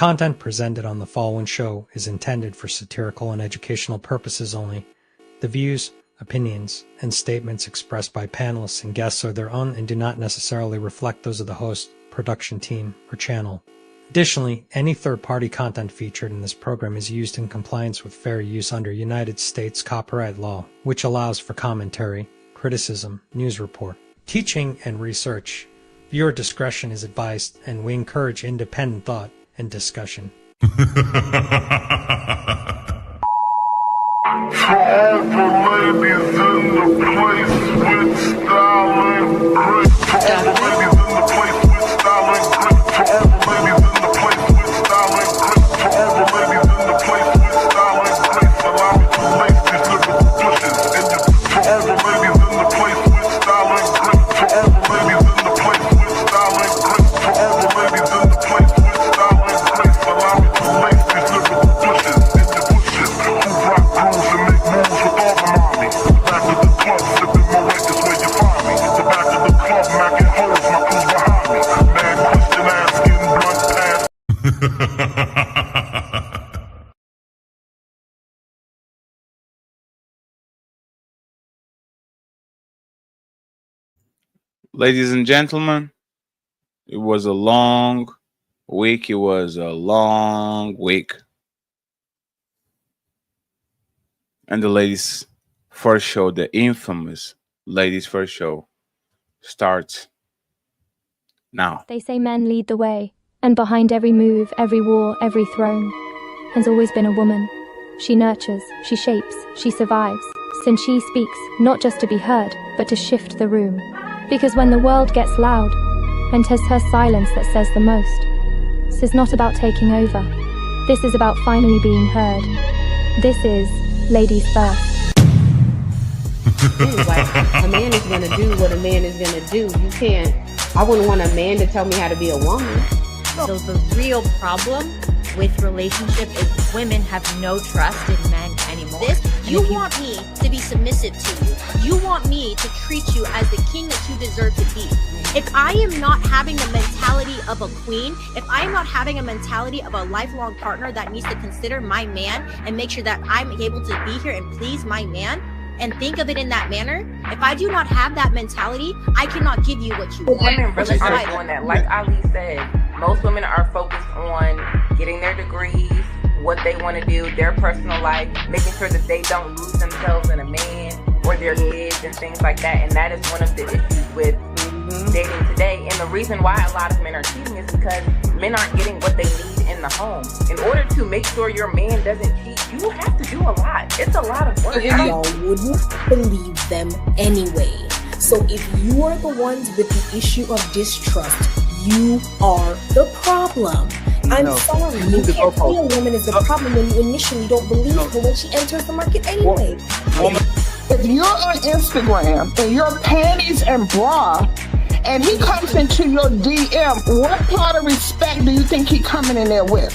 content presented on the following show is intended for satirical and educational purposes only. The views, opinions, and statements expressed by panelists and guests are their own and do not necessarily reflect those of the host, production team, or channel. Additionally, any third-party content featured in this program is used in compliance with fair use under United States copyright law, which allows for commentary, criticism, news report, teaching, and research. Viewer discretion is advised, and we encourage independent thought and discussion. For all the ladies in the place with style and grace. For all the ladies in the place with style and grace. For all the ladies in the place with style and grace. For all the ladies in the place with style and grace. Allow me to lace these lyrical bushes in your. For all the ladies in the place with style and grace. For all the ladies in the place with style and grace. For all the ladies in the place with style and grace. Allow me to lace these lyrical bushes in your bushes. Who rock grooves and make moves with all the mommy. Back of the club, sipping my weight is where you find me. The back of the club, macking holes, my crew's behind me. Man, Christian ass, getting blunt past. Ladies and gentlemen, it was a long week. It was a long week. And the ladies' first show, the infamous ladies' first show, starts now. They say men lead the way, and behind every move, every war, every throne, has always been a woman. She nurtures, she shapes, she survives, since she speaks, not just to be heard, but to shift the room. Because when the world gets loud, and 'tis her silence that says the most, this is not about taking over. This is about finally being heard. This is Ladies First. Like, a man is gonna do what a man is gonna do. You can't. I wouldn't want a man to tell me how to be a woman. So the real problem with relationship is women have no trust in men anymore. You want me to be submissive to you. You want me to treat you as the king that you deserve to be. If I am not having the mentality of a queen, if I am not having a mentality of a lifelong partner that needs to consider my man and make sure that I'm able to be here and please my man and think of it in that manner, if I do not have that mentality, I cannot give you what you want. Women really are doing that. Like Ali said, most women are focused on getting their degrees, what they want to do, their personal life, making sure that they don't lose themselves in a man or their kids and things like that. And that is one of the issues with dating today. And the reason why a lot of men are cheating is because men aren't getting what they need in the home. In order to make sure your man doesn't cheat, you have to do a lot. It's a lot of work. Y'all wouldn't believe them anyway. So if you are the ones with the issue of distrust, you are the problem. I'm sorry, you can't say a woman is the problem when you initially don't believe her when she enters the market anyway. If you're on Instagram and your panties and bra, and he comes into your DM, what part of respect do you think he coming in there with?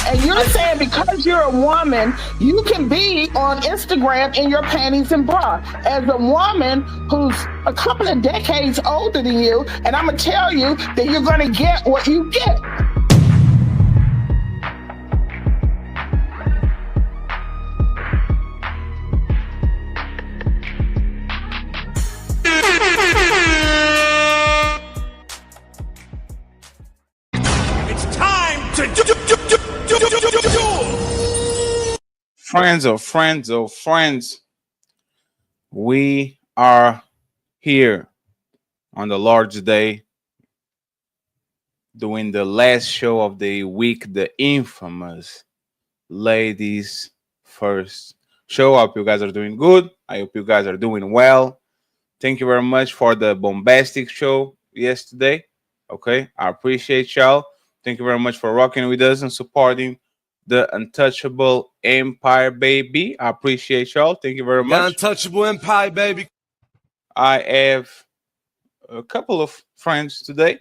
And you're saying because you're a woman, you can be on Instagram in your panties and bra. As a woman who's a couple of decades older than you, and I'm going to tell you that you're going to get what you get. It's time to do. Friends of friends of friends, we are here on the Lord's Day doing the last show of the week, the infamous Ladies First show. I hope you guys are doing good. I hope you guys are doing well. Thank you very much for the bombastic show yesterday. Okay, I appreciate y'all. Thank you very much for rocking with us and supporting the Untouchable Empire, baby. I appreciate y'all. Thank you very much. The Untouchable Empire, baby. I have a couple of friends today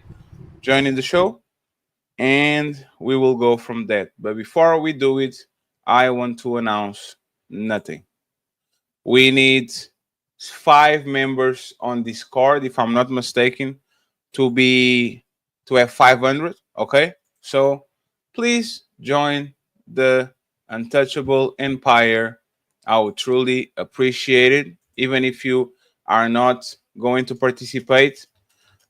joining the show, and we will go from that. But before we do it, I want to announce nothing. We need 5 members on Discord, if I'm not mistaken, to have 500. Okay, so please join the Untouchable Empire. I would truly appreciate it. Even if you are not going to participate,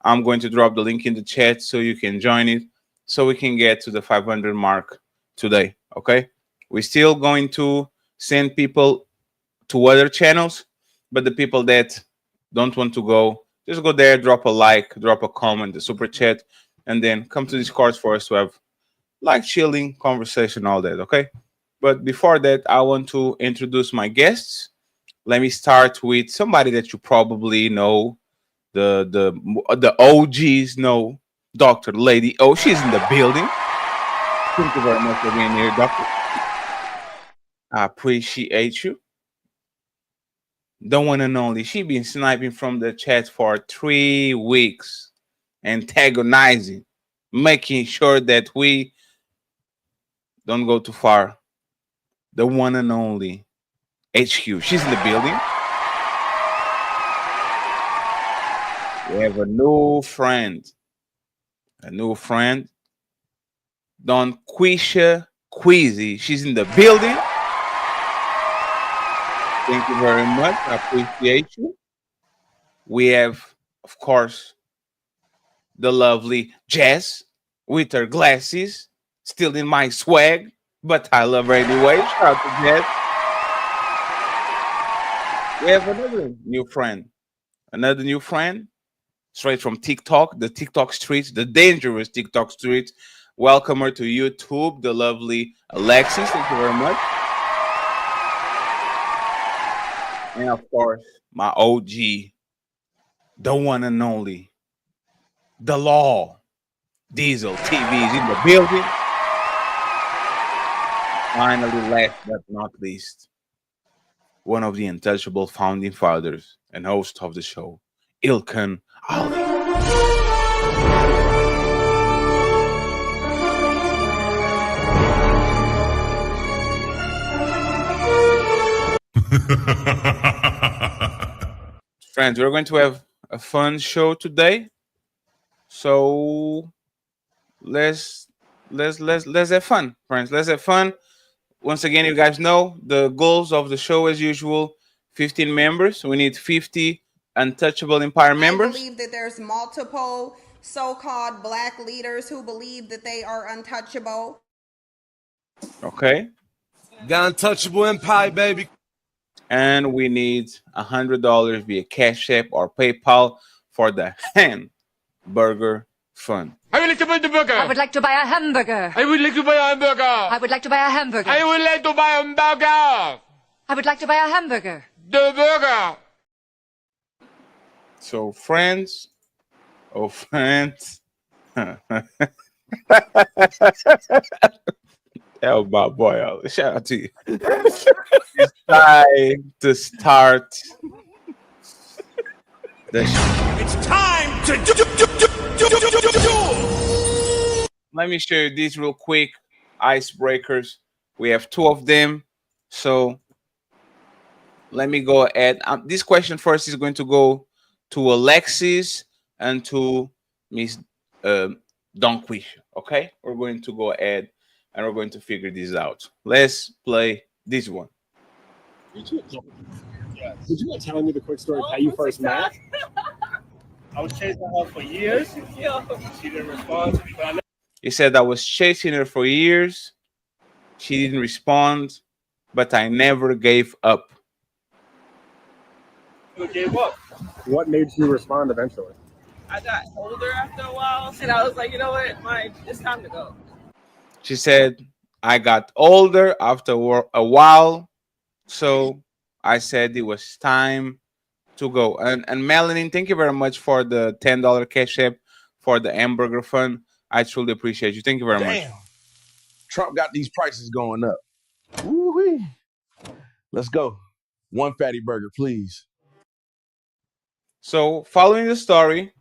I'm going to drop the link in the chat so you can join it so we can get to the 500 mark today. Okay. We're still going to send people to other channels, but the people that don't want to go, just go there, drop a like, drop a comment, the super chat, and then come to Discord for us to have like chilling conversation, all that. Okay. But before that, I want to introduce my guests. Let me start with somebody that you probably know, the OGs know, Dr. Lady. Oh, she's in the building. Thank you very much for being here, Doctor. I appreciate you. The one and only. She been sniping from the chat for 3 weeks, antagonizing, making sure that we don't go too far. The one and only HQ. She's in the building. We have a new friend. Don Quisha Queasy. She's in the building. Thank you very much. I appreciate you. We have, of course, the lovely Jess with her glasses, still in my swag, but I love her anyway. Shout out to Jess. We have another new friend, straight from TikTok, the TikTok streets, the dangerous TikTok streets. Welcome her to YouTube, the lovely Alexis. Thank you very much. And of course, my OG, the one and only, the Law, Diesel TV is in the building. Finally, last but not least, one of the Untouchable founding fathers and host of the show, Ilkan Ali. Friends, we're going to have a fun show today. So let's have fun, friends. Let's have fun. Once again, you guys know the goals of the show as usual: 15 members. We need 50 Untouchable Empire members. I believe that there's multiple so-called black leaders who believe that they are untouchable. Okay. The Untouchable Empire, baby. And we need $100 via Cash App or PayPal for the Hamburger Fund. I would like to buy the burger. I would like to buy a hamburger. I would like to buy a hamburger. I would like to buy a hamburger. I would like to buy a hamburger. I would like to buy a hamburger. The burger. So, friends, oh, my boy, shout out to you. It's time to start the show. It's time to do. Let me show you these real quick icebreakers. We have 2 of them. So let me go ahead. This question first is going to go to Alexis and to Miss Donquish. Okay, we're going to go ahead and we're going to figure this out. Let's play this one. Did you mind telling me the quick story of how you first met? I was chasing her for years. She didn't respond to me. But He said I was chasing her for years. She didn't respond, but I never gave up. you gave up. What made you respond eventually? I got older after a while, and I was like, you know what, it's time to go. She said I got older after a while, so I said it was time to go. And Melanie, thank you very much for the $10 Cash App for the hamburger fund. I truly appreciate you. Thank you very much. Trump got these prices going up. Woo-wee. Let's go. 1 fatty burger, please. So, following the story,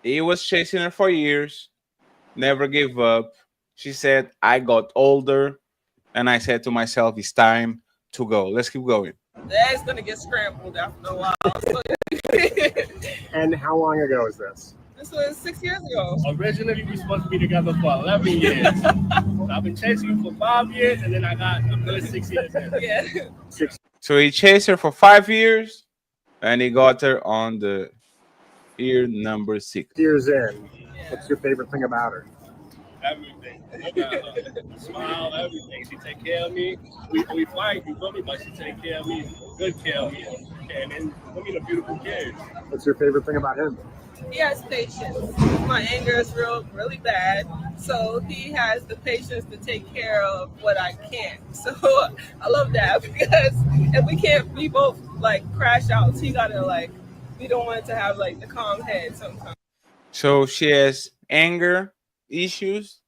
he was chasing her for years, never gave up. She said, I got older, and I said to myself, it's time to go. Let's keep going. The egg's gonna get scrambled after a while. So And how long ago is this? This was 6 years ago. Originally, we were supposed to be together for 11 years. So I've been chasing you for 5 years, and then I got a good 6 years in. Yeah. So he chased her for 5 years, and he got her on the year number 6. Years in. What's your favorite thing about her? Everything. Smile, everything. She take care of me. We fight, you feel me? But she take care of me, good care of me. And then put me the beautiful kids. What's your favorite thing about him? He has patience. My anger is really bad. So he has the patience to take care of what I can't. So I love that because if we can't be both like crash outs, he gotta like, we don't want to have like the calm head sometimes. So she has anger issues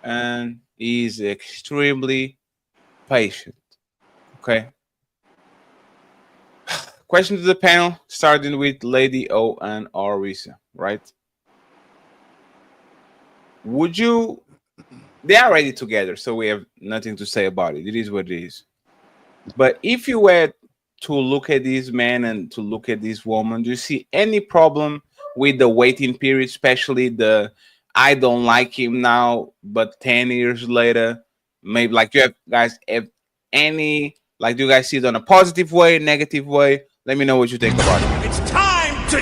and is extremely patient. Okay. Question to the panel, starting with Lady O and Arisa, right? Would you? They are already together, so we have nothing to say about it. It is what it is. But if you were to look at this man and to look at this woman, do you see any problem with the waiting period, especially the I don't like him now, but 10 years later, maybe like you have guys have any like do you guys see it on a positive way, negative way? Let me know what you think about it. It's time to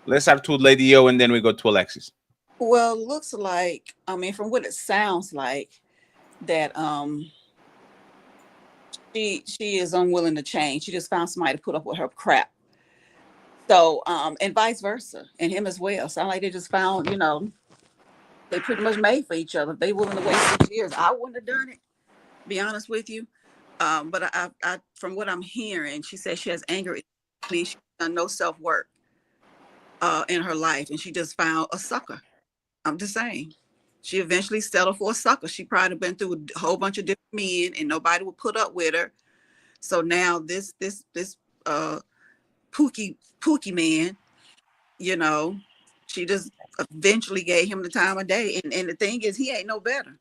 Let's start to Lady O and then we go to Alexis. Well, looks like, I mean, from what it sounds like, that she is unwilling to change. She just found somebody to put up with her crap. So, and vice versa, and him as well. Sound like they just found, you know, they pretty much made for each other. They willing to wait 6 years. I wouldn't have done it, be honest with you. But I from what I'm hearing, she says she has anger. I mean, she's done no self-work in her life, and she just found a sucker. I'm just saying. She eventually settled for a sucker. She probably been through a whole bunch of different men, and nobody would put up with her. So now this Pookie man, you know, she just eventually gave him the time of day. And the thing is, he ain't no better.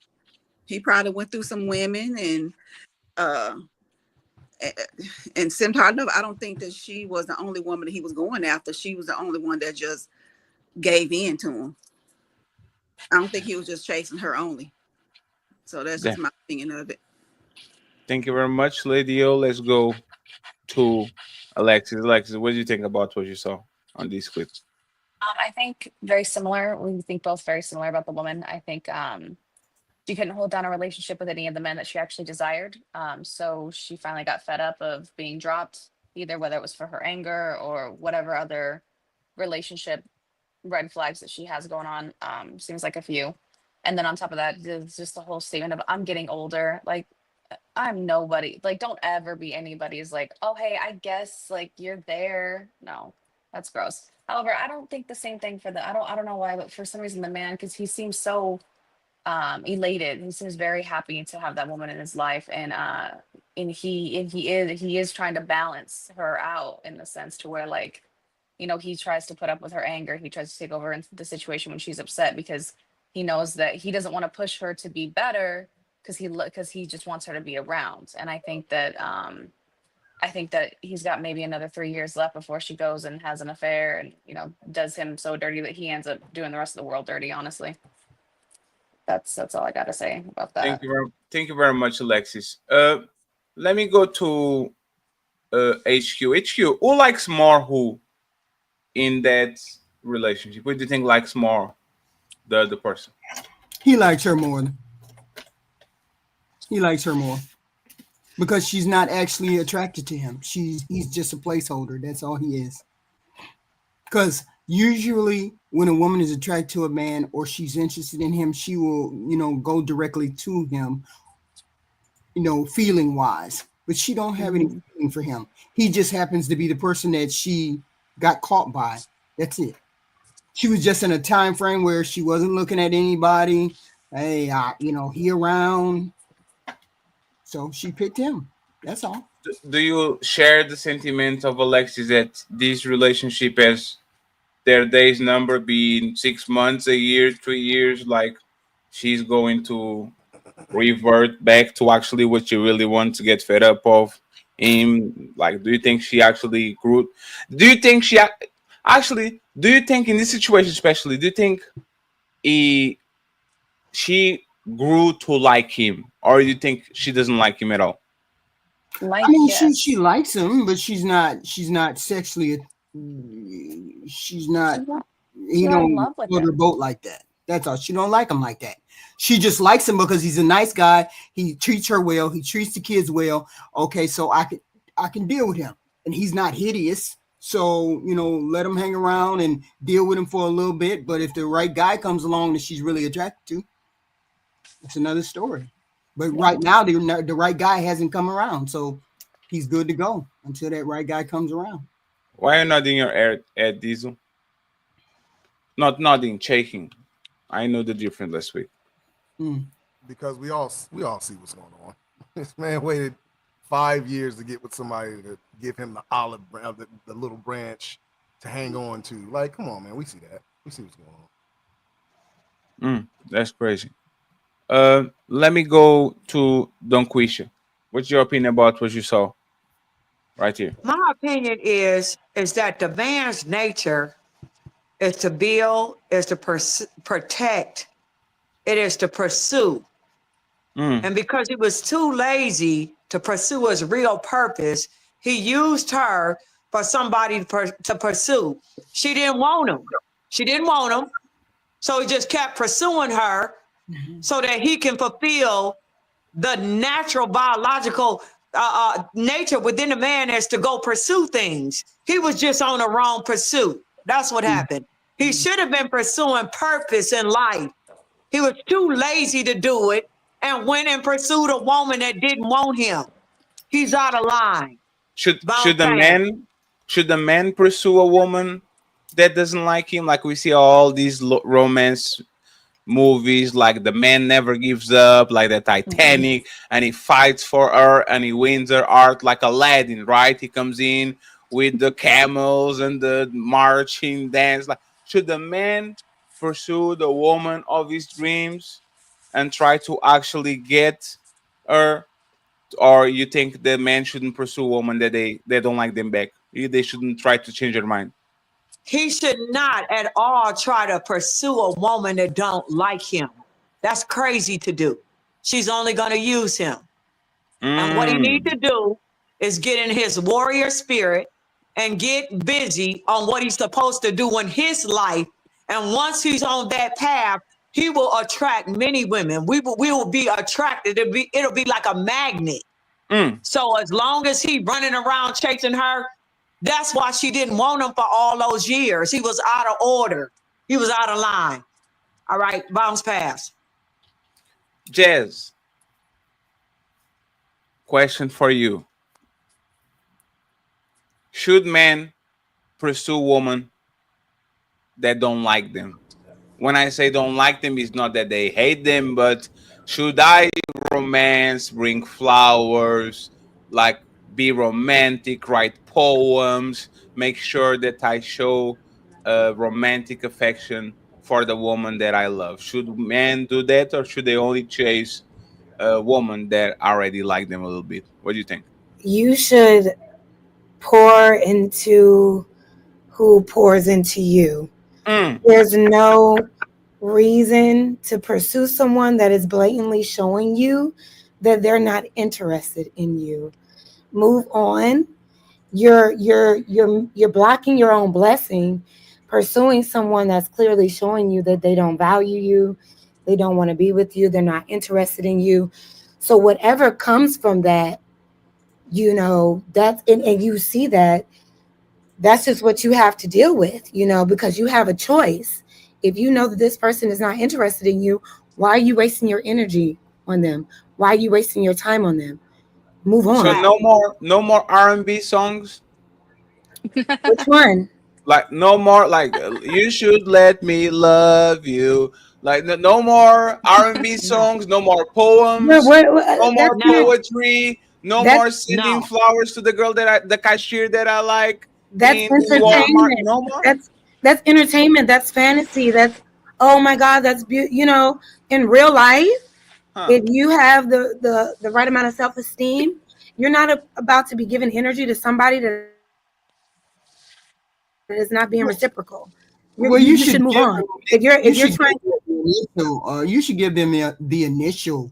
He probably went through some women and sent her enough. I don't think that she was the only woman that he was going after. She was the only one that just gave in to him. I don't think he was just chasing her only. So that's just my opinion of it. Thank you very much, Lady O. Let's go to Alexis. Alexis, what do you think about what you saw on this clip? I think very similar. We think both very similar about the woman. I think she couldn't hold down a relationship with any of the men that she actually desired. So she finally got fed up of being dropped, either whether it was for her anger or whatever other relationship red flags that she has going on. Seems like a few. And then on top of that, there's just the whole statement of I'm getting older. Like, I'm nobody. Like, don't ever be anybody's like, oh, hey, I guess like you're there. No, that's gross. However, I don't think the same thing for the, I don't know why, but for some reason the man, because he seems so elated. He seems very happy to have that woman in his life. And he is trying to balance her out in the sense to where like, you know, he tries to put up with her anger. He tries to take over in the situation when she's upset because he knows that he doesn't want to push her to be better because he just wants her to be around. And I think that he's got maybe another 3 years left before she goes and has an affair and, you know, does him so dirty that he ends up doing the rest of the world dirty, honestly. That's all I got to say about that. Thank you very much, Alexis. Let me go to HQ. HQ, who likes more who in that relationship? Who do you think likes more the other person? He likes her more. He likes her more because she's not actually attracted to him. He's just a placeholder. That's all he is. Because usually when a woman is attracted to a man or she's interested in him, she will, you know, go directly to him, you know, feeling wise. But she don't have any feeling for him. He just happens to be the person that she got caught by. That's it. She was just in a time frame where she wasn't looking at anybody. Hey, you know, he around. So she picked him. That's all. Do you share the sentiment of Alexis that this relationship has their days number being 6 months, a year, 3 years? Like she's going to revert back to actually what you really want to get fed up of him? Like, do you think she actually grew? Do you think she actually? Do you think in this situation, especially, do you think he she grew to like him, or do you think she doesn't like him at all? I mean, she likes him, but she's not sexually. She's not. He she's not in don't love with float her him. boat like that. That's all. She don't like him like that. She just likes him because he's a nice guy. He treats her well. He treats the kids well. Okay, so I can deal with him, and he's not hideous. So let him hang around and deal with him for a little bit. But if the right guy comes along that she's really attracted to, it's another story. But right now, the right guy hasn't come around, so he's good to go until that right guy comes around. Why are you nodding your head, Ed Diesel? Not nodding, shaking. I know the difference last week. Because we all see what's going on. This man waited 5 years to get with somebody to give him the olive branch, the little branch to hang on to. Like, come on, man. We see that. We see what's going on. That's crazy. Let me go to Don Quisha. What's your opinion about what you saw right here? My opinion is that the man's nature is to build, is to protect, it is to pursue. And because he was too lazy to pursue his real purpose, he used her for somebody to pursue. She didn't want him. So he just kept pursuing her so that he can fulfill the natural biological nature within the man is to go pursue things. He was just on the wrong pursuit. That's what happened. He should have been pursuing purpose in life. He was too lazy to do it and went and pursued a woman that didn't want him. He's out of line. Should the man pursue a woman that doesn't like him? Like we see all these romance movies, like the man never gives up, like the Titanic, and he fights for her and he wins her heart like Aladdin, right? He comes in with the camels and the marching dance. Like, should the man pursue the woman of his dreams and try to actually get her, or you think the man shouldn't pursue a woman that they don't like them back? They shouldn't try to change their mind. He should not at all try to pursue a woman that don't like him. That's crazy to do. She's only going to use him. And what he needs to do is get in his warrior spirit and get busy on what he's supposed to do in his life. And once he's on that path, he will attract many women. We will be attracted. It'll be like a magnet. So as long as he running around chasing her, that's why she didn't want him for all those years. He was out of order. He was out of line. All right, bounce pass. Jazz, question for you. Should men pursue women that don't like them? When I say don't like them, it's not that they hate them, but should I romance, bring flowers, like be romantic, write poems, make sure that I show romantic affection for the woman that I love? Should men do that, or should they only chase a woman that already like them a little bit? What do you think? You should pour into who pours into you. There's no reason to pursue someone that is blatantly showing you that they're not interested in you. Move on. You're blocking your own blessing, pursuing someone that's clearly showing you that they don't value you, they don't want to be with you, they're not interested in you. So whatever comes from that, that's and you see that's just what you have to deal with, because you have a choice. If you know that this person is not interested in you, why are you wasting your energy on them? Why are you wasting your time on them? Move on. So no more R&B songs? Which one? Like no more, like you should let me love you. Like no more R&B songs, no more poems, no more poetry, no more sending flowers to the girl the cashier that I like. That's entertainment. No more. That's entertainment. That's fantasy. That's, oh my God, that's in real life. If you have the right amount of self-esteem you're not about to be giving energy to somebody that is not being reciprocal. Well, You you should should move give on. If you're trying you should give them the initial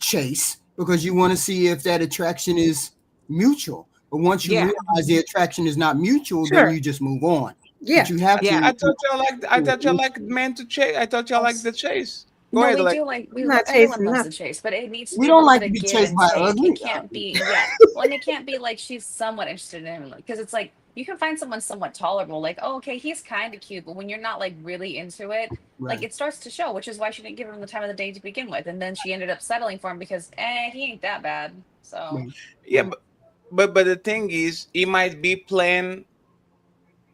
chase because you want to see if that attraction is mutual. But once you Yeah. realize the attraction is not mutual, then Sure. you just move on. Yeah. But you have Yeah. to. I thought y'all like men to chase. I thought y'all like the chase. Go No, ahead, we like do like I'm not everyone chasing loves the nothing. chase, but it needs to We be a don't little like bit to of be give chased and by take. ugly. It can't be, when it can't be like she's somewhat interested in him, because it's like you can find someone somewhat tolerable, like, oh, okay, he's kind of cute, but when you're not like really into it, like Right. it starts to show, which is why she didn't give him the time of the day to begin with, and then she ended up settling for him because, he ain't that bad. So yeah, but the thing is, he might be playing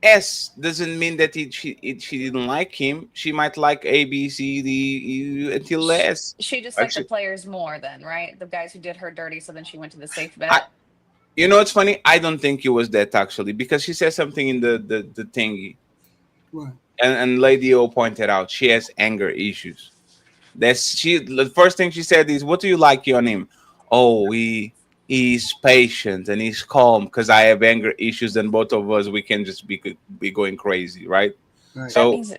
S. Doesn't mean that she didn't like him. She might like A, B, C, D, E until S. she just liked the Actually, players more then, right? The guys who did her dirty, so then she went to the safe I bet. you know what's funny? I don't think it was that actually because she said something in the thingy, Right. and Lady O pointed out she has anger issues. The first thing she said is, "What do you like on him?" Oh, he's patient and he's calm because I have anger issues, and both of us we can just be going crazy, right? Right. That So, means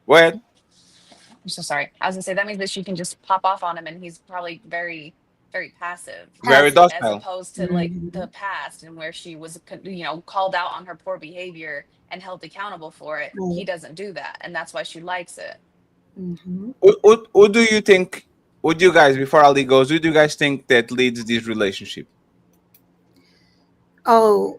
what? I'm so sorry. I was gonna say that means that she can just pop off on him, and he's probably very, very passive, Very as docile. opposed to like the past, and where she was, called out on her poor behavior and held accountable for it. He doesn't do that, and that's why she likes it. Mm-hmm. Who do you think? Would you guys, before Ali goes, who do you guys think that leads this relationship? Oh,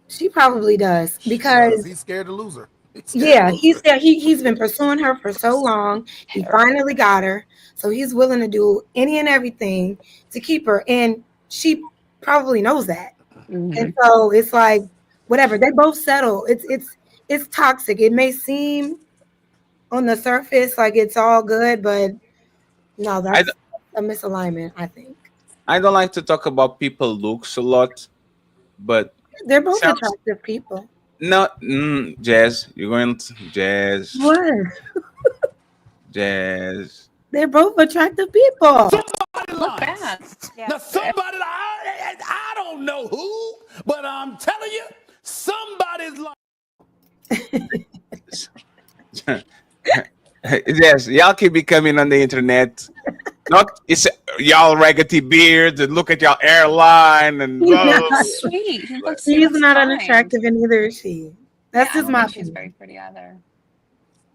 she probably does She does. because He's scared to lose her. He's scared yeah, to lose her. he's been pursuing her for so long. He finally got her, so he's willing to do any and everything to keep her, and she probably knows that. And so it's like whatever they both settle. It's toxic. It may seem on the surface like it's all good, but no, I, that's a misalignment. I think I don't like to talk about people looks a lot, but they're both sounds attractive people. no, Jazz. You're going to Jazz, What? Jazz. They're both attractive people. Look bad. Now, somebody, I don't know who, but I'm telling you, somebody's like. Yes, y'all keep becoming on the internet. Not it's y'all raggedy beards and look at y'all airline and He's blah, not, blah, blah. Sweet. He looks. he's not fine. unattractive, and neither is she. That's I just don't my think she's opinion. very pretty either.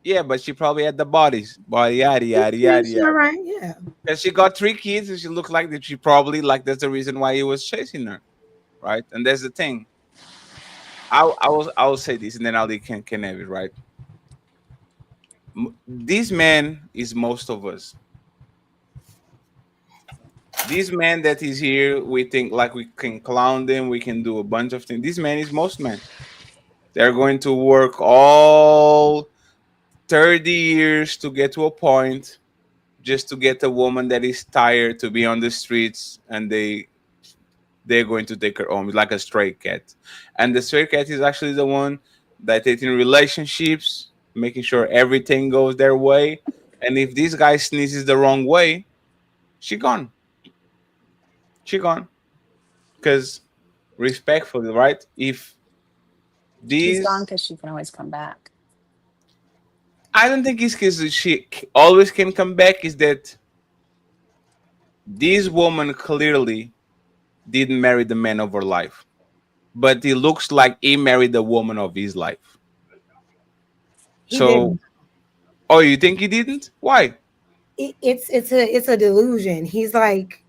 Yeah, but she probably had the body yada yada yada She's all yada. right. Yeah. And she got 3 kids, and she looked like that. She probably like that's the reason why he was chasing her, right? And that's the thing. I will say this, and then Ali can have it right. This man is most of us. This man that is here, we think like we can clown them, we can do a bunch of things. This man is most men. They're going to work all 30 years to get to a point just to get a woman that is tired to be on the streets, and they're going to take her home. It's like a stray cat. And the stray cat is actually the one that is in relationships, making sure everything goes their way. And if this guy sneezes the wrong way, she gone. She gone. Because respectfully, right? If She's gone these because she can always come back. I don't think it's because she always can come back, is that this woman clearly didn't marry the man of her life. But it looks like he married the woman of his life. He So, didn't. oh, you think he didn't? Why? It's a delusion. He's like,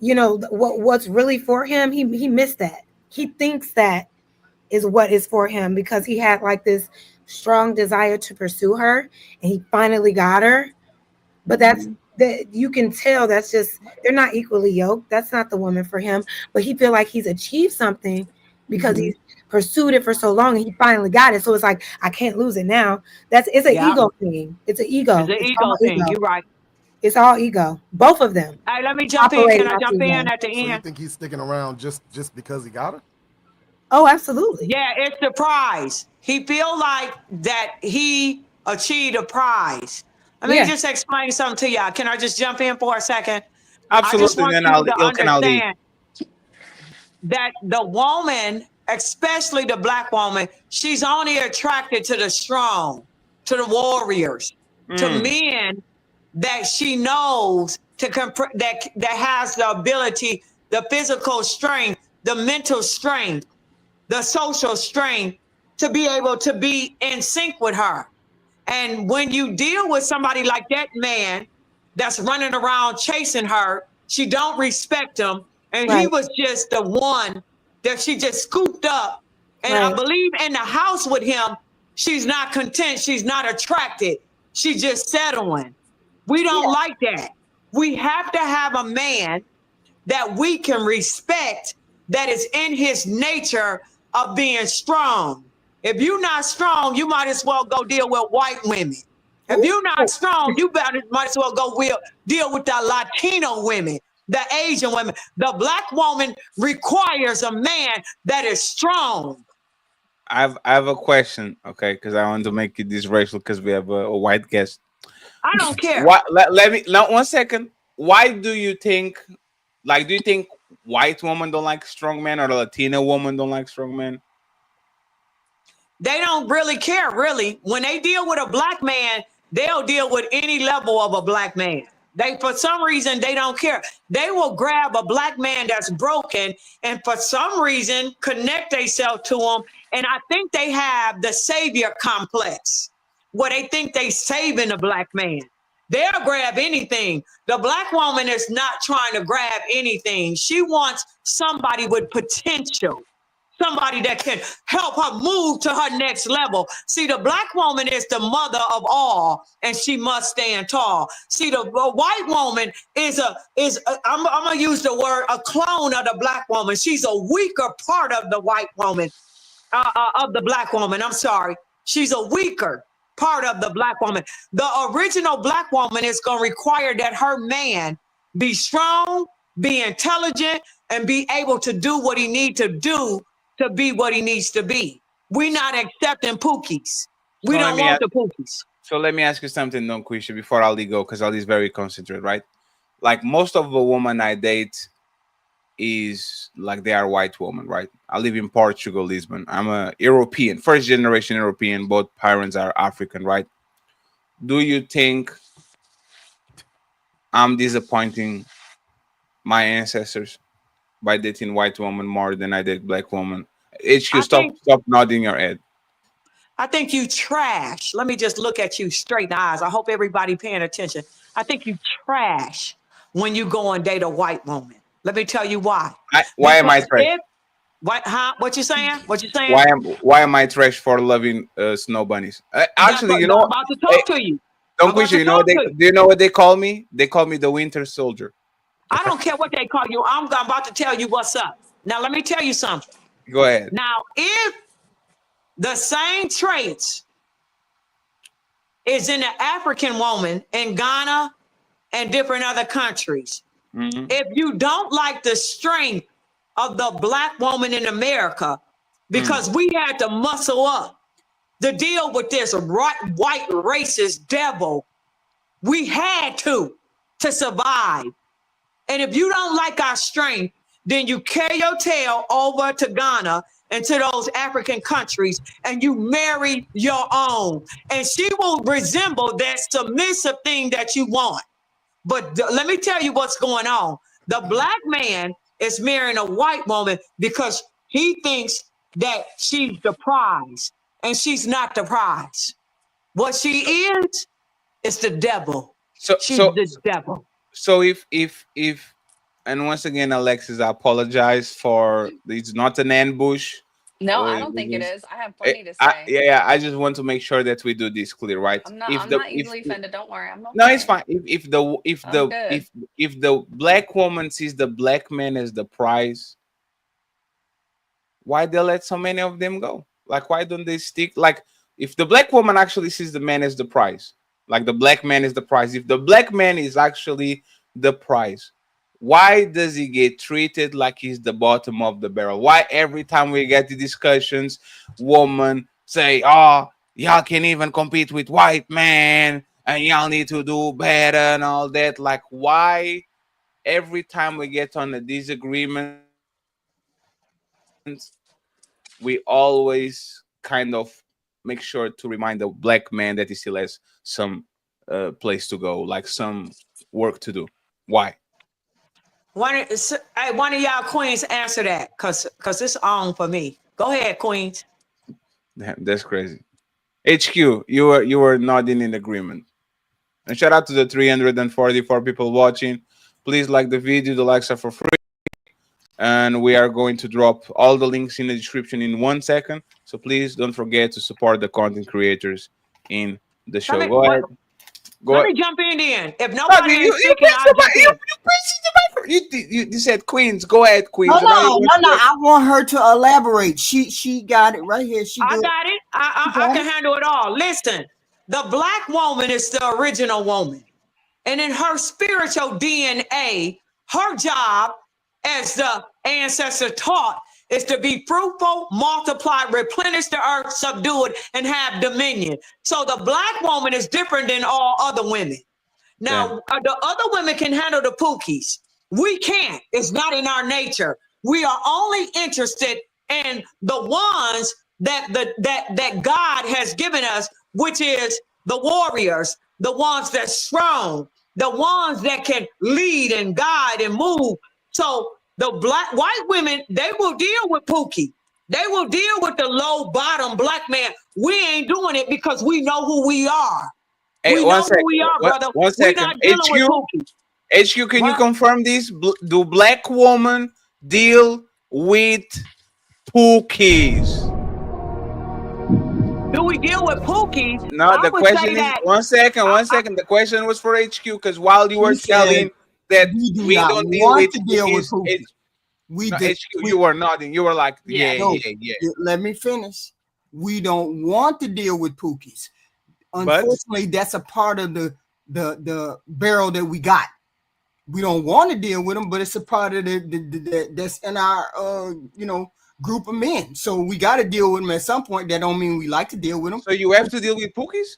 what's really for him. He missed that. He thinks that is what is for him because he had like this strong desire to pursue her, and he finally got her. But that's that you can tell that's just they're not equally yoked. That's not the woman for him. But he feel like he's achieved something because he's pursued it for so long and he finally got it. So it's like I can't lose it now. It's an ego thing. It's an ego. It's an ego all thing. You're right. It's all ego. Both of them. Hey, let me jump in. Can I operate jump off ego. in at the So you end? think he's sticking around just because he got her? Oh, absolutely. Yeah, it's the prize. He feel like that he achieved a prize. Let me Yeah. just explain something to y'all. Can I just jump in for a second? I just Absolutely. want Then you I'll to you can I'll leave. understand that the woman, especially the black woman, she's only attracted to the strong, to the warriors, to men that she knows that has the ability, the physical strength, the mental strength, the social strength to be able to be in sync with her. And when you deal with somebody like that man that's running around chasing her, she don't respect him. And he Right. was just the one that she just scooped up. And I Right. believe in the house with him, she's not content. She's not attracted. She's just settling. We don't like that. We have to have a man that we can respect that is in his nature of being strong. If you're not strong, you might as well go deal with white women. If you're not strong, you might as well go deal with the Latino women, the Asian women. The black woman requires a man that is strong. I have a question, okay? Because I want to make it this racial because we have a white guest. I don't care. What? Let me now 1 second. Why do you think? Like, do you think white women don't like strong men, or the Latina woman don't like strong men? They don't really care, really. When they deal with a black man, they'll deal with any level of a black man. They, for some reason, they don't care. They will grab a black man that's broken and for some reason connect themselves to him. And I think they have the savior complex where they think they saving a black man. They'll grab anything. The black woman is not trying to grab anything. She wants somebody with potential. Somebody that can help her move to her next level. See, the black woman is the mother of all, and she must stand tall. See, the white woman is I'm gonna use the word a clone of the black woman. She's a weaker part of the white woman, of the black woman. I'm sorry, she's a weaker part of the black woman. The original black woman is gonna require that her man be strong, be intelligent, and be able to do what he needs to do to be what he needs to be. We're not accepting pookies. We So let don't me want ask, the pookies. so let me ask you something, Don Quisha, before Ali go, because Ali is very concentrated, right? Like most of the women I date is like they are white women, right? I live in Portugal, Lisbon. I'm a European, first generation European. Both parents are African, right? Do you think I'm disappointing my ancestors by dating white woman more than I date black woman? HQ, stop nodding your head. I think you trash. Let me just look at you straight in the eyes. I hope everybody paying attention. I think you trash when you go and date a white woman. Let me tell you why. Why am I Because trash? what you saying? What you saying? Why am I trash for loving snow bunnies? Actually, you know, I'm about to talk to you. Don't Quisha, you know what do you know what they call me? They call me the Winter Soldier. I don't care what they call you. I'm about to tell you what's up. Now, let me tell you something. Go ahead. Now, if the same traits is in the African woman in Ghana and different other countries, if you don't like the strength of the black woman in America, because we had to muscle up to deal with this white racist devil, we had to survive. And if you don't like our strength, then you carry your tail over to Ghana and to those African countries and you marry your own. And she will resemble that submissive thing that you want. But let me tell you what's going on. The black man is marrying a white woman because he thinks that she's the prize, and she's not the prize. What she is the devil. She's the devil. So if and once again, Alexis, I apologize for it's not an ambush. No, I don't think it is. I have plenty to say. Yeah, I just want to make sure that we do this clear, right? I'm not easily offended. Don't worry. I'm okay. No, it's fine. If the black woman sees the black man as the prize, why they let so many of them go? Like, why don't they stick? Like, if the black woman actually sees the man as the prize, like the black man is the prize. If the black man is actually the prize, why does he get treated like he's the bottom of the barrel? Why every time we get the discussions, women say, "Oh, y'all can't even compete with white men, and y'all need to do better," and all that? Like, why every time we get on a disagreement, we always kind of make sure to remind the black man that he still has some place to go, like some work to do. Why? One of y'all queens answer that, cause it's on for me. Go ahead, queens. Damn, that's crazy. HQ, you were nodding in agreement. And shout out to the 344 people watching. Please like the video. The likes are for free. And we are going to drop all the links in the description in 1 second. So please don't forget to support the content creators in the show. Go ahead. Let me jump in then. If No, nobody ain't speaking, I'll jump in. You said Queens. Go ahead, Queens. No, So now you no. I want her to elaborate. She got it right here. I got it. I can handle it all. Listen, the black woman is the original woman. And in her spiritual DNA, her job, as the ancestor taught, is to be fruitful, multiply, replenish the earth, subdue it, and have dominion. So the black woman is different than all other women. Now, the other women can handle the pookies. We can't. It's not in our nature. We are only interested in the ones that God has given us, which is the warriors, the ones that's strong, the ones that can lead and guide and move. So the white women, they will deal with Pookie. They will deal with the low bottom black man. We ain't doing it because we know who we are. Hey, we know who we are, brother. One We're second. not dealing with Pookie. HQ, can you confirm this? Do black women deal with Pookies? Do we deal with Pookies? No, the question is 1 second. The question was for HQ because while you were telling that we don't deal with Pookies, HQ, you were nodding. You were like, yeah. Let me finish. We don't want to deal with Pookies. Unfortunately, that's a part of the barrel that we got. We don't want to deal with them, but it's a part of the that's in our group of men. So we got to deal with them at some point. That don't mean we like to deal with them. So you have to deal with Pookies?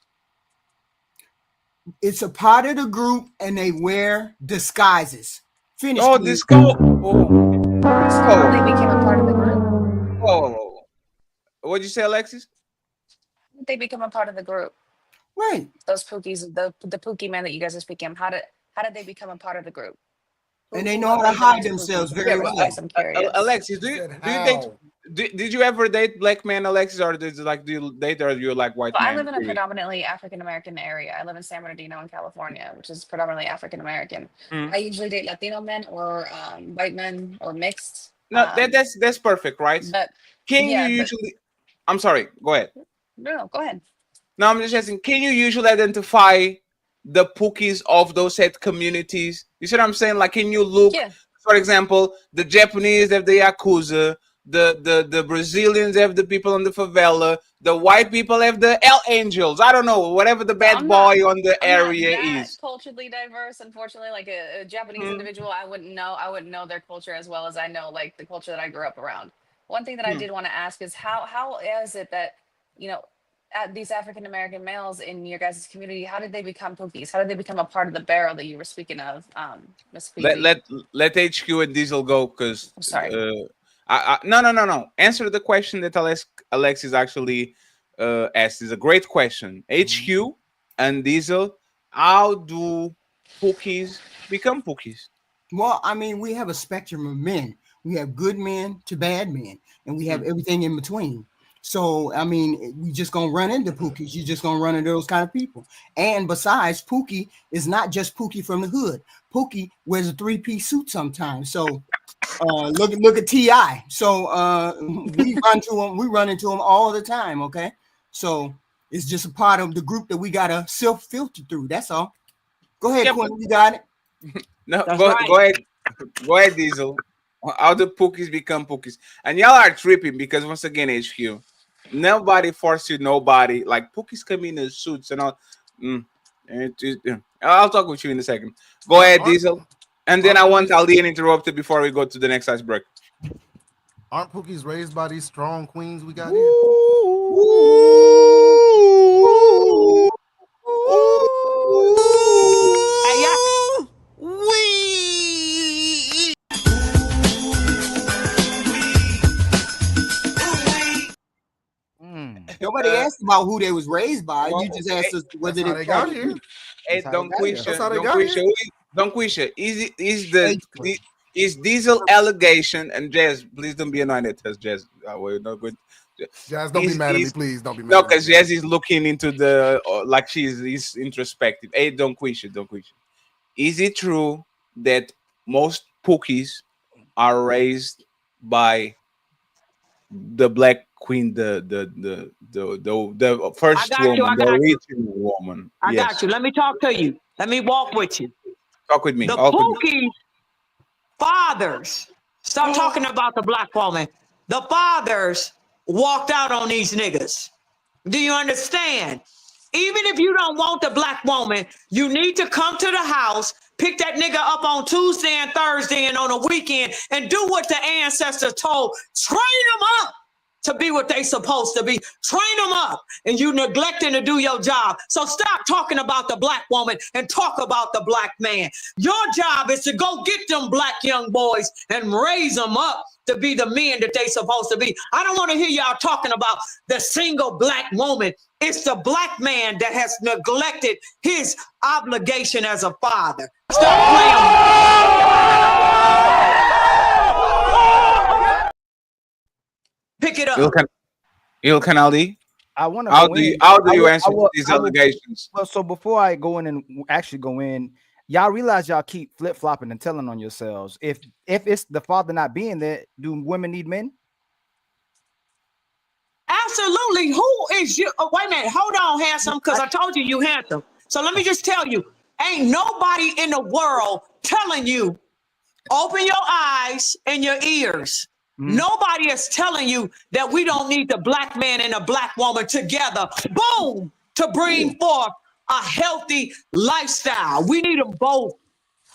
It's a part of the group, and they wear disguises. Finish. Oh, disguise. How they became a part of the group. Whoa. What'd you say, Alexis? They become a part of the group. Right. Those Pookies, the Pookie men that you guys are speaking of, how did they become a part of the group? And they know how to hide themselves very well. I'm curious. Alexis, do you did you ever date black men, Alexis, or do you date or you like white men? I live in a predominantly African American area. I live in San Bernardino in California, which is predominantly African American. I usually date Latino men or white men or mixed. No, that's perfect, right? But can you usually? I'm sorry. Go ahead. No, go ahead. No, I'm just asking. Can you usually identify the Pookies of those set communities? You see what I'm saying? Like, can you look, for example, the Japanese have the Yakuza, the Brazilians have the people on the favela, the white people have the El Angels. I don't know, whatever the bad boy on the area is. Culturally diverse, unfortunately, like a Japanese individual, I wouldn't know their culture as well as I know like the culture that I grew up around. One thing that I did want to ask is how is it that, these African American males in your guys' community, how did they become Pookies? How did they become a part of the barrel that you were speaking of, Ms. Let HQ and Diesel go because sorry. No. Answer the question that Alexis actually asked. Is a great question. HQ and Diesel, how do Pookies become Pookies? Well, I mean, we have a spectrum of men. We have good men to bad men, and we have everything in between. So, I mean, we just gonna run into Pookies. You're just gonna run into those kind of people. And besides, Pookie is not just Pookie from the hood. Pookie wears a 3-piece suit sometimes. So, look at T.I. So, we run into him all the time. Okay, so it's just a part of the group that we gotta self-filter through. That's all. Go ahead, Quinn. You got it. No, go ahead, Diesel. How do Pookies become Pookies? And y'all are tripping because once again, HQ, nobody forced you. Nobody like Pookies come in the suits and all. I'll talk with you in a second. Go ahead, Diesel, and then I want Alien interrupted before we go to the next ice break. Aren't Pookies raised by these strong queens we got here? Nobody asked about who they was raised by. You just asked us whether how they they got here. Hey, don't That's how they got Quisha, here. don't Quisha. Is Diesel allegation and Jazz? Please don't be annoyed at us, Jazz. We're not good. Jazz, don't be mad at me, please. Don't be mad No, at me. because Jazz is looking into the like is introspective. Hey, don't Quisha. Is it true that most Pookies are raised by the Black Queen, the first woman, the original woman? I Yes. got you. Let me talk to you. Let me walk with you. Talk with me. The Talk with me. Pookie fathers, stop talking about the black woman. The fathers walked out on these niggas. Do you understand? Even if you don't want the black woman, you need to come to the house, pick that nigga up on Tuesday and Thursday and on a weekend and do what the ancestors told. Train them up to be what they supposed to be. Train them up, and you neglecting to do your job. So stop talking about the black woman and talk about the black man. Your job is to go get them black young boys and raise them up to be the men that they supposed to be. I don't want to hear y'all talking about the single black woman. It's the black man that has neglected his obligation as a father. Stop playing. Pick it up. Ilkan Ali. I want to. How do you answer these allegations? Well, so before I go in and actually go in, y'all realize y'all keep flip flopping and telling on yourselves. If it's the father not being there, do women need men? Absolutely. Who is you? Oh, wait a minute. Hold on, handsome, because I told you you handsome. So let me just tell you, ain't nobody in the world telling you, open your eyes and your ears. Nobody is telling you that we don't need the black man and the black woman together, boom, to bring forth a healthy lifestyle. We need them both.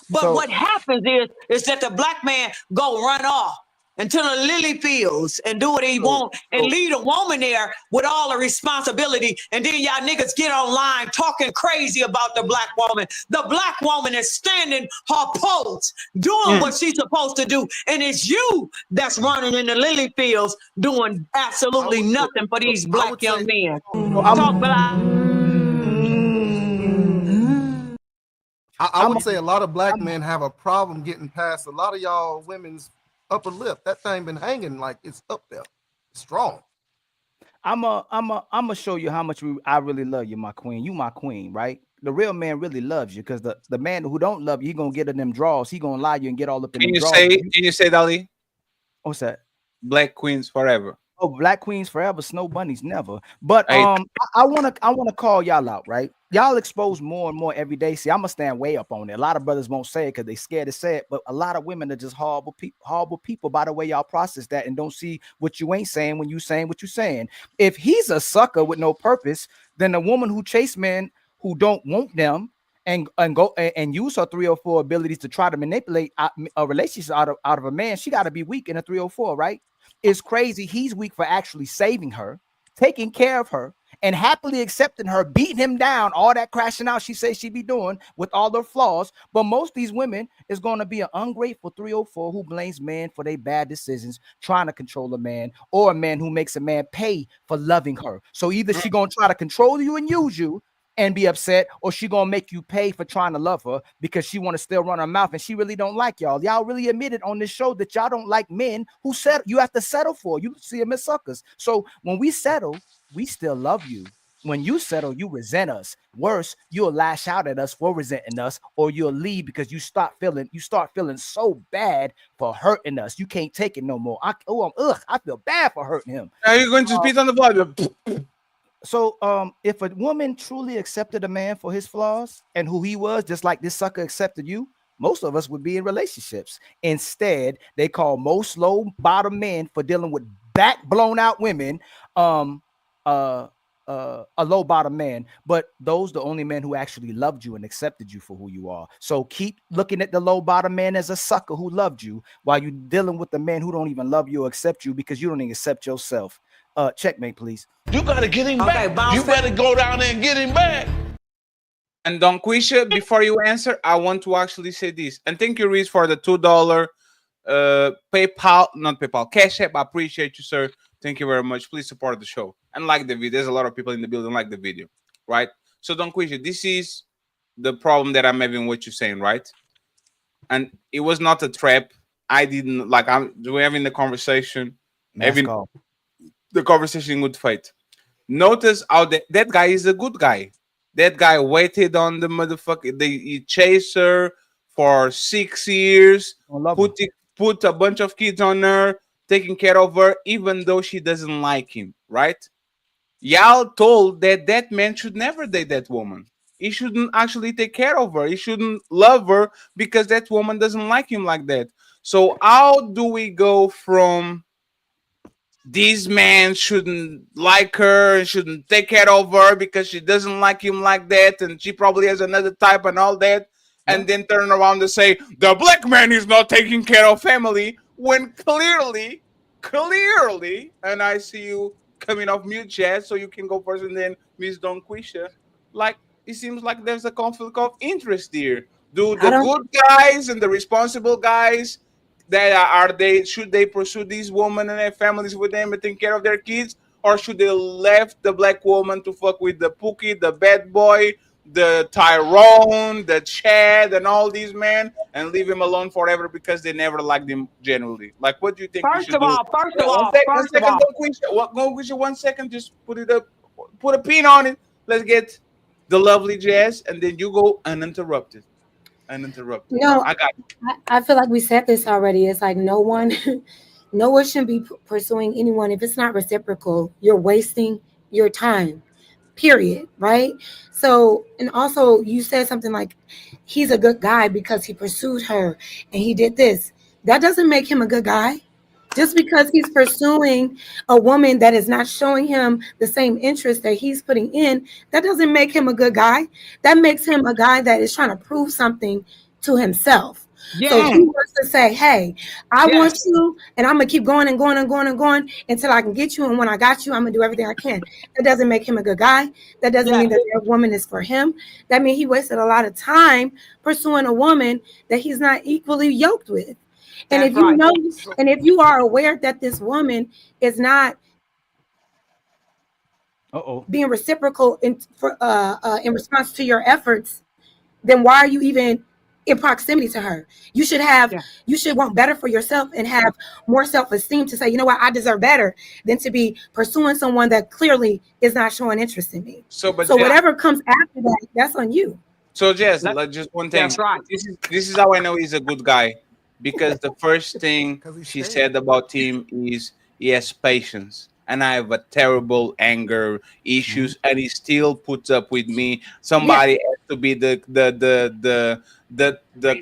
But what happens is that the black man go run off into the lily fields and do what he want and leave a woman there with all the responsibility. And then y'all niggas get online talking crazy about the black woman. The black woman is standing her post, doing what she's supposed to do. And it's you that's running in the lily fields doing absolutely nothing for these black young men. I would say a lot of black men have a problem getting past a lot of y'all women's upper lip. That thing been hanging like it's up there, it's strong. I'm gonna show you how much I really love you, my queen. You my queen, right? The real man really loves you, because the man who don't love you, he gonna get in them draws. He gonna lie you and get all up in them draws. Can you say, Dali? What's that? Black queens forever. Oh, black queens forever, snow bunnies never. But I wanna call y'all out, right? Y'all expose more and more every day. See, I'm gonna stand way up on it. A lot of brothers won't say it because they scared to say it, but a lot of women are just horrible people by the way y'all process that and don't see what you ain't saying when you saying what you saying. If he's a sucker with no purpose, then a woman who chase men who don't want them and go and use her 304 abilities to try to manipulate a relationship out of a man, she got to be weak in a 304, right? It's crazy. He's weak for actually saving her, taking care of her, and happily accepting her, beating him down, all that crashing out she says she be doing with all their flaws. But most of these women is going to be an ungrateful 304 who blames men for their bad decisions, trying to control a man, or a man who makes a man pay for loving her. So either she going to try to control you and use you and be upset, or she gonna make you pay for trying to love her because she want to still run her mouth and she really don't like y'all. Y'all really admitted on this show that y'all don't like men who said you have to settle for. You see them as suckers. So when we settle, we still love you. When you settle, you resent us. Worse, you'll lash out at us for resenting us, or you'll leave because you start feeling so bad for hurting us. You can't take it no more. I feel bad for hurting him. Are you going to spit on the blood? So if a woman truly accepted a man for his flaws and who he was, just like this sucker accepted you, most of us would be in relationships. Instead, they call most low bottom men for dealing with back blown out women a low bottom man. But those the only men who actually loved you and accepted you for who you are. So keep looking at the low bottom man as a sucker who loved you, while you're dealing with the men who don't even love you or accept you because you don't even accept yourself. Checkmate, please. You gotta get him back. You better go down there and get him back. And Don Quisha, before you answer, I want to actually say this. And thank you, Reese, for the $2 PayPal, not PayPal, Cash App. I appreciate you, sir. Thank you very much. Please support the show. and like the video. There's a lot of people in the building like the video, right? So don't question. This is the problem that I'm having. What you're saying, right? And it was not a trap. I didn't like. We're having the conversation, Mask having off. the conversation in good faith. Notice how that guy is a good guy. That guy waited on the motherfucker. He chased her for 6 years. Put a bunch of kids on her, taking care of her, even though she doesn't like him. Right? Y'all told that man should never date that woman. He shouldn't actually take care of her. He shouldn't love her because that woman doesn't like him like that. So how do we go from this man shouldn't like her and shouldn't take care of her because she doesn't like him like that, and she probably has another type and all that, and then turn around and say the black man is not taking care of family when clearly, and I see you coming off mute, Chad, so you can go first, and then Miss Don Quisha. Like it seems like there's a conflict of interest here. Do the good guys and the responsible guys that are they should they pursue these women and have families with them and take care of their kids, or should they left the black woman to fuck with the Pookie, the bad boy, the Tyrone, the Chad, and all these men, and leave him alone forever because they never liked him genuinely? Like, what do you think we should do? First Yeah, of all, don't quit you 1 second. Just put it up, put a pin on it. Let's get the lovely Jazz, and then you go uninterrupted. No, I got you. I feel like we said this already. It's like no one shouldn't be pursuing anyone if it's not reciprocal. You're wasting your time, period. Right? So, and also you said something like he's a good guy because he pursued her and he did this. That doesn't make him a good guy. Just because he's pursuing a woman that is not showing him the same interest that he's putting in, that doesn't make him a good guy. That makes him a guy that is trying to prove something to himself. So he wants to say, hey, I want you, and I'm going to keep going and going and going and going until I can get you. And when I got you, I'm going to do everything I can. That doesn't make him a good guy. That doesn't mean that that woman is for him. That means he wasted a lot of time pursuing a woman that he's not equally yoked with. And if you know, and if you are aware that this woman is not being reciprocal in response to your efforts, then why are you even in proximity to her? You should want better for yourself and have more self-esteem to say, you know what, I deserve better than to be pursuing someone that clearly is not showing interest in me. So whatever comes after that, that's on you. So Jess, just one thing. That's right. This is how I know he's a good guy, because the first thing she said about him is he has patience, and I have a terrible anger issues, and he still puts up with me. Somebody has to be the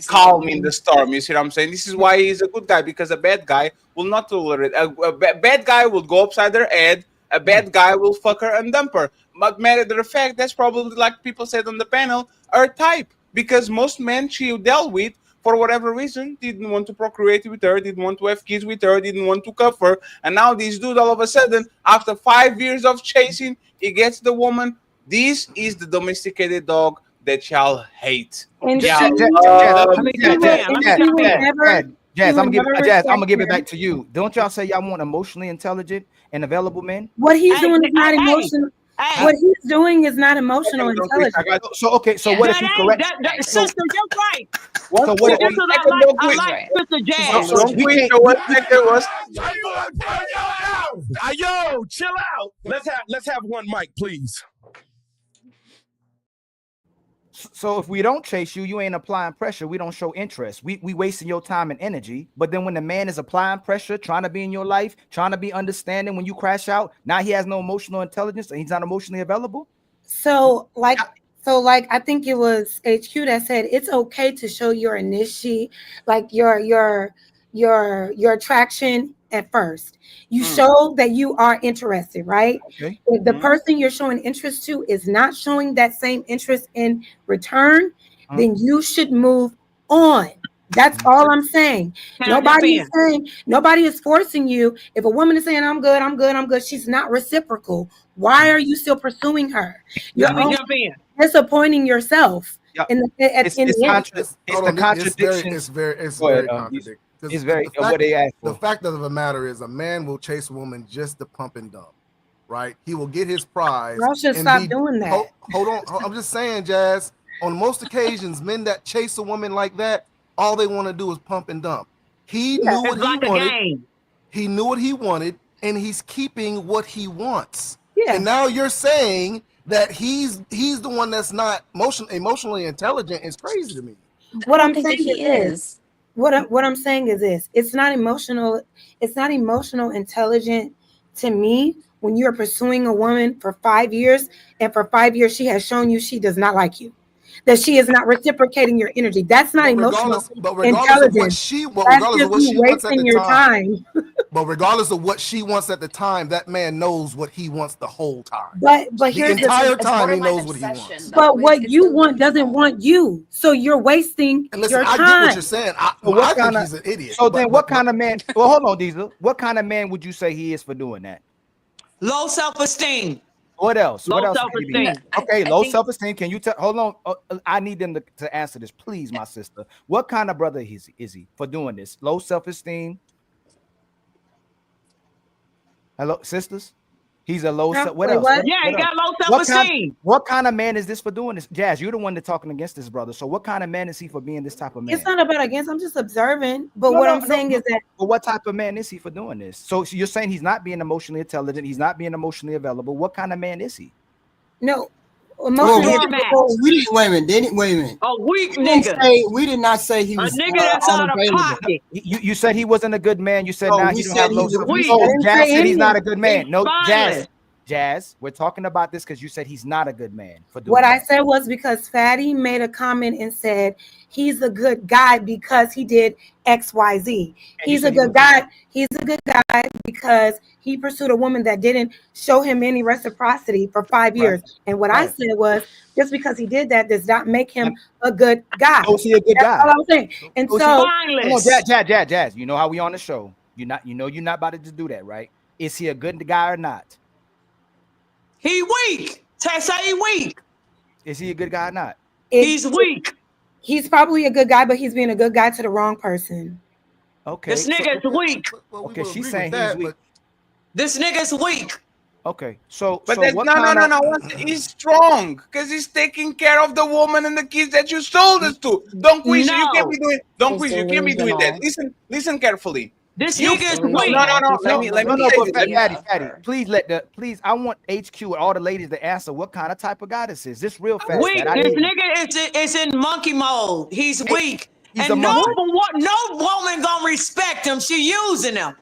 calm in the storm. You see what I'm saying? This is why he's a good guy, because a bad guy will not tolerate. A bad guy will go upside their head. A bad guy will fuck her and dump her. But matter of fact, that's probably, like people said on the panel, her type, because most men she dealt with, for whatever reason, didn't want to procreate with her, didn't want to have kids with her, didn't want to cuff her. And now this dude, all of a sudden, after 5 years of chasing, he gets the woman. This is the domesticated dog that y'all hate. And Jazz, I'm gonna give it back to you. Don't y'all say y'all want emotionally intelligent and available men? What he's doing is not emotional. What he's doing is not emotional intelligence. So what if he corrects? Sister, you're right. So what if I like Sister Jazz. Yo, chill out. Let's have one mic, please. So if we don't chase you, you ain't applying pressure. We don't show interest. We wasting your time and energy. But then when the man is applying pressure, trying to be in your life, trying to be understanding, when you crash out, now he has no emotional intelligence and he's not emotionally available. So I think it was HQ that said it's okay to show your initiate, like your attraction at first. You show that you are interested, right? Okay. If the person you're showing interest to is not showing that same interest in return, then you should move on. That's all I'm saying. Nobody is forcing you. If a woman is saying, I'm good, she's not reciprocal. Why are you still pursuing her? You're disappointing yourself. It's the contradiction. It's very contradictory. It's very what they ask for. The fact of the matter is, a man will chase a woman just to pump and dump, right? He will get his prize. Y'all should and stop be, doing that. Hold on. I'm just saying, Jazz, on most occasions, men that chase a woman like that, all they want to do is pump and dump. He Yeah, knew what it's he like a wanted. game. He knew what he wanted, and he's keeping what he wants. Yeah. And now you're saying that he's the one that's not emotionally intelligent is crazy to me. What I I'm don't think saying that he is this. is. What I'm saying is this. It's not emotional intelligent to me when you're pursuing a woman for 5 years, and for 5 years she has shown you she does not like you, that she is not reciprocating your energy. That's not emotional Regardless of what intelligence. she, That's just you wasting your time. But regardless of what she wants at the time, that man knows what he wants the whole time. But the here's entire the time he knows what he wants. But what you want doesn't want you, so you're wasting And listen, your I time. get what you're saying. I think he's an idiot. So then, what kind of man? Well, hold on, Diesel. What kind of man would you say he is for doing that? Low self-esteem. What else? Low What else? self-esteem. Okay, I low think- self-esteem. Can you tell? Hold on. I need them to answer this, please, my sister. What kind of brother is he for doing this? Low self-esteem. Hello, sisters. He's a low. What else? Yeah, he got low What self-esteem. what kind of man is this for doing this? Jazz, you're the one that's talking against this brother. So what kind of man is he for being this type of man? It's not about against. I'm just observing. But No, what no, I'm saying is that. But what type of man is he for doing this? So you're saying he's not being emotionally intelligent. He's not being emotionally available. What kind of man is he? No. Wait a minute. A weak We didn't nigga. say- we did not say he A was nigga that's out of unavailable. pocket. You said he wasn't a good man. You said No, now we he don't said have low he's self-esteem. weak. So I didn't Jazz say said he's any- not a good man. He's No, violent. Jazz, we're talking about this because you said he's not a good man for doing What I that. said was because Fatty made a comment and said he's a good guy because he did XYZ. He's a good guy. He's a good guy because he pursued a woman that didn't show him any reciprocity for 5 years. And what I said was just because he did that does not make him a good guy. So is he a good That's guy? all I'm saying. And So is so he- Hold on, Jazz. You know how we on the show. You're not about to just do that, right? Is he a good guy or not? He weak. Say he weak. Is he a good guy or not? He's weak. He's probably a good guy, but he's being a good guy to the wrong person. Okay. This nigga's weak. Okay, she's saying he's weak. This nigga's weak. Okay, so But so that's what no. kinda- He's strong because he's taking care of the woman and the kids that you sold us to. Don't quiz you. You can't be doing. Don't quiz you. You can't be doing that. Listen carefully. This You- nigga is no, weak. no. Let me No, say but this. Fatty, please, I want HQ and all the ladies to answer what kind of type of guy this is. This real fast. Weak. Fat. I This need- nigga is in monkey mode. He's weak. he's a And no monkey. woman gonna respect him. She using him.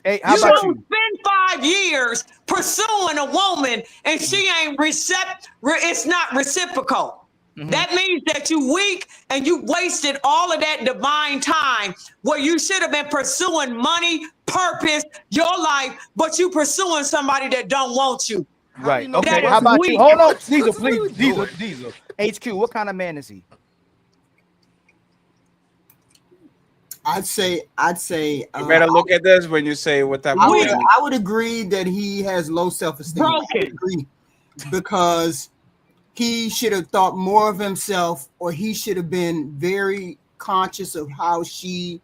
Hey, how You about don't you? spend 5 years pursuing a woman and she ain't it's not reciprocal. Mm-hmm. That means that you weak and you wasted all of that divine time where you should have been pursuing money, purpose, your life, but you pursuing somebody that don't want you. Right. know Okay. that How is about weak? you? Hold on, Diesel, What's please. really Diesel. HQ. What kind of man is he? I'd say You better look at this when you say what type of man. I would agree that he has low self-esteem. I would agree, because he should have thought more of himself, or he should have been very conscious of how she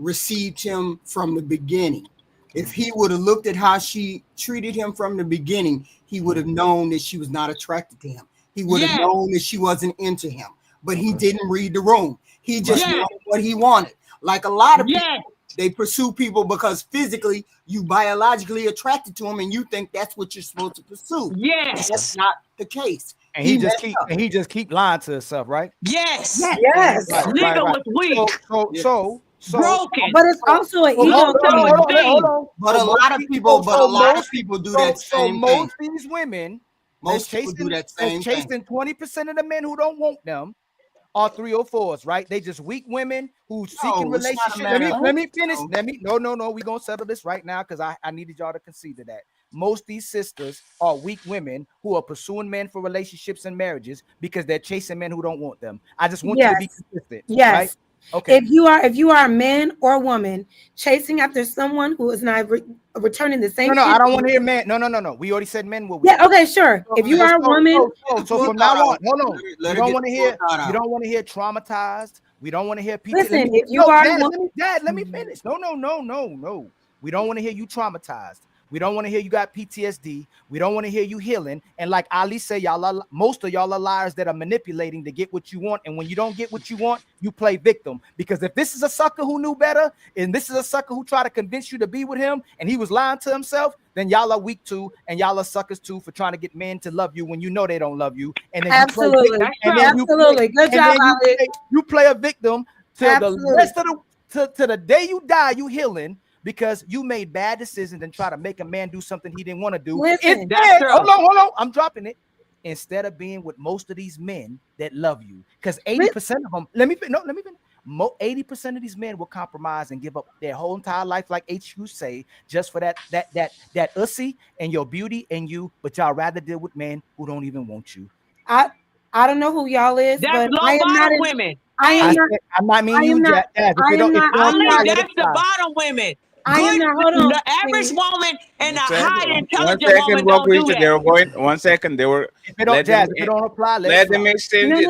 received him from the beginning. If he would have looked at how she treated him from the beginning, he would have known that she was not attracted to him. He would have known that she wasn't into him, but he didn't read the room. He just knew what he wanted. Like a lot of people, they pursue people because physically you biologically attracted to them, and you think that's what you're supposed to pursue. Yes, that's not the case. And he just keep lying to himself, right? Yes. Yes. Nigga was weak. So broken. But it's also an ego thing. Hold on. But a lot of people do that same most thing. of these women, Most people do that same thing. chasing 20% of the men who don't want them are 304s, right? They just weak women who seeking No, it's not a relationships. matter Let me of- finish. No. We're gonna settle this right now because I needed y'all to concede to that. Most of these sisters are weak women who are pursuing men for relationships and marriages because they're chasing men who don't want them. I just want you to be consistent. Yes. Right? Okay. If you are a man or a woman chasing after someone who is not returning the same. No, I don't want to hear men. No. We already said men were weak. Yeah. Okay. Sure. If you are a woman, So from now on, hold on. Let You her don't get want to the hear. full thought out. You don't want to hear traumatized. We don't want to hear people. Listen, if you are a woman- Dad, let me finish. No. We don't want to hear you traumatized. We don't want to hear you got PTSD. We don't want to hear you healing. And like Ali said, most of y'all are liars that are manipulating to get what you want. And when you don't get what you want, you play victim. Because if this is a sucker who knew better, and this is a sucker who tried to convince you to be with him, and he was lying to himself, then y'all are weak too, and y'all are suckers too for trying to get men to love you when you know they don't love you. And then absolutely, good job, Ali. You play a victim to the rest of to the day you die. You healing because you made bad decisions and try to make a man do something he didn't want to do. Listen, hold on, I'm dropping it. Instead of being with most of these men that love you, because 80% of them, let me finish. 80% of these men will compromise and give up their whole entire life, like HQ say, just for that ussy and your beauty and you. But y'all rather deal with men who don't even want you. I don't know who y'all is, That's but I am not women. I'm not meaning you, Jazz. That's the bottom women. I am not. Hold on. The average woman and the high intelligent 1 second, woman don't do Richard. that. They were going 1 second. They were. If it don't apply, let them extend it.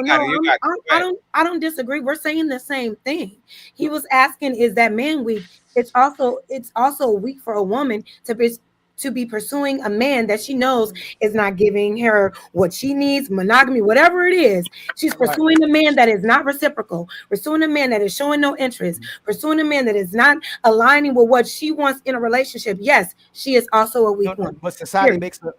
No. I don't disagree. We're saying the same thing. He was asking, is that man weak? It's also weak for a woman to be pursuing a man that she knows is not giving her what she needs, monogamy, whatever it is. She's pursuing a man that is not reciprocal, pursuing a man that is showing no interest, pursuing a man that is not aligning with what she wants in a relationship. Yes, she is also a weak woman. But society makes her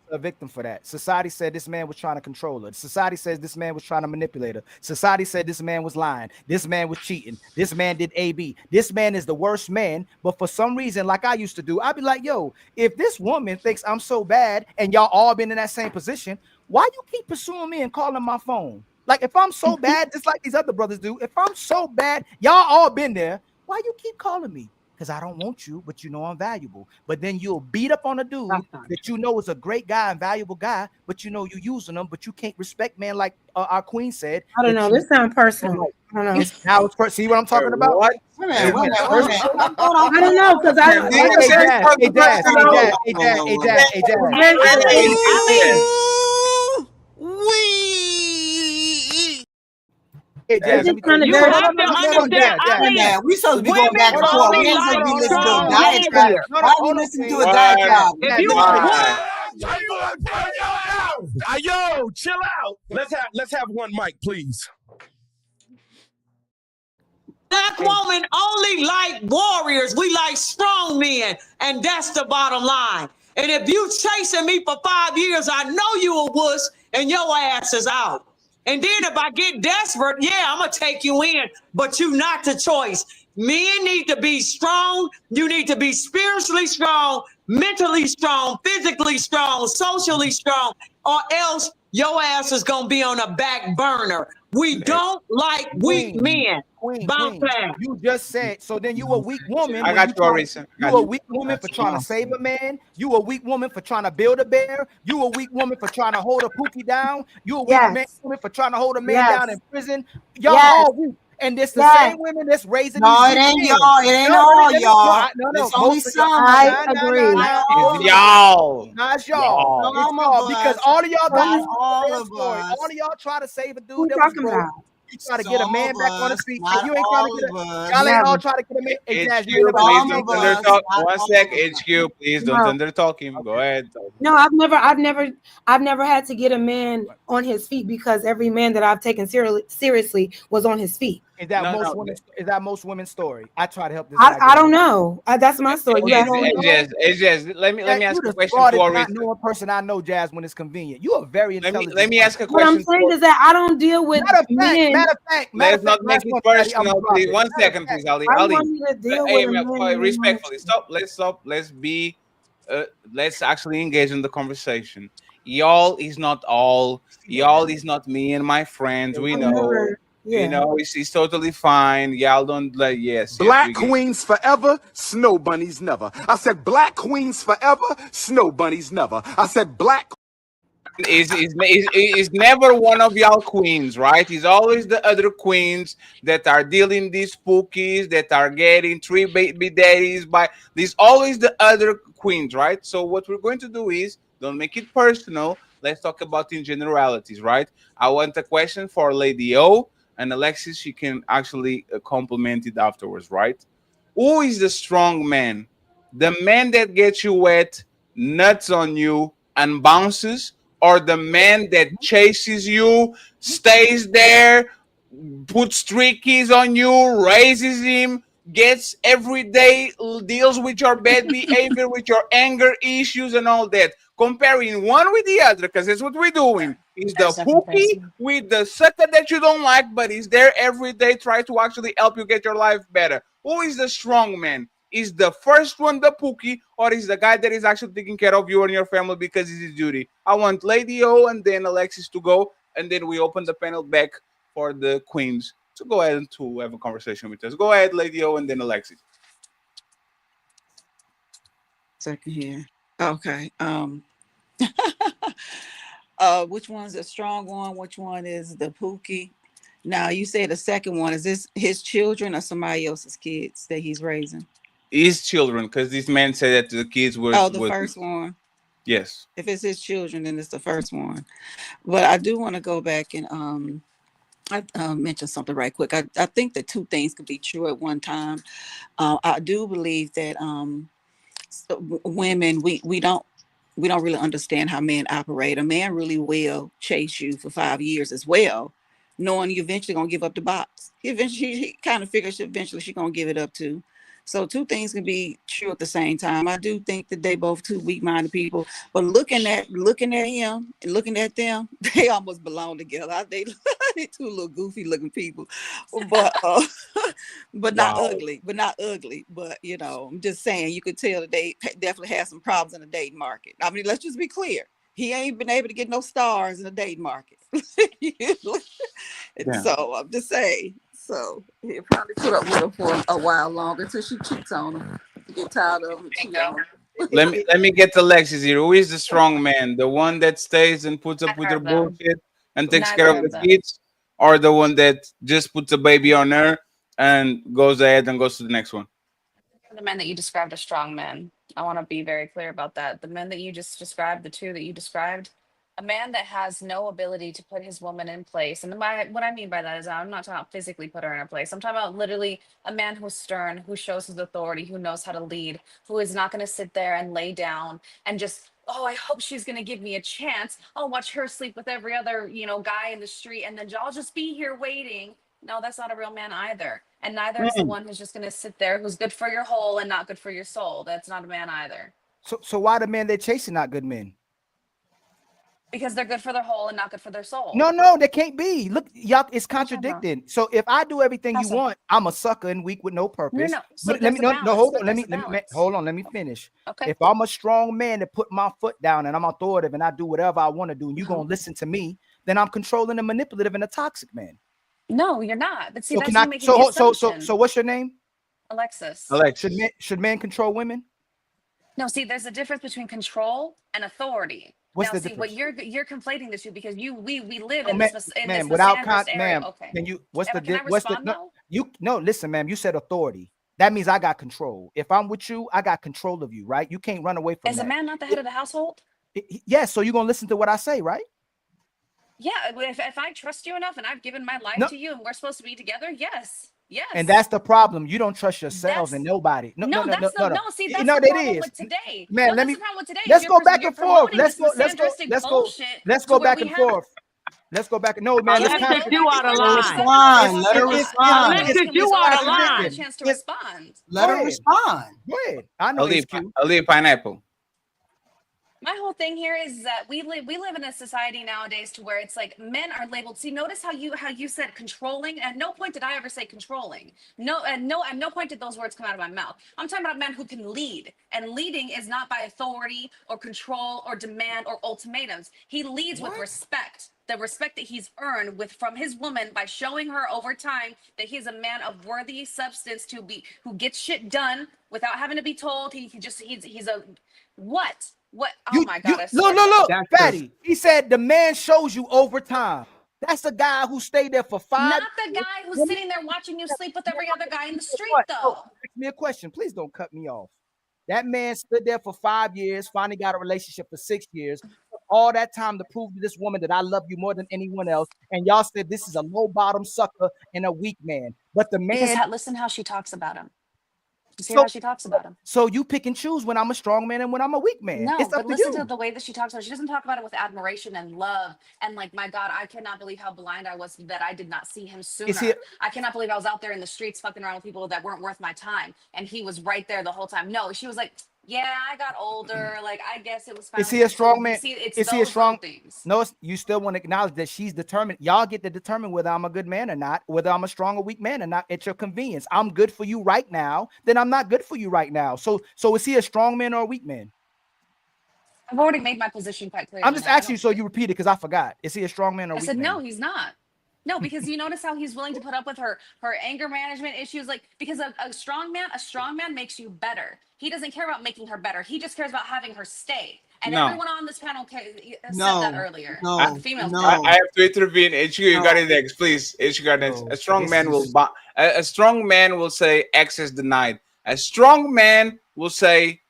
a victim for that. Society said this man was trying to control her. Society says this man was trying to manipulate her. Society said this man was lying. This man was cheating. This man did AB. This man is the worst man. But for some reason, like I used to do, I'd be like, yo, if this woman thinks I'm so bad and y'all all been in that same position, why you keep pursuing me and calling my phone? Like if I'm so bad, just like these other brothers do, if I'm so bad, y'all all been there, why you keep calling me? Because I don't want you, but you know I'm valuable. But then you'll beat up on a dude that you know is a great guy and valuable guy, but you know you using them, but you can't respect man like our queen said. I don't know. This sounds personal. I don't know. Now it's see what I'm talking about? What? I don't know because we supposed to be going back and forth. We ain't supposed to be listening to a diatribe. Why are we listening to a diatribe? If you want yo, chill out. Let's have one mic, please. Black woman only like warriors. We like strong men, and that's the bottom line. And if you chasing me for 5 years, I know you a wuss, and your ass is out. And then if I get desperate, yeah, I'm gonna take you in, but you not the choice. Men need to be strong. You need to be spiritually strong, mentally strong, physically strong, socially strong, or else your ass is gonna be on a back burner. We don't like weak men. Queen, you just said, so then you a weak woman. I got you, Arisa. You a weak woman for trying to save a man. You a weak woman for trying to build a bear. You a weak woman for trying to hold a pookie down. You a weak woman for trying to hold a man down in prison. Y'all all weak. And it's the same women that's raising No, these it ain't men. y'all. It ain't all y'all. No, It's only most of some. y'all. I agree. It's y'all. No, it's y'all. No, It's y'all because all of y'all got all their of story. us. All of y'all try to save a dude Who that was talking broke. about? You try to get a man back on his feet. Not You ain't trying to get y'all ain't all try to get a man. Exactly. HQ, please don't undertalk. 1 sec, HQ, please don't undertalk him. Go ahead. No, I've never had to get a man on his feet because every man that I've taken seriously was on his feet. Is that most women's story? I try to help this. I don't know. That's my story. It's just let me ask a question for for not knowing person I know, Jazz, when it's convenient. You are very intelligent. Let me ask a What question. I'm saying is that I don't deal with men. Matter of fact, Let's not make it personal, please. 1 second, please, Ali. I Ali, want you to deal with a man. respectfully, stop. Let's be. Let's actually engage in the conversation. Y'all is not all. Y'all is not me and my friends. We know. You know, it's totally fine. Y'all don't like. Yes. Black queens forever, snow bunnies never. I said black queens forever, snow bunnies never. I said black. Is never one of y'all queens, right? It's always the other queens that are dealing these spookies, that are getting 3 baby daddies by these. Always the other queens, right? So what we're going to do is don't make it personal. Let's talk about in generalities, right? I want a question for Lady O and Alexis. She can actually compliment it afterwards, right? Who is the strong man The man that gets you wet, nuts on you, and bounces, or the man that chases you, stays there, puts trickies on you, raises him, gets every day, deals with your bad behavior, with your anger issues, and all that. Comparing one with the other, because that's what we're doing. Is the There's no pookie comparison. with the sucker that you don't like, but is there every day, try to actually help you get your life better? Who is the strong man? Is the first one the pookie, or is the guy that is actually taking care of you and your family because it's his duty? I want Lady O and then Alexis to go, and then we open the panel back for the queens to go ahead and to have a conversation with us. Go ahead, Lady O, and then Alexis. Second here. Okay. Which one's the strong one? Which one is the pookie? Now you say the second one. Is this his children or somebody else's kids that he's raising? His children, because this man said that the kids Oh, the was first one. yes. If it's his children, then it's the first one. But I do want to go back and I mentioned something right quick. I think that two things could be true at one time. I do believe that women we don't really understand how men operate. A man really will chase you for 5 years as well, knowing you eventually gonna give up the box. He kind of figures eventually she's gonna give it up too. So two things can be true at the same time. I do think that they both two weak-minded people, but looking at him and looking at them, they almost belong together. They two little goofy looking people, but but not Wow. ugly. But you know, I'm just saying you could tell that they definitely have some problems in the dating market. I mean, let's just be clear. He ain't been able to get no stars in the dating market. And Yeah. so I'm just saying. So he'll probably put up with her for a while longer until she cheats on him. Get tired of him and cheat on him. Let me get Alexis here. Who is the strong man? The one that stays and puts up with Neither her of them. bullshit and takes care Neither of of the them. kids, or the one that just puts a baby on her and goes ahead and goes to the next one? The men that you described are strong men. I want to be very clear about that. The men that you just described, the two that you described, a man that has no ability to put his woman in place. And what I mean by that is I'm not talking about physically put her in her place. I'm talking about literally a man who's stern, who shows his authority, who knows how to lead, who is not going to sit there and lay down and just, oh, I hope she's going to give me a chance. I'll watch her sleep with every other, guy in the street, and then I'll just be here waiting. No, that's not a real man either. And neither is the one who's just going to sit there, who's good for your whole and not good for your soul. That's not a man either. So why the men they're chasing not good men? Because they're good for their whole and not good for their soul. No, they can't be. Look, y'all, it's contradicting. So if I do everything you so? want, I'm a sucker and weak with no purpose. No. So But let me there's a no, balance, hold but on. Let there's me a balance. hold on. Let me finish. Okay. If I'm a strong man that put my foot down and I'm authoritative and I do whatever I want to do, and you're gonna listen to me, then I'm controlling and manipulative and a toxic man. No, you're not. But see, So that's can I? you making the assumption. So what's your name? Alexis. Should men control women? No, see, there's a difference between control and authority. What's now, the see, what difference? you're conflating the two because we live No, in ma'am, this ma'am, this without misandrous area. ma'am, Okay. can you? Can I respond though? No, listen, ma'am. You said authority. That means I got control. If I'm with you, I got control of you, right? You can't run away from Is that. a man not the head of the household? Yes. So you're gonna listen to what I say, right? Yeah. If I trust you enough and I've given my life to you and we're supposed to be together, yes. Yes. And that's the problem. You don't trust yourselves and nobody. No. See, that's No, the that problem is. with today. Man, no, let that's me. the problem with today. Let's go back You're and forth. promoting this misandristic bullshit. Let's to go where back we and have- forth. Let's go back. No, man. Can Let's we go Alexis, back you and out of forth? line. Respond. Let her respond. Alexis, you out of I line. a chance to respond. Let her respond. Go ahead. I know it's cute. I'll leave pineapple. My whole thing here is that we live in a society nowadays to where it's like men are labeled. See, notice how you said controlling. At no point did I ever say controlling. At no point did those words come out of my mouth. I'm talking about men who can lead, and leading is not by authority or control or demand or ultimatums. He leads with respect. The respect that he's earned from his woman by showing her over time that he's a man of worthy substance who gets shit done without having to be told. He's a what? What? Oh my God! Look, Fatty. He said the man shows you over time. That's a guy who stayed there for 5 Not the guy who's sitting there watching you sleep with every other guy in the street, though. Ask me a question. Please don't cut me off. That man stood there for 5 years, finally got a relationship for 6 years. All that time to prove to this woman that I love you more than anyone else. And y'all said this is a low bottom sucker and a weak man. But the man. Listen how she talks about him. Just hear how she talks about him. So you pick and choose when I'm a strong man and when I'm a weak man. No, It's up but to listen you. to the way that she talks about it. She doesn't talk about it with admiration and love and like, my God, I cannot believe how blind I was that I did not see him sooner. I cannot believe I was out there in the streets fucking around with people that weren't worth my time, and he was right there the whole time. No, she was like, yeah, I got older. Like, I guess it was Is finally he a time. So, strong man? see, it's Is he a those strong? little things. No, you still want to acknowledge that she's determined. Y'all get to determine whether I'm a good man or not, whether I'm a strong or weak man or not at your convenience. I'm good for you right now, then I'm not good for you right now. So is he a strong man or a weak man? I've already made my position quite clear. I'm just asking you so you repeat it because I forgot. Is he a strong man or a I weak said, man? no, he's not. No, because you notice how he's willing to put up with her anger management issues. Like, because a strong man makes you better. He doesn't care about making her better. He just cares about having her stay. And No. everyone on this panel said that earlier. I, Females. I have to intervene. HQ, you got it next, please. HQ got next. A strong man will a strong man will say access denied. A strong man will say,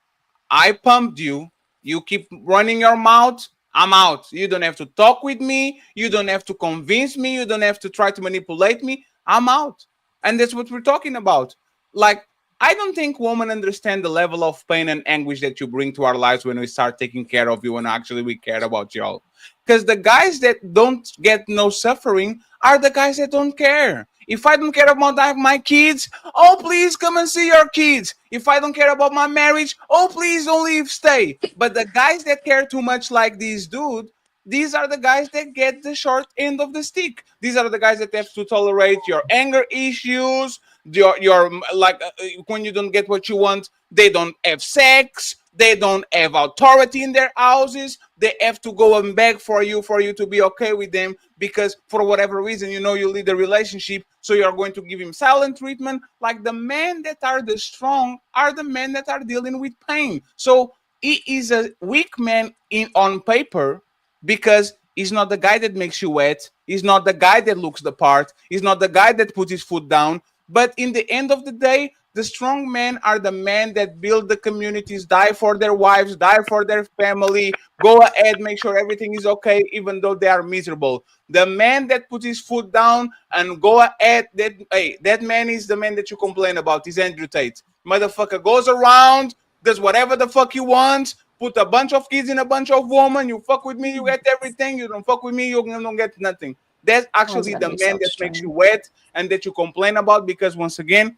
I pumped you. You keep running your mouth. I'm out. You don't have to talk with me. You don't have to convince me. You don't have to try to manipulate me. I'm out. And that's what we're talking about. Like, I don't think women understand the level of pain and anguish that you bring to our lives when we start taking care of you and actually we care about y'all. Because the guys that don't get no suffering are the guys that don't care. If I don't care about my kids, oh, please come and see your kids. If I don't care about my marriage, oh, please don't leave, stay. But the guys that care too much like this dude, these are the guys that get the short end of the stick. These are the guys that have to tolerate your anger issues, your like when you don't get what you want, they don't have sex, they don't have authority in their houses, they have to go and beg for you to be okay with them because for whatever reason, you know, you lead the relationship, so you're going to give him silent treatment. Like, the men that are the strong are the men that are dealing with pain. So he is a weak man on paper, because he's not the guy that makes you wet. He's not the guy that looks the part. He's not the guy that puts his foot down. But in the end of the day, the strong men are the men that build the communities, die for their wives, die for their family, go ahead, make sure everything is okay, even though they are miserable. The man that puts his foot down and go ahead, that man is the man that you complain about. He's Andrew Tate. Motherfucker goes around, does whatever the fuck he wants, put a bunch of kids in a bunch of women. You fuck with me, you get everything. You don't fuck with me, you don't get nothing. That's actually the man that makes you wet and that you complain about, because once again,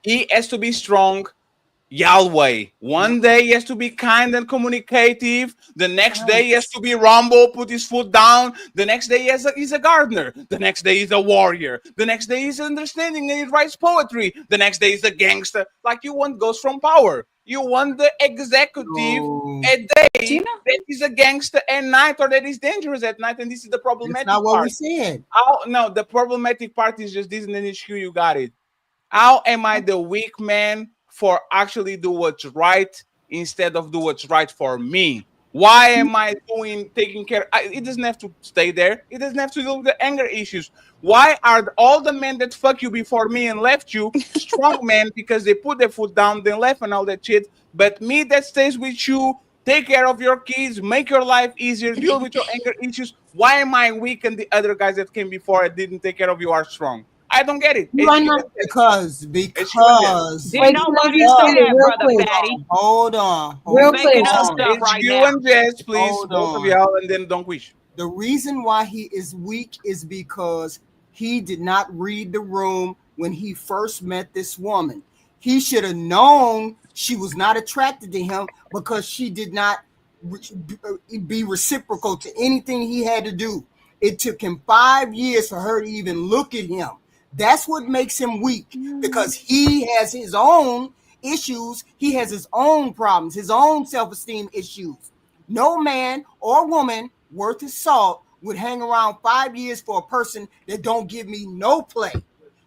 he has to be strong. Yahweh. One day he has to be kind and communicative. The next day he has to be rumble, put his foot down. The next day he's a gardener. The next day he's a warrior. The next day he's understanding and he writes poetry. The next day he's a gangster. Like, you want Ghost from Power. You want the executive at day that is a gangster at night, or that is dangerous at night. And this is the problematic That's not what part. we said. Oh, no, the problematic part is just this, and then HQ, you got it. How am I the weak man for actually do what's right instead of do what's right for me? Why am I taking care? It doesn't have to stay there. It doesn't have to do with the anger issues. Why are all the men that fuck you before me and left you strong men because they put their foot down, they left and all that shit? But me that stays with you, take care of your kids, make your life easier, deal with your anger issues. Why am I weak and the other guys that came before and didn't take care of you are strong? I don't get it. Because Do you know what you said, brother Fatty? Hold on. You're making up stuff right HQ now. and Jess, please, Hold both of on. y'all, and then don't wish. The reason why he is weak is because he did not read the room when he first met this woman. He should have known she was not attracted to him because she did not be reciprocal to anything he had to do. It took him 5 years for her to even look at him. That's what makes him weak, because he has his own issues. He has his own problems, his own self-esteem issues. No man or woman worth his salt would hang around 5 years for a person that don't give me no play.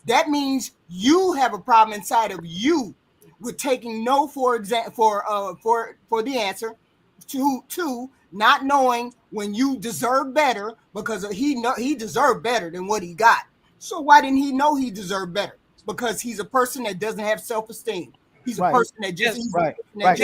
That means you have a problem inside of you with taking no for the answer, to not knowing when you deserve better, because he deserved better than what he got. So why didn't he know he deserved better? Because he's a person that doesn't have self-esteem. He's a person that just right. So it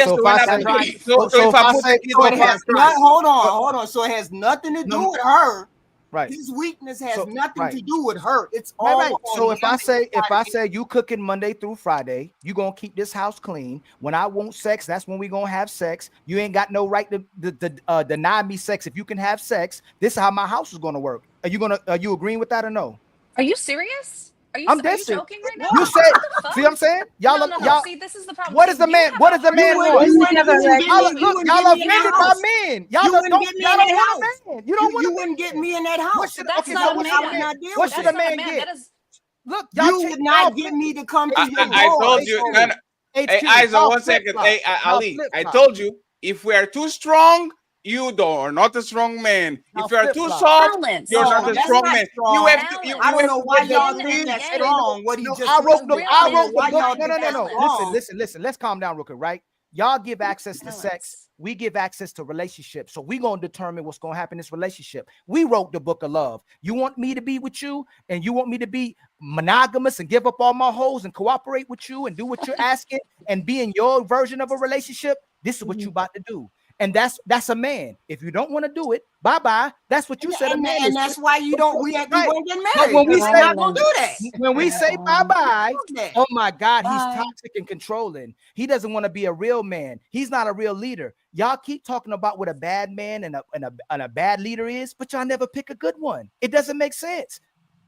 has hold on. So it has nothing to do with her Right. His weakness has So, nothing right. to do with her. It's Right, all right. on So if I him. say you cooking Monday through Friday, you gonna keep this house clean. When I want sex, that's when we gonna have sex. You ain't got no right to deny me sex. If you can have sex, this is how my house is gonna work. Are you agreeing with that or no? Are you serious? Are you I'm are dead you serious. joking right now? You said, What the fuck? see what I'm saying? Y'all, No. See, this is the problem. What is the You man? have What a does the hard man time want? distinguishing Y'all, between- look, y'all offended by men. Y'all You wouldn't don't get me y'all in don't that want house. a man. You don't want You a wouldn't man. get me in that house. What should, That's okay, not so a what man. should a man? deal What with should That's a not a man man. get? That is Look, y'all You would not get me to come to your I door. told you. No, no. Hey, Aiza, 1 second. Hey, Ali, I told you, if we are too strong, you are not a strong man. If you are too soft, balance. you're not a that's strong not man. strong. You have to. I don't have know to why get the y'all truth. think that's It ain't strong. What he No, just I wrote said. the I don't know book. why y'all think that's No. strong. Listen. Let's calm down real quick, right? Y'all give access to sex. We give access to relationships. So we gonna determine what's gonna happen in this relationship. We wrote the book of love. You want me to be with you, and you want me to be monogamous and give up all my hoes and cooperate with you and do what you're asking and be in your version of a relationship. This is what you about to do. And that's a man. If you don't want to do it, bye-bye. That's what you said a man is. And that's why you don't. We Right. weren't getting But married. when we We're say not gonna do that. when we say bye-bye, that. oh my God, he's Bye. toxic and controlling. He doesn't want to be a real man. He's not a real leader. Y'all keep talking about what a bad man and a bad leader is, but y'all never pick a good one. It doesn't make sense.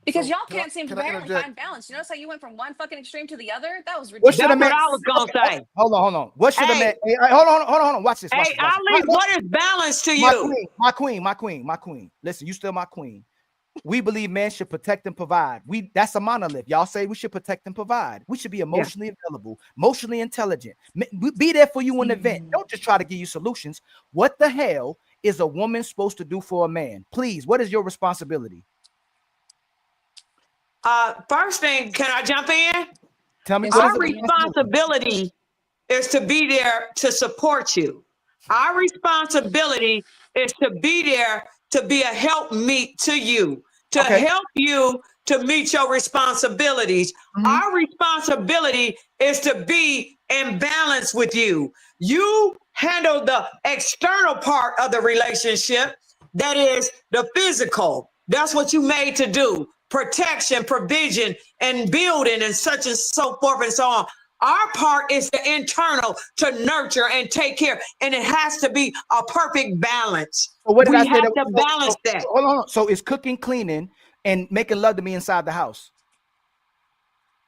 because So, y'all can I- can't seem to can I apparently interject? find balance. You notice how you went from one fucking extreme to the other? That was What should ridiculous. a man? That's what I was gonna say. Hold on. What should a Hey. man? Hey, hold on. Watch this. Hey, Ali, what is balance to you? My queen. Listen, you still my queen. We believe men should protect and provide. That's a monolith. Y'all say we should protect and provide. We should be emotionally available, emotionally intelligent. Be there for you in the event. Don't just try to give you solutions. What the hell is a woman supposed to do for a man? Please, what is your responsibility? First thing, can I jump in? Tell me Yes, what Our is the responsibility? responsibility is to be there to support you. Our responsibility is to be there to be a helpmeet to you, to Okay. help you to meet your responsibilities. Our responsibility is to be in balance with you. You handle the external part of the relationship, that is the physical. That's what you made to do. Protection, provision, and building, and such and so forth and so on. Our part is the internal to nurture and take care, and it has to be a perfect balance. So what did We I say? have to balance that. Hold on. So it's cooking, cleaning, and making love to me inside the house.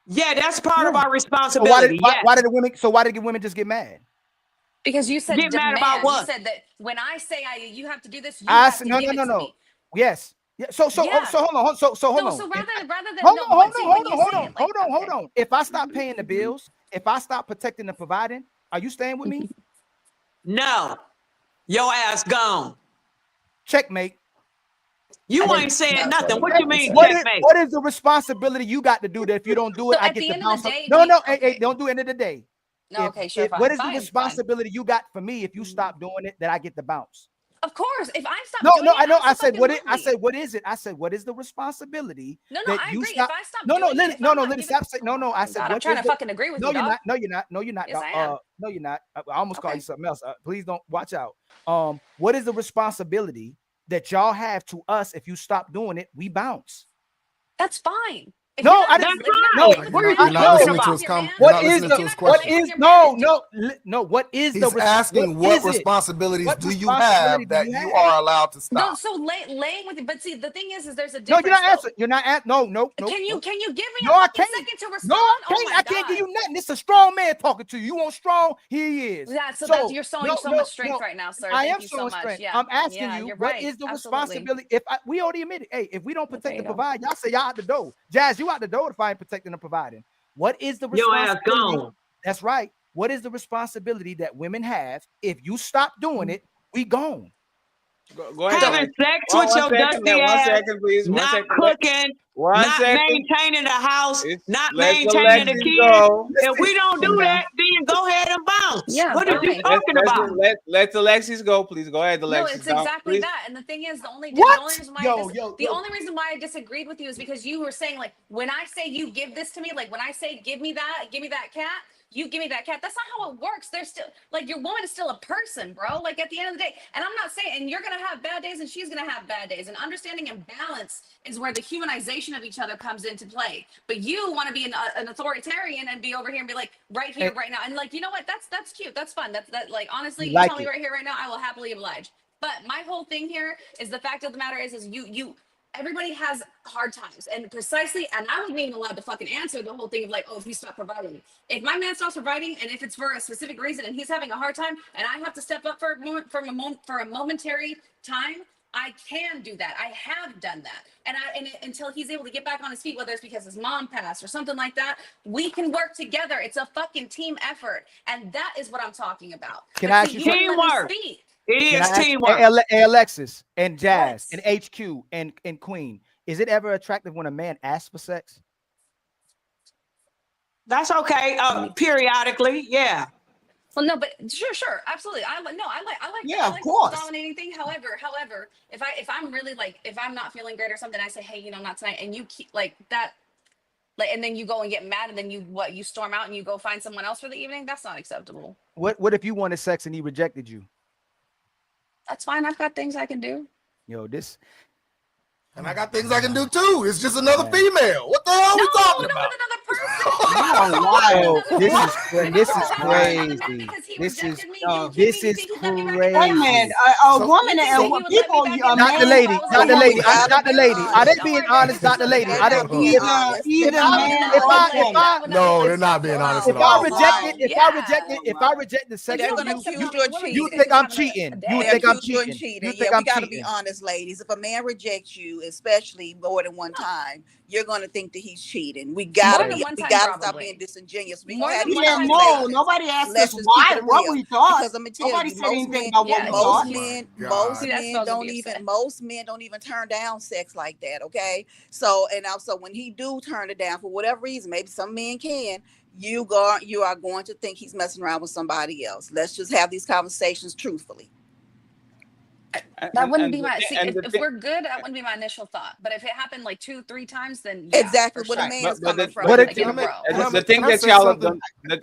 Yeah, that's part of our So responsibility. why did the women? So why did the women just get mad? Because you said Get mad demand. about You what? said that when I say you have to do this, you I have said to no. give it to me. Yes. Yeah. So Yeah. hold on. So hold No, on. so rather than Hold no, on. but see, when you say it like, Hold on. If I stop paying the bills, if I stop protecting and providing, are you staying with me? No, your ass gone. Checkmate. You ain't saying nothing. What you mean, checkmate? What is the responsibility you got to do that if you don't do it, So I at get the the end of the bounce? day, No, do you- no, okay. hey, don't do end of the day. No, okay, sure, What fine, is the fine. responsibility you got for me if you stop doing it that I get the bounce? Of course, if I stop No, doing it, I know. I said absolutely. what it. I said what is it? I said what is the responsibility No, that I you agree. stop? If I stop No, doing it, if I'm not Lily, giving- stop saying no. I said God, what I'm trying is to the- fucking agree with No, you, you're dog. not. No, you're not. No, you're not. Yes, dog. I am. No, you're not. I almost called Okay. you something else. Please don't watch out. What is the responsibility that y'all have to us if you stop doing it? We bounce. That's fine. If No, you're not, I didn't. if you're not No, living with You're your not, man, you're not if listening to you're his your man, You're what not is listening the to his if you're not question. giving your man his due- no? What is He's the asking what is it? responsibilities What do you responsibility have do that you you have? are allowed to No, stop? so laying with it. But see, the thing is there's a No, you're difference not though. answering. You're not answering. No. Can you give me No, a I fucking can't. second to No, respond? I Oh can't. my I can't give God. you nothing. This is a strong man talking to you. You want strong? Here he is. That's you're showing so much strength right now, sir. I Thank am you so showing much. strength. Yeah. I'm asking Yeah, you, you're what right. is the Absolutely. responsibility? We already admitted, hey, if we don't protect There and you go. provide, y'all say y'all out the door. Jazz, you out the door if I ain't protecting and providing. What is the Your ass responsibility? gone. That's right. What is the responsibility that women have? If you stop doing it, we gone. Go ahead. Having sex with your dusty One ass, second, please. 1 not second. cooking, One not second. maintaining the house, not Let the maintaining the Lexus kids. go. If we don't do Calm down. that, then go ahead and bounce. Yeah, What are you fine. talking about? Let Alexis go, please. Go ahead, No, Alexis. it's Down, exactly please. that. And the thing is, the only What? reason why Yo. only reason why I disagreed with you is because you were saying like when I say you give this to me, like when I say give me that cat, you give me that cat. That's not how it works. There's still like your woman is still a person, bro. Like at the end of the day, and I'm not saying, and you're gonna have bad days, and she's gonna have bad days. And understanding and balance is where the humanization of each other comes into play. But you want to be an authoritarian and be over here and be like right here, right now, and like you know what? That's cute. That's fun. That like honestly, you tell me right here, right now, I will happily oblige. But my whole thing here is the fact of the matter is you everybody has hard times, and precisely, and I wasn't even allowed to fucking answer the whole thing of like, oh, if you stop providing, if my man stops providing, and if it's for a specific reason, and he's having a hard time, and I have to step up for a momentary time, I can do that. I have done that, and until he's able to get back on his feet, whether it's because his mom passed or something like that, we can work together. It's a fucking team effort, and that is what I'm talking about. Can I ask you teamwork? It is teamwork. Hey, Alexis and Jazz and HQ and Queen, is it ever attractive when a man asks for sex? That's okay. Periodically, yeah. Well, no, but sure, absolutely. I like Yeah, I of like course. the dominating thing. However, if I'm really like, if I'm not feeling great or something, I say, hey, you know, not tonight, and you keep like that, like, and then you go and get mad, and then you storm out and you go find someone else for the evening. That's not acceptable. What if you wanted sex and he rejected you? That's fine. I've got things I can do. Yo, this. And I got things I can do too. It's just another female. What the hell are we talking about? Wow, this is crazy. This is crazy. Wait a minute, a woman and what people, not the lady, not the lady, not the lady. Are they being honest? Not the lady. Are they being honest? No, they're not being honest at If I all. if I reject the sex from you think I'm cheating. You think I'm cheating. You think we I'm gotta be cheating. honest, ladies. If a man rejects you, especially more than one time, you're gonna think that he's cheating. We gotta stop being disingenuous. We gonna have these conversations. Nobody asked Let's us just keep why, it what real. we thought. Because let me tell Nobody you, said anything about what we thought. Most men don't even turn down sex like that. Okay, so and also when he do turn it down for whatever reason, maybe some men can. You are going to think he's messing around with somebody else. Let's just have these conversations truthfully. That wouldn't be my if we're good, that wouldn't be my initial thought. But if it happened like 2-3 times, then yeah, exactly for what sure. a man's coming from. The thing that y'all have done.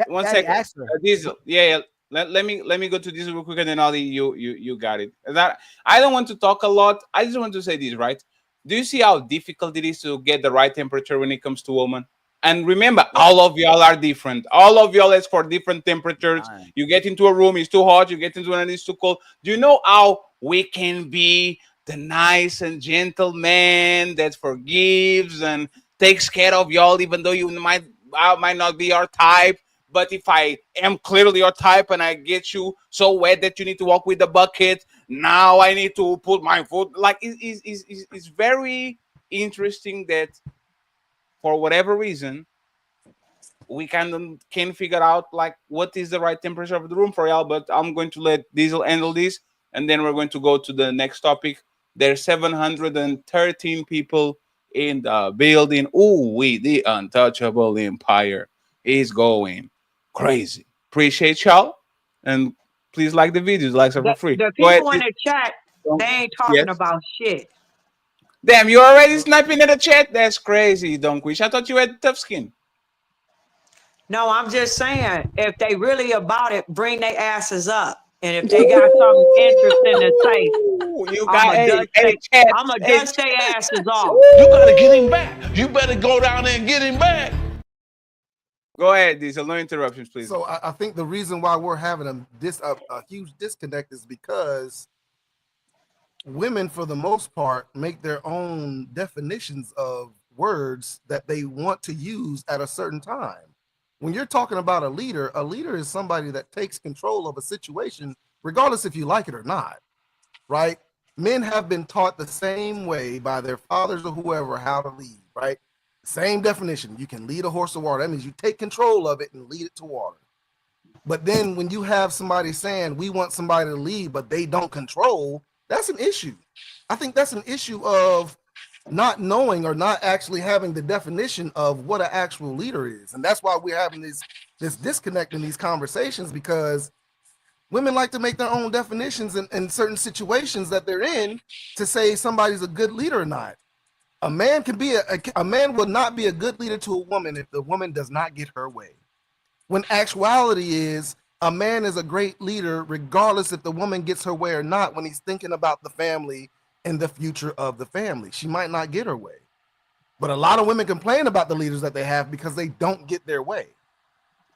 One second, Diesel. Yeah. Let me go to this real quick, and then Ollie, you got it. That I don't want to talk a lot. I just want to say this, right? Do you see how difficult it is to get the right temperature when it comes to women? And remember, all of y'all are different. All of y'all ask for different temperatures. You get into a room, it's too hot. You get into one, it's too cold. Do you know how we can be the nice and gentle man that forgives and takes care of y'all, even though you might not be our type? But if I am clearly your type and I get you so wet that you need to walk with the bucket, now I need to put my foot. Like it's very interesting that for whatever reason, we can figure out like what is the right temperature of the room for y'all. But I'm going to let Diesel handle this, and then we're going to go to the next topic. There's 713 people in the building. Ooh, the untouchable empire is going crazy. Appreciate y'all, and please like the videos. Likes are for free. The people in the chat, they ain't talking about shit. Damn, you already sniping in the chat? That's crazy, Don't Wish. I thought you had tough skin. No, I'm just saying, if they really about it, bring their asses up. And if they got something interesting to say, I'm going to dust their asses off. You better get him back. You better go down there and get him back. Go ahead, Diesel. No interruptions, please. So I think the reason why we're having a huge disconnect is because women, for the most part, make their own definitions of words that they want to use at a certain time. When you're talking about a leader is somebody that takes control of a situation, regardless if you like it or not, right? Men have been taught the same way by their fathers or whoever how to lead, right? Same definition. You can lead a horse to water. That means you take control of it and lead it to water. But then when you have somebody saying, we want somebody to lead, but they don't control, that's an issue. I think that's an issue of not knowing or not actually having the definition of what an actual leader is. And that's why we're having this disconnect in these conversations, because women like to make their own definitions in certain situations that they're in to say somebody's a good leader or not. A man can be a man will not be a good leader to a woman if the woman does not get her way. When actuality is a man is a great leader regardless if the woman gets her way or not when he's thinking about the family and the future of the family. She might not get her way. But a lot of women complain about the leaders that they have because they don't get their way.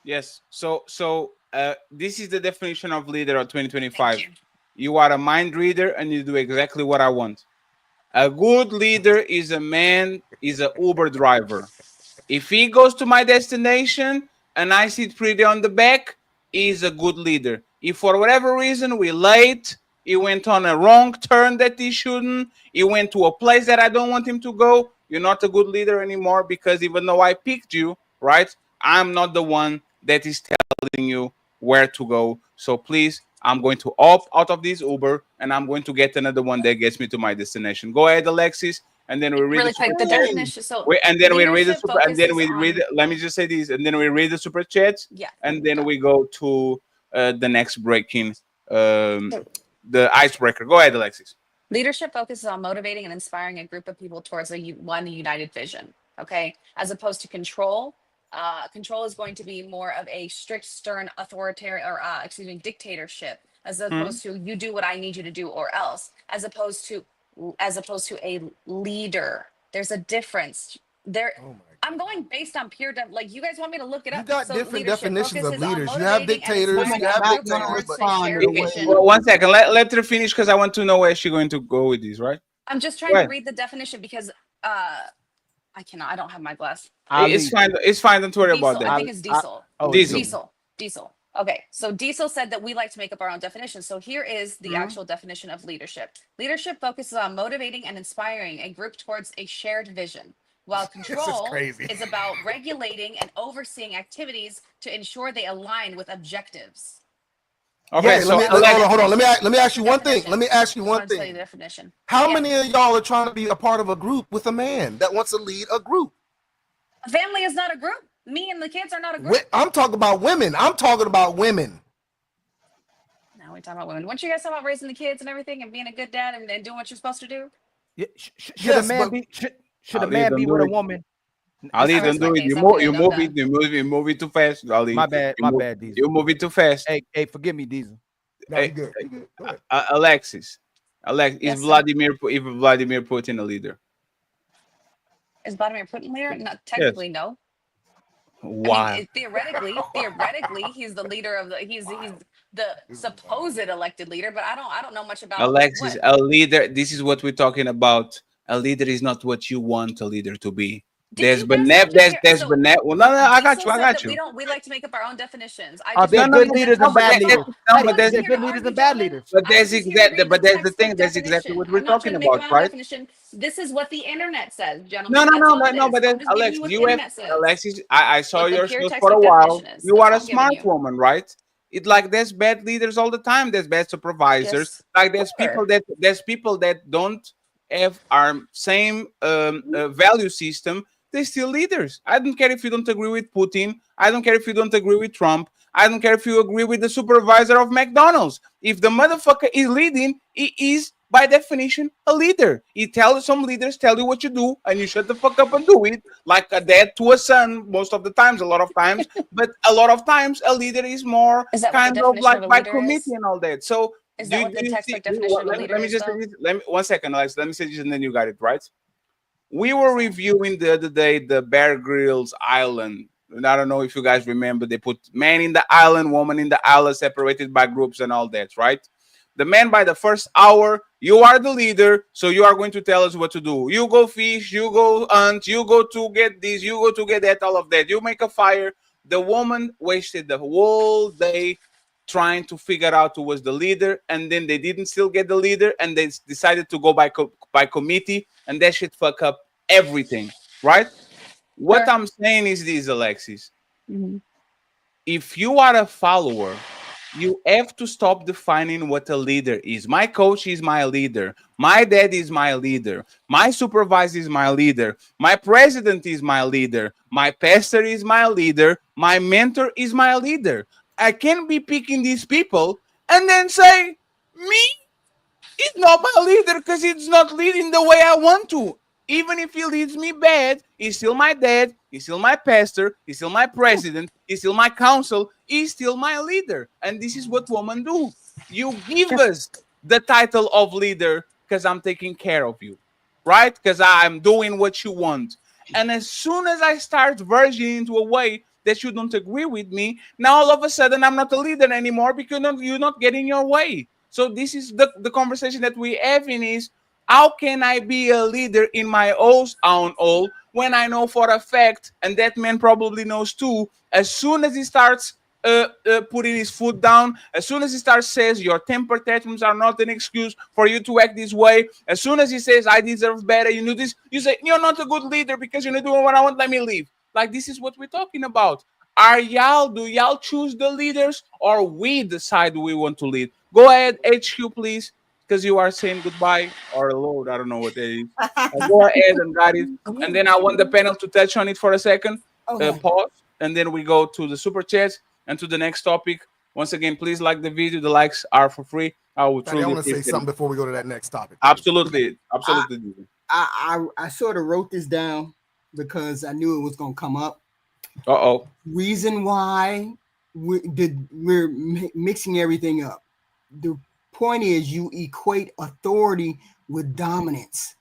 Yes. So this is the definition of leader of 2025. You are a mind reader and you do exactly what I want. A good leader is a man, is a Uber driver. If he goes to my destination and I sit pretty on the back, he's a good leader. If for whatever reason we're late, he went on a wrong turn that he shouldn't, he went to a place that I don't want him to go, you're not a good leader anymore, because even though I picked you, right, I'm not the one that is telling you where to go. So please, I'm going to opt out of this Uber and I'm going to get another one that gets me to my destination. Go ahead, Alexis, and then we read Really the super quick, the chat. definition. So And then we read the leadership super, and then focuses we read. on. Let me just say this, and then we read the super chats, Yeah. and then we go to the next breaking, So the icebreaker. Go ahead, Alexis. leadership focuses on motivating and inspiring a group of people towards one united vision. Okay, as opposed to control. Control is going to be more of a strict, stern, authoritarian, or excuse me, dictatorship, as opposed to you do what I need you to do, or else. As opposed to a leader. There's a difference. There. I'm going based on like you guys want me to look it up. You got So different leadership definitions of focuses on leaders. You have motivating and dictators, inspiring you a have group dictators, towards but a shared vision. Well, 1 second. Let her finish because I want to know where she's going to go with this. Right? I'm just Go trying to ahead. read the definition because I cannot. I don't have my glass. It's fine. It's fine. Don't worry about Diesel. that. I think it's diesel. Diesel. Diesel. Okay. So Diesel said that we like to make up our own definition. So here is the Mhm. actual definition of leadership. Leadership focuses on motivating and inspiring a group towards a shared vision, while control crazy. is about regulating and overseeing activities to ensure they align with objectives. Okay, so hold on. Let me ask you one thing. Definition. Let me ask you Just one wanted to tell you thing. the definition. How Yeah. many of y'all are trying to be a part of a group with a man that wants to lead a group? A family is not a group. Me and the kids are not a group. I'm talking about women. I'm talking about women. Now we're talking about women. Weren't you guys talking about raising the kids and everything and being a good dad and doing what you're supposed to do? Yeah, should a man be should a Ali, man don't be do with a it. woman? Ali, I rest don't my do it. case. You I'm move. good. You I'm move done. it. You move it too fast, Ali. My bad, Diesel. You move it too fast. Hey, forgive me, Diesel. No, you good. You good. Go ahead. Alexis, Yes, is sir. Vladimir Putin a leader? Is Vladimir Putin leader? Not technically, no. Why? I mean, theoretically, he's the leader of the. He's the supposed elected leader, but I don't know much about Alexis, what. a leader. This is what we're talking about. A leader is not what you want a leader to be. There's Benep. There's Benep. Well, no, I got Diesel you. I said got that you. we like to make up our own definitions. I Are just there wanted good to- leaders No, and but bad leaders? but Are there's there good leaders and bad leaders? But I'm there's just here to exactly. read But the there's the textbook thing. That's exactly definition. what we're I'm not talking trying to make about, my own right? definition. This is what the internet says, No, gentlemen. no, That's no, all but it no, is. but then I'm just giving Alex, you what the internet says. Alexis, I saw What the your pure shows for a textbook while. definition is. You That's are all a I'm giving smart you. woman, right? It like there's bad leaders all the time. There's bad supervisors. Yes. Like there's people that don't have our same value system. They're still leaders. I don't care if you don't agree with Putin. I don't care if you don't agree with Trump. I don't care if you agree with the supervisor of McDonald's. If the motherfucker is leading, he is by definition a leader. Some leaders tell you what you do, and you shut the fuck up and do it, like a dad to a son. Most of the times, a lot of times, but a lot of times, a leader is more Is that what the kind of definition like of a by leader committee is? and all that. So Is do, that what do the you textbook see? definition of a Let leader me is, just say though? this. Let me 1 second, Alex. Let me say this, and then you got it right. We were reviewing the other day the Bear Grylls Island. And I don't know if you guys remember, they put man in the island, woman in the island, separated by groups and all that, right? The man by the first hour, you are the leader, so you are going to tell us what to do. You go fish, you go hunt, you go to get this, you go to get that, all of that. You make a fire. The woman wasted the whole day trying to figure out who was the leader, and then they didn't still get the leader, and they decided to go by committee, and that shit fuck up everything, right? What Sure. I'm saying is this, Alexis. Mhm. If you are a follower, you have to stop defining what a leader is. My coach is my leader. My dad is my leader. My supervisor is my leader. My president is my leader. My pastor is my leader. My mentor is my leader. I can't be picking these people and then say, me, it's not my leader because it's not leading the way I want to. Even if he leads me bad, he's still my dad, he's still my pastor, he's still my president, he's still my council, he's still my leader. And this is what women do. You give us the title of leader because I'm taking care of you, right? Because I'm doing what you want. And as soon as I start verging into a way that you don't agree with me, now all of a sudden I'm not a leader anymore because you're not getting your way. So this is the conversation that we having is, how can I be a leader in my own all when I know for a fact, and that man probably knows too, as soon as he starts putting his foot down, as soon as he starts says your temper tantrums are not an excuse for you to act this way, as soon as he says I deserve better, you know this, you say you're not a good leader because you're not doing what I want, let me leave. Like, this is what we're talking about. Do y'all choose the leaders, or we decide we want to lead? Go ahead, HQ, please, because you are saying goodbye or Lord, I don't know what that is. Go ahead and got it. And then I want the panel to touch on it for a second. Okay. Pause, and then we go to the super chats and to the next topic. Once again, please like the video. The likes are for free. I would Patty, truly I want to say appreciate something it. before we go to that next topic. Absolutely, absolutely. I sort of wrote this down because I knew it was going to come up. Uh-oh. Reason why we're mixing everything up. The point is, you equate authority with dominance.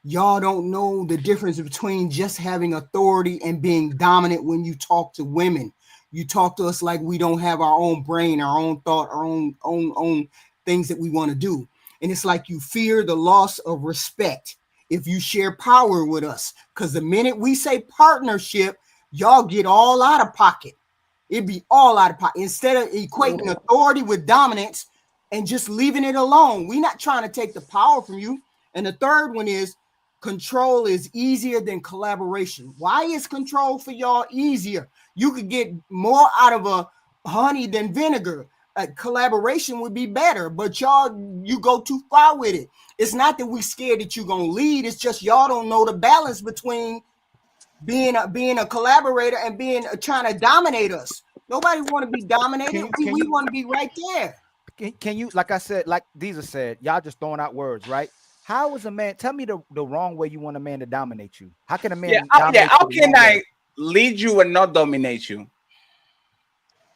Y'all don't know the difference between just having authority and being dominant. When you talk to women, you talk to us like we don't have our own brain, our own thought, our own things that we want to do. And it's like you fear the loss of respect if you share power with us. Because the minute we say partnership, y'all get all out of pocket. It'd be all out of pocket. Instead of equating authority with dominance and just leaving it alone, we're not trying to take the power from you. And the third one is, control is easier than collaboration. Why is control for y'all easier? You could get more out of a honey than vinegar. Collaboration would be better, but you go too far with it. It's not that we scared that you're gonna lead. It's just y'all don't know the balance between being a collaborator and being trying to dominate us. Nobody want to be dominated. We want to be right there. Can you, like I said, like Deezer said, y'all just throwing out words, right? How is a man? Tell me the wrong way you want a man to dominate you. How can a man? How can I lead you and not dominate you?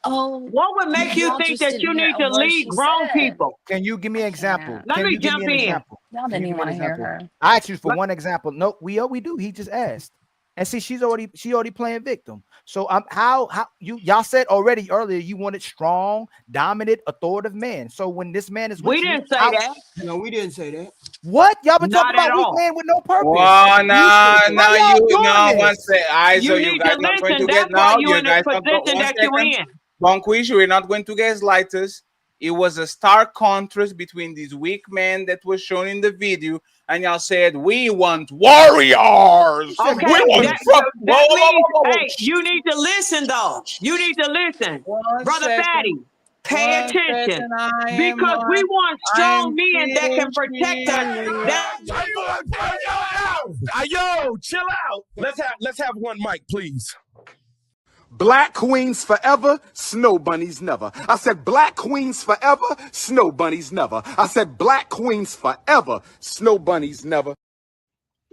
Oh, what would make you y'all think just that didn't you hear need a to word lead she grown said. people? Can you give me an example? Let Can me you give jump me an in. example? Y'all didn't even want to hear her. I asked you for one example. No, we do. He just asked, and see, she already playing victim. So how y'all said already earlier you wanted strong, dominant, authoritative men. So when this man is with We you, didn't say that. No, we didn't say that. What y'all been Not talking at about? Weak all. man with no purpose. Well, no, How y'all doing one this? sec. So You you need guys to not going listen. to get That's why you you in the guys not go, position one that you're second. in. Bonquish, we're not going to gaslight us. It was a stark contrast between this weak man that was shown in the video, and y'all said we want warriors. Okay, We want that means, hey, you need to listen though. You need to listen, brother Fatty. Pay attention because we want strong men that can protect us. Yo, chill out. Let's have one mic, please. Black queens forever, snow bunnies never. I said black queens forever, snow bunnies never. I said black queens forever, snow bunnies never.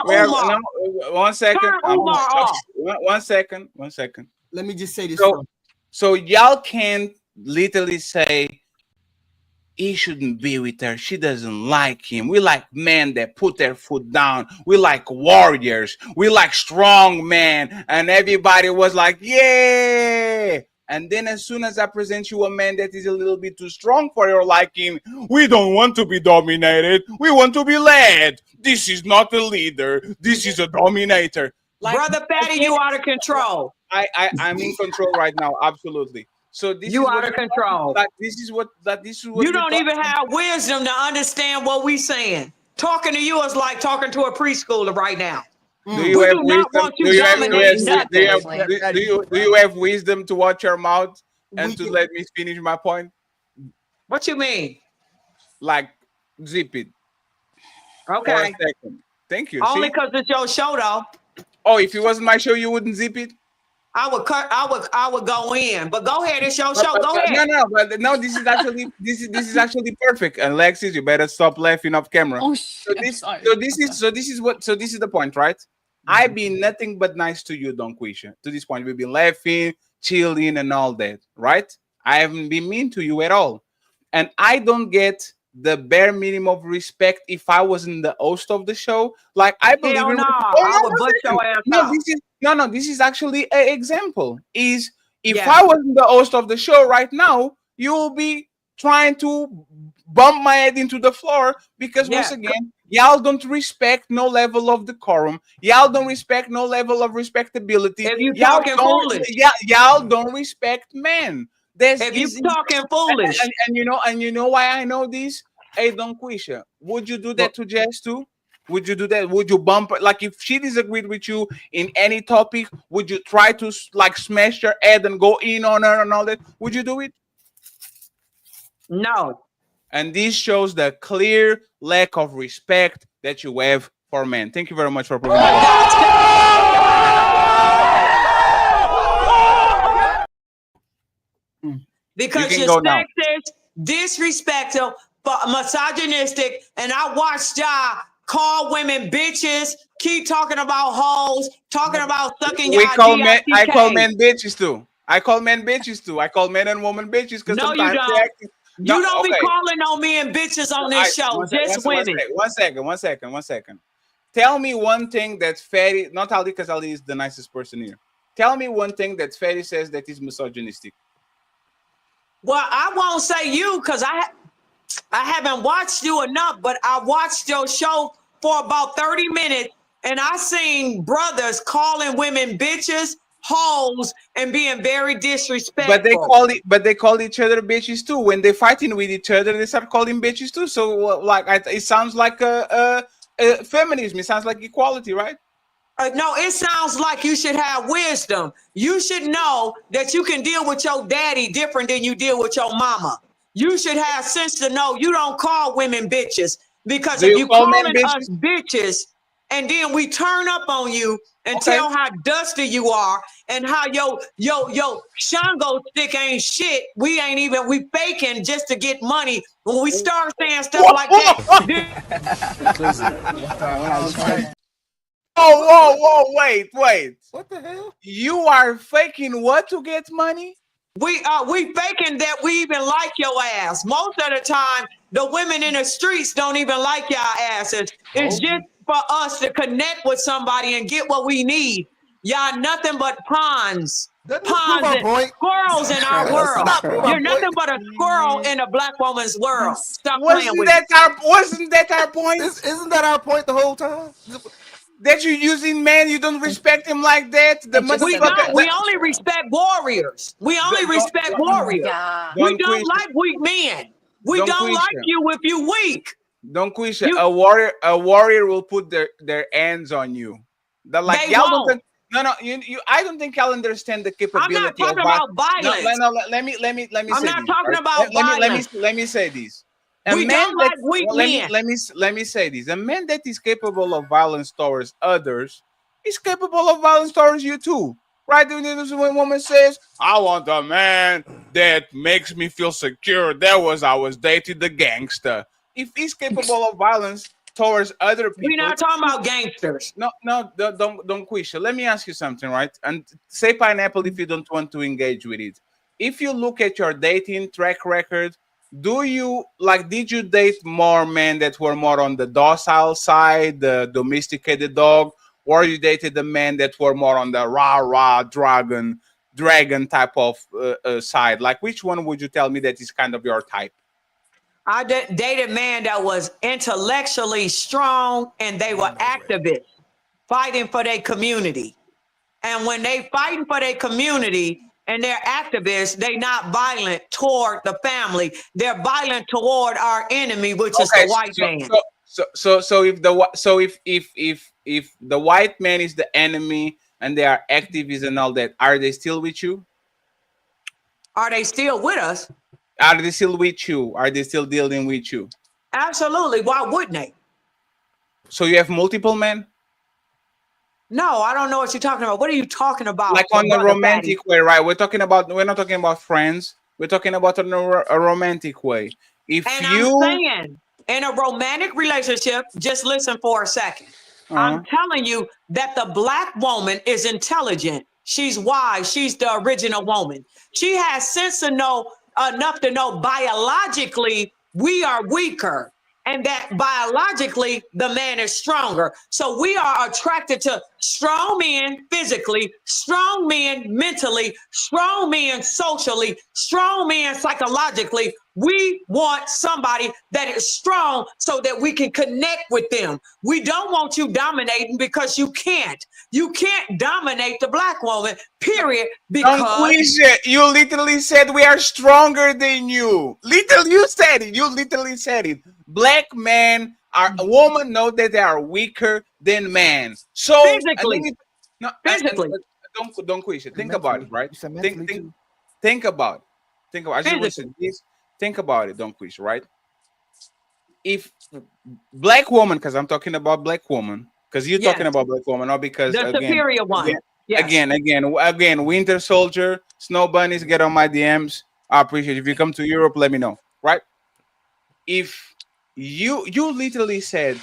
One second. One second. Let me just say this. So y'all can literally say he shouldn't be with her. She doesn't like him. We like men that put their foot down. We like warriors. We like strong men. And everybody was like, yeah. And then as soon as I present you a man that is a little bit too strong for your liking, we don't want to be dominated. We want to be led. This is not a leader. This is a dominator. Brother Fatty, you out of control. I'm in control right now. Absolutely. So this You is out of control. This is what You don't even have wisdom to understand what we saying. Talking to you is like talking to a preschooler right now. Do you we have do wisdom? not want you dominating nothing. Do you have wisdom to watch your mouth and to let me finish my point? What you mean? Like zip it. Okay. For a second. Thank you. Only See? because it's your show, though. Oh, if it wasn't my show, you wouldn't zip it? I would go in. But go ahead, it's your show. Go ahead. No. This is actually perfect. And Alexis, you better stop laughing off camera. Oh So shit! I'm this, sorry. so this is the point, right? I've been nothing but nice to you, Don Quisha. To this point, we've been laughing, chilling, and all that, right? I haven't been mean to you at all, and I don't get the bare minimum of respect if I wasn't the host of the show. Like I believe Hell in. no, Oh I no, would one bust second. your ass No, out. this is actually an example. Is if Yeah. I wasn't the host of the show right now, you will be trying to bump my head into the floor because once Yeah. again, y'all don't respect no level of decorum. Y'all don't respect no level of respectability. If you talking foolish. Y'all don't respect men. There's If you is talking foolish. and you know why I know this? Hey, Don Quisha, would you do that to Jess too? Would you do that? Would you bump her? Like if she disagreed with you in any topic, would you try to like smash her head and go in on her and all that? Would you do it? No. And this shows the clear lack of respect that you have for men. Thank you very much for proving Because You you're can go now. sexist, disrespectful, misogynistic, and I watched y'all call women bitches, keep talking about hoes, talking about sucking We y'all call men. I call DITK. men bitches too. I call men bitches too. I call men and women bitches because No, you sometimes they don't. act. No, You don't be okay. calling on me and bitches on this show, just women. One second. Tell me one thing that Fatty, not Ali, because Ali is the nicest person here. Tell me one thing that Fatty says that is misogynistic. Well, I won't say you because I haven't watched you enough, but I watched your show for about 30 minutes and I seen brothers calling women bitches, hoes, and being very disrespectful. But they call each other bitches too. When they're fighting with each other, they start calling bitches too. So it sounds like feminism. It sounds like equality, right? No, it sounds like you should have wisdom. You should know that you can deal with your daddy different than you deal with your mama. You should have sense to know you don't call women bitches because Do if you you call men calling us bitches and then we turn up on you and tell how dusty you are and how yo Shango stick ain't shit. We faking just to get money. When we start saying stuff like that, Whoa, wait. What the hell? You are faking what to get money? we faking that we even like your ass. Most of the time, the women in the streets don't even like y'all asses. It's just for us to connect with somebody and get what we need. Y'all nothing but pawns. Prove our And point. squirrels in our Does world. not prove our You're nothing point. but a squirrel in a black woman's world. Stop playing Wasn't with that me. our point? Isn't that our point the whole time? That you using man, you don't respect him like that. The We motherfucker. don't. We only respect warriors. We only respect Oh my warriors. god. We don't like weak men. We don't like you if you weak. Don't Quisha, a warrior will put their hands on you. That like They y'all won't. no, you I don't think y'all understand the I'm not capability of talking about violence. No, let me I'm say not this. talking Right? about violence. Let me say this. A We man don't that like weak well, men. let me say this. A man that is capable of violence towards others is capable of violence towards you too. Right? When a woman says, I want a man that makes me feel secure. I was dating the gangster. If he's capable of violence towards other We're people, not talking about gangsters. no, don't Quisha. Let me ask you something, right? And say pineapple if you don't want to engage with it. If you look at your dating track record, did you date more men that were more on the docile side, the domesticated dog, or you dated the men that were more on the rah dragon type of side? Like, which one would you tell me that is kind of your type? I dated a man that was intellectually strong and they were activists fighting for their community. And when they fighting for their community and they're activists, they not violent toward the family. They're violent toward our enemy, which is the white man. So if the white man is the enemy and they are activists and all that, are they still with you? Are they still with us? Are they still with you? Are they still dealing with you? Absolutely. Why wouldn't they? So you have multiple men? No, I don't know what you're talking about. What are you talking about, Like on a Brother Fatty? romantic way, right? We're not talking about friends. We're talking about a romantic way. If And I'm you saying, in a romantic relationship, just listen for a second. I'm telling you that the black woman is intelligent. She's wise. She's the original woman. She has sense to know enough to know biologically we are weaker, and that biologically the man is stronger. So we are attracted to strong men physically, strong men mentally, strong men socially, strong men psychologically. We want somebody that is strong so that we can connect with them. We don't want you dominating because you can't. You can't dominate the black woman, period, because you literally said we are stronger than you. Literally, you said it. You literally said it. Black men are women know that they are weaker than men. So physically, don't question. Think about it, right? Think about it. Think about it. I just want to say this. Think about it. Don't question, right? If black woman, because I'm talking about black woman, because you're talking about black woman, not because the superior one. Again, Winter Soldier, Snow Bunnies, get on my DMs. I appreciate it. If you come to Europe, let me know. Right? If you literally said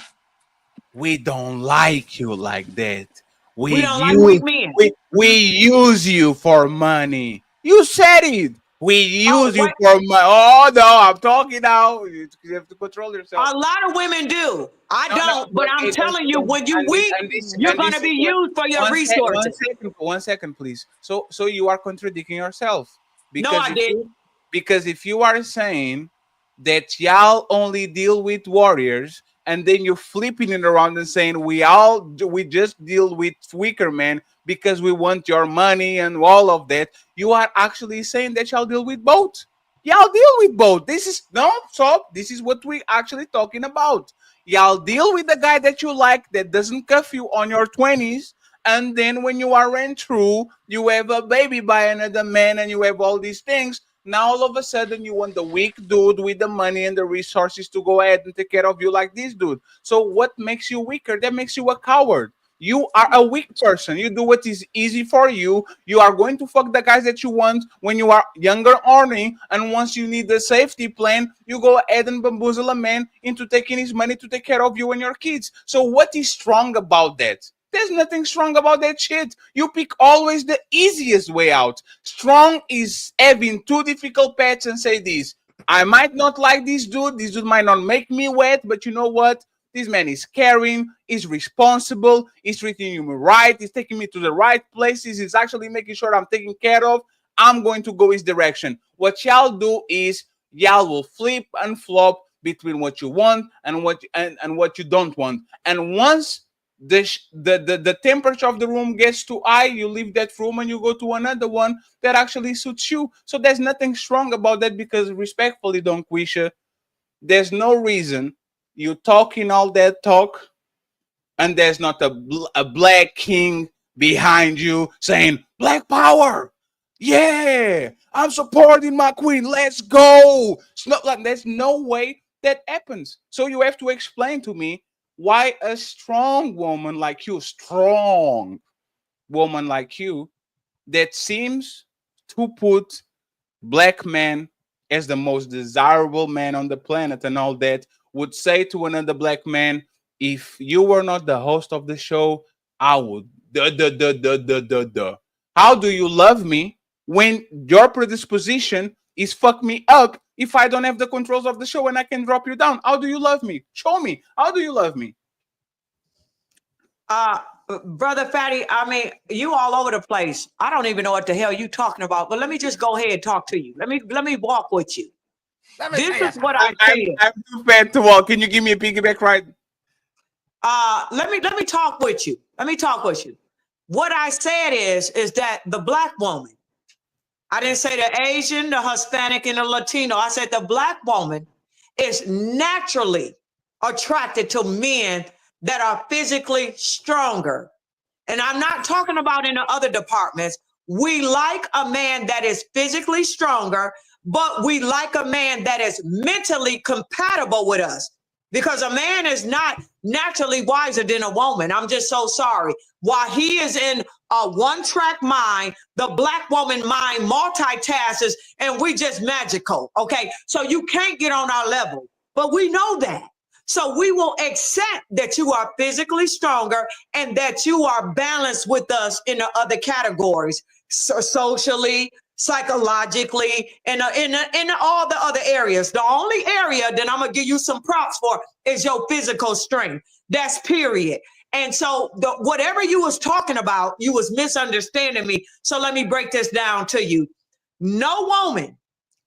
we don't like you like that. We don't like weak men. We use you for money. You said it. We use you for money. Oh no, I'm talking now. You have to control yourself. A lot of women do. I don't, but I'm telling you, when you weak, you're going to be used for your resources. One second, please. So you are contradicting yourself. No, I didn't. Because if you are saying that y'all only deal with warriors, and then you're flipping it around and saying we just deal with weaker men because we want your money and all of that, you are actually saying that y'all deal with both. Y'all deal with both. This is what we're actually talking about. Y'all deal with the guy that you like that doesn't cuff you on your 20s, and then when you are ran through, you have a baby by another man and you have all these things. Now all of a sudden you want the weak dude with the money and the resources to go ahead and take care of you like this dude. So what makes you weaker? That makes you a coward. You are a weak person. You do what is easy for you. You are going to fuck the guys that you want when you are younger earning, and once you need the safety plan, you go ahead and bamboozle a man into taking his money to take care of you and your kids. So what is strong about that? There's nothing strong about that shit. You pick always the easiest way out. Strong is having two difficult paths and say this. I might not like this dude. This dude might not make me wet, but you know what? This man is caring, is responsible, is treating me right, he's taking me to the right places, he's actually making sure I'm taken care of. I'm going to go his direction. What y'all do is y'all will flip and flop between what you want and what you don't want. And once the temperature of the room gets too high, you leave that room and you go to another one that actually suits you. So there's nothing strong about that, because respectfully, Don Quisha, there's no reason you talking all that talk and there's not a black king behind you saying black power. Yeah, I'm supporting my queen. Let's go. It's not like there's no way that happens. So you have to explain to me why a strong woman like you, that seems to put black men as the most desirable man on the planet and all that, would say to another black man, if you were not the host of the show, I would How do you love me when your predisposition is fuck me up if I don't have the controls of the show and I can drop you down? How do you love me? Show me. How do you love me? Brother Fatty, I mean, you all over the place. I don't even know what the hell you talking about, but let me just go ahead and talk to you. Let me walk with you. This is what I said. I'm too fat to walk. Can you give me a piggyback ride? Let me talk with you. Let me talk with you. What I said is that the black woman, I didn't say the Asian, the Hispanic, and the Latino. I said the black woman is naturally attracted to men that are physically stronger. And I'm not talking about in the other departments. We like a man that is physically stronger, but we like a man that is mentally compatible with us. because a man is not naturally wiser than a woman. I'm just so sorry. While he is in a one-track mind, the black woman mind multitasks, and we just magical, okay? So you can't get on our level, but we know that. So we will accept that you are physically stronger and that you are balanced with us in the other categories, so socially, psychologically, and in all the other areas. The only area that I'm gonna give you some props for is your physical strength. That's period. And so whatever you was talking about, you was misunderstanding me. So let me break this down to you. No woman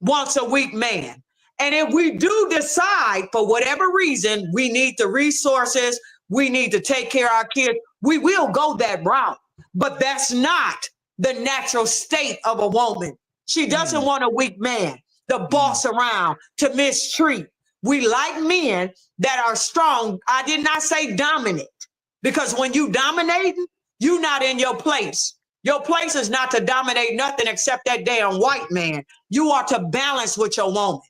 wants a weak man. And if we do decide for whatever reason, we need the resources, we need to take care of our kids, we will go that route. But that's not the natural state of a woman. She doesn't want a weak man, the boss around, to mistreat. We like men that are strong. I did not say dominant, because when you dominate, you're not in your place. Your place is not to dominate nothing except that damn white man. You are to balance with your woman.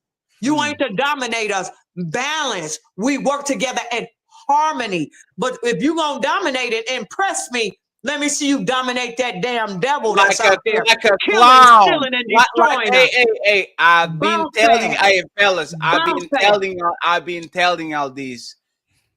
You ain't to dominate us. Balance. We work together in harmony. But if you gonna dominate and impress me, let me see you dominate that damn devil that's out there. Like a Killing, clown. stealing, and destroying us. Hey, I've been Bounce telling, back. hey, fellas, I've Bounce been telling all these.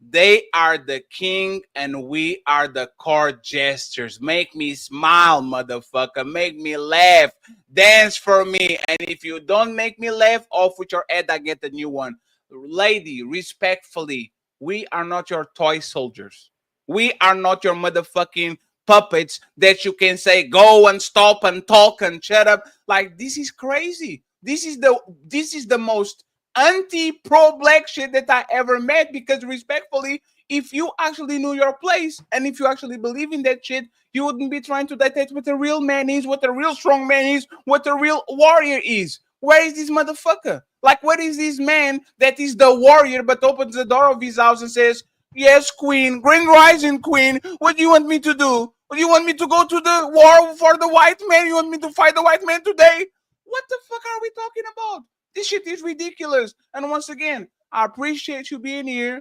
They are the king and we are the court jesters. Make me smile, motherfucker. Make me laugh. Dance for me. And if you don't make me laugh, off with your head, I get a new one. Lady, respectfully, we are not your toy soldiers. We are not your motherfucking puppets that you can say, go and stop and talk and shut up. Like, this is crazy. This is the most anti-pro black shit that I ever met, because respectfully, if you actually knew your place and if you actually believe in that shit, you wouldn't be trying to dictate what a real man is, what a real strong man is, what a real warrior is. Where is this motherfucker? Like, what is this man that is the warrior but opens the door of his house and says, yes, queen, grand rising queen, what do you want me to do? Do you want me to go to the war for the white man? You want me to fight the white man today? What the fuck are we talking about? This shit is ridiculous. And once again, I appreciate you being here.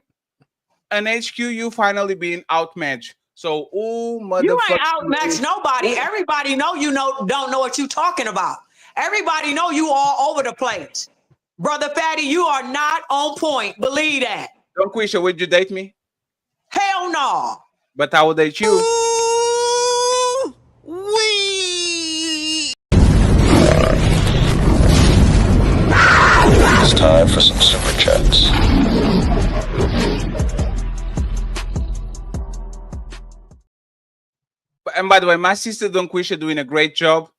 And HQ, you finally being outmatched. So, oh, motherfucker. You ain't outmatched nobody. Everybody don't know what you talking about. Everybody know you all over the place. Brother Fatty, you are not on point. Believe that. Don't Quisha, would you date me? Hell no. But I will date you. It's time for some super chats. And by the way, my sister Don Quisha doing a great job,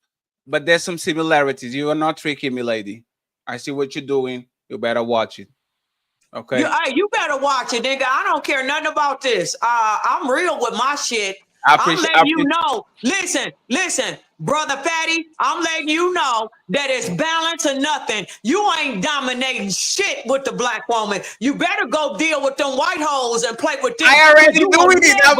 but there's some similarities. You are not tricking me, lady. I see what you're doing. You better watch it. Okay. You better watch it, nigga. I don't care nothing about this. I'm real with my shit. I'm letting you know. Listen, brother Fatty, I'm letting you know that it's balance or nothing. You ain't dominating shit with the black woman. You better go deal with them white hoes and play with them. I already doing it. I'm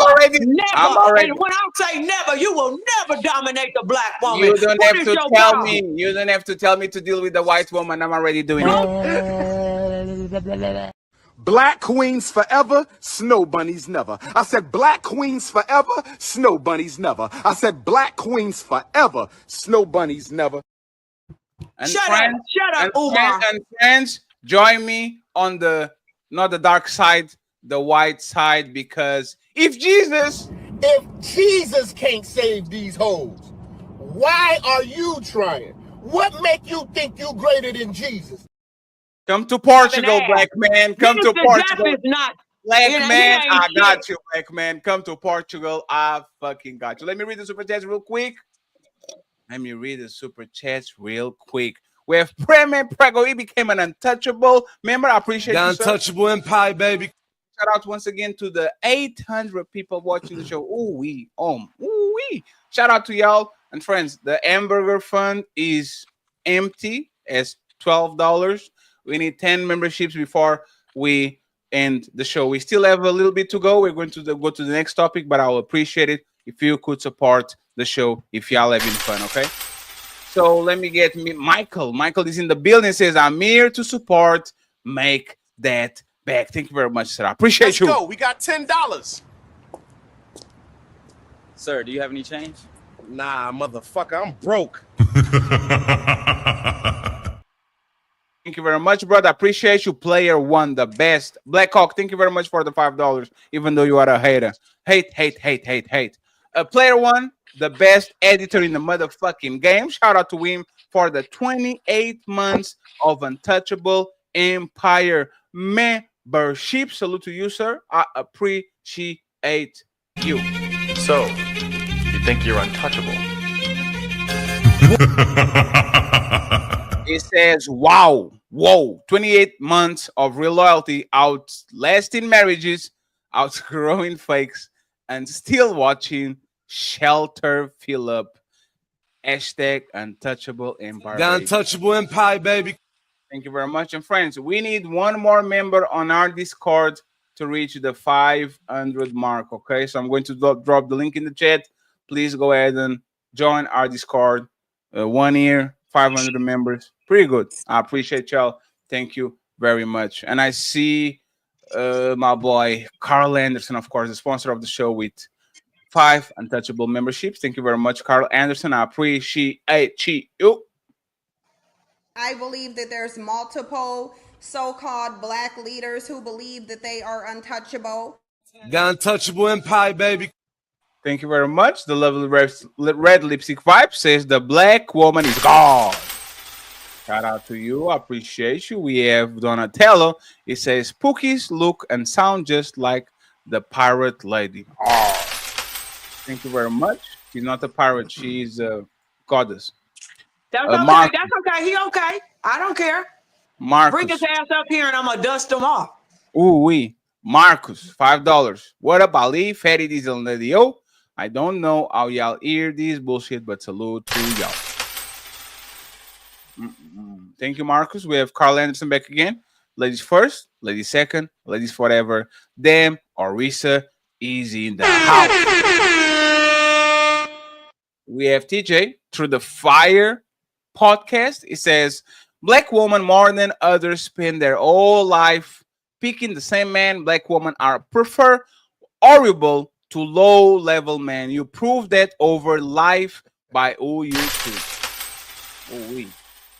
already. And when I say never, you will never dominate the black woman. You don't have to tell me. You don't have to tell me to deal with the white woman. I'm already doing it. Black queens forever, snow bunnies never. I said black queens forever, snow bunnies never. I said black queens forever, snow bunnies never. And shut up, Umar. And friends, join me on not the dark side, the white side, because if Jesus can't save these hoes, why are you trying? What make you think you greater than Jesus? Come to Portugal, black man. Come to Portugal. Black man, I got you, black man. Come to Portugal. I fucking got you. Let me read the super chats real quick. We have Premier Prego. He became an untouchable. Remember, I appreciate the you, untouchable empire, baby. Shout out once again to the 800 people watching the show. Ooh wee. Shout out to y'all and friends. The hamburger fund is empty as $12. We need 10 memberships before we end the show. We still have a little bit to go. We're going to go to the next topic, but I will appreciate it if you could support the show if y'all having fun, okay? So let me get Michael. Michael is in the building, says, I'm here to support. Make that back. Thank you very much, sir. I appreciate Let's you. go. We got $10. Sir, do you have any change? Nah, motherfucker, I'm broke. Thank you very much, brother. Appreciate you. Player one, the best. Black Hawk, thank you very much for the $5, even though you are a hater. Hate. Player one, the best editor in the motherfucking game. Shout out to him for the 28 months of Untouchable Empire membership. Salute to you, sir. I appreciate you. So, you think you're untouchable? It says, wow, 28 months of real loyalty, outlasting marriages, outgrowing fakes, and still watching Shelter fill up. Hashtag Untouchable Empire. The Untouchable Empire, baby. Thank you very much. And friends, we need one more member on our Discord to reach the 500 mark. Okay, so I'm going to drop the link in the chat. Please go ahead and join our Discord. 1 year, 500 members. Pretty good. I appreciate y'all. Thank you very much. And I see my boy Carl Anderson, of course, the sponsor of the show, with 5 Untouchable memberships. Thank you very much, Carl Anderson. I appreciate you. I believe that there's multiple so-called black leaders who believe that they are untouchable. The Untouchable Empire, baby. Thank you very much. The lovely red lipstick vibe says the black woman is gone. Shout out to you. I appreciate you. We have Donatello. It says Pookies look and sound just like the pirate lady. Oh, thank you very much. She's not a pirate. She's a goddess. That's okay. That's okay. He okay. I don't care. Marcus. Bring his ass up here and I'm going to dust him off. Ooh, wee. Marcus, $5. What up, Ali? Fatty Diesel and Lady O. I don't know how y'all hear this bullshit, but salute to y'all. Thank you, Marcus. We have Carl Anderson back again. Ladies first, ladies second, ladies forever. Damn, Orisa is in the house. We have TJ through the Fire podcast. It says, black woman more than others spend their whole life picking the same man. Black women are prefer horrible to low-level men. You prove that over life by who you choose.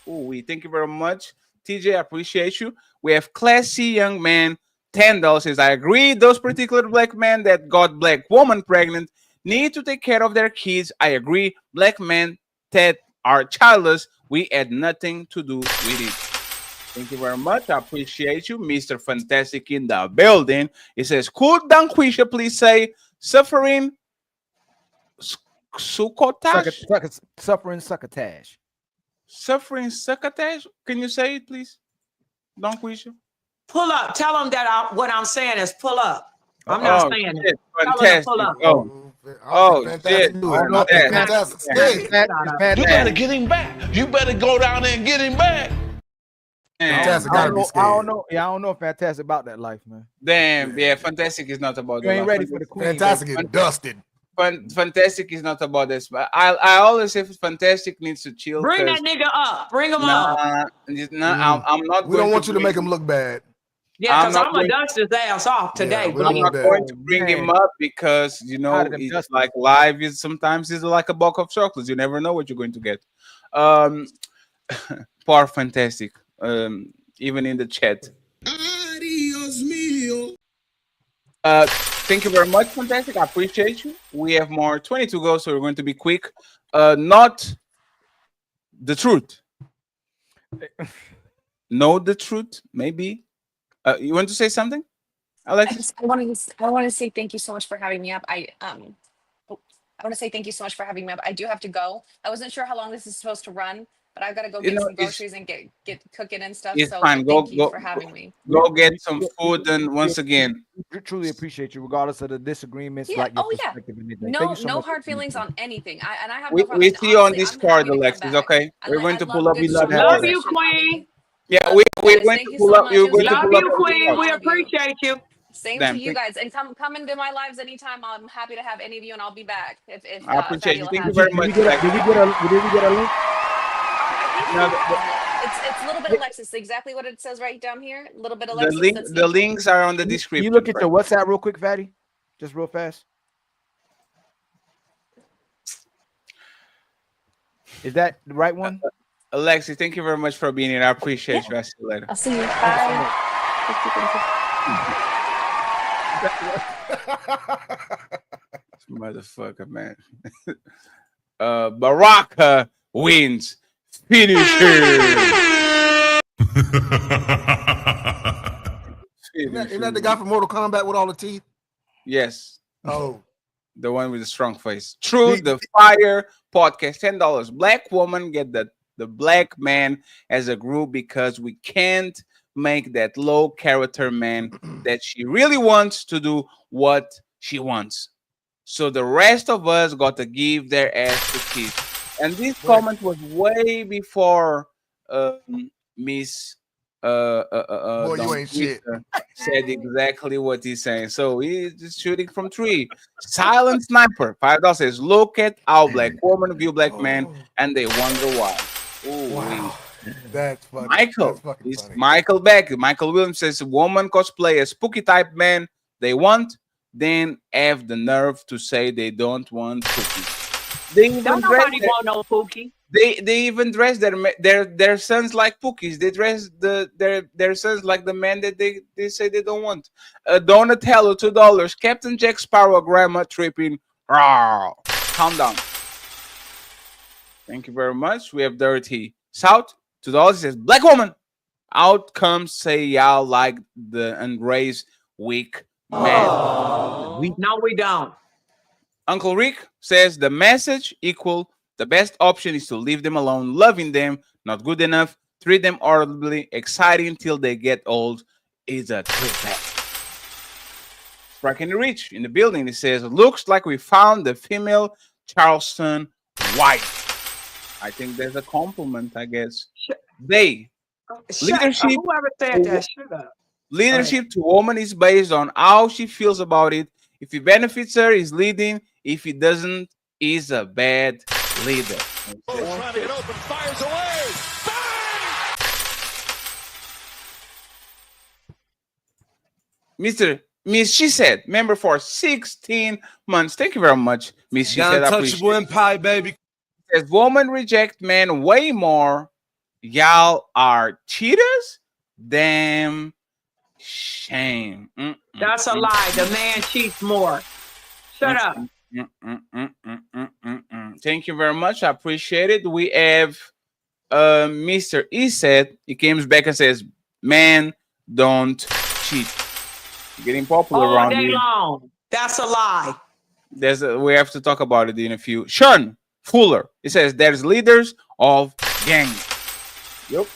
We thank you very much, TJ. I appreciate you. We have classy young man. $10 says, I agree. Those particular black men that got black woman pregnant need to take care of their kids. I agree. Black men that are childless, we had nothing to do with it. Thank you very much. I appreciate you, Mr. Fantastic in the building. It says, could Danquisha please say suffering succotash? Suffering succotash. Suffering succotash? Can you say it, please? Danquisha? Pull up. Tell them that what I'm saying is pull up. I'm not saying it. Fantastic. Pull up. Shit. You better get him back. You better go down there and get him back. Fantastic gotta be scared. I don't know if Fantastic about that life, man. Damn, yeah, Fantastic is not about You that. ain't ready for the queen. Fantastic is dusted. Fantastic is not about this. But I always say Fantastic needs to chill. Bring that nigga up. Bring him up. I'm not. We don't want you to make him look bad. Yeah, because I'm going to dust his ass off today. I'm not going to bring him up because, you know, it's like live is sometimes is like a box of chocolates. You never know what you're going to get. Poor Fantastic. Even in the chat. Thank you very much, Fantastic. I appreciate you. We have more 20 to go, so we're going to be quick. Not the truth. Know the truth, maybe. You want to say something, Alex? I want to say thank you so much for having me up. I want to say thank you so much for having me up. I do have to go. I wasn't sure how long this is supposed to run, but I've got to go get some groceries and get cooking and stuff. It's so fine. thank you for having me. Go get some food, and once again, we truly appreciate you, regardless of the disagreements. Yeah. Like your Yeah. perspective and anything. No, Thank you so no much hard feelings on anything. I have no we problem. see you on Discord, Alexis. Okay, we're going to pull up. Love you, Queen. Yeah, we're going to pull up. You're going to Love pull up. you, Queen. We appreciate you. Same Damn, to you guys, and come into my lives anytime. I'm happy to have any of you, and I'll be back. If I appreciate you. Fabiola Thank you has very me. much. Did we get a link? It's a little bit Alexis, exactly what it says right down here. A little bit The Alexis. link, That's the links are on the Can description. you look at right? your WhatsApp real quick, Fatty? Just real fast. Is that the right one? Alexi, thank you very much for being here. I appreciate you. I'll see you later. I'll see you. Thank you so Bye. much. This motherfucker, man. Baraka wins. Finish him. Isn't that the guy from Mortal Kombat with all the teeth? Yes. Oh. The one with the strong face. True, the Fire podcast, $10. Black woman get the black man as a group because we can't make that low character man that she really wants to do what she wants. So the rest of us got to give their ass to kiss. And this comment was way before Miss Boy, you Don ain't shit. said exactly what he's saying. So he's just shooting from three. Silent Sniper, $5 says, look at how black women view black men and they wonder why. Ooh, Wow. That's fucking, Michael, that's fucking it's funny. Michael Beck. Michael Williams says, woman cosplay a spooky type man they want, then have the nerve to say they don't want spooky. They even Don't dress nobody want no Pookie. they even dress their sons like Pookies. They dress their sons like the men that they say they don't want. Donatello, $2. Captain Jack Sparrow, grandma tripping. Rawr. Calm down. Thank you very much. We have Dirty South, $2. Says black woman. Out comes say y'all like the unraised weak man. No, we don't. Uncle Rick says the message equal the best option is to leave them alone. Loving them not good enough. Treat them horribly. Exciting till they get old is a trip. Striking the rich in the building. It says looks like we found the female Charleston wife. I think there's a compliment. I guess they leadership. Whoever said that, shut up. Leadership to woman is based on how she feels about it. If it benefits her, is leading. If it doesn't, is a bad leader. Trying to get open, fires away. Miss She Said, member for 16 months. Thank you very much, Miss She Said. Untouchable Empire, baby. Says woman reject men way more. Y'all are cheaters. Damn shame. That's a lie. The man cheats more. Shut up. Thank you very much. I appreciate it. We have Mr. E said, he comes back and says, man, don't cheat. Getting popular All around day here. long. That's a lie. We have to talk about it in a few. Sean Fuller, he says, there's leaders of gangs. Yep.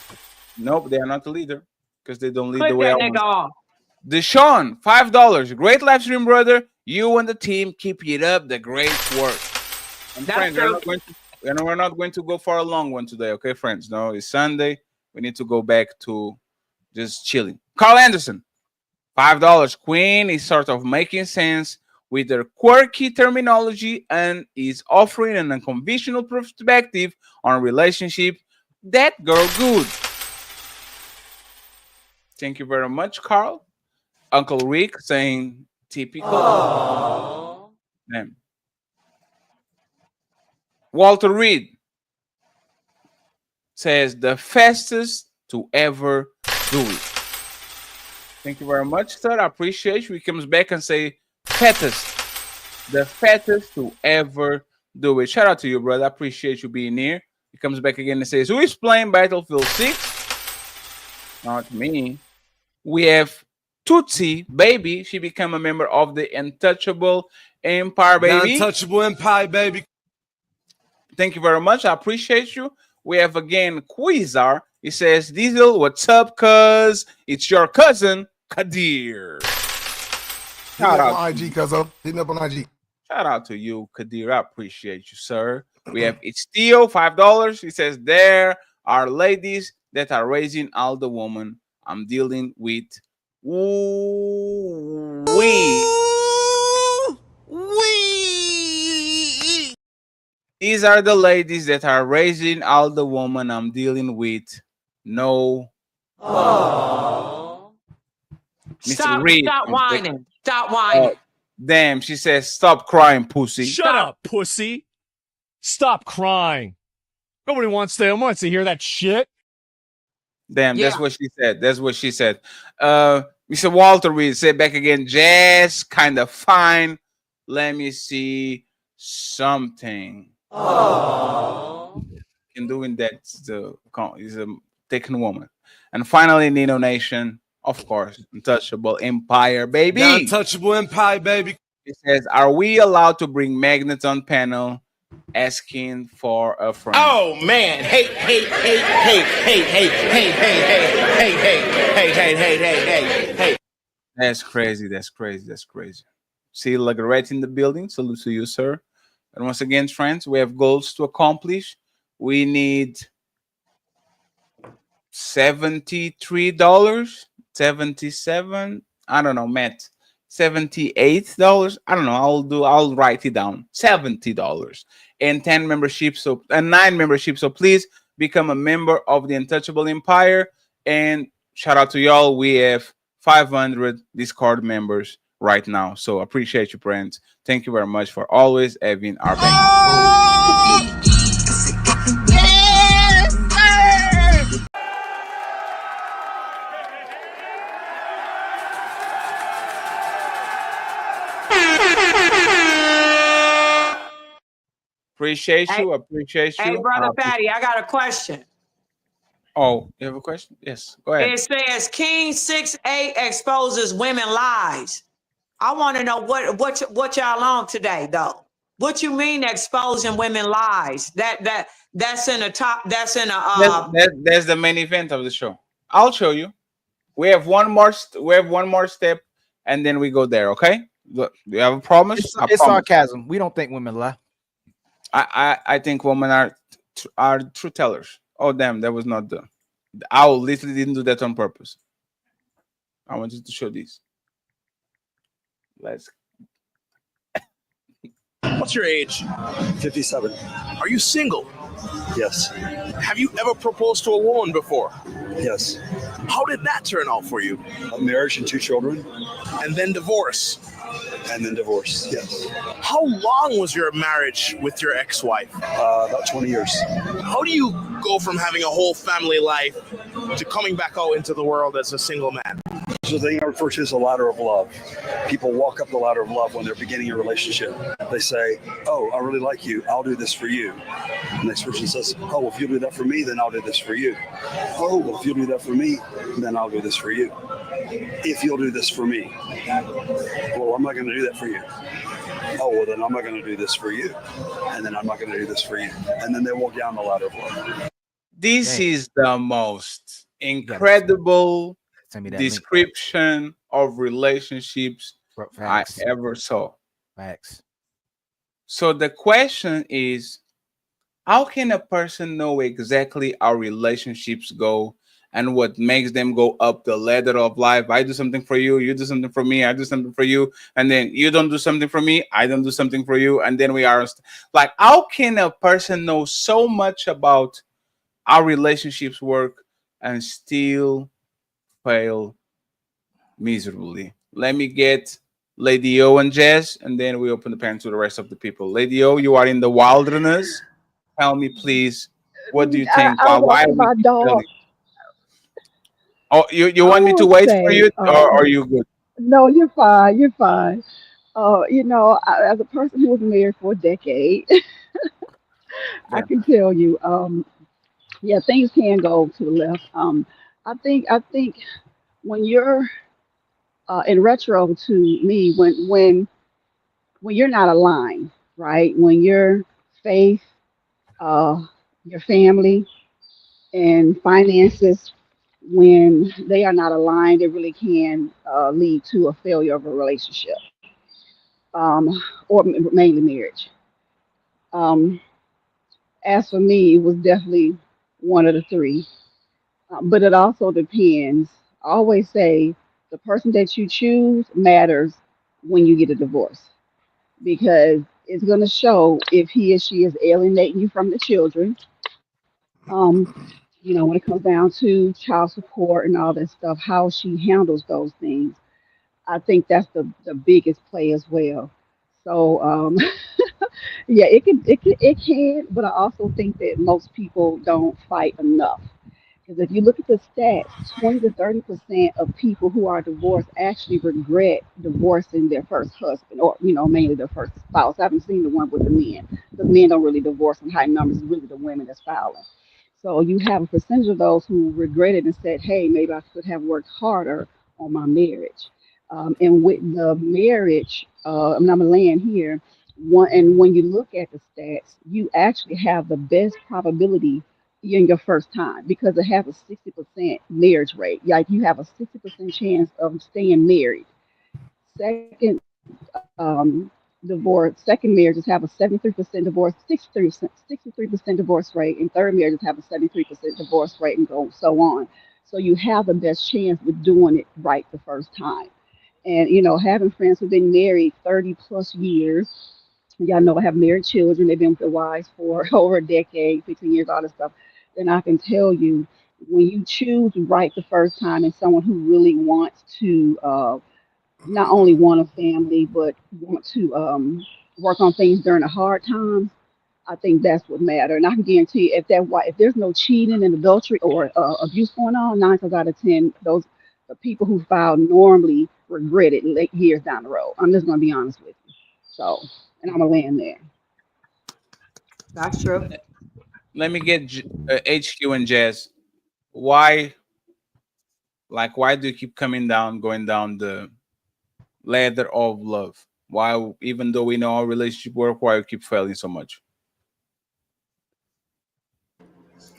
Nope, they are not the leader because they don't lead Click the way that I nigga want. off. Deshaun, $5. Great live stream, brother. You and the team keep it up. The great work. And That's friends, true. we're not going to go for a long one today, okay, friends? No, it's Sunday. We need to go back to just chilling. Carl Anderson, $5. Queen is sort of making sense with their quirky terminology and is offering an unconventional perspective on relationship. That girl good. Thank you very much, Carl. Uncle Rick saying typical. Name. Walter Reed says the fastest to ever do it. Thank you very much, sir. I appreciate you. He comes back and say fattest. The fattest to ever do it. Shout out to you, brother. I appreciate you being here. He comes back again and says, who is playing Battlefield 6? Not me. We have Tootsie Baby. She became a member of the Untouchable Empire, baby. Untouchable Empire, baby. Thank you very much. I appreciate you. We have again Quizar. He says, Diesel, what's up, cuz? It's your cousin, Kadir. Hit me up on IG, cuzzo. Hit me up on IG. Shout out to you, Kadir. I appreciate you, sir. We have It's Theo, $5. He says, there are ladies that are raising all the women I'm dealing with. Ooh, These are the ladies that are raising all the women I'm dealing with. No. Mr. Stop, Reed. stop whining. Stop Oh, whining. damn. She says, stop crying, pussy. Shut up, pussy. Stop crying. Nobody wants to hear that shit. Damn, Yeah. that's what she said. That's what she said. Mr. Walter Reed said back again, jazz, kind of fine. Let me see something. In doing that is a taken woman. And finally, Nino Nation, of course, Untouchable Empire, baby. The Untouchable Empire, baby. It says, are we allowed to bring magnets on panel asking for a friend? Oh man, hey. That's crazy. That's crazy. That's crazy. See Lagaret in the building. Salute to you, sir. And once again, friends, we have goals to accomplish. We need $73, 77. I don't know, Matt. $78. I don't know. I'll write it down. $70 and 10 memberships. So and 9 memberships. So please become a member of the Untouchable Empire. And shout out to y'all. We have 500 Discord members right now. So appreciate you, friends. Thank you very much for always having our back. Appreciate you. Hey, Brother Patty, I got a question. Oh, you have a question? Yes, go ahead. It says King 6'8" exposes women lies. I want to know what y'all on today, though. What you mean exposing women lies? That's in a top. That's in a. That's the main event of the show. I'll show you. We have one more. We have one more step, and then we go there. Okay. Look, do you have a promise? It's promise. sarcasm. We don't think women lie. I think women are truth tellers. Oh damn, that was not the. I literally didn't do that on purpose. I wanted to show these. Let's. What's your age? 57. Are you single? Yes. Have you ever proposed to a woman before? Yes. How did that turn out for you? A marriage and 2 children. And then divorce? And then divorce, yes. How long was your marriage with your ex-wife? About 20 years. How do you go from having a whole family life to coming back out into the world as a single man? So the thing I refer to as a ladder of love. People walk up the ladder of love when they're beginning a relationship. They say, oh, I really like you. I'll do this for you. The next person says, oh, well, if you'll do that for me, then I'll do this for you. Oh, well, if you'll do that for me, then I'll do this for you. If you'll do this for me. Well, I'm not going to do that for you. Oh, well, then I'm not going to do this for you. And then I'm not going to do this for you. And then they walk down the ladder of love. This is the most incredible description of relationships I ever saw. Facts. So the question is, how can a person know exactly how relationships go and what makes them go up the ladder of life? I do something for you, you do something for me, I do something for you, and then you don't do something for me, I don't do something for you, and then we are like, how can a person know so much about how relationships work and still fail miserably? Let me get Lady O and Jazz, and then we open the pen to the rest of the people. Lady O, you are in the wilderness. Tell me, please, what do you think? Why are my we dog. Oh, you want me to wait for you, or are you good? No, you're fine. You're fine. As a person who was married for a decade, I can tell you, yeah, things can go to the left. I think when you're in retro to me, when you're not aligned, right? When your faith, your family, and finances, when they are not aligned, it really can lead to a failure of a relationship, or mainly marriage. Um, as for me, it was definitely one of the three, but it also depends. I always say the person that you choose matters when you get a divorce because it's going to show if he or she is alienating you from the children, When it comes down to child support and all that stuff, how she handles those things, I think that's the biggest play as well. So yeah, it can, but I also think that most people don't fight enough. Because if you look at the stats, 20 to 30% of people who are divorced actually regret divorcing their first husband, or mainly their first spouse. I haven't seen the one with the men, because men don't really divorce in high numbers. It's really the women that's filing. So you have a percentage of those who regretted and said, "Hey, maybe I could have worked harder on my marriage." And with the marriage, and I'm gonna land here. And when you look at the stats, you actually have the best probability in your first time, because it has a 60% marriage rate. Like, you have a 60% chance of staying married. Second, divorce, second marriages have a 73% divorce, 63% divorce rate, and third marriages have a 73% divorce rate, and so on. So you have the best chance with doing it right the first time. And having friends who've been married 30 plus years, y'all know I have married children. They've been with their wives for over a decade, 15 years, all this stuff. Then I can tell you, when you choose right the first time, and someone who really wants to not only want a family, but want to work on things during the hard times, I think that's what matters. And I can guarantee you, if there's no cheating and adultery or abuse going on, 9 times out of 10, those the people who file normally regret it years down the road. I'm just going to be honest with you. So, and I'm gonna land there. That's true. Let me get HQ and Jazz. Why, why do you keep going down the ladder of love? Why, even though we know our relationship work, why you keep failing so much?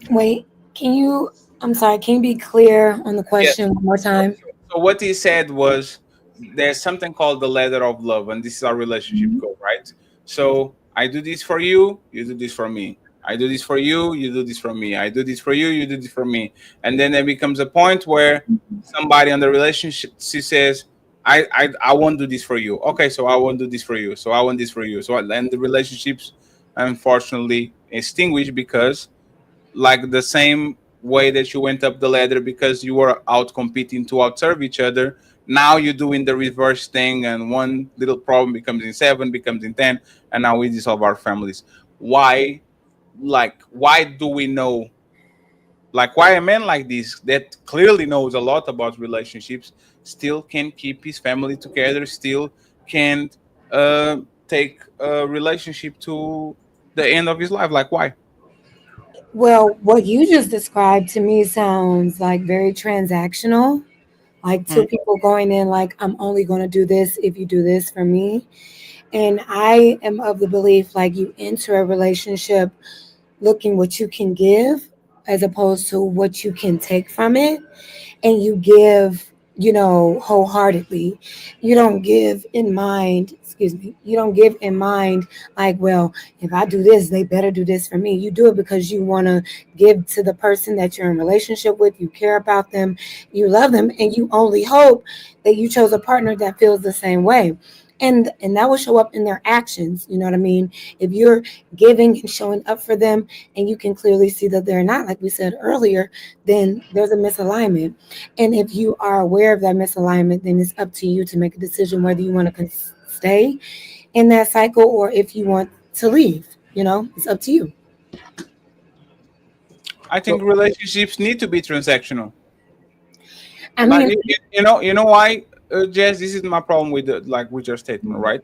Wait, I'm sorry, can you be clear on the question one more time? So what he said was, there's something called the ladder of love, and this is our relationship goal, right? So I do this for you, you do this for me. I do this for you, you do this for me. I do this for you, you do this for me. And then there becomes a point where somebody in the relationship, she says, I won't do this for you. Okay, so I won't do this for you. So I want this for you. So and the relationships, unfortunately, extinguish, because the same way that you went up the ladder because you were out competing to outserve each other, now you're doing the reverse thing, and one little problem becomes in 7, becomes in 10, and now we dissolve our families. Why? Why do we know, why a man like this that clearly knows a lot about relationships still can keep his family together, still can take a relationship to the end of his life? Why? Well, what you just described to me sounds like very transactional, like two people going in like, I'm only going to do this if you do this for me. And I am of the belief, like, you enter a relationship looking what you can give as opposed to what you can take from it. And you give, wholeheartedly. You don't give in mind, you don't give in mind like, well, if I do this, they better do this for me. You do it because you want to give to the person that you're in relationship with. You care about them, you love them, and you only hope that you chose a partner that feels the same way. And that will show up in their actions. You know what I mean? If you're giving and showing up for them, and you can clearly see that they're not, like we said earlier, then there's a misalignment. And if you are aware of that misalignment, then it's up to you to make a decision whether you want to stay in that cycle or if you want to leave. It's up to you. I think relationships need to be transactional. I mean, you know why, Jess? This is my problem with with your statement, right?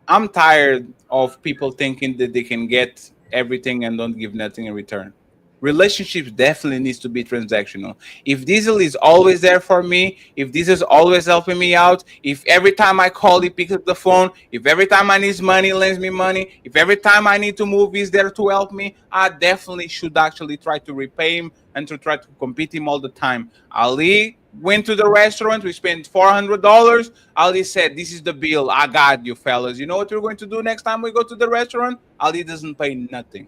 I'm tired of people thinking that they can get everything and don't give nothing in return. Relationships definitely needs to be transactional. If Diesel is always there for me, if Diesel is always helping me out, if every time I call he picks up the phone, if every time I need money he lends me money, if every time I need to move he's there to help me, I definitely should actually try to repay him and to try to compete him all the time. Ali went to the restaurant, we spent $400. Ali said, this is the bill, I got you fellas. You know what we're going to do next time we go to the restaurant? Ali doesn't pay nothing.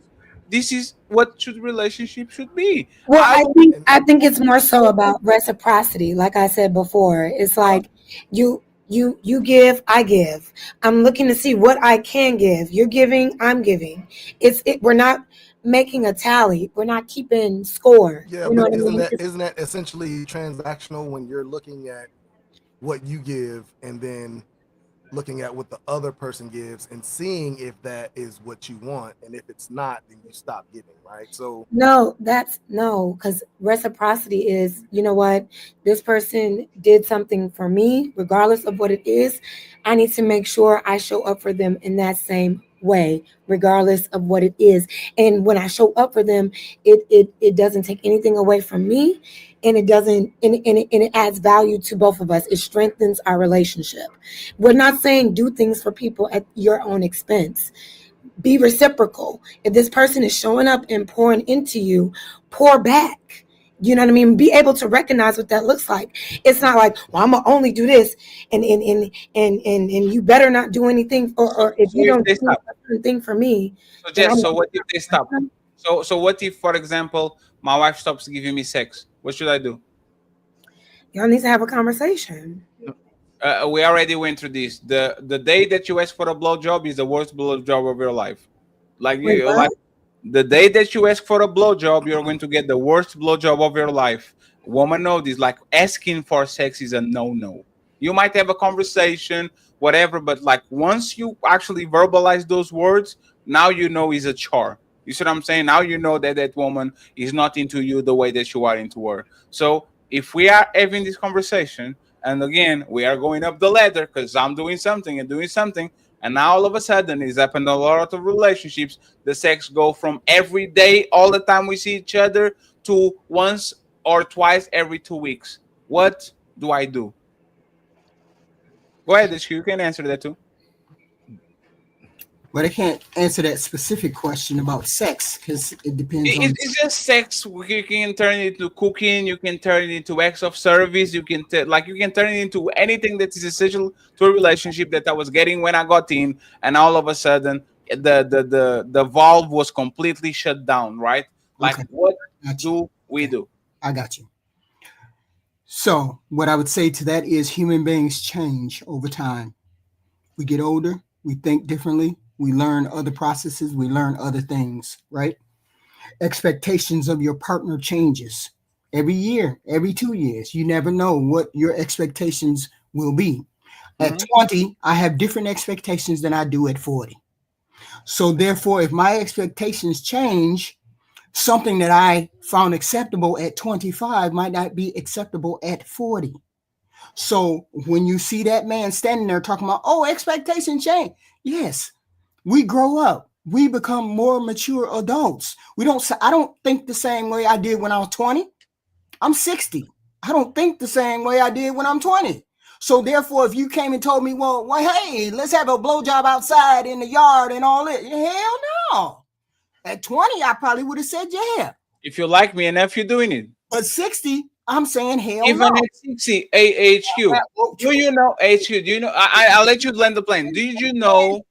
This is what relationship should be. Well, I think it's more so about reciprocity. Like I said before, it's like you give, I give. I'm looking to see what I can give. You're giving, I'm giving. We're not making a tally. We're not keeping score. Yeah, You know but what I mean? isn't that essentially transactional when you're looking at what you give and then looking at what the other person gives and seeing if that is what you want, and if it's not, then you stop giving, right? So No, because reciprocity is, you know what, this person did something for me, regardless of what it is. I need to make sure I show up for them in that same way, regardless of what it is. And when I show up for them, it doesn't take anything away from me, and it doesn't, and it adds value to both of us. It strengthens our relationship. We're not saying do things for people at your own expense. Be reciprocal. If this person is showing up and pouring into you, pour back. You know what I mean? Be able to recognize what that looks like. It's not like, well, I'm gonna only do this, and you better not do anything, or if So you if don't they do stop, a certain thing for me, so then Jess, I'm so gonna what if they stop? So what if, for example, my wife stops giving me sex? What should I do? y'all need to have a conversation. We already went through this. The day that you ask for a blowjob is the worst blowjob of your life. Like Wait, you, what? like the day that you ask for a blowjob, you're going to get the worst blowjob of your life. Woman know this. Like asking for sex is a no-no. You might have a conversation, whatever, but like once you actually verbalize those words, now you know it's a chore. You see what I'm saying? Now you know that that woman is not into you the way that you are into her. So if we are having this conversation, and again we are going up the ladder because I'm doing something and doing something, and now all of a sudden it's happened a lot of relationships. The sex go from every day, all the time we see each other, to once or twice every 2 weeks. What do I do? Go ahead, Ishq, you can answer that too. But I can't answer that specific question about sex because it depends on. It's just sex. You can turn it into cooking. You can turn it into acts of service. You can you can turn it into anything that is essential to a relationship that I was getting when I got in, and all of a sudden the valve was completely shut down. Right? Like Okay. what do we do? I got you. So what I would say to that is human beings change over time. We get older, we think differently, we learn other processes, we learn other things, right? Expectations of your partner changes every year, every 2 years. You never know what your expectations will be. At 20, I have different expectations than I do at 40. So therefore, if my expectations change, something that I found acceptable at 25 might not be acceptable at 40. So when you see that man standing there talking about, oh, expectations change. Yes, we grow up. We become more mature adults. I don't think the same way I did when I was 20. I'm 60. I don't think the same way I did when I'm 20. So therefore, if you came and told me, well, hey, let's have a blowjob outside in the yard and all that, hell no. At 20, I probably would have said yeah. If you like me enough, you're doing it. But 60, I'm saying hell Even no. at 60, AHQ. Do you know HQ? Do you know? I'll let you land the plane. Did you know?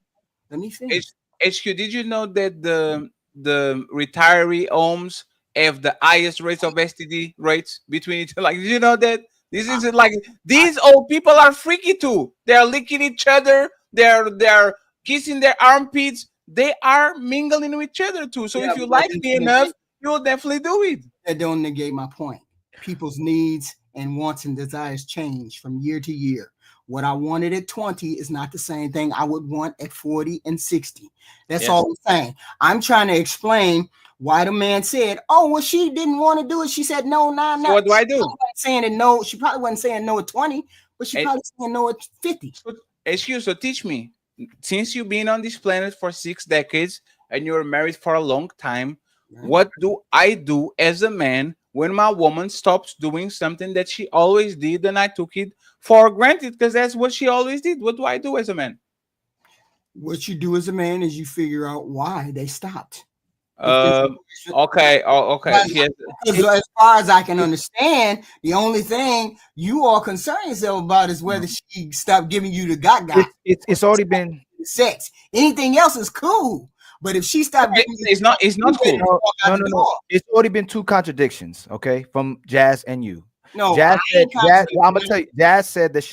Let me finish. HQ, did you know that the retiree homes have the highest rates of STD rates between each? Like, did you know that? This is like these old people are freaky too. They're licking each other. They're kissing their armpits. They are mingling with each other too. So if you like me enough, you'll definitely do it. That don't negate my point. People's needs and wants and desires change from year to year. What I wanted at 20 is not the same thing I would want at 40 and 60. That's all I'm saying. I'm trying to explain why the man said, oh, well, she didn't want to do it. She said, no, no, no. So what do I do? Saying it no. She probably wasn't saying no at 20, but she probably saying no at 50. Excuse, so teach me. Since you've been on this planet for 6 decades and you're married for a long time, what do I do as a man when my woman stops doing something that she always did and I took it for granted because that's what she always did? What do I do as a man? What you do as a man is you figure out why they stopped. Okay. Because as far as I can understand, the only thing you all concern yourself about is whether she stopped giving you the gaga. It's already been sex. Anything else is cool. But if she stopped giving you, it's not cool. No. It's already been 2 contradictions, okay, from Jazz and you. No, Jazz I said, ain't Jazz, well, I'm gonna contradicting tell you, Jazz said it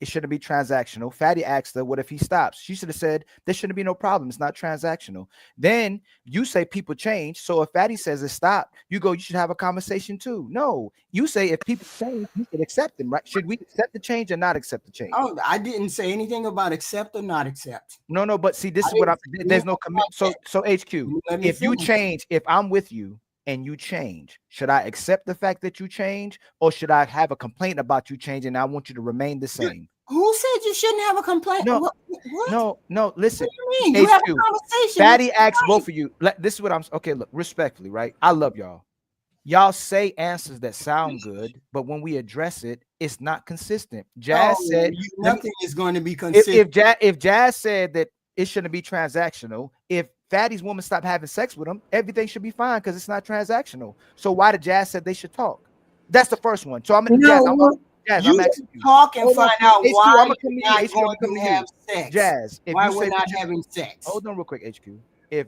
shouldn't be transactional. Fatty asked her, what if he stops? She should have said there shouldn't be no problem. It's not transactional. Then you say people change. So if Fatty says it stop, you go, you should have a conversation too. No, you say if people change, you should accept them, right? Should we accept the change or not accept the change? Oh, I didn't say anything about accept or not accept. No, but see, this I is what I'm didn't say there's no anything commit. about So HQ, Let me if you finish. change, if I'm with you and you change, should I accept the fact that you change, or should I have a complaint about you changing? I want you to remain the same. Who said you shouldn't have a complaint? No, What? no, listen. What do you mean? You have a HQ, conversation. Fatty asked both of you. This is what I'm okay. Look, respectfully, right? I love y'all. Y'all say answers that sound good, but when we address it, it's not consistent. Jazz said nothing is going to be consistent. If Jazz said that it shouldn't be transactional, if Fatty's woman stopped having sex with him, everything should be fine because it's not transactional. So why did Jazz said they should talk? That's the first one. So I'm asking you. Talk and find out HQ, why I'm you're not going to have sex. Jazz, if why you we're say not having sex. Hold on real quick, HQ. If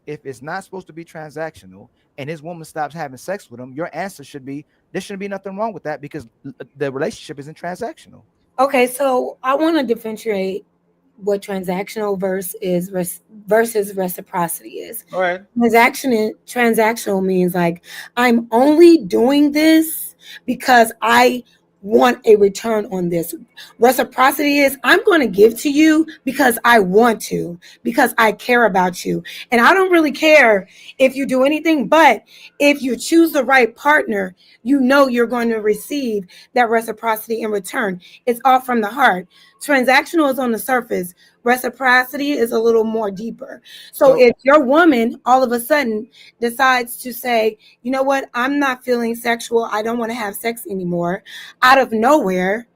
it's not supposed to be transactional and his woman stops having sex with him, your answer should be there shouldn't be nothing wrong with that because the relationship isn't transactional. Okay, so I want to differentiate what transactional versus reciprocity is. All right. Transactional means like I'm only doing this because I want a return on this. Reciprocity is I'm going to give to you because I want to, because I care about you. And I don't really care if you do anything, but if you choose the right partner, you know you're going to receive that reciprocity in return. It's all from the heart. Transactional is on the surface. Reciprocity is a little more deeper. So if your woman all of a sudden decides to say, you know what, I'm not feeling sexual, I don't want to have sex anymore, out of nowhere,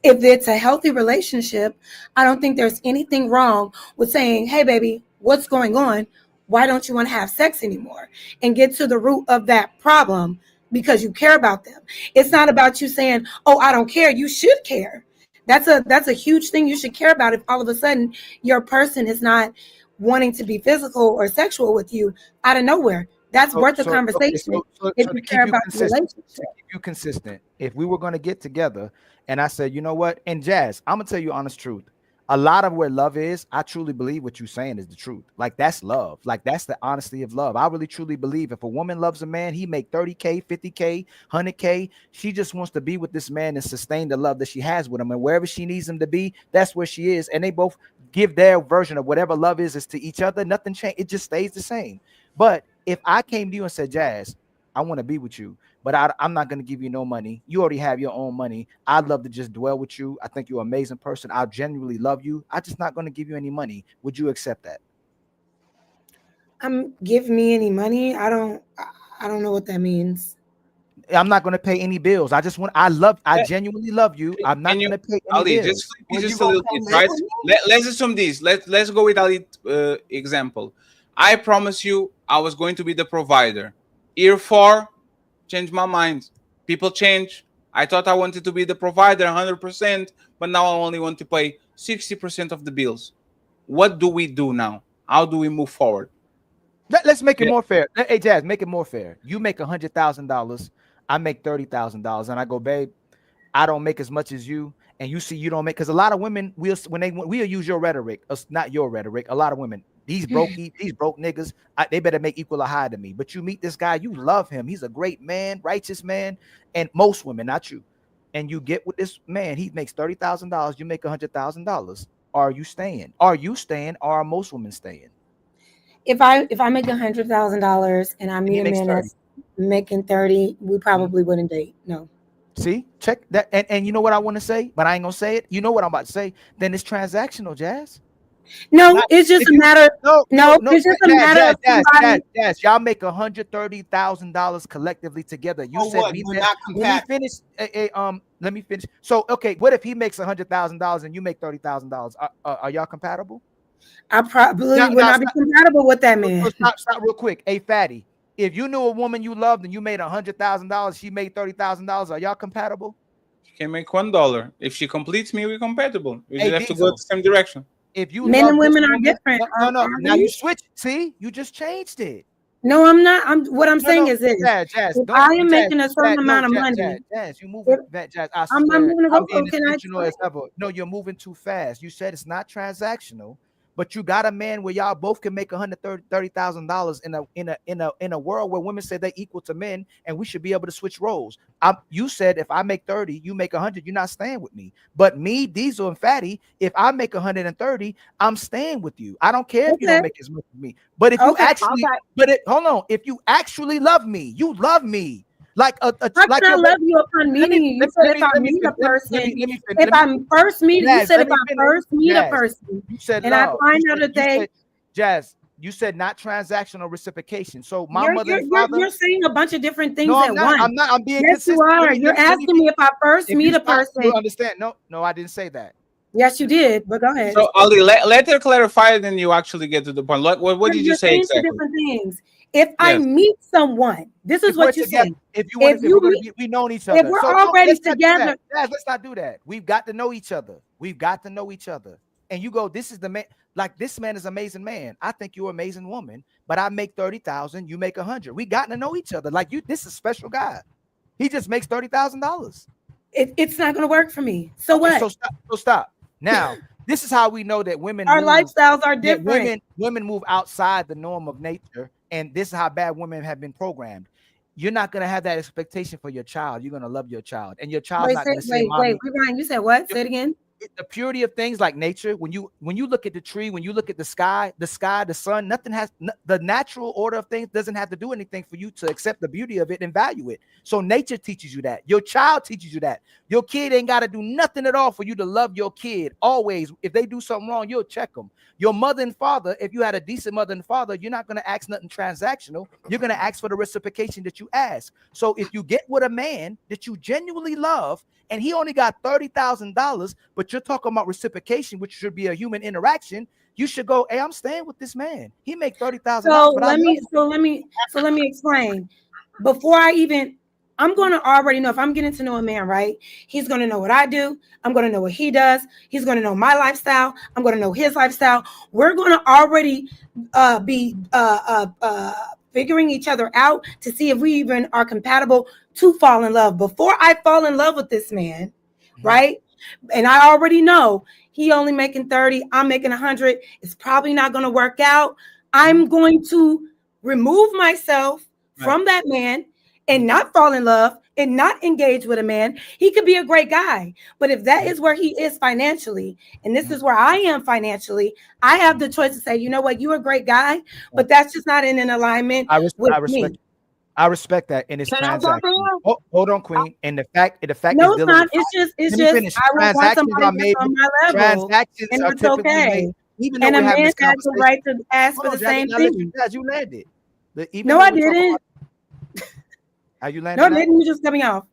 if it's a healthy relationship, I don't think there's anything wrong with saying, hey, baby, what's going on? Why don't you want to have sex anymore? And get to the root of that problem because you care about them. It's not about you saying, oh, I don't care. You should care. That's a huge thing you should care about if all of a sudden your person is not wanting to be physical or sexual with you out of nowhere. That's worth a conversation if you care about the relationship. To keep you consistent, if we were going to get together and I said, you know what, and Jazz, I'm going to tell you honest truth. A lot of where love is, I truly believe what you're saying is the truth. Like that's love. Like that's the honesty of love. I really truly believe if a woman loves a man, he make 30K, 50K, 100K. She just wants to be with this man and sustain the love that she has with him. And wherever she needs him to be, that's where she is. And they both give their version of whatever love is to each other. Nothing changed. It just stays the same. But if I came to you and said, Jazz, I want to be with you, but I'm not going to give you no money. You already have your own money. I'd love to just dwell with you. I think you're an amazing person. I genuinely love you. I'm just not going to give you any money. Would you accept that? Give me any money? I don't know what that means. I'm not going to pay any bills. I genuinely love you. I'm not going to pay any Ali, bills. just flip it just a little bit, right? Let's assume this. Let's go with Ali example. I promise you I was going to be the provider. Year 4, changed my mind. People change. I thought I wanted to be the provider 100%, but now I only want to pay 60% of the bills. What do we do now? How do we move forward? Let's make it more fair. Hey, Jazz, make it more fair. You make $100,000. I make $30,000, and I go, babe, I don't make as much as you, and you see you don't make, because a lot of women we'll use your rhetoric, not your rhetoric. A lot of women, these broke niggas, they better make equal or higher than me. But you meet this guy, you love him. He's a great man, righteous man, and most women, not you. And you get with this man, he makes $30,000. You make $100,000. Are you staying? Are you staying? Or are most women staying? If I make $100,000 and I meet a man that's making 30, we probably wouldn't date. No. See, check that. And you know what I want to say, but I ain't gonna say it. You know what I'm about to say. Then it's transactional, Jazz. No, it's just a matter. No, it's just a matter of Jazz, y'all make $130,000 collectively together. You said let me finish. So, okay, what if he makes $100,000 and you make $30,000? Are y'all compatible? I probably would not be compatible with that man. Stop real quick. Hey, Fatty, if you knew a woman you loved and you made $100,000, she made $30,000, are y'all compatible? She can make $1. If she completes me, we're compatible. We just have to go Diesel, the same direction. If you men and women are different. No. Now you switch. See, you just changed it. No, I'm not. What I'm saying is this: Jazz, if don't I am Jazz, making a certain amount of money, Jazz, you moving if, Jazz. I I'm swear, moving to I'm go. being Can I intentional explain? as ever. No, you're moving too fast. You said it's not transactional, but you got a man where y'all both can make $130,000 in a world where women say they equal to men, and we should be able to switch roles. You said if I make 30, you make 100, you're not staying with me. But me, Diesel, and Fatty, if I make 130, I'm staying with you. I don't care if you don't make as much as me. But if you actually, hold on, if you actually love me, you love me. Like How can I love you upon meeting you? You said if I meet a person, if I first meet, you said if I first meet a person, you said and I love. find out that they, Jazz, you said not transactional reciprocation. So my mother and father. you're saying a bunch of different things No, at I'm not. once. I'm not. I'm being Yes, consistent. you are. You're asking me if I first meet a person. You understand? No, I didn't say that. Yes, you did. But go ahead. So Ali, let her clarify, then you actually get to the point. What did you say saying exactly? two different things. If I meet someone, this is what you say. If we're going to be known each other, if we're already together, let's not do that. We've got to know each other. We've got to know each other. And you go, this is the man. Like, this man is an amazing man. I think you're an amazing woman, but I make 30,000. You make 100. We got to know each other. Like, this is a special guy. He just makes $30,000. It's not going to work for me. So what? So stop. Now, this is how we know that women. Our lifestyles are different. Women move outside the norm of nature, and this is how bad women have been programmed. You're not going to have that expectation for your child. You're going to love your child, and your child's not going to say, "Mommy." Wait, Ryan, you said what? Say it again. The purity of things like nature, when you look at the tree, when you look at the sky, the sun, the natural order of things doesn't have to do anything for you to accept the beauty of it and value it. So nature teaches you that. Your child teaches you that. Your kid ain't got to do nothing at all for you to love your kid. Always, if they do something wrong, you'll check them. Your mother and father, if you had a decent mother and father, you're not going to ask nothing transactional. You're going to ask for the reciprocation that you ask. So if you get with a man that you genuinely love, and he only got $30,000, but you're talking about reciprocation, which should be a human interaction, you should go, hey, I'm staying with this man. He make $30,000. So let me explain. Before I'm going to already know if I'm getting to know a man, right? He's going to know what I do. I'm going to know what he does. He's going to know my lifestyle. I'm going to know his lifestyle. We're going to already be figuring each other out to see if we even are compatible to fall in love. Before I fall in love with this man, right? And I already know he only making 30, I'm making 100. It's probably not going to work out. I'm going to remove myself from that man and not fall in love and not engage with a man. He could be a great guy, but if that is where he is financially, and this is where I am financially, I have the choice to say, you know what, you're a great guy, but that's just not in an alignment with me. I respect that, and it's transactional. Hold on, Queen. And the fact no, is, it's not. It's just I would want somebody that's on my level, and it's okay. And a man has the right to ask for the same thing. You landed. No, I didn't. Are you landed? No, didn't you just cut me off?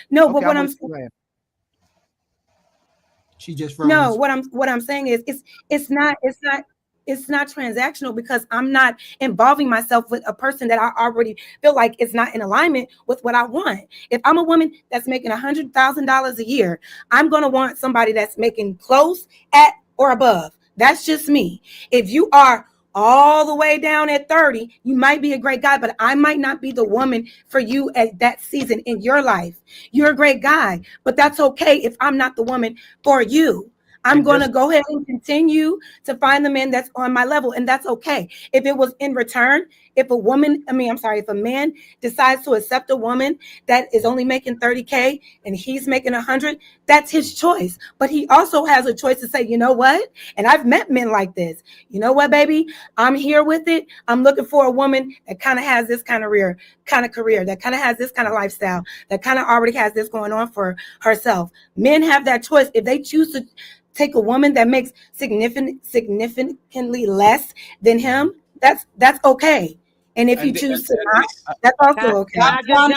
No, but what I'm saying. She just froze. No, what I'm saying is it's not transactional because I'm not involving myself with a person that I already feel like is not in alignment with what I want. If I'm a woman that's making $100,000 a year, I'm going to want somebody that's making close, at, or above. That's just me. If you are all the way down at 30, you might be a great guy, but I might not be the woman for you at that season in your life. You're a great guy, but that's okay if I'm not the woman for you. I'm going to go ahead and continue to find the man that's on my level, and that's okay. If it was in return, if a man decides to accept a woman that is only making 30K and he's making 100, that's his choice. But he also has a choice to say, you know what? And I've met men like this. You know what, baby? I'm here with it. I'm looking for a woman that kind of has this kind of career, that kind of has this kind of lifestyle, that kind of already has this going on for herself. Men have that choice. If they choose to take a woman that makes significantly less than him, that's okay. And if you choose to not, that's also okay. Y'all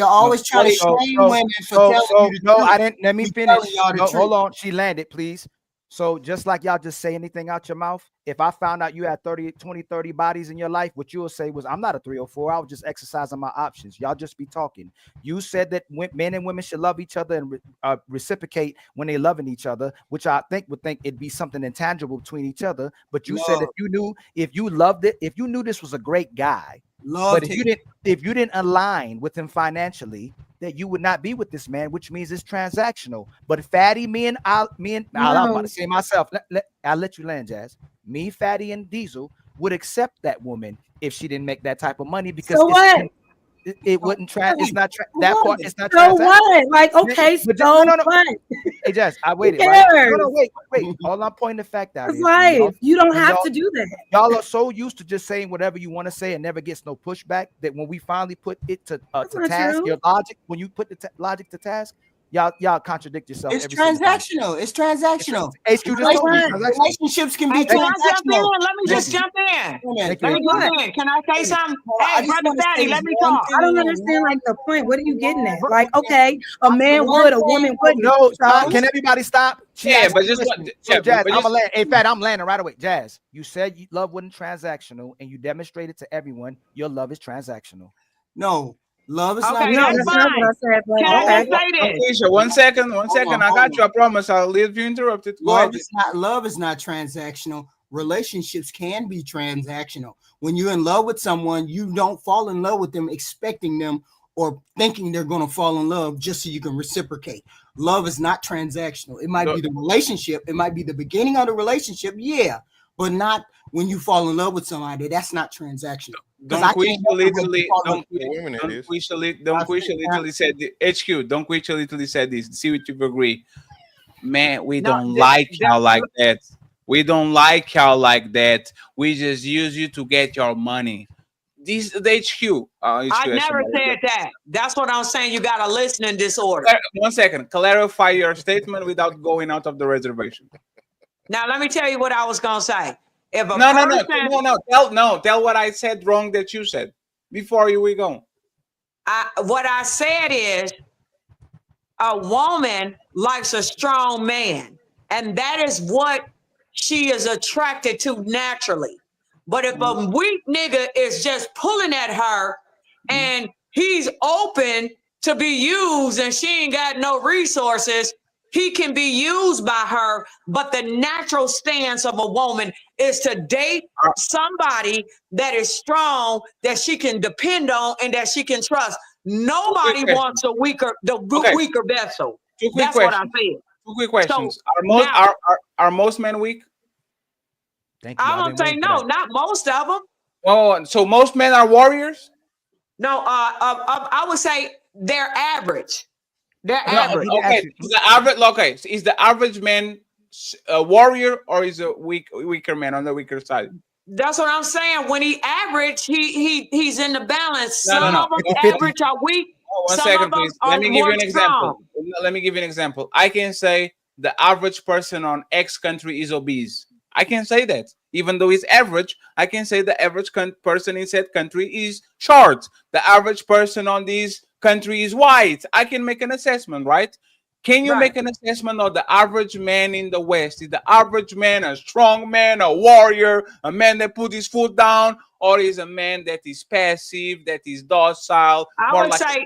always try to shame women for telling you the truth. I didn't. Let me finish. Hold on. She landed, please. So just like y'all just say anything out your mouth, if I found out you had 30, 20, 30 bodies in your life, what you will say was, I'm not a 304. I was just exercising my options. Y'all just be talking. You said that men and women should love each other and reciprocate when they loving each other, which I would think it'd be something intangible between each other. But you said if you loved it, if you knew this was a great guy, but if you didn't align with him financially, that you would not be with this man, which means it's transactional. But Fatty, I was about to say myself. I'll let you land, Jazz. Me, Fatty, and Diesel would accept that woman if she didn't make that type of money because it wouldn't it's not that part. It's not so what? Like, okay, but so no. what? Hey, Jazz, I waited. Who Right? cares? No, wait. All I'm pointing the fact out It's is life. You don't have to do that. Y'all are so used to just saying whatever you want to say and never gets no pushback that when we finally put it to task, true. your logic, when you put the logic to task, y'all contradict yourself. It's transactional. It's transactional. Relationships can be Hey, can I jump in? transactional. Let me just jump in. Thank Let me you. jump in. Can I say something? I Hey, just brother wanna Fatty, say let me one talk. I don't understand like the point. What are you getting at? Like, okay, a man would, a woman wouldn't. No, So can everybody stop? She Yeah, asked but a just question. what- So, yeah, Jazz, but I'm just- in fact, I'm landing right away. Jazz, you said love wasn't transactional, and you demonstrated to everyone your love is transactional. No, love is Okay, not. that's fine. Can I just say this? Keisha, one second. Hold I got on. you. I promise. I'll leave you interrupted. Go ahead. Love is not transactional. Relationships can be transactional. When you're in love with someone, you don't fall in love with them expecting them or thinking they're going to fall in love just so you can reciprocate. Love is not transactional. It might be the relationship. It might be the beginning of the relationship. Yeah, but not when you fall in love with somebody. That's not transactional. Don't Quisha literally said the HQ. Don't Quisha literally said this. See what you agree. Man, we don't like y'all like that. We don't like y'all like that. We just use you to get your money. This the HQ. I never said that. That's what I'm saying. You got a listening disorder. 1 second. Clarify your statement without going out of the reservation. Now let me tell you what I was gonna say. If a No. Tell what I said wrong that you said before we go. What I said is a woman likes a strong man, and that is what she is attracted to naturally. But if a weak nigga is just pulling at her and he's open to be used and she ain't got no resources, he can be used by her. But the natural stance of a woman is to date somebody that is strong, that she can depend on, and that she can trust. Nobody wants a weaker vessel. That's what I said. Two quick questions. So, are most men weak? I don't say no, not most of them. Oh, so most men are warriors? No, I would say they're average. They're average. Okay, the average. Okay, so is the average man a warrior or is a weaker man on the weaker side? That's what I'm saying. When he average, he's in the balance. Some No. of them average are weak. One Some second, of them please. are Let me give more you an example. Let me give you an example. I can say the average person on X country is obese. I can say that. Even though it's average, I can say the average person in said country is short. The averge person on this country is white. I can make an assessment, right? Can you make an assessment of the average man in the West? Is the average man a strong man, a warrior, a man that put his foot down, or is a man that is passive, that is docile? I would say,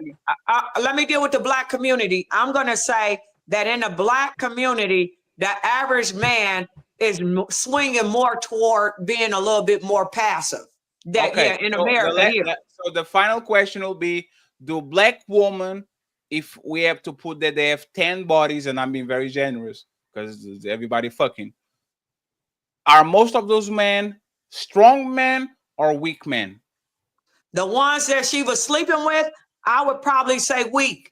let me deal with the black community. I'm going to say that in the black community, the average man is swinging more toward being a little bit more passive. In America here. So the final question will be, do black women, if we have to put that they have 10 bodies, and I'm being very generous because everybody fucking, are most of those men strong men or weak men? The ones that she was sleeping with, I would probably say weak.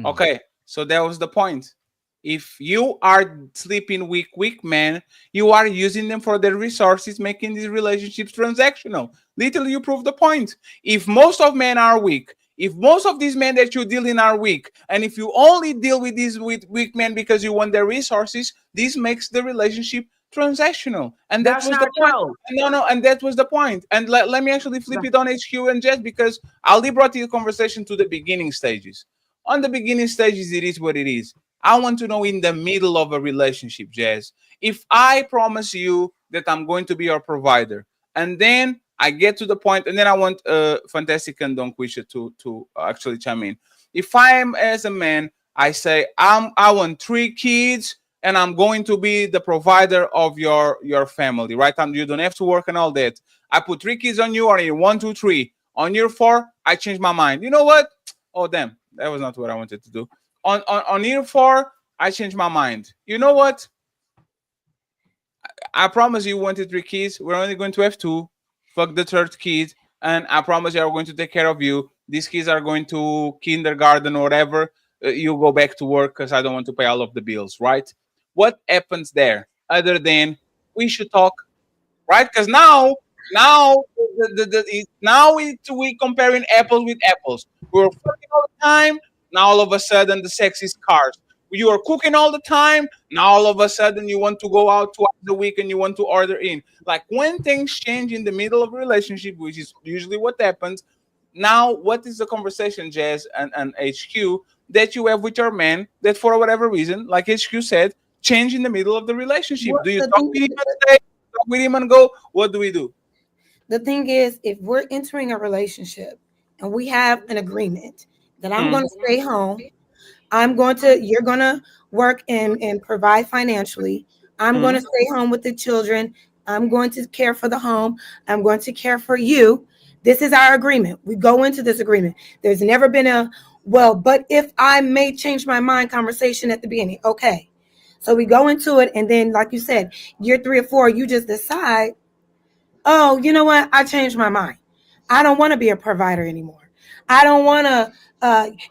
Okay, so that was the point. If you are sleeping with weak men, you are using them for their resources, making these relationships transactional. Literally, you prove the point. If most of men are weak, if most of these men that you're dealing are weak, and if you only deal with these weak men because you want their resources, this makes the relationship transactional. And that was the point. No, and that was the point. And let me actually flip it on HQ and Jess, because Ali brought the conversation to the beginning stages. On the beginning stages, it is what it is. I want to know in the middle of a relationship, Jazz. If I promise you that I'm going to be your provider, and then I get to the point, and then I want Fantastic and Don Quisha to actually chime in. If I'm as a man, I say I want 3 kids, and I'm going to be the provider of your family, right? And you don't have to work and all that. I put 3 kids on you, or in 1, 2, 3. On year 4, I change my mind. You know what? Oh damn, that was not what I wanted to do. On year 4, I changed my mind. You know what? I promise you wanted 3 kids. We're only going to have 2. Fuck the 3rd kid. And I promise you are going to take care of you. These kids are going to kindergarten or whatever. You go back to work because I don't want to pay all of the bills, right? What happens there other than we should talk, right? Because now we comparing apples with apples. We were fucking all the time. Now all of a sudden the sex is scarce. You are cooking all the time. Now all of a sudden you want to go out twice a week and you want to order in. Like when things change in the middle of a relationship, which is usually what happens. Now, what is the conversation, Jazz and HQ, that you have with your man that for whatever reason, like HQ said, change in the middle of the relationship? Do you talk with him and say, talk with him and go, what do we do? The thing is, if we're entering a relationship and we have an agreement that I'm going to stay home, you're going to work and provide financially. I'm going to stay home with the children. I'm going to care for the home. I'm going to care for you. This is our agreement. We go into this agreement. There's never been a, well, but if I may change my mind conversation at the beginning. Okay. So we go into it. And then, like you said, year 3 or 4, you just decide, oh, you know what? I changed my mind. I don't want to be a provider anymore. I don't want to.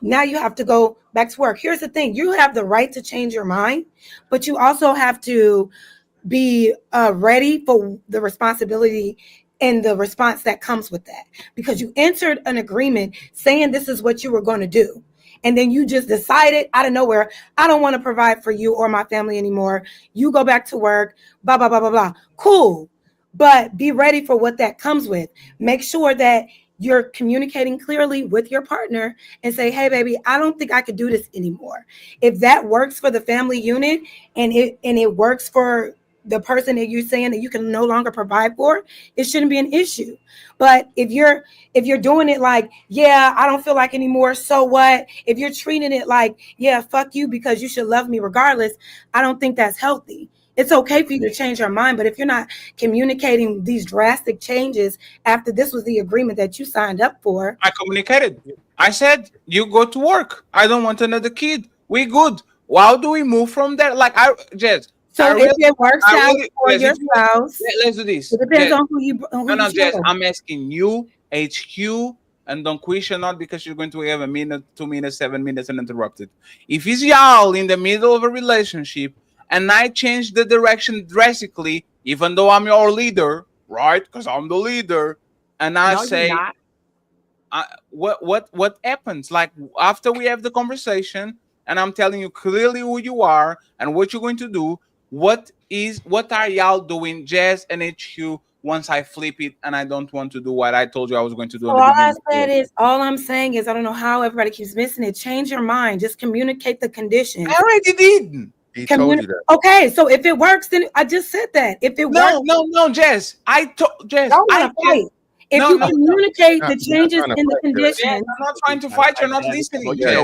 Now you have to go back to work. Here's the thing. You have the right to change your mind, but you also have to be ready for the responsibility and the response that comes with that, because you entered an agreement saying this is what you were going to do. And then you just decided out of nowhere, I don't want to provide for you or my family anymore. You go back to work, blah, blah, blah, blah, blah. Cool. But be ready for what that comes with. Make sure that you're communicating clearly with your partner and say, hey, baby, I don't think I could do this anymore. If that works for the family unit and it works for the person that you're saying that you can no longer provide for, it shouldn't be an issue. But if you're doing it like, yeah, I don't feel like anymore, so what? If you're treating it like, yeah, fuck you because you should love me regardless, I don't think that's healthy. It's okay for you to change your mind, but if you're not communicating these drastic changes after this was the agreement that you signed up for. I communicated. I said, you go to work. I don't want another kid. We good. How do we move from there? Like, Jess. So if it works out for your spouse, let's do this. It depends on who you. No, Jess. I'm asking you, HQ, and Don Quisha, not because you're going to have a minute, 2 minutes, 7 minutes, and interrupted. If it's y'all in the middle of a relationship, and I change the direction drastically, even though I'm your leader, right? Because I'm the leader, and I say, what happens? Like after we have the conversation, and I'm telling you clearly who you are and what you're going to do. What are y'all doing, Jazz and HQ? Once I flip it and I don't want to do what I told you I was going to do. All I'm saying is I don't know how everybody keeps missing it. Change your mind. Just communicate the conditions. I already did. He told you that. Okay, so if it works, then I just said that. If it works, no, Jess. Jess. If you communicate the changes in the conditions, I'm not trying to fight. You're not listening. Jazz,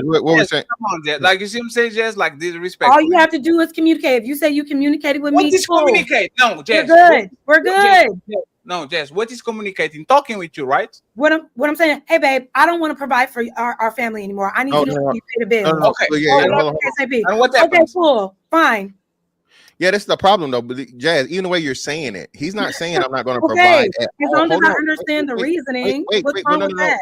what we're saying? Come on, Jazz. Like you see him say, Jazz, like disrespect. All you have to do is communicate. If you say you communicated with me, what is communicate? No, Jess. We're good. No, Jess. What is communicating? Talking with you, right? What I'm saying, hey, babe, I don't want to provide for our family anymore. I need you to pay the bill. Okay. And what happens? Okay, cool, fine. Yeah, that's the problem though. But Jazz, even the way you're saying it, he's not saying I'm not going to provide. As long as I understand the reasoning, what's wrong with that?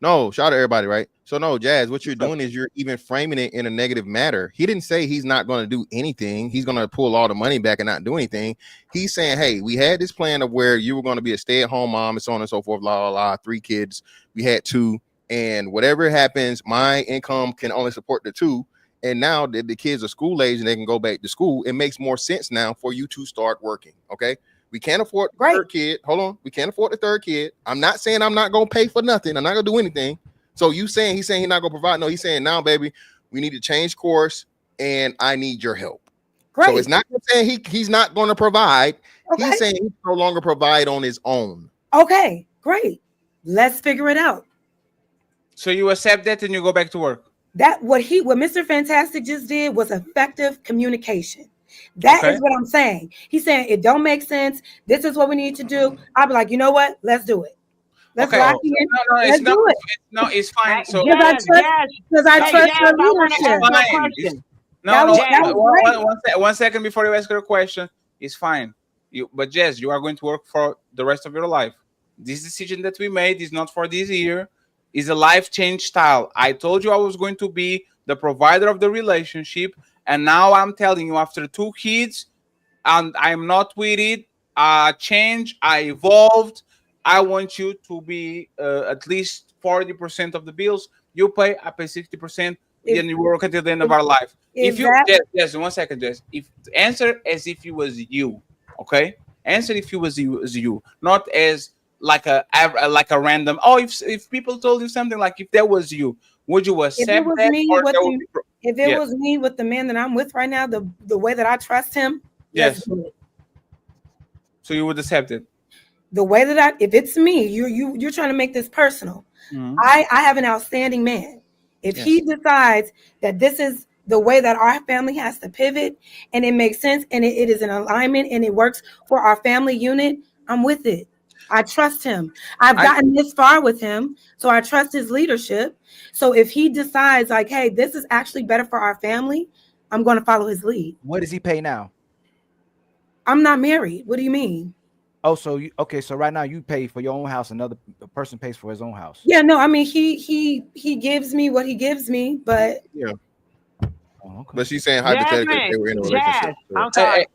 No, shout out to everybody, right? So no, Jazz, what you're doing is you're even framing it in a negative matter. He didn't say he's not going to do anything. He's going to pull all the money back and not do anything. He's saying, hey, we had this plan of where you were going to be a stay-at-home mom and so on and so forth, blah, blah, blah, 3 kids. We had 2. And whatever happens, my income can only support the 2. And now that the kids are school age and they can go back to school, it makes more sense now for you to start working. Okay. We can't afford the 3rd kid. Hold on. We can't afford the 3rd kid. I'm not saying I'm not going to pay for nothing. I'm not going to do anything. So he's saying he's not going to provide. No, he's saying now, baby, We need to change course, and I need your help. Great. So it's not saying he's not going to provide. Okay. He's saying he can no longer provide on his own. Okay, great. Let's figure it out. So you accept that and you go back to work. That what Mr. Fantastic just did was effective communication. That is what I'm saying. He's saying it don't make sense. This is what we need to do. I'll be like, you know what? Let's do it. Let's lock in. Let's do it. It's fine. So because I trust her leadership. One second before you ask her a question. It's fine. But Jess, you are going to work for the rest of your life. This decision that we made is not for this year. It's a life change style. I told you I was going to be the provider of the relationship, and now I'm telling you, after 2 kids, and I'm not with it. Change. I evolved. I want you to be at least 40% of the bills. You pay. I pay 60%. Then you work until the end of our life. If you Jess, 1 second, Jess. If answer as if it was you, okay? Answer if it was you, not as like a random. Oh, if people told you something like if that was you, would you accept if it was that? Me, was me with the man that I'm with right now, the way that I trust him, yes. So you would accept it. The way that if it's me, you're trying to make this personal. Mm-hmm. I have an outstanding man. If he decides that this is the way that our family has to pivot and it makes sense and it is in alignment and it works for our family unit, I'm with it. I trust him. I've gotten this far with him, so I trust his leadership. So if he decides like, hey, this is actually better for our family, I'm going to follow his lead. What does he pay now? I'm not married. What do you mean? Oh, so so right now you pay for your own house, another person pays for his own house. Yeah, no, I mean he gives me what he gives me, but yeah. Oh, okay. But she's saying hypothetically they were in a relationship. I'm sorry.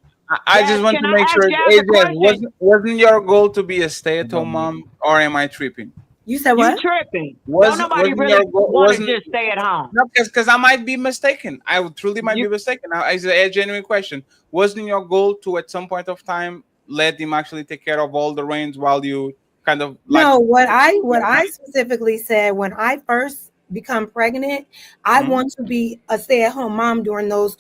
I just want to make sure. Hey, Jess, wasn't your goal to be a stay-at-home mom, or am I tripping? You said what? You tripping? Don't nobody really want to just stay at home. No, because I might be mistaken. I truly might be mistaken. It's a genuine question. Wasn't your goal to, at some point of time, let him actually take care of all the reins while you kind of like? No, what I specifically said when I first become pregnant, I want to be a stay-at-home mom during those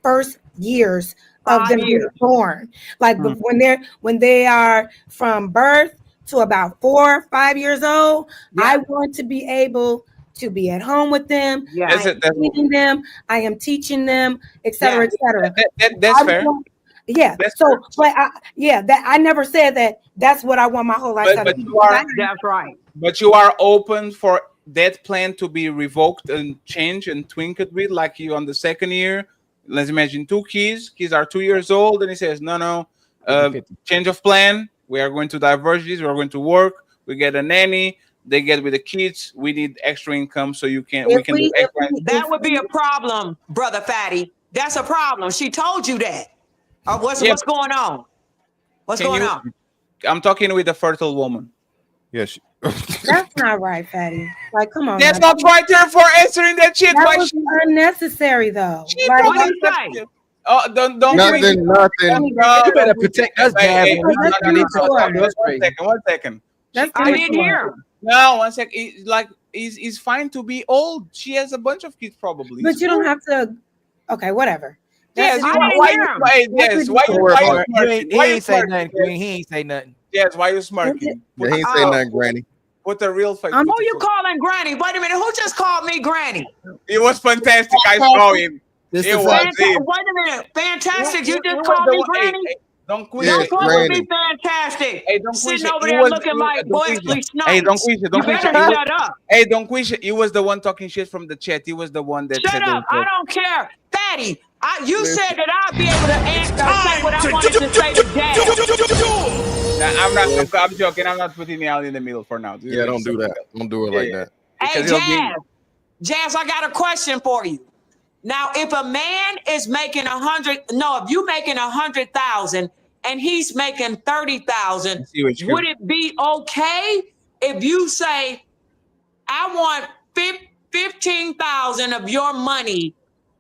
first years of them being born. Like when they are from birth to about 4 or 5 years old, I want to be able to be at home with them. I am feeding them, I am teaching them, etc., etc. That's fair. Yeah. That's so, but I never said that. That's what I want my whole life. But you are, that's right. But you are open for that plan to be revoked and changed and twinkled with, like you on the second year. Let's imagine 2 kids. Kids are 2 years old, and he says, "No, change of plan. We are going to diverge this. We are going to work. We get a nanny. They get with the kids. We need extra income, so we can do extra." That would be a problem, brother Fatty. That's a problem. She told you that. What's going on? What's going on? I'm talking with a fertile woman. Yes. That's not right, Fatty. Like, come on. That's not right there for answering that shit. That was unnecessary, though. What do you say? Oh, don't nothing. You better protect us, Jasmine. One second. I didn't hear. No, 1 second. It's fine to be old. She has a bunch of kids, probably. But you don't have to. Okay, whatever. Yes, he ain't say nothing, Green. He ain't say nothing. Yes, why you smirking? Yeah, he ain't say nothing, Granny. Put the real face. Who you calling Granny? Wait a minute. Who just called me Granny? It was fantastic. I saw him. Wait a minute. Fantastic. You just called me Granny? Don't quit. Don't call me fantastic. Hey, don't sitting over there looking like Wesley Snipes. Hey, don't quit it. You better shut up. Hey, don't quit it. He was the one talking shit from the chat. He was the one that shut up. I don't care. Fatty, you said that I'd be able to answer say what I wanted to say to Dad. I'm joking. I'm not putting me out in the middle for now. Yeah, don't do that. Don't do it like that. Hey, Jazz, I got a question for you. Now, if a man is making if you making 100,000 and he's making 30,000, would it be okay if you say, I want 15,000 of your money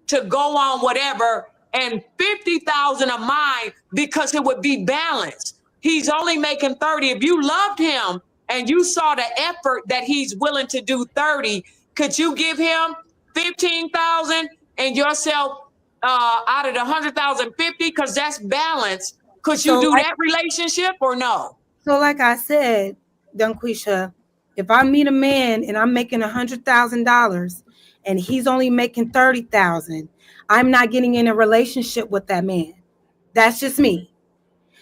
to go on whatever and 50,000 of mine, because it would be balanced? He's only making 30. If you loved him and you saw the effort that he's willing to do 30, could you give him 15,000 and yourself out of the 100,000, 50, because that's balance. Could you do that relationship or no? So like I said, Dunquisha, if I meet a man and I'm making $100,000 and he's only making 30,000, I'm not getting in a relationship with that man. That's just me.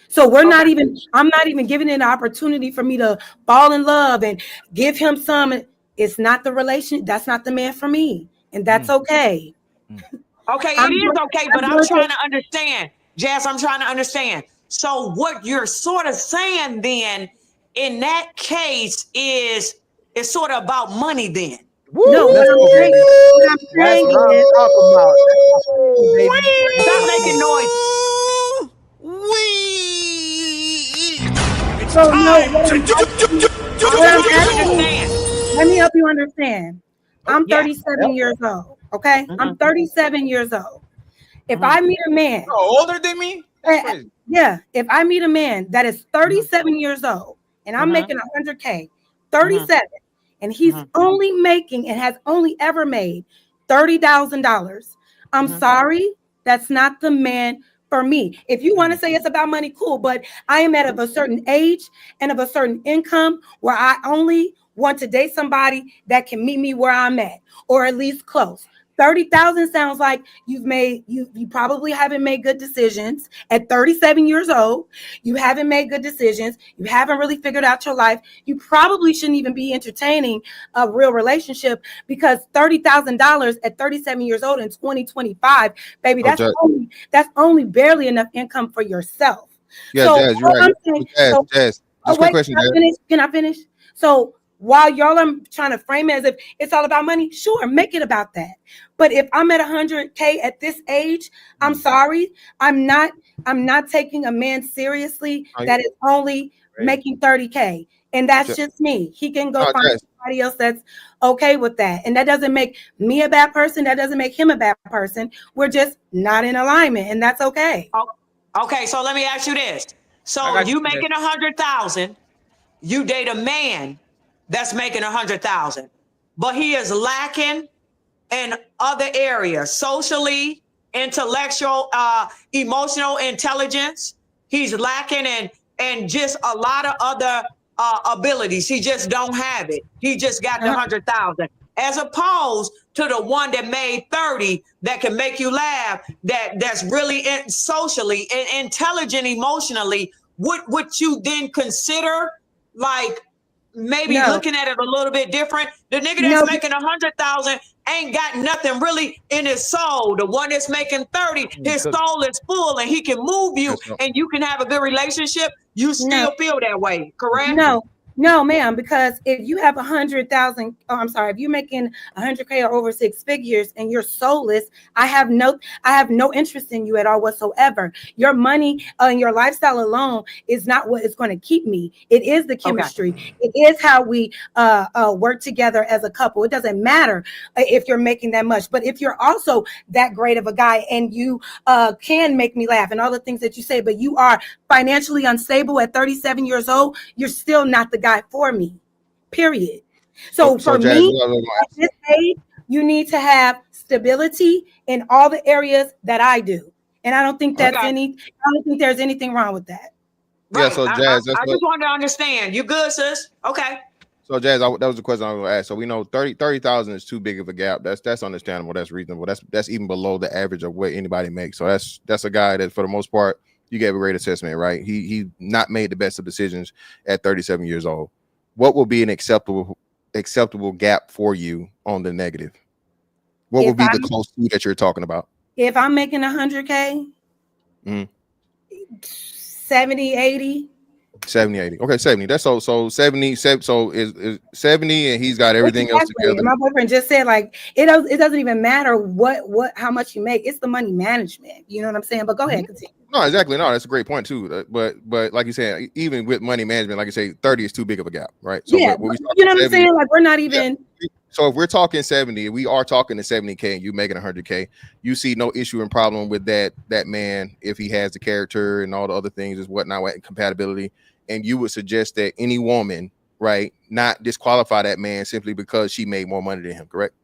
So I'm not even giving it an opportunity for me to fall in love and give him some. It's not the relation. That's not the man for me. And that's okay. Okay, it is okay, but I'm trying to understand. Jazz, I'm trying to understand. So what you're sort of saying then, in that case, is it's sort of about money then. No, what I'm saying is, stop making noise. So no, let me help you understand. I'm 37 years old. Okay, I'm 37 years old. If I meet a man older than me, yeah, if I meet a man that is 37 years old and I'm making 100K, 37, and he's only making and has only ever made $30,000, I'm sorry, that's not the man for me. If you want to say it's about money, cool, but I am at of a certain age and of a certain income where I only want to date somebody that can meet me where I'm at, or at least close. 30,000 sounds like you probably haven't made good decisions at 37 years old. You haven't made good decisions. You haven't really figured out your life. You probably shouldn't even be entertaining a real relationship, because $30,000 at 37 years old in 2025, baby, that's only barely enough income for yourself. Yeah, so Jazz, you're right. Jazz, just quick question, Jazz. Can I finish? So while y'all are trying to frame it as if it's all about money, sure, make it about that. But if I'm at 100K at this age, I'm sorry, I'm not taking a man seriously that is only making 30K. And that's just me. He can go find somebody else that's okay with that. And that doesn't make me a bad person. That doesn't make him a bad person. We're just not in alignment, and that's okay. Okay, so let me ask you this. So you making 100,000, you date a man that's making 100,000, but he is lacking in other areas, socially, intellectual, emotional intelligence. He's lacking in just a lot of other abilities. He just don't have it. He just got the 100,000, as opposed to the one that made 30 that can make you laugh, that's really socially and intelligent emotionally. Would you then consider like maybe looking at it a little bit different? The nigga that's making 100,000 ain't got nothing really in his soul. The one that's making 30, his soul is full and he can move you and you can have a good relationship. You still feel that way, correct? No, ma'am, because if you have 100,000, if you're making 100K or over 6 figures and you're soulless, I have no interest in you at all whatsoever. Your money and your lifestyle alone is not what is going to keep me. It is the chemistry. Okay. It is how we work together as a couple. It doesn't matter if you're making that much, but if you're also that great of a guy and you can make me laugh and all the things that you say, but you are financially unstable at 37 years old, you're still not the guy for me, period. So for Jazz, me, at this age, you need to have stability in all the areas that I do. And I don't think there's anything wrong with that. Yeah, so Jazz, I just wanted to understand. You good, sis? Okay. So Jazz, that was the question I was going to ask. So we know 30,000 is too big of a gap. That's understandable. That's reasonable. That's even below the average of what anybody makes. So that's a guy that, for the most part, you gave a great assessment, right? He not made the best of decisions at 37 years old. What will be an acceptable gap for you on the negative? What will be the close to that you're talking about? If I'm making 100K, 70, 80. 70, 80. Okay, 70. That's so 70. So is 70, and he's got everything else together. And my boyfriend just said, like, it doesn't even matter how much you make. It's the money management. You know what I'm saying? But go ahead, continue. No, exactly. No, that's a great point too. But like you said, even with money management, like you say, 30 is too big of a gap, right? So yeah, you know what I'm saying? Like, we're not even. Yeah. So if we're talking 70, we are talking to 70K, and you making 100K, you see no issue and problem with that man if he has the character and all the other things is whatnot, compatibility. And you would suggest that any woman, right, not disqualify that man simply because she made more money than him, correct?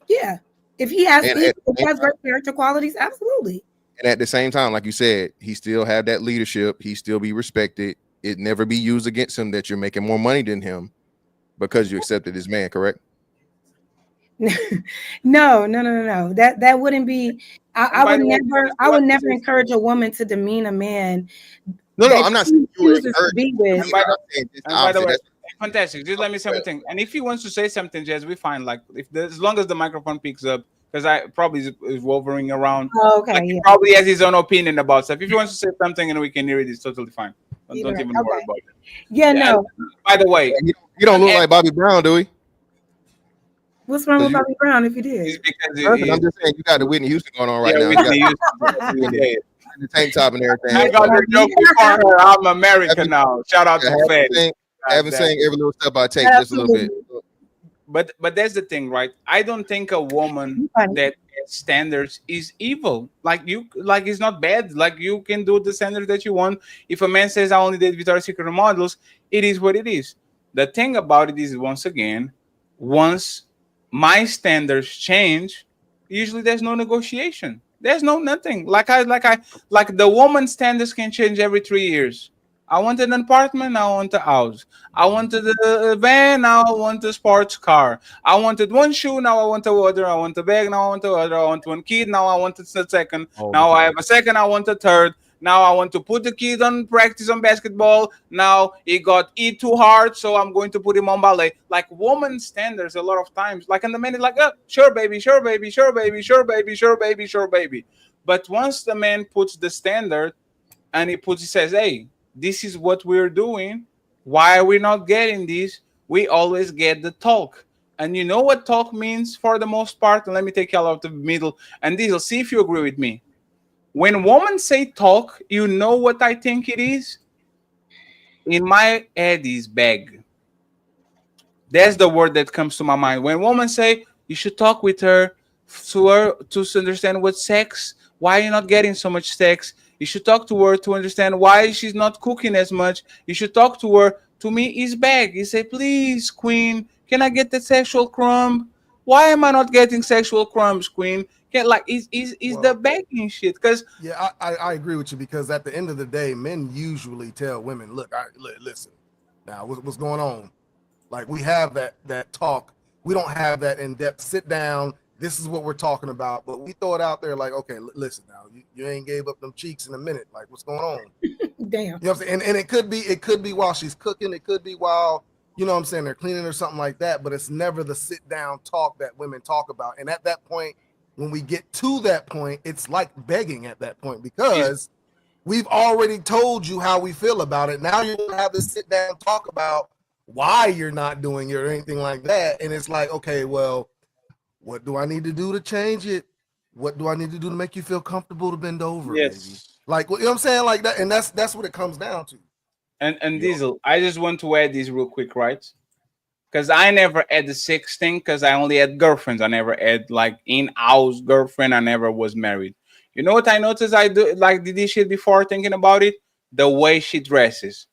Yeah. If he has, And he at the same has time, great character qualities, absolutely. and at the same time, like you said, he still have that leadership. He still be respected. It never be used against him that you're making more money than him because you accepted his man, correct? No. That wouldn't be. And by the way, I would never encourage a woman to demean a man No, that I'm not saying she you would chooses to encourage be him to with. be. I'm saying just the and by the opposite. way, That's fantastic. Just let me say one thing. And if he wants to say something, Jazz, we fine. Like as long as the microphone picks up, because I probably is wovering around. Oh, okay, Like he yeah. probably has his own opinion about stuff. If he wants to say something and we can hear it, it's totally fine. Don't even worry Okay. about it. Yeah, And no. by the way, you don't look like Bobby Brown, do we? What's wrong with You, Bobby Brown if you did? it's because Nothing, I'm just saying you got the Whitney Houston going on right yeah, now. Whitney You got Houston. you in the tank top and everything. I got the joke before her. I'm American now. Shout out to Fetty. Haven't seen every little step I take just a little bit. But that's the thing, right? I don't think a woman that has standards is evil. Like it's not bad. Like you can do the standards that you want. If a man says I only date Victoria's Secret models, it is what it is. The thing about it is, once again, once my standards change, usually there's no negotiation. There's no nothing. Like the woman standards can change every 3 years. I wanted an apartment, now I want a house. I wanted a van, now I want a sports car. I wanted one shoe, now I want a other. I want a bag, now I want a other. I want one kid, now I want a second. Now I have a second, I want a third. Now I want to put the kid on practice on basketball. Now he got eat too hard, so I'm going to put him on ballet. Like woman standards a lot of times. Like and the man is like, oh, sure baby, sure baby, sure baby, sure baby, sure baby, sure baby. But once the man puts the standard and he says, hey, this is what we're doing. Why are we not getting this? We always get the talk. And you know what talk means for the most part? And let me take you out of the middle. And Diesel, see if you agree with me. When women say talk, you know what I think it is? In my head is beg. That's the word that comes to my mind. When women say you should talk with her to understand what sex, why you're not getting so much sex. You should talk to her to understand why she's not cooking as much. You should talk to her. To me, is beg. You say, please, queen, can I get the sexual crumb? Why am I not getting sexual crumbs, queen? Is the begging shit? Because yeah, I agree with you because at the end of the day, men usually tell women, look, listen, now what's going on? Like we have that talk. We don't have that in-depth sit down. This is what we're talking about, but we throw it out there like, okay, listen now, you ain't gave up them cheeks in a minute. Like what's going on? Damn. You know what I'm saying? And it could be while she's cooking. It could be while, you know what I'm saying, they're cleaning or something like that, but it's never the sit down talk that women talk about. And at that point, when we get to that point, it's like begging at that point because we've already told you how we feel about it. Now you're gonna have to sit down talk about why you're not doing it or anything like that. And it's like, okay, well, what do I need to do to change it? What do I need to do to make you feel comfortable to bend over, baby? Like, you know what I'm saying? Like that, and that's what it comes down to. And Diesel, I just want to add this real quick, right? Because I never had the sex thing because I only had girlfriends. I never had like in-house girlfriend. I never was married. You know what I noticed? I did this shit before thinking about it. The way she dresses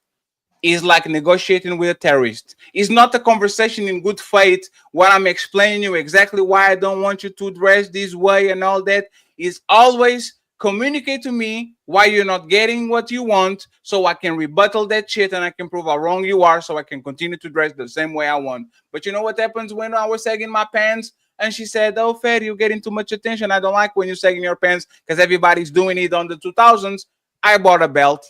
is like negotiating with a terrorist. It's not a conversation in good faith where I'm explaining you exactly why I don't want you to dress this way and all that. It's always communicate to me why you're not getting what you want so I can rebuttal that shit and I can prove how wrong you are so I can continue to dress the same way I want. But you know what happens when I was sagging my pants and she said, oh, Fed, you're getting too much attention. I don't like when you're sagging your pants because everybody's doing it on the 2000s. I bought a belt.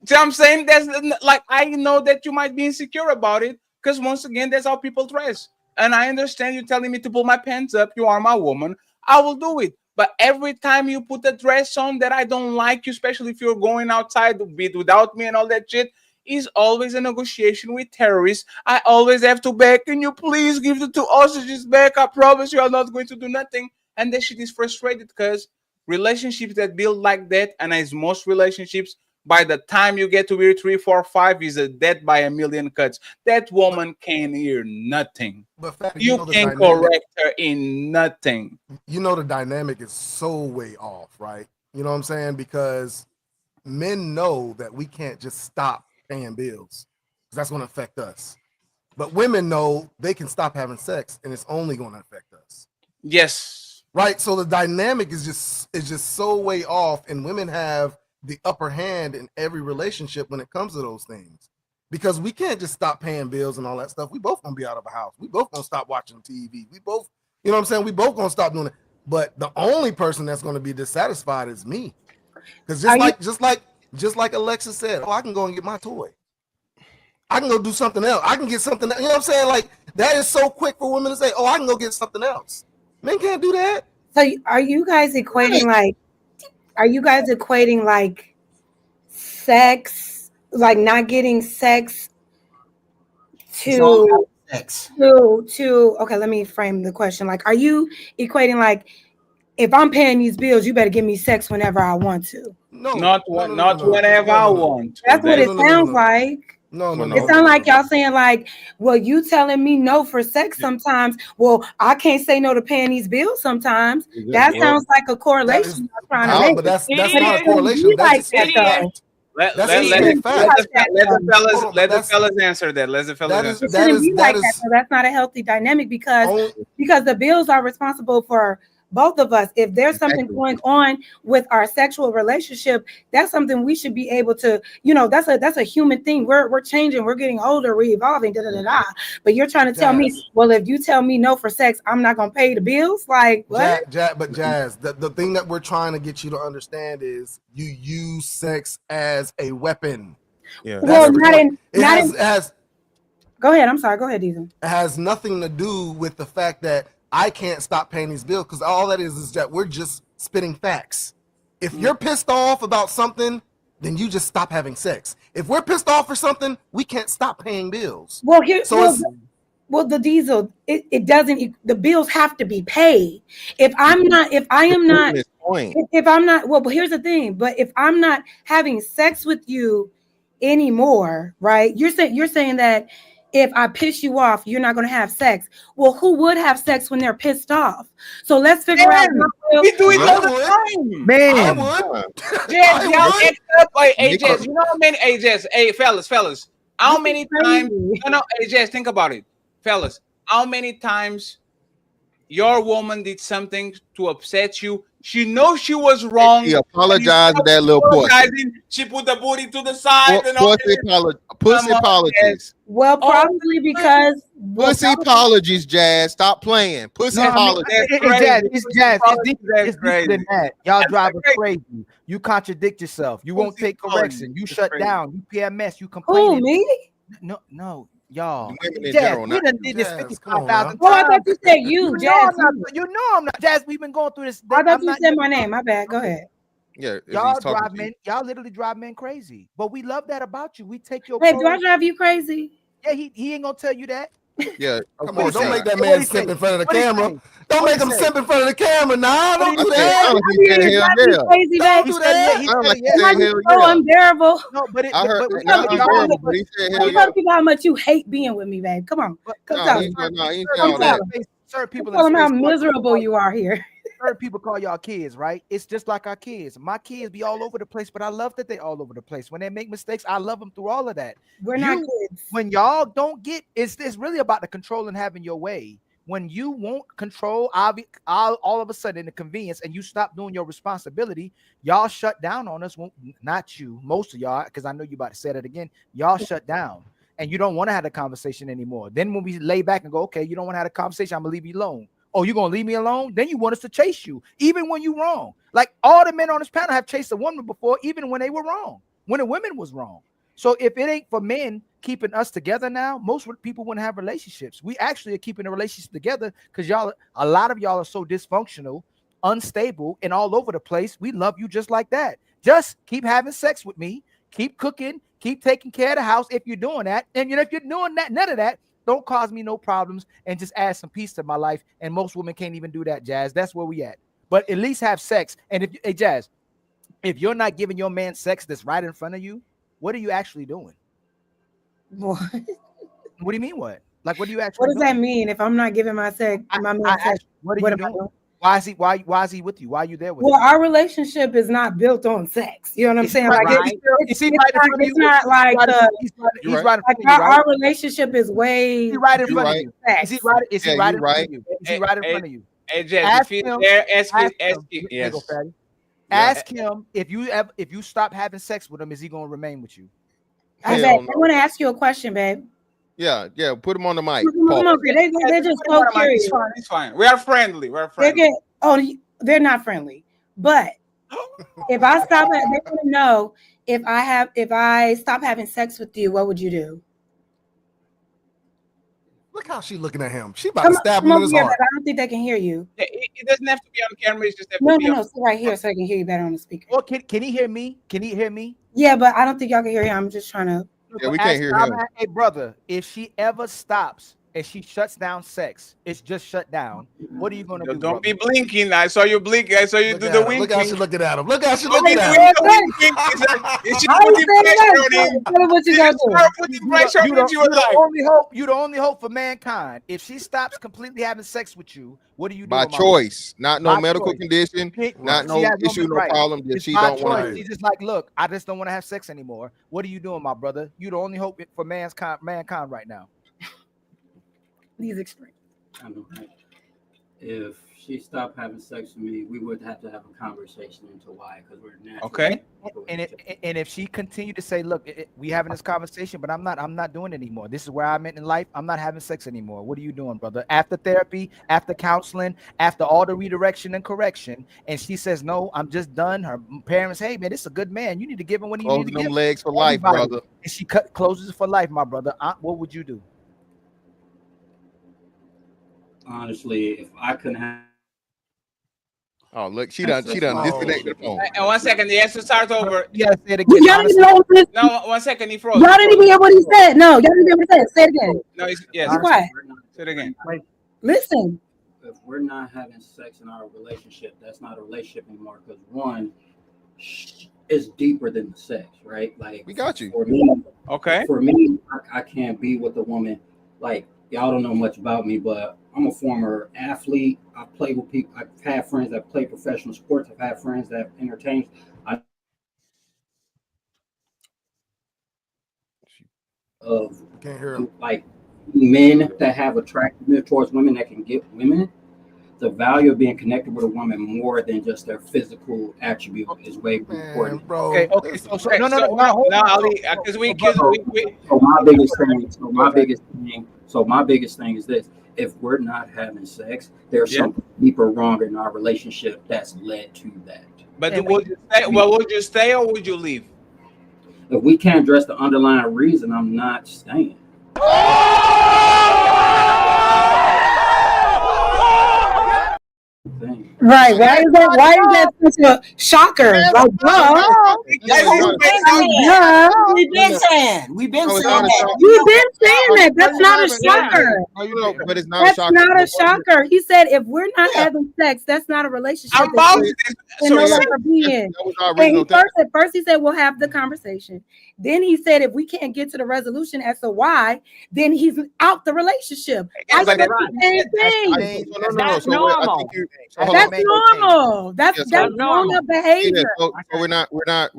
See what I'm saying? There's like, I know that you might be insecure about it because once again, that's how people dress. And I understand you telling me to pull my pants up. You are my woman. I will do it. But every time you put a dress on that I don't like you, especially if you're going outside without me and all that shit, is always a negotiation with terrorists. I always have to beg, can you please give the 2 hostages back? I promise you I'm not going to do nothing. And that shit is frustrated because relationships that build like that, and as most relationships, by the time you get to year 3, 4, 5, is a death by a million cuts. That woman can hear nothing. But Fatty, you can correct her in nothing. You know the dynamic is so way off, right? You know what I'm saying? Because men know that we can't just stop paying bills because that's going to affect us. But women know they can stop having sex and it's only going to affect us. Yes. right? So the dynamic is just so way off, and women have the upper hand in every relationship when it comes to those things. Because we can't just stop paying bills and all that stuff. We both gonna be out of a house. We both gonna stop watching TV. We both, you know what I'm saying? We both gonna stop doing it. But the only person that's gonna be dissatisfied is me. Because just like Alexa said, oh, I can go and get my toy. I can go do something else. I can get something else. You know what I'm saying? Like that is so quick for women to say, oh, I can go get something else. Men can't do that. So are you guys equating like sex, like not getting sex to okay, let me frame the question. Like, are you equating like if I'm paying these bills, you better give me sex whenever I want to? No, not whenever I want. That's what it sounds like. No. It sounds like y'all saying like, well, you telling me no for sex sometimes. Well, I can't say no to paying these bills sometimes. That sounds like a correlation I'm trying to make. But that's not a correlation. That's just a fact. Let the fellas answer that. Let the fellas answer that. That's not a healthy dynamic because the bills are responsible for both of us. If there's something going on with our sexual relationship, that's something we should be able to, that's a human thing. We're changing, we're getting older, we're evolving, But you're trying to tell me, well, if you tell me no for sex, I'm not gonna pay the bills. Like what? But Jazz, the thing that we're trying to get you to understand is you use sex as a weapon. Yeah. Well, go ahead. I'm sorry. Go ahead, Diesel. It has nothing to do with the fact that I can't stop paying these bills, because all that is that we're just spitting facts. If you're pissed off about something, then you just stop having sex. If we're pissed off for something, we can't stop paying bills. Well, the Diesel, it doesn't. The bills have to be paid. If I'm not, well, but here's the thing. But if I'm not having sex with you anymore, right? You're saying that if I piss you off, you're not going to have sex. Well, who would have sex when they're pissed off? So let's figure out. We do it all the time, man. I would. Hey, Jess, you know how many? Hey, Jess, hey, fellas, how many times? No, hey, Jess, think about it, fellas. How many times your woman did something to upset you? She knows she was wrong. She apologized to that little boy. She put the booty to the side. Pussy apologies. Well, probably because pussy apologies, Jazz. Stop playing. Pussy apologies. It's Jazz. It's deeper than that. Y'all drive us crazy. You contradict yourself. You won't take correction. You shut down. You PMS. You complain. Who, me? No. Y'all, Jazz, we done did this 55,000 times. Oh, I thought you said you, Jazz. You know I'm not. Jazz, we've been going through this. I thought you said my name. My bad. Go ahead. Yeah, y'all literally drive men crazy. But we love that about you. We take your. Hey, do I drive you crazy? Yeah, he ain't gonna tell you that. Yeah, come on, don't make that man simp in front of the camera. Don't make him simp in front of the camera. Nah, don't do that. Crazy, baby. Don't do that. So unbearable. No, but I heard. You gotta people how much you hate being with me, babe. Come on, tell them how miserable you are here. Heard people call y'all kids, right? It's just like our kids. My kids be all over the place, but I love that they all over the place. When they make mistakes, I love them through all of that. We're not kids. When y'all don't get, it's really about the control and having your way. When you won't control, all of a sudden the convenience, and you stop doing your responsibility, y'all shut down on us. Well, not you, most of y'all, because I know you about to say that again. Y'all shut down, and you don't want to have the conversation anymore. Then when we lay back and go, okay, you don't want to have a conversation, I'm gonna leave you alone. Oh, you're gonna leave me alone? Then you want us to chase you, even when you're wrong. Like all the men on this panel have chased a woman before, even when they were wrong, when the women was wrong. So if it ain't for men keeping us together now, most people wouldn't have relationships. We actually are keeping the relationship together because a lot of y'all are so dysfunctional, unstable, and all over the place. We love you just like that. Just keep having sex with me, keep cooking, keep taking care of the house if you're doing that. And if you're doing that, none of that, don't cause me no problems and just add some peace to my life. And most women can't even do that, Jazz. That's where we at. But at least have sex. And Jazz, if you're not giving your man sex that's right in front of you, what are you actually doing? What? What do you mean what? Like, what do you actually What does that mean if I'm not giving my sex, my man sex? What are you doing? Why is he with you? Why are you there with him? Well, our relationship is not built on sex. You know what I'm saying? Like it's not like he's right in front of you. Our relationship is way right in front of you. Is he right in front of you? Is he right in front of you? Hey, Jess, Ask if he's him. there, ask Ask him. him. There you Yes. go, Fatty. Yeah. Ask him if you stop having sex with him, is he gonna remain with you? Hey, Hell babe, I no. want to ask you a question, babe. Yeah, put him on the mic. Come on, Paul. they're just so curious. It's fine. It's fine. We are friendly. We're They're friendly. they're not friendly. But if I stop, they want to know if I stop having sex with you, what would you do? Look how she looking at him. She about Come to stab come him in over his here, heart. babe. I don't think they can hear you. It doesn't have to be on camera. It's just have No, to be no, on. sit right here so I can hear you better on the speaker. Or can he hear me? Can he hear me? Yeah, but I don't think y'all can hear him. I'm just trying to. Yeah, we can't hear him. Hey, brother, if she ever stops and she shuts down sex, it's just shut down. What are you gonna do? Don't be blinking. I saw you blink. I saw you do the winking. Look how she looking at him. Look how she Don't looking be at doing him. the winking. It's just How you putting saying pressure that? on him. Tell me what you gonna do. Start putting pressure on him. She was like, You the only hope for mankind. If she stops completely having sex with you, what are you By doing? my choice, not no By medical choice. condition, not She no has issue, no right. problem. That It's she by don't want choice. to. She's just like, look, I just don't want to have sex anymore. What are you doing, my brother? You the only hope for mankind right now. These extremes. I know, right? If she stopped having sex with me, we would have to have a conversation into why, because we're natural. Okay. And if she continued to say, look, we having this conversation, but I'm not doing it anymore. This is where I'm at in life. I'm not having sex anymore. What are you doing, brother? After therapy, after counseling, after all the redirection and correction, and she says, no, I'm just done. Her parents, hey man, this is a good man. You need to give him what you need to Closing them give legs for life, everybody. brother. And she closes it for life, my brother. What would you do? Honestly, if I couldn't have. Oh, look, she done disconnected the phone. and 1 second, he has to start over. Yeah, say it Y'all again. didn't even know what this. No, 1 second, he froze. Y'all didn't even hear what he said. No, y'all didn't even say it. Say it again. No, yes. Be quiet. Say it again. Listen. If we're not having sex in our relationship, that's not a relationship anymore. Because one, it's deeper than the sex, right? Like we got you. For me, okay. For me, I can't be with a woman. Like y'all don't know much about me, but I'm a former athlete. I've played with people. I've had friends that play professional sports. I've had friends that entertain. Can't hear him. Like men that have attractiveness towards women that can get women. The value of being connected with a woman more than just their physical attribute is way more important. Bro. Okay. So Ali, because we. So my biggest thing is this: if we're not having sex, there's something deeper wrong in our relationship that's led to that. But would you stay or would you leave? If we can't address the underlying reason, I'm not staying. Right. Why is that such a shocker? Like, We've been saying. We've been saying that. You've been saying that. That's not a shocker. But it's not That's a shocker. not a shocker. He said if we're not having sex, that's not a relationship. I'm about to. No longer being. At first he said we'll have the conversation. Then he said if we can't get to the resolution as to why, then he's out the relationship. I said the same thing. That's normal. That's normal. That's grown up behavior. So we're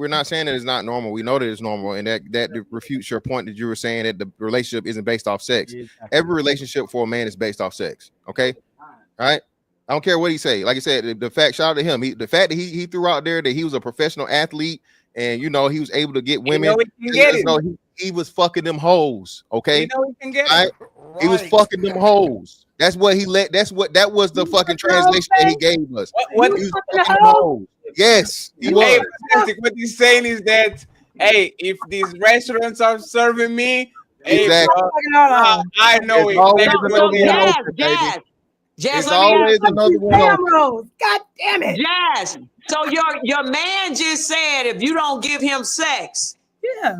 not saying that it's not normal. We know that it's normal, and that refutes your point that you were saying that the relationship isn't based off sex. Every relationship for a man is based off sex. Okay, all right. I don't care what he say. Like I said, the fact, shout out to him. The fact that he threw out there that he was a professional athlete and he was able to get women. He was fucking them hoes. Okay, he can get right? He was fucking them hoes. That's what he let. That was the fucking translation that he gave us. What he was fucking them hoes. Yes, he was. What he's saying is that, hey, if these restaurants are serving me, exactly. I know it. Jazz, it's always another one. God damn it. Jazz. So your man just said if you don't give him sex,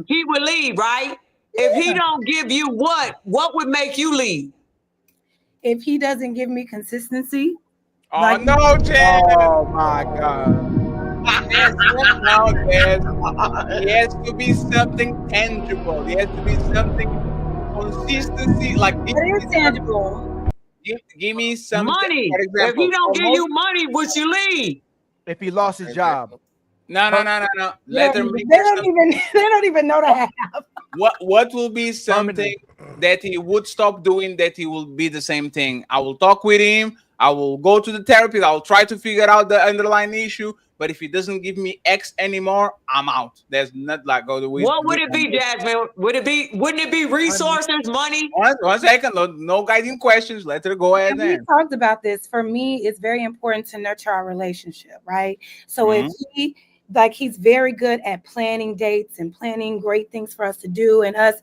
he will leave, right? If he don't give you what would make you leave? If he doesn't give me consistency. Oh no, Jazz. Oh my God. He has to be something tangible. He has to be something consistency. Like it is tangible. Give me some money. For example, if he don't give you money, would you leave? If he lost his job. No. They don't even know that. What will be something that he would stop doing that he will be the same thing? I will talk with him. I will go to the therapist. I'll try to figure out the underlying issue. But if he doesn't give me X anymore, I'm out. There's not like go the way. What would it be, Jasmine? Wouldn't it be resources, money? One second, no guiding questions. Let her go ahead. And we talked about this. For me, it's very important to nurture our relationship, right? So if he's very good at planning dates and planning great things for us to do, and us,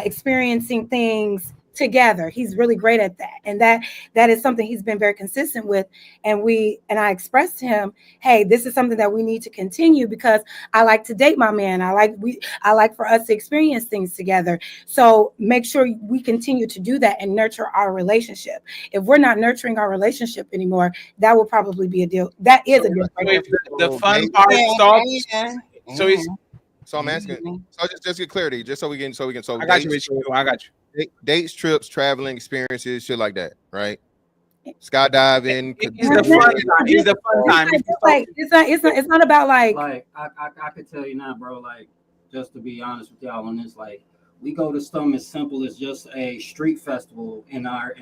experiencing things together. He's really great at that. And that is something he's been very consistent with. And I expressed to him, hey, this is something that we need to continue because I like to date my man. I like for us to experience things together. So make sure we continue to do that and nurture our relationship. If we're not nurturing our relationship anymore, that will probably be a deal. That is a deal breaker. The fun part stops. So I'm asking. So just get clarity, just so we can. I got you. I got you. Dates, trips, traveling experiences, shit like that, right? Skydiving. It's the fun time. It's not about like I could tell you now, bro. Like, just to be honest with y'all on this, like, we go to something as simple as just a street festival in our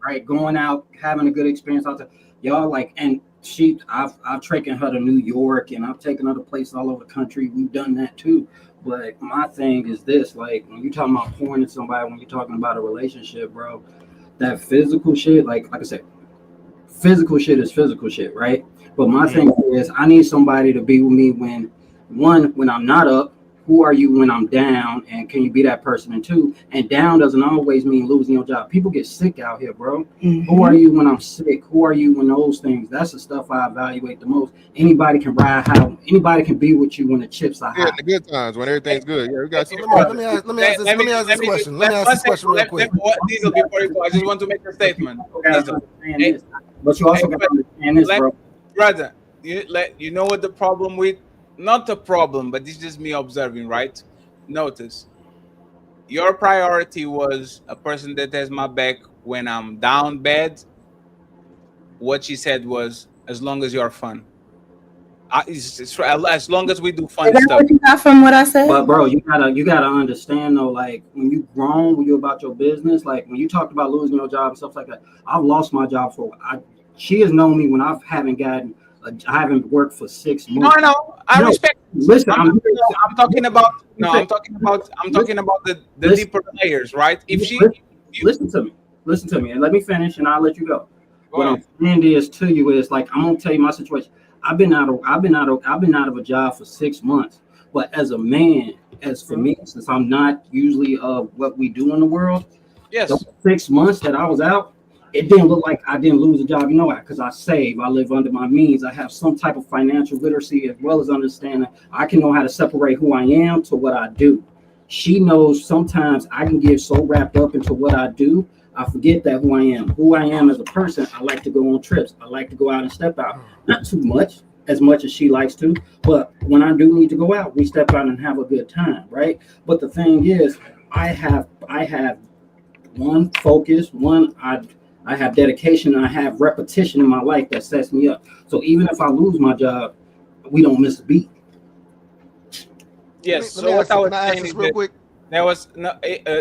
right, going out, having a good experience out there. Y'all like, and I've taken her to New York and I've taken her to places all over the country. We've done that too. But my thing is this, like, when you're talking about pouring into somebody, when you're talking about a relationship, bro, that physical shit, like I said, physical shit is physical shit, right? But my thing is, I need somebody to be with me when I'm not up. Who are you when I'm down? And can you be that person? And two, and down doesn't always mean losing your job. People get sick out here, bro. Who are you when I'm sick? Who are you when those things? That's the stuff I evaluate the most. Anybody can ride high. Anybody can be with you when the chips are high. Yeah, the good times when everything's good. Yeah, we got. Let me ask this question. Let me ask this question real quick. Diesel, before you go, I just want to make a statement. But you also got to understand this, bro. Brother, you know what the problem with? Not a problem, but this is just me observing, right? Notice, your priority was a person that has my back when I'm down bad. What she said was, as long as you're fun. As long as we do fun stuff. What you got from what I said? But bro, you gotta understand though, like when you grown, when you're about your business, like when you talked about losing your job and stuff like that, I've lost my job she has known me when I haven't worked for 6 months. No, I respect. Listen, I'm talking about the deeper layers, right? Listen to me, and let me finish, and I'll let you go. What I'm saying is to you is like I'm gonna tell you my situation. I've been out of a job for 6 months, but as a man, as for me, since I'm not usually what we do in the world, those 6 months that I was out, it didn't look like I didn't lose a job, because I save, I live under my means, I have some type of financial literacy as well as understanding. I can know how to separate who I am to what I do. She knows sometimes I can get so wrapped up into what I do, I forget that who I am as a person. I like to go on trips. I like to go out and step out. Not too much, as much as she likes to, but when I do need to go out, we step out and have a good time, right? But the thing is, I have one focus, I have dedication, and I have repetition in my life that sets me up. So even if I lose my job, we don't miss a beat. Yes. So what I was saying is real quick. There was no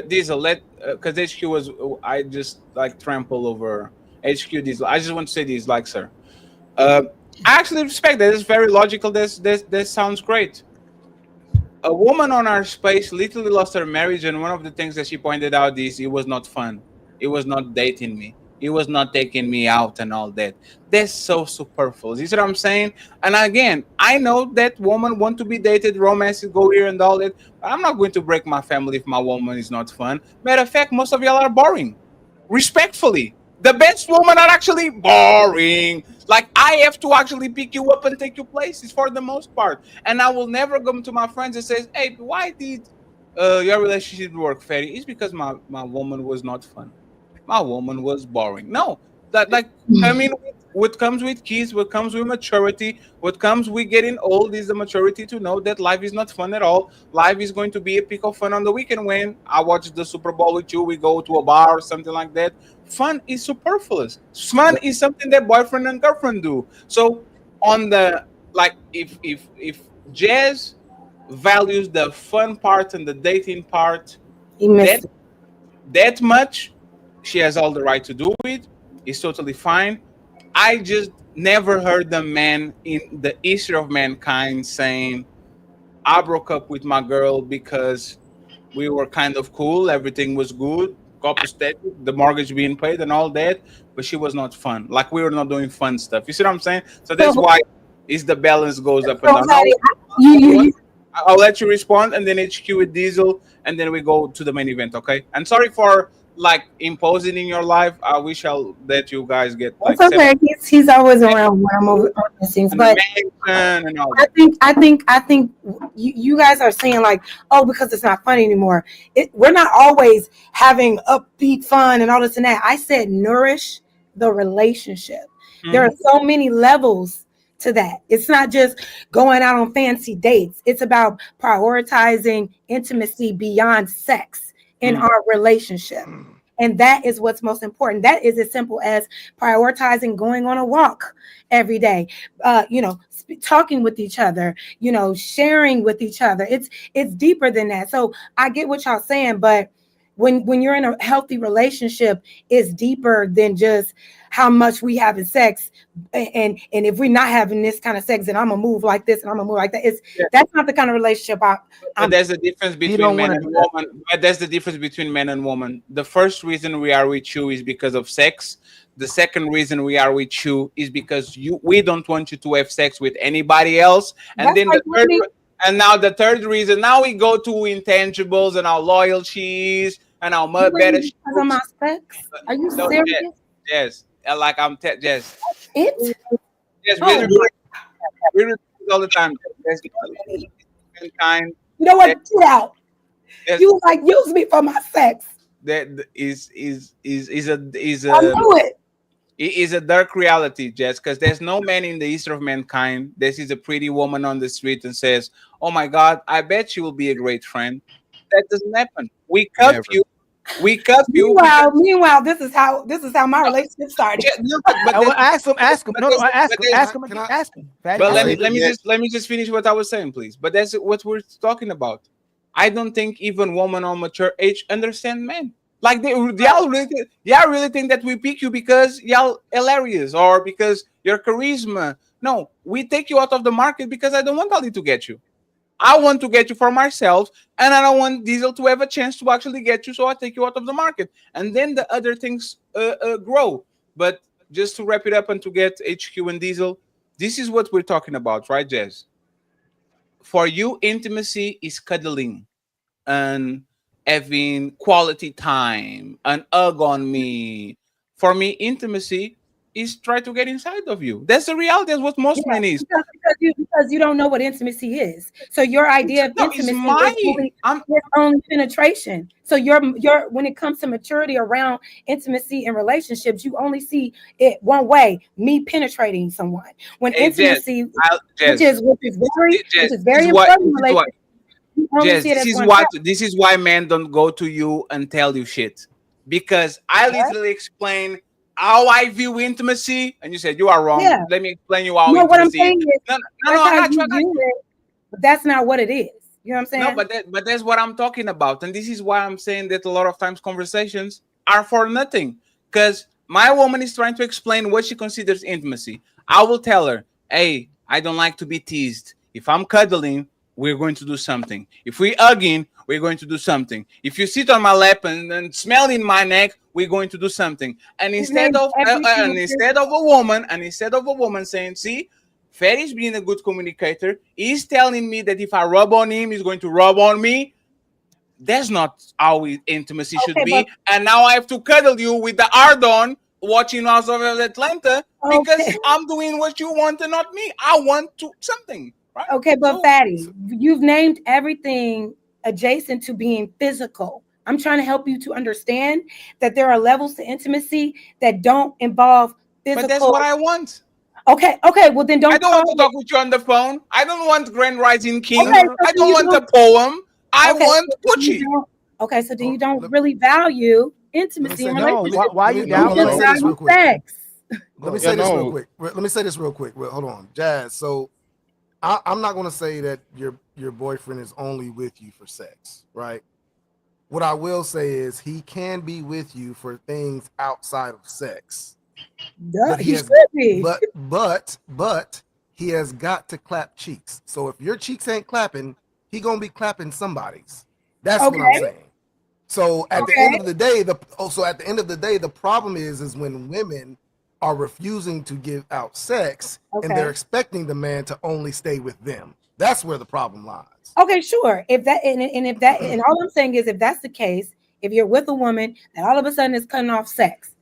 Diesel. Because HQ was. I just like trample over HQ Diesel. I just want to say these, like, sir. I actually respect that. It's very logical. This sounds great. A woman on our space literally lost her marriage, and one of the things that she pointed out is it was not fun. It was not dating me. It was not taking me out and all that. That's so superfluous. You see what I'm saying? And again, I know that women want to be dated, romances go here and all that. But I'm not going to break my family if my woman is not fun. Matter of fact, most of y'all are boring. Respectfully. The best women are actually boring. Like, I have to actually pick you up and take you places for the most part. And I will never go to my friends and say, hey, why did your relationship work, Ferry? It's because my woman was not fun. My woman was boring. No, what comes with kids, what comes with maturity, what comes with getting old is the maturity to know that life is not fun at all. Life is going to be a peak of fun on the weekend when I watch the Super Bowl with you, we go to a bar or something like that. Fun is superfluous. Fun is something that boyfriend and girlfriend do. So on the, like, if Jazz values the fun part and the dating part that much, she has all the right to do it. It's totally fine. I just never heard the man in the history of mankind saying, I broke up with my girl because we were kind of cool, everything was good, copacetic, the mortgage being paid and all that, but she was not fun. Like we were not doing fun stuff. You see what I'm saying? So that's So, why is the balance goes up and so down. Now Patty, you I'll let you respond, and then HQ with Diesel, and then we go to the main event. Okay? And sorry for like imposing in your life. I wish I'll let you guys get like it's okay. He's always around when I'm over on these things, but and all I that. think you guys are saying like, oh, because it's not funny anymore. We're not always having upbeat fun and all this and that. I said nourish the relationship. There are so many levels to that. It's not just going out on fancy dates. It's about prioritizing intimacy beyond sex in our relationship. And that is what's most important. That is as simple as prioritizing going on a walk every day, talking with each other, sharing with each other. It's deeper than that. So I get what y'all saying, but when you're in a healthy relationship, it's deeper than just how much we have in sex. And if we're not having this kind of sex, then I'm gonna move like this and I'm gonna move like that. That's not the kind of relationship But there's a difference between men and women. But there's the difference between men and women. The first reason we are with you is because of sex. The second reason we are with you is because we don't want you to have sex with anybody else. And then now the third reason. Now we go to intangibles and our loyalties and our better. Because of my sex? Are you serious? Yes. Like I'm yes. It? Yes, Oh. we repeat all the time. There's mankind. You know what? Get out. You like use me for my sex. That is a I knew it. It is a dark reality, Jess, because there's no man in the history of mankind that sees a pretty woman on the street and says, "Oh my God, I bet she will be a great friend." That doesn't happen. We cuff you. We cuff you. Meanwhile, this is how my relationship started. Ask him. Ask him. But let me just finish what I was saying, please. But that's what we're talking about. I don't think even women on mature age understand men. Like y'all really think that we pick you because y'all hilarious or because your charisma. No, we take you out of the market because I don't want Ali to get you. I want to get you for myself, and I don't want Diesel to have a chance to actually get you, so I take you out of the market, and then the other things grow. But just to wrap it up and to get HQ and Diesel, this is what we're talking about, right, Jazz? For you, intimacy is cuddling and having quality time, an hug on me. For me, intimacy is try to get inside of you. That's the reality. That's what most men is. Because you don't know what intimacy is. So your idea of intimacy is only penetration. So your when it comes to maturity around intimacy and relationships, you only see it one way: me penetrating someone. When intimacy, which is very important. Jess, this is why men don't go to you and tell you shit, because I literally explain how I view intimacy, and you said you are wrong. Yeah. Let me explain you how what I'm intimacy saying is, no, I got you. But that's not what it is. You know what I'm saying? No, but that's what I'm talking about, and this is why I'm saying that a lot of times conversations are for nothing, because my woman is trying to explain what she considers intimacy. I will tell her, hey, I don't like to be teased. If I'm cuddling, we're going to do something. If we're hugging, we're going to do something. If you sit on my lap and smell in my neck, we're going to do something. And instead of a woman saying, see, Ferry's being a good communicator, he's telling me that if I rub on him, he's going to rub on me. That's not how intimacy should be. And now I have to cuddle you with the hard on watching House of Atlanta because I'm doing what you want and not me. I want to something. Right? Okay, but Fatty, you've named everything adjacent to being physical. I'm trying to help you to understand that there are levels to intimacy that don't involve physical. But that's what I want. Okay, well then don't. I don't want to talk with you on the phone. I don't want Grand Rising King. Okay, so I don't want a poem. I want Gucci. Okay, so then you don't really value intimacy and relationship. Why you down? Let me say this real quick. Sex. Let me say this real quick. Let me say this real quick. Hold on, Jazz. So I'm not going to say that your boyfriend is only with you for sex, right? What I will say is he can be with you for things outside of sex. But he He has, should be. but he has got to clap cheeks. So if your cheeks ain't clapping, he gonna be clapping somebody's. That's what I'm Okay. saying. So at the Okay. end of the day, the problem is when women are refusing to give out sex and they're Okay. expecting the man to only stay with them. That's where the problem lies. Okay, sure. If that and if that and all I'm saying is if that's the case, if you're with a woman and all of a sudden it's cutting off sex,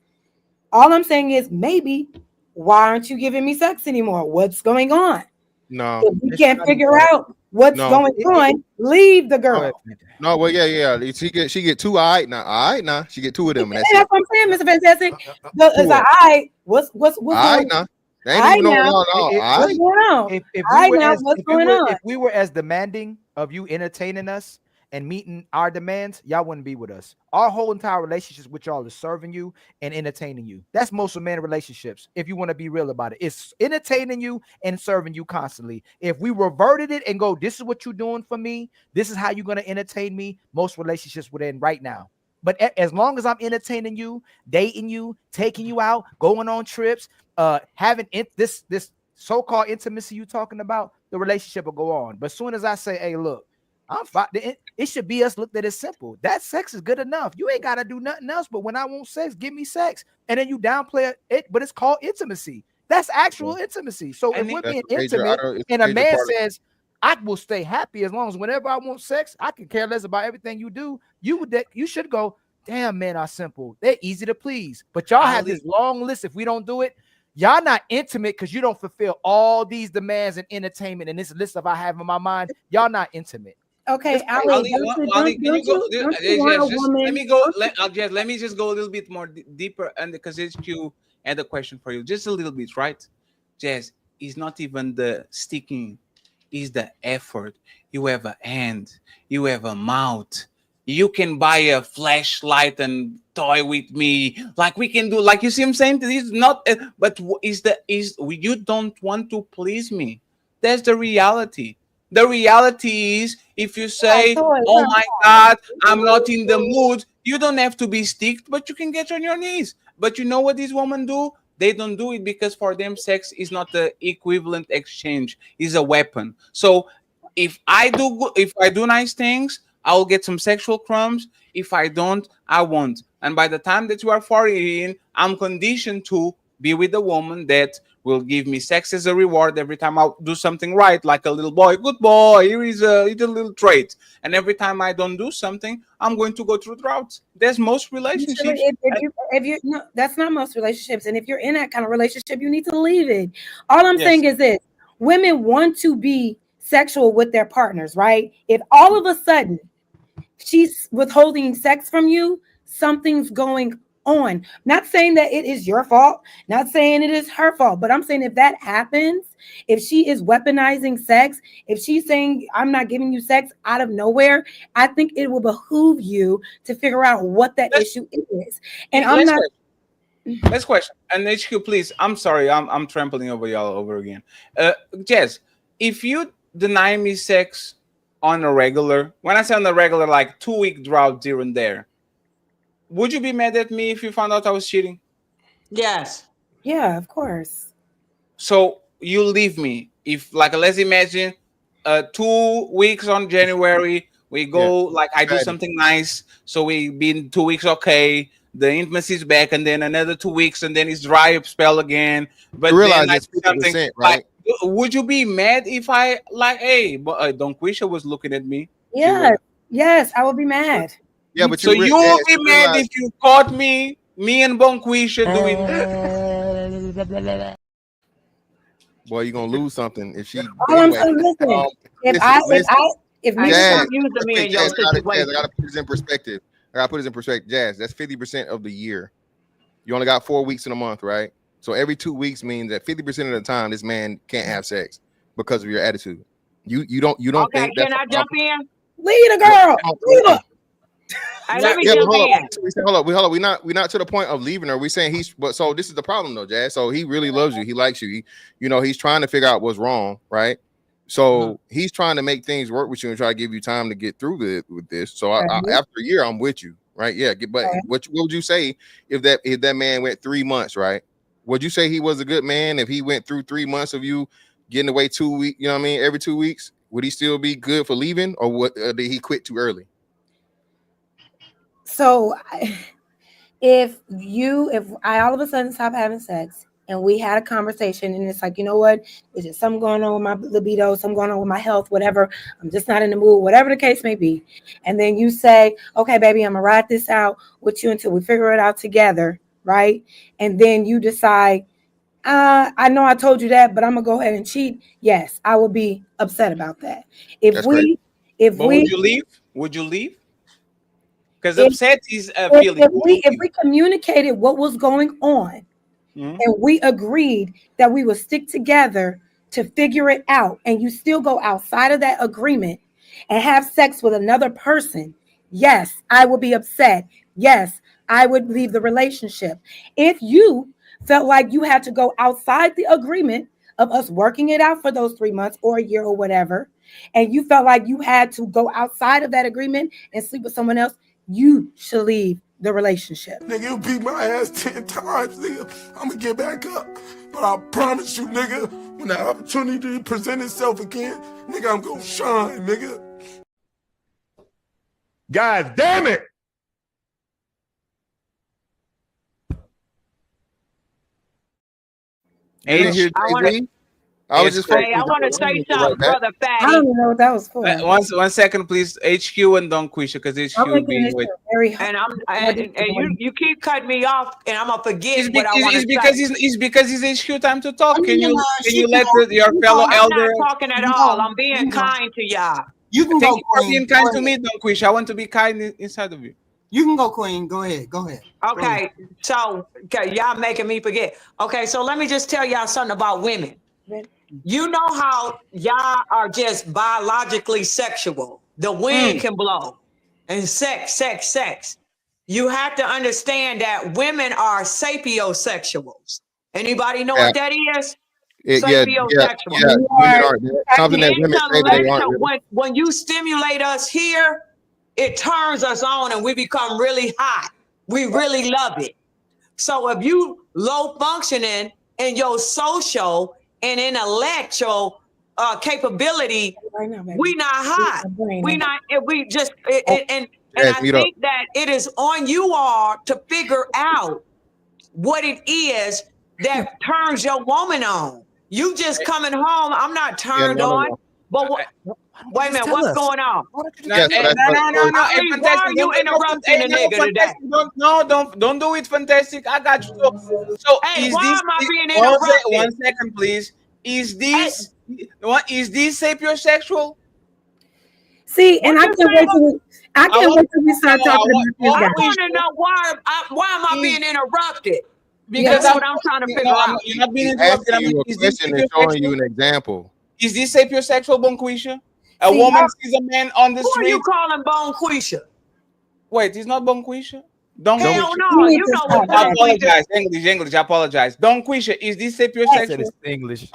all I'm saying is maybe why aren't you giving me sex anymore? What's going on? No, If we It's can't not figure even out what's no, going on, leave the Go ahead, girl. Fenty. no. Well, yeah. She get two. All right, now. She get two of them, and And that's that's it. what I'm saying, Mr. Fantastic. Two It's of like, them. all right, what's All going right, on? now. They All ain't right even no. now, No. All what's right. going on? If All we right were now, as what's going if on? we were as demanding of you entertaining us and meeting our demands, y'all wouldn't be with us. Our whole entire relationships with y'all is serving you and entertaining you. That's most of men relationships. If you want to be real about it, it's entertaining you and serving you constantly. If we reverted it and go, this is what you're doing for me, this is how you're going to entertain me, most relationships would end right now. But as long as I'm entertaining you, dating you, taking you out, going on trips, having this so-called intimacy you talking about, the relationship will go on. But as soon as I say, hey, look, I'm fine, it should be us looked at as simple. That sex is good enough. You ain't got to do nothing else. But when I want sex, give me sex. And then you downplay it, but it's called intimacy. That's actual intimacy. So if we're That's being a major. intimate It's and a a major man part of. says, I will stay happy as long as whenever I want sex, I can care less about everything you do. You should go, damn, men are simple. They're easy to please. But y'all have this long list. If we don't do it, y'all not intimate because you don't fulfill all these demands and entertainment and this list of I have in my mind. Y'all not intimate. Okay, It's Ali, crazy. don't you want a Just let woman? me go. Let me just go a little bit more deeper, and because it's you and the question for you, just a little bit, right? Jazz is not even the sticking, is the effort. You have a hand, you have a mouth. You can buy a flashlight and toy with me, like we can do. Like you see, I'm saying this is not, but is you don't want to please me. That's the reality. The reality is, if you say, "Oh my God, I'm not in the mood," you don't have to be sticked, but you can get on your knees. But you know what these women do? They don't do it because for them, sex is not the equivalent exchange; it's a weapon. So, if I do nice things, I'll get some sexual crumbs. If I don't, I won't. And by the time that you are 14, I'm conditioned to be with a woman that will give me sex as a reward every time I do something right, like a little boy. Good boy, here is a little trait. And every time I don't do something, I'm going to go through droughts. There's most relationships. If you no, that's not most relationships. And if you're in that kind of relationship, you need to leave it. All I'm saying is this: women want to be sexual with their partners, right? If all of a sudden she's withholding sex from you, something's going on. Not saying that it is your fault, not saying it is her fault, but I'm saying if that happens, if she is weaponizing sex, if she's saying I'm not giving you sex out of nowhere, I think it will behoove you to figure out what that issue is. And I'm not. Last question. And HQ, please. I'm sorry. I'm trampling over y'all over again. Jess, if you deny me sex on a regular, when I say on a regular, like 2-week drought here and there, would you be mad at me if you found out I was cheating? Yes. Yeah, of course. So you leave me. If, like, let's imagine 2 weeks on January, we go, like, I do something nice. So we been 2 weeks, okay. The intimacy is back, and then another 2 weeks, and then it's dry spell again. But You realize then I it's do something 50%, like, right? would you be mad if I, like, hey, but Don Quisha was looking at me? Yes, I will be mad. Yeah, but So you will be mad realize, if you caught me and Bonquisha doing. boy, you're gonna lose something if she. All I'm Anyway, saying, listen, listen. Hey, if me Jazz, stop using me in your Jazz, I situation. gotta put this in perspective. Jazz, that's 50% of the year. You only got 4 weeks in a month, right? So every 2 weeks means that 50% of the time this man can't have sex because of your attitude. You don't Okay, think that's can a I jump problem? in? Leave the girl. Leave her. Hey, let me Yeah, but jump hold in. up. Hold up. We're not to the point of leaving her. We're saying so this is the problem though, Jazz. So he really loves you. He likes you. He's trying to figure out what's wrong, right? So he's trying to make things work with you and try to give you time to get through with this. So after a year, I'm with you, right? Yeah. But what would you say if that man went 3 months, right? would you say he was a good man if he went through 3 months of you getting away 2 weeks? You know what I mean? Every 2 weeks, would he still be good for leaving, or what? Did he quit too early? So if I all of a sudden stop having sex and we had a conversation and it's like, you know what, there's just something going on with my libido, something going on with my health, whatever, I'm just not in the mood, whatever the case may be. And then you say, okay, baby, I'm gonna ride this out with you until we figure it out together, right? And then you decide, I know I told you that, but I'm gonna go ahead and cheat. Yes, I will be upset about that. That's crazy. Would you leave? Would you leave? Because upset is a feeling. If we communicated what was going on, and we agreed that we would stick together to figure it out, and you still go outside of that agreement and have sex with another person, yes, I would be upset. Yes, I would leave the relationship. If you felt like you had to go outside the agreement of us working it out for those 3 months or a year or whatever, and you felt like you had to go outside of that agreement and sleep with someone else, you should leave the relationship. Nigga, you beat my ass 10 times, nigga. I'm gonna get back up. But I promise you, nigga, when the opportunity present itself again, nigga, I'm gonna shine, nigga. God damn it! You didn't hear Jay-Z? I was just Hey, I want to say something, brother I Fatty. don't even know what that was for. 1 second, please. HQ and Don Quisha, because HQ being with. And you keep cutting me off, and I'm gonna forget what I want to say. It's because it's HQ time to talk. Can you let your fellow elder? I'm not talking at all. I'm being kind to y'all. You can Thank go, you for Queen. being kind Go to me, ahead. Don Quisha. I want to be kind inside of you. You can go, Queen. Go ahead. Go ahead. Okay, so y'all making me forget. Okay, so let me just tell y'all something about women. You know how y'all are just biologically sexual. The wind can blow. And sex. You have to understand that women are sapiosexuals. Anybody know what that is? Sapiosexual. Women are something that women say that they aren't. Really. When you stimulate us here, it turns us on and we become really hot. We really love it. So if you low functioning in your social and intellectual capability, we not hot. We not. We just and I think that it is on you all to figure out what it is that turns your woman on. You just coming home. I'm not turned on. But wait a minute, what's going on? No. Why are you interrupting the nigga today? Don't do it, Fantastic. I got you. So hey, is why this? am I being interrupted? 1 second, please. Is this sapiosexual? See, and I can't wait till we start talking about this guy. I want to know why am I being interrupted? Because that's what I'm trying to figure out. You're not being Asking interrupted. you a question and showing you an example. Is this sapiosexual, Bonquisha? A woman sees a man on the street. Who are you calling Bonquisha? Wait, it's not Bonquisha? Hell no, you know what I apologize. English. I apologize. Donquisha, is this sapiosexual? English.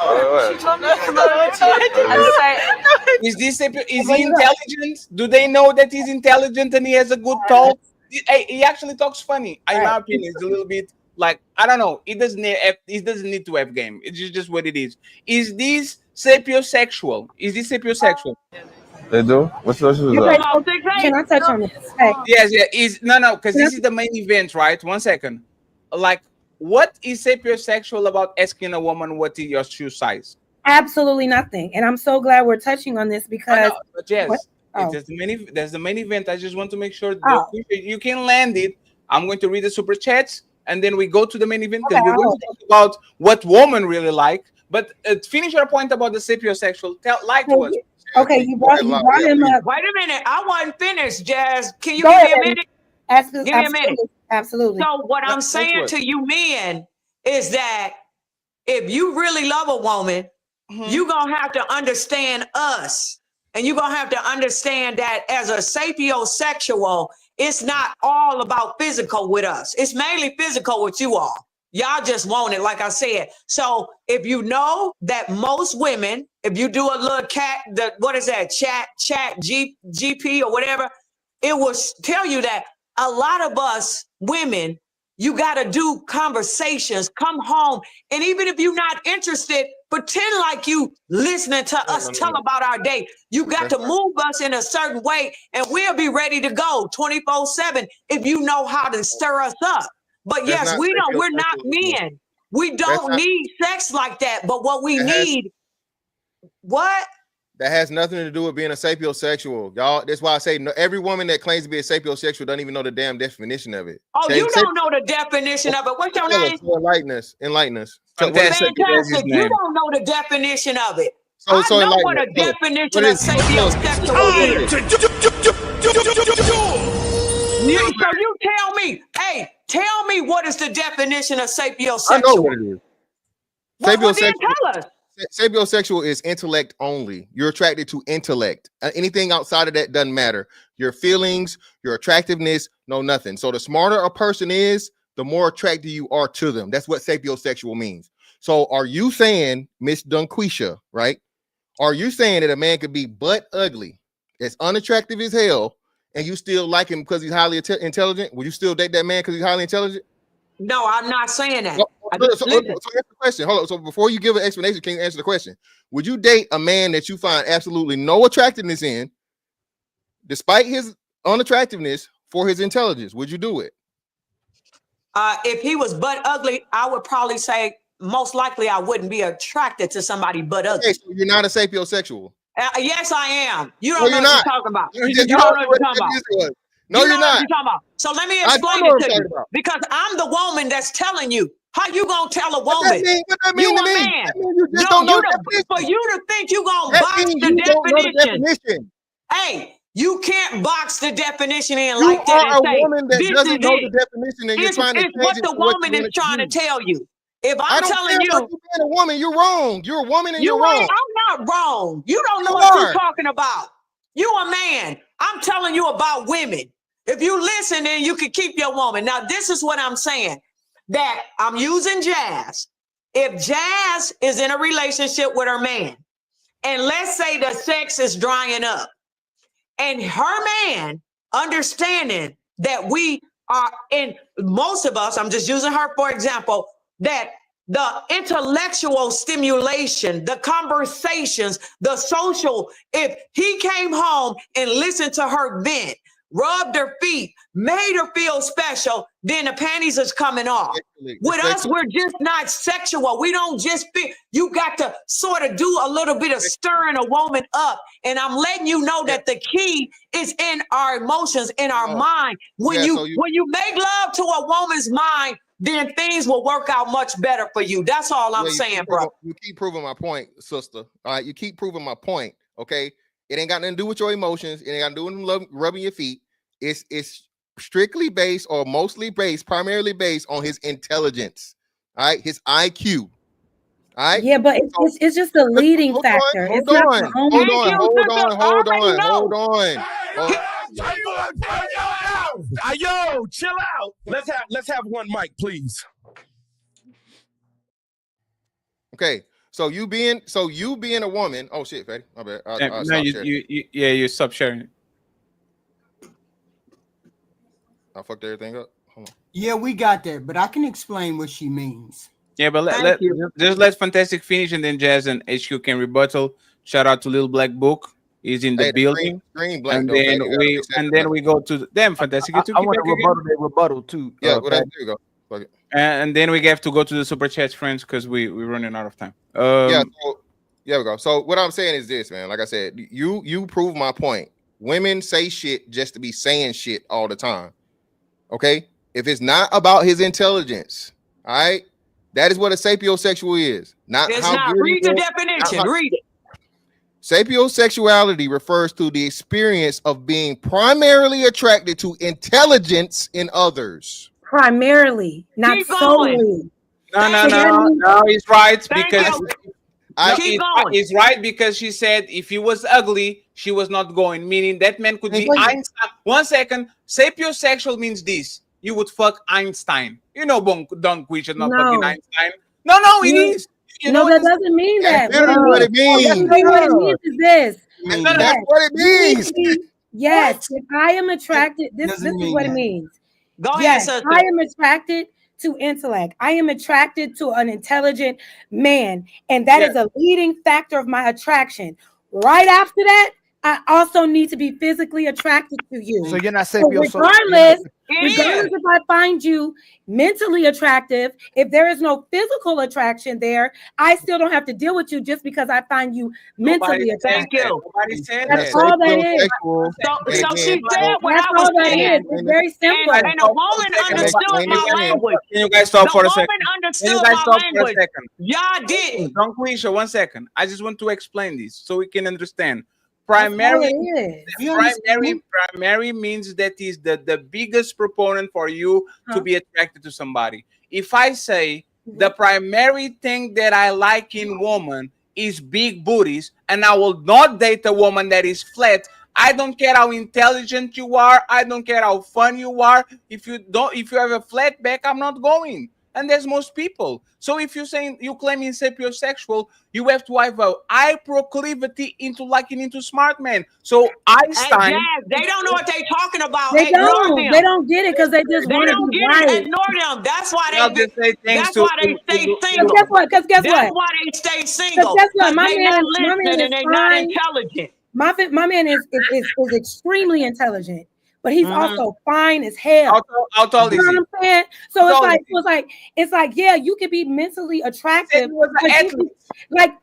Is this is he intelligent? Do they know that he's intelligent and he has a good talk? He actually talks funny. In my opinion, it's a little bit like, I don't know. It doesn't need to have game. It's just what it is. Is this sapiosexual? Is this sapiosexual? They do? What's the Can I touch on this? Hey. Yes. No, because this is the main event, right? 1 second. Like, what is sapiosexual about asking a woman what is your shoe size? Absolutely nothing. And I'm so glad we're touching on this because there's the main event. I just want to make sure you can land it. I'm going to read the super chats and then we go to the main event because we're going to talk about what women really like. But finish your point about the sapiosexual. Lie to us. Okay, you brought him up. Wait a minute, I wasn't finished, Jazz. Can you give me a minute? Absolutely. Give me a minute. Absolutely. So what I'm saying to you men is that if you really love a woman, you're gonna have to understand us. And you're gonna have to understand that as a sapiosexual, it's not all about physical with us. It's mainly physical with you all. Y'all just want it, like I said. So if you know that most women, if you do a little chat GP or whatever, it will tell you that a lot of us women, You got to do conversations, come home. And even if you're not interested, pretend like you listening to us tell about our day. You got to move us in a certain way and we'll be ready to go 24/7 if you know how to stir us up. But yes, we're not men. We don't need sex like that. But what we need, what? That has nothing to do with being a sapiosexual, y'all. That's why I say every woman that claims to be a sapiosexual doesn't even know the damn definition of it. Oh, you don't know the definition of it. What's your name? Enlighten us. Fantastic. You don't know the definition of it. So I know what a definition of sapiosexual is. So you tell me, hey, tell me what is the definition of sapiosexual? I know what it is. Well, then tell us. Sapiosexual is intellect only. You're attracted to intellect. Anything outside of that doesn't matter. Your feelings, your attractiveness, no nothing. So the smarter a person is, the more attracted you are to them. That's what sapiosexual means. So are you saying, Miss Dunquisha, right? Are you saying that a man could be butt ugly, as unattractive as hell, and you still like him because he's highly intelligent? Would you still date that man because he's highly intelligent? No, I'm not saying that. So answer the question. Hold on. So before you give an explanation, can you answer the question? Would you date a man that you find absolutely no attractiveness in, despite his unattractiveness, for his intelligence? Would you do it? If he was butt ugly, I would probably say most likely I wouldn't be attracted to somebody butt ugly. Okay, so you're not a sapiosexual. Yes, I am. You don't know what you're talking about. You don't know what you're talking about. No, you're not. What you're talking about. So let me explain it to you. Because I'm the woman that's telling you. How you gonna tell a woman? What that mean you to a me? man. That mean you just don't know the definition. For you to think you gonna That box mean the you don't know the definition. definition. Hey, you can't box the definition in You like that are and a say, woman that this doesn't is know it. the definition, and you're trying to change what it the to what woman you is want it to trying to be. tell you. If I I'm don't telling care you, about you being a woman, you're wrong. You're a woman and you you're wrong. ain't, I'm not wrong. You don't know You what are. you're talking about. You a man. I'm telling you about women. If you listen, then you can keep your woman. Now, this is what I'm saying. That I'm using Jazz. If Jazz is in a relationship with her man, and let's say the sex is drying up, and her man understanding that we are in, most of us, I'm just using her for example, that the intellectual stimulation, the conversations, the social, if he came home and listened to her vent, rubbed her feet, made her feel special, then the panties is coming off. With us, we're just not sexual. We don't just feel, you got to sort of do a little bit of stirring a woman up. And I'm letting you know that the key is in our emotions, in our mind. When you make love to a woman's mind, then things will work out much better for you. That's all I'm saying, bro. You keep proving my point, sister. All right, you keep proving my point. Okay, it ain't got nothing to do with your emotions. It ain't got to do with rubbing your feet. It's strictly based or mostly based, primarily based on his intelligence. All right, his IQ. All right. Yeah, but it's just a leading factor. Hold on. Yo, chill out. Let's have one mic, please. Okay. So you being a woman. Oh shit, Fatty. My bad. No, you stop sharing. I fucked everything up. Hold on. Yeah, we got that, but I can explain what she means. Yeah, but let's Fantastic finish, and then Jazz and HQ can rebuttal. Shout out to Little Black Book. He's in the building. Green Black, and though, then we go to them. Fantastic. I want to rebuttal too. Yeah, there you go. Fuck it. And then we have to go to the super chats, friends, because we're running out of time. Yeah, we go. So what I'm saying is this, man. Like I said, you prove my point. Women say shit just to be saying shit all the time. Okay, if it's not about his intelligence, all right, that is what a sapiosexual is. Read the definition. Read it. Sapiosexuality refers to the experience of being primarily attracted to intelligence in others. Primarily, not solely. No, he's right because he's right because she said if he was ugly, she was not going. Meaning that man could be Einstein. 1 second, sapiosexual means this: you would fuck Einstein. You know, we should not fucking Einstein. No, it is. No, that doesn't mean that. That's what it means. What it means is this. That's what it means. Yes, if I am attracted, this is what it means. Go ahead, Yes, sister. I am attracted to intellect. I am attracted to an intelligent man, and that is a leading factor of my attraction. Right after that, I also need to be physically attracted to you. So you're not So sapiosexual. regardless is. if I find you mentally attractive, if there is no physical attraction there, I still don't have to deal with you just because I find you mentally attractive. Thank you. Nobody said That's that. all that is. So she said what That's I was all that saying. is. It's very simple. And the woman understood my language. Can you guys stop The for a woman second? Can you understood guys my stop for a language. second? Y'all didn't. Don't Quisha, 1 second. I just want to explain this so we can understand. That's all Primary, it is. primary means that is the biggest proponent for you to be attracted to somebody. If I say the primary thing that I like in woman is big booties, and I will not date a woman that is flat, I don't care how intelligent you are, I don't care how fun you are. If you have a flat back, I'm not going. And there's most people. So if you're saying you claiming sapiosexual, you have to have a high proclivity into liking into smart men. So Einstein, they don't know what they're talking about. They Ignore don't. them. They don't get it because they just They want to don't be get right. it. Ignore them. That's why I'll just say things That's to- why they stay to- single. Guess what? Because guess That's what? why they stay single. Guess what? My They man, not my man listening is and they not fine. intelligent. My man is extremely intelligent, but he's Mhm. also fine as hell. How tall You is know he? what I'm saying? So How it's tall like is it's like yeah, you could be mentally attractive. he was an but you athlete. can- like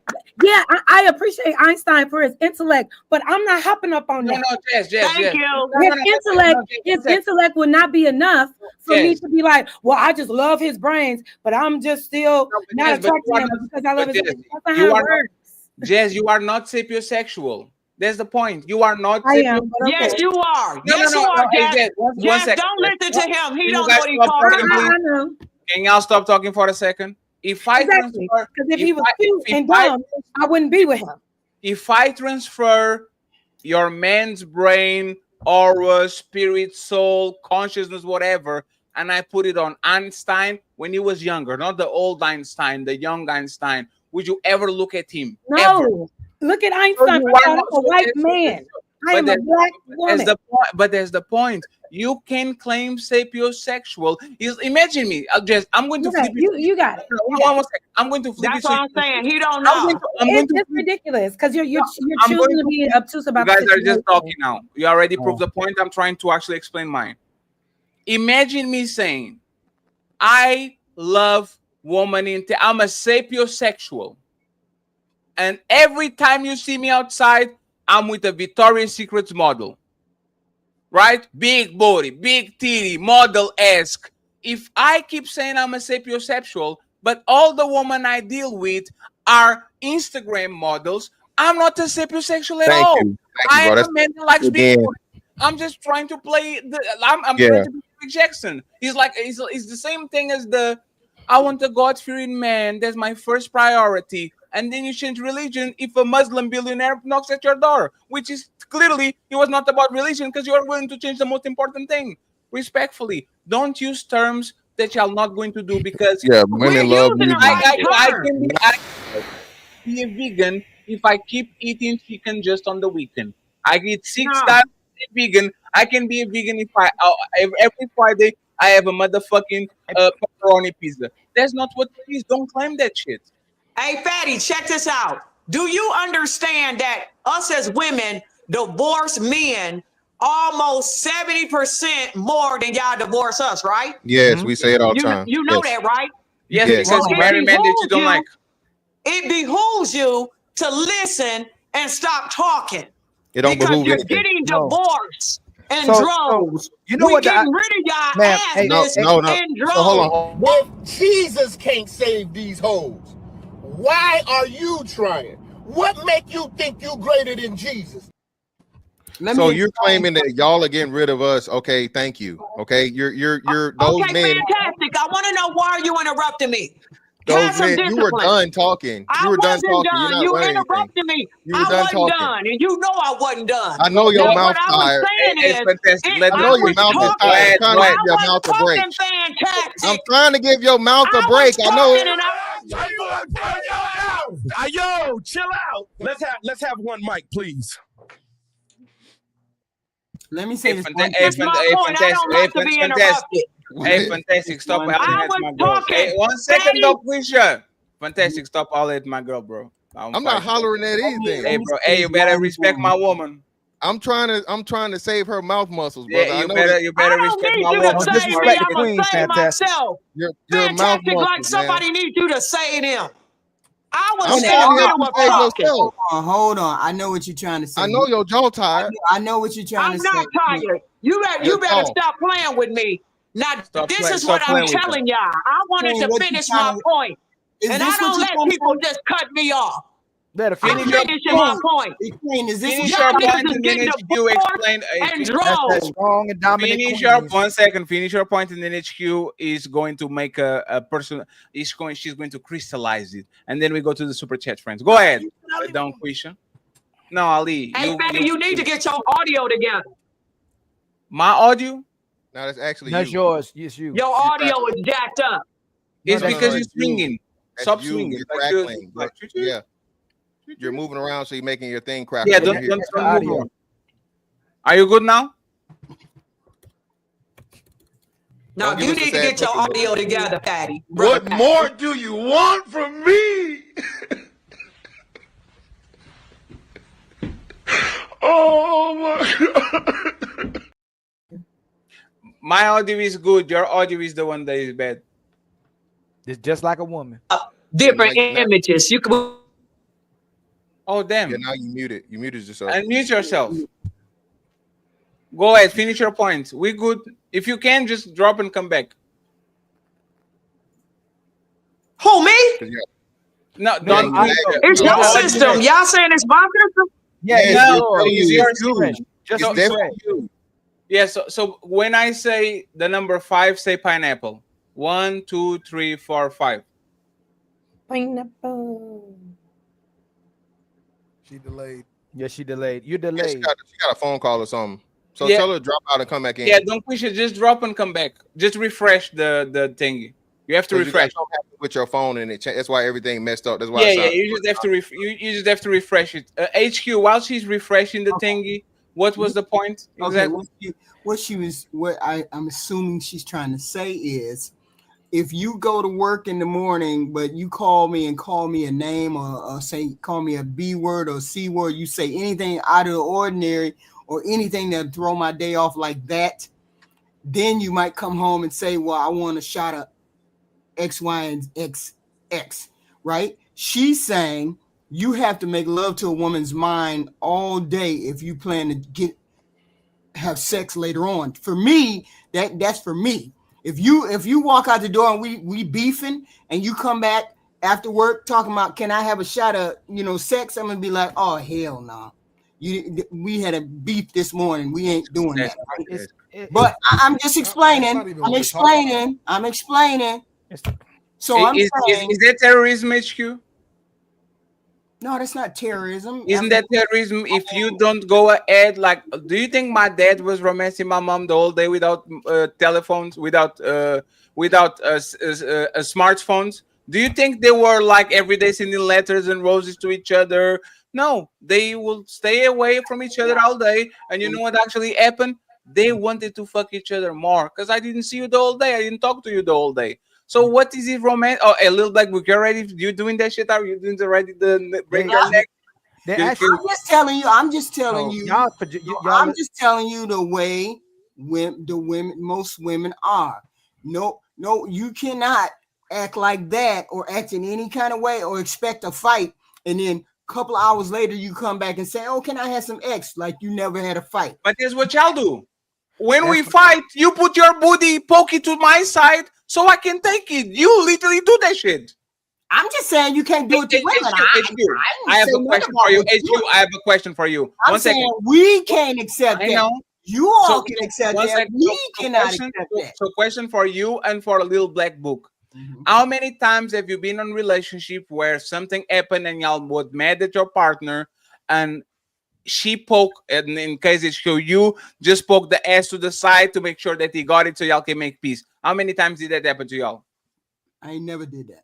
yeah, I appreciate Einstein for his intellect, but I'm not hopping up on that. Yes. Thank you. His intellect would not be enough for me Yes. to be like, well, I just love his brains, but I'm just still not Jess, but attracted you to are him not- because I love but his Jess, brains. That's not you how are it not- works. Jess, you are not sapiosexual. That's the point. You are not. I am, but Yes, okay. you are. No, Yes, no, you no, are, hey, Jess. Jess, one Jess, second. don't listen to him. He Can don't you know guys what he's stop talking talking, about. please? I know. Can y'all stop talking for a second? If I Exactly. transfer, Because if he was cute and dumb, I wouldn't be with him. if I transfer your man's brain, aura, spirit, soul, consciousness, whatever, and I put it on Einstein when he was younger, not the old Einstein, the young Einstein, would you ever look at him? Ever? No. Look at Einstein. you First are of all, not- that's a white man. I am a black woman. There's the point. You can claim sapiosexual. Imagine me. I'm going to flip it. You got it. One second. I'm going to flip That's it. what I'm saying. He don't know. It's ridiculous because you're I'm choosing going to be obtuse You about guys the are just situation. talking now. You already proved the point. I'm trying to actually explain mine. Imagine me saying, I love woman. I'm a sapiosexual. And every time you see me outside, I'm with a Victoria's Secret model. Right? Big body, big titty, model-esque. If I keep saying I'm a sapiosexual, but all the women I deal with are Instagram models, I'm not a sapiosexual at all. I am bro. a man that likes big Again. body. I'm just trying to play I'm Yeah. trying to be Michael Jackson. He's the same thing as I want a God-fearing man. That's my first priority. And then you change religion if a Muslim billionaire knocks at your door, which is clearly it was not about religion because you are willing to change the most important thing. Respectfully, don't use terms that you are not going to do because women love music. I can be a vegan if I keep eating chicken just on the weekend. I eat six times a vegan. I can be a vegan if every Friday I have a motherfucking pepperoni pizza. That's not what it is. Don't claim that shit. Hey, Fatty, check this out. Do you understand that us as women divorce men almost 70% more than y'all divorce us, right? Yes, we say it all the time. You know Yes. that, right? Yes, Yes. because you marry men that you don't like. It behooves you to listen and stop talking. It don't because behoove you're anything. getting divorced in So- droves. you know we what the- getting rid of y'all Ma'am, asses hey, no. in droves. So hold on. If Jesus can't save these hoes, why are you trying? What make you think you greater than Jesus? So you're claiming that y'all are getting rid of us? Okay, thank you. Okay, you're those Okay, men. fantastic. I want to know why are you interrupting me? Those Have some men. You were discipline. done talking. You were done wasn't talking. You're done. not You learning anything. interrupted me. You were I done wasn't talking. done, and you know I wasn't done. I know your Now, mouth what I was tired. saying It's is, fantastic. I know your mouth is tired. I'm trying to give your mouth a break. I'm trying to give your mouth a break. I know it. Yo, chill out. Let's have one mic, please. Let me say this one That's my point. I don't like to be interrupted. Hey, fantastic. Stop I yelling at was my girl. Hey, talking. 1 second, Daddy. Doc Wisha. Fantastic. Stop all at my girl, bro. I'm not hollering at anything. Hey, bro. Hey, you better respect my woman. I'm trying to save her mouth muscles, Yeah, brother. you I better I don't respect need my you woman. to save me. I'm going to save myself. Your mouth Fantastic, like muscles, man. somebody needs you to save them. I was I'm in trying the to help middle you of save talking. yourself. Hold on. I know what you're trying to say. I know your jaw tired. I know what you're trying I'm to not say. tired. You Your better jaw. stop playing with me. Now, this is what Stop I'm playing with telling y'all. I wanted Queen, to what you finish trying my to- point. Is And I this what don't you let trying to people say? just cut me off. Let her I'm finish. finishing my point. Queen, is this what Finish Y'all your niggas point, is and then getting HQ divorced explain. and That's that drove. strong and dominant Finish queen. your 1 second. Finish your point, and then HQ is going to make a person. She's going to crystallize it, and then we go to the super chat friends. Go ahead, Don Quisha. No, Ali. Hey, Fatty, you need to get your audio together. My audio. No, that's actually That's you. yours. Yes, you. Your audio is jacked up. It's No, because you're it's you. swinging. That's Stop you. swinging. You're Like crackling. like, Yeah. You're moving around, so you're making your thing crackle. yeah, when don't you hit- move around. Are you good now? No, Don't give you us the need to sad get your cookie, audio together, Patty. What more do you want from me? Oh my God. My audio is good. Your audio is the one that is bad. It's just like a woman. Different now- images. You can. Oh damn! Yeah, now you muted. You muted yourself. Unmute yourself. Go ahead. Finish your point. We good. If you can, just drop and come back. Who, me? No, don't. It's your system. Y'all saying it's my system? Yeah, No, it's yours. Just So- refresh. so you. Yeah. So when I say the number 5, say pineapple. 1, 2, 3, 4, 5. Pineapple. She delayed. Yeah, she delayed. You Yeah, delayed. she got a phone call or something. So Yeah. tell her to drop out and come back in. Yeah, don't push it. Just drop and come back. Just refresh the thingy. You have to 'Cause you got refresh. something happen with your phone and that's why everything messed up. That's why. Yeah, it yeah. sounds- You just have to you just have to refresh it. HQ, while she's refreshing the thingy, what was the point exactly? Okay, what I'm assuming she's trying to say is, if you go to work in the morning, but you call me and call me a name or say call me a B word or C word, you say anything out of the ordinary or anything that throw my day off like that, then you might come home and say, well, I want a shot of X, Y, and X, right? She's saying you have to make love to a woman's mind all day if you plan to have sex later on. For me, that's for me. If you walk out the door and we beefing and you come back after work talking about, can I have a shot of sex? I'm gonna be like, oh hell no. We had a beef this morning. We ain't doing that. Right? But I'm just explaining. I'm explaining. So I'm is saying, that terrorism, HQ? no, that's not terrorism. Isn't that terrorism if you don't go ahead? Like, do you think my dad was romancing my mom the whole day without telephones, without smartphones? Do you think they were like every day sending letters and roses to each other? No, they will stay away from each other all day. And you know what actually happened? They wanted to fuck each other more because I didn't see you the whole day. I didn't talk to you the whole day. So what is it romance? Oh, a little black book. You already you doing that shit? Are you doing already the break your neck? I'm just telling you. I'm just telling you. I'm just telling you the way most women are. No, you cannot act like that or act in any kind of way or expect a fight, and then a couple of hours later you come back and say, "Oh, can I have some X?" Like you never had a fight. But here's what y'all do. When we fight, you put your booty, poke it to my side so I can take it. You literally do that shit. I'm just saying you can't do it to women. I have a question for you. HQ, I have a question for you. I'm saying we can't accept that. I know. You all can accept that. We cannot question, accept that. So question for you and for a little black book. How many times have you been in a relationship where something happened and y'all were mad at your partner and she poked, and in case it's you just poke the ass to the side to make sure that he got it so y'all can make peace? How many times did that happen to y'all? I never did that.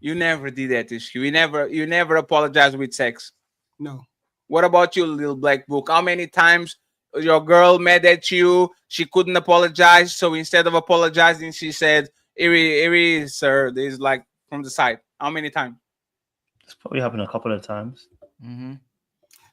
You never did that, issue. You never apologized with sex. No. What about you, little black book? How many times your girl mad at you. She couldn't apologize, so instead of apologizing, she said, "Iri, sir, this is like from the side." How many times? It's probably happened a couple of times. Mm-hmm.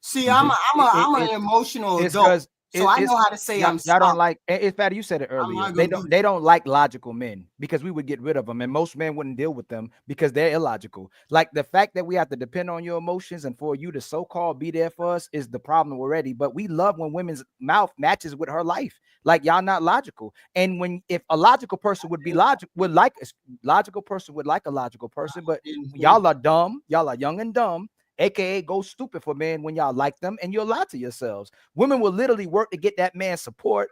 See, I'm an emotional It's adult, because so I know how to say I'm y'all sorry. don't like. It's Fatty. You said it I'm earlier. not They gonna do they don't like logical men because we would get rid of them, and most men wouldn't deal with them because they're illogical. Like the fact that we have to depend on your emotions and for you to so-called be there for us is the problem already. But we love when women's mouth matches with her life. Like y'all not logical, and if a logical person would be logical person would like a logical person, but y'all are dumb. Y'all are young and dumb. AKA go stupid for men when y'all like them, and you'll lie to yourselves. Women will literally work to get that man's support,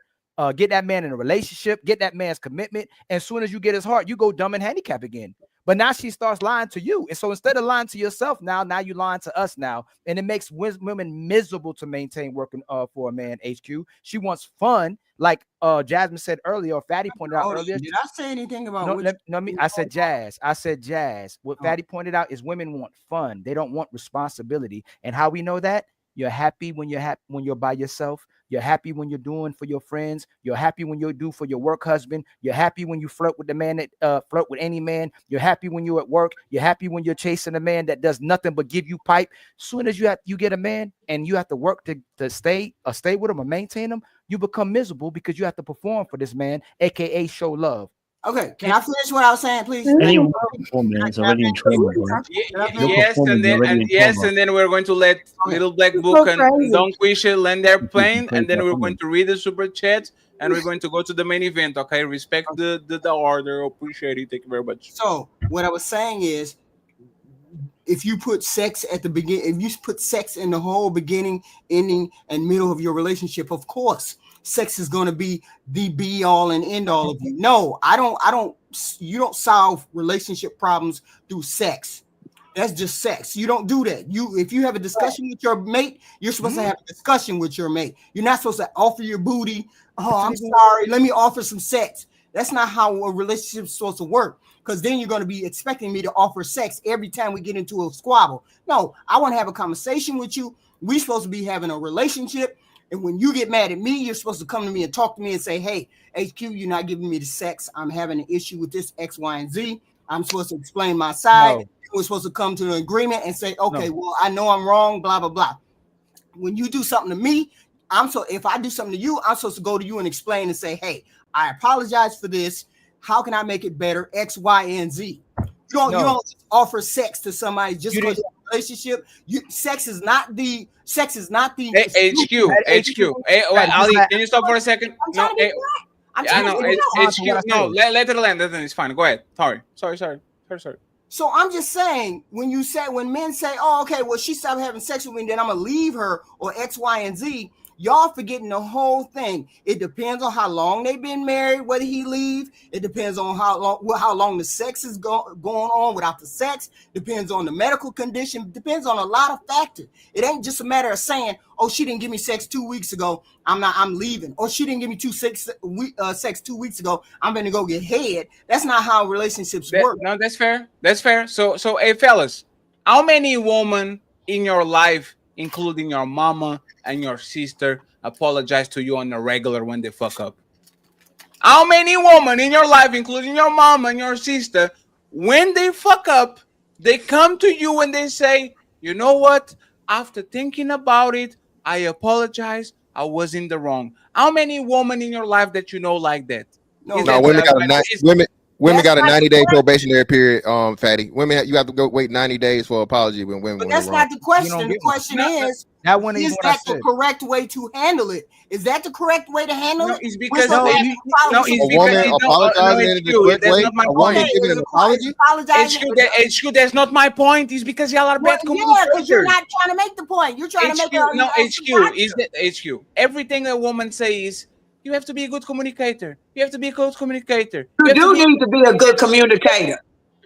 get that man in a relationship, get that man's commitment. And as soon as you get his heart, you go dumb and handicap again. But now she starts lying to you. And so instead of lying to yourself now you lying to us now. And it makes women miserable to maintain working for a man, HQ. She wants fun. Like Jasmine said earlier, or Fatty pointed out earlier. Did I say anything about I said jazz. I said jazz. What Fatty pointed out is women want fun. They don't want responsibility. And how we know that? You're happy when you're by yourself. You're happy when you're doing for your friends. You're happy when you do for your work husband. You're happy when you flirt with the man that flirt with any man. You're happy when you're at work. You're happy when you're chasing a man that does nothing but give you pipe. Soon as you get a man and you have to work to stay with him or maintain him, you become miserable because you have to perform for this man, aka show love. Okay, can I finish what I was saying, please? Any woman is already in trauma. Yes, and then we're going to let Little Black Book and Don Quisha land their plane, and then we're going to read the super chat, and we're going to go to the main event. Okay, respect the order. Appreciate it. Thank you very much. So what I was saying is, if you put sex at the beginning, if you put sex in the whole beginning, ending, and middle of your relationship, of course, sex is going to be the be all and end all of you. No, you don't solve relationship problems through sex. That's just sex. You don't do that. If you have a discussion with your mate, you're supposed to have a discussion with your mate. You're not supposed to offer your booty. Oh, I'm sorry. Let me offer some sex. That's not how a relationship is supposed to work. Because then you're going to be expecting me to offer sex every time we get into a squabble. No, I want to have a conversation with you. We're supposed to be having a relationship. And when you get mad at me, you're supposed to come to me and talk to me and say, hey, HQ, you're not giving me the sex. I'm having an issue with this X, Y, and Z. I'm supposed to explain my side. No. We're supposed to come to an agreement and say, okay, well, I know I'm wrong, blah, blah, blah. When you do something to me, if I do something to you, I'm supposed to go to you and explain and say, hey, I apologize for this. How can I make it better? X, Y, and Z. You don't offer sex to somebody just because you're in a relationship. Sex is not the HQ. Hey, Ali, can you stop for a second? No, HQ. No, let her land. It's fine. Go ahead. Sorry. So I'm just saying, when men say, oh, okay, well, she stopped having sex with me, then I'm gonna leave her, or X, Y, and Z. Y'all forgetting the whole thing. It depends on how long they've been married, whether he leave. It depends on how long the sex is going on without the sex. Depends on the medical condition. Depends on a lot of factors. It ain't just a matter of saying, oh, she didn't give me sex 2 weeks ago, I'm leaving. Or she didn't give me sex 2 weeks ago, I'm gonna go get head. That's not how relationships work. No, that's fair. So hey, fellas, how many women in your life, including your mama and your sister, apologize to you on the regular when they fuck up? How many women in your life, including your mom and your sister, when they fuck up, they come to you and they say, you know what? After thinking about it, I apologize. I was in the wrong. How many women in your life that you know like that? No, women got a 90-day probationary period. Fatty, women, you have to wait 90 days for apology when women. But that's not the question. The question is that the correct way to handle it? Is that the correct way to handle it? It's because a woman apologizing in the correct way. A woman giving an apology. HQ, that's not my point. It's because y'all are bad communicators. Because you're not trying to make the point. You're trying to make HQ. Everything a woman says, you have to be a good communicator. You do need to be a good communicator.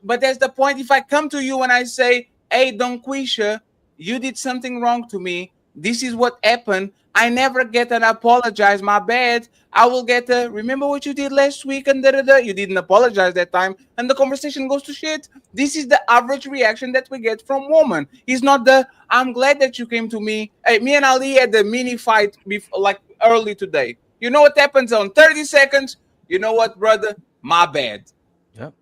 But that's the point. If I come to you and I say, hey, Don Quisha, you did something wrong to me. This is what happened. I never get an apologize. My bad. I will get a remember what you did last week and You didn't apologize that time, and the conversation goes to shit. This is the average reaction that we get from women. It's not the I'm glad that you came to me. Hey, me and Ali had the mini fight like early today. You know what happens on 30 seconds? You know what, brother? My bad. Yep.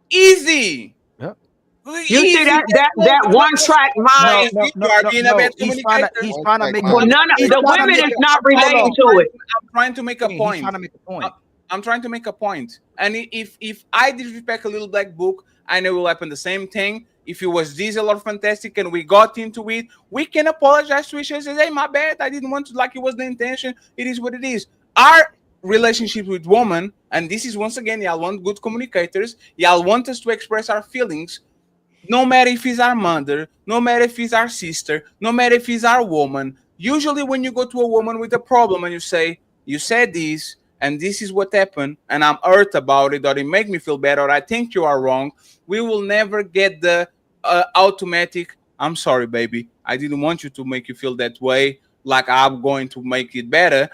Easy. Yep. You see Easy. that one track mind. You are being a bad communicator. He's trying to make Well, the women is not relating to it. I'm trying to make a He's point. trying to make a point. I'm trying to make a point. And if I disrespect a little black book, I know it will happen the same thing. If it was Diesel or Fantastic and we got into it, we can apologize to each other and say, hey, my bad. I didn't want to, like, it was the intention. It is what it is. Our relationship with women, and this is once again, y'all want good communicators. Y'all want us to express our feelings. No matter if it's our mother, no matter if it's our sister, no matter if it's our woman. Usually when you go to a woman with a problem and you say, you said this, and this is what happened, and I'm hurt about it, or it make me feel bad, or I think you are wrong, we will never get the automatic, I'm sorry, baby. I didn't want you to make you feel that way, like I'm going to make it better,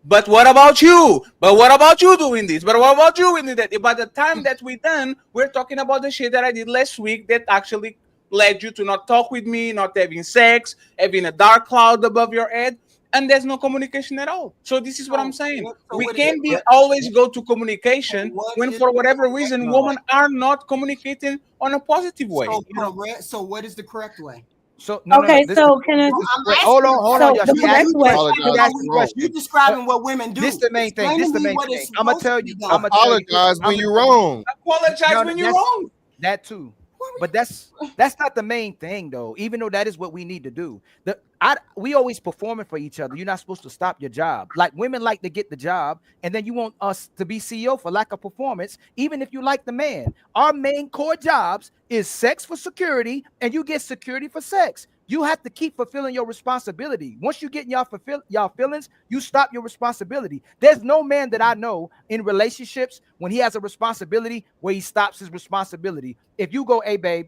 but what about you? But what about you doing this? But what about you doing that? By the time that we're done, we're talking about the shit that I did last week that actually led you to not talk with me, not having sex, having a dark cloud above your head, and there's no communication at all. So this is what I'm saying. We can't be always go to communication when for whatever reason women are not communicating on a positive way. So what is the correct way? So so can I? Hold on, y'all. She asked the question. You describing what women do. This the main thing. This the main thing. I'm gonna tell you. Apologize when you're wrong. Apologize when you're wrong. That too. But that's not the main thing, though. Even though that is what we need to do. We always performing for each other. You're not supposed to stop your job. Like women like to get the job, and then you want us to be CEO for lack of performance. Even if you like the man, our main core jobs is sex for security, and you get security for sex. You have to keep fulfilling your responsibility. Once you get in y'all feelings, you stop your responsibility. There's no man that I know in relationships when he has a responsibility where he stops his responsibility. If you go, hey, babe,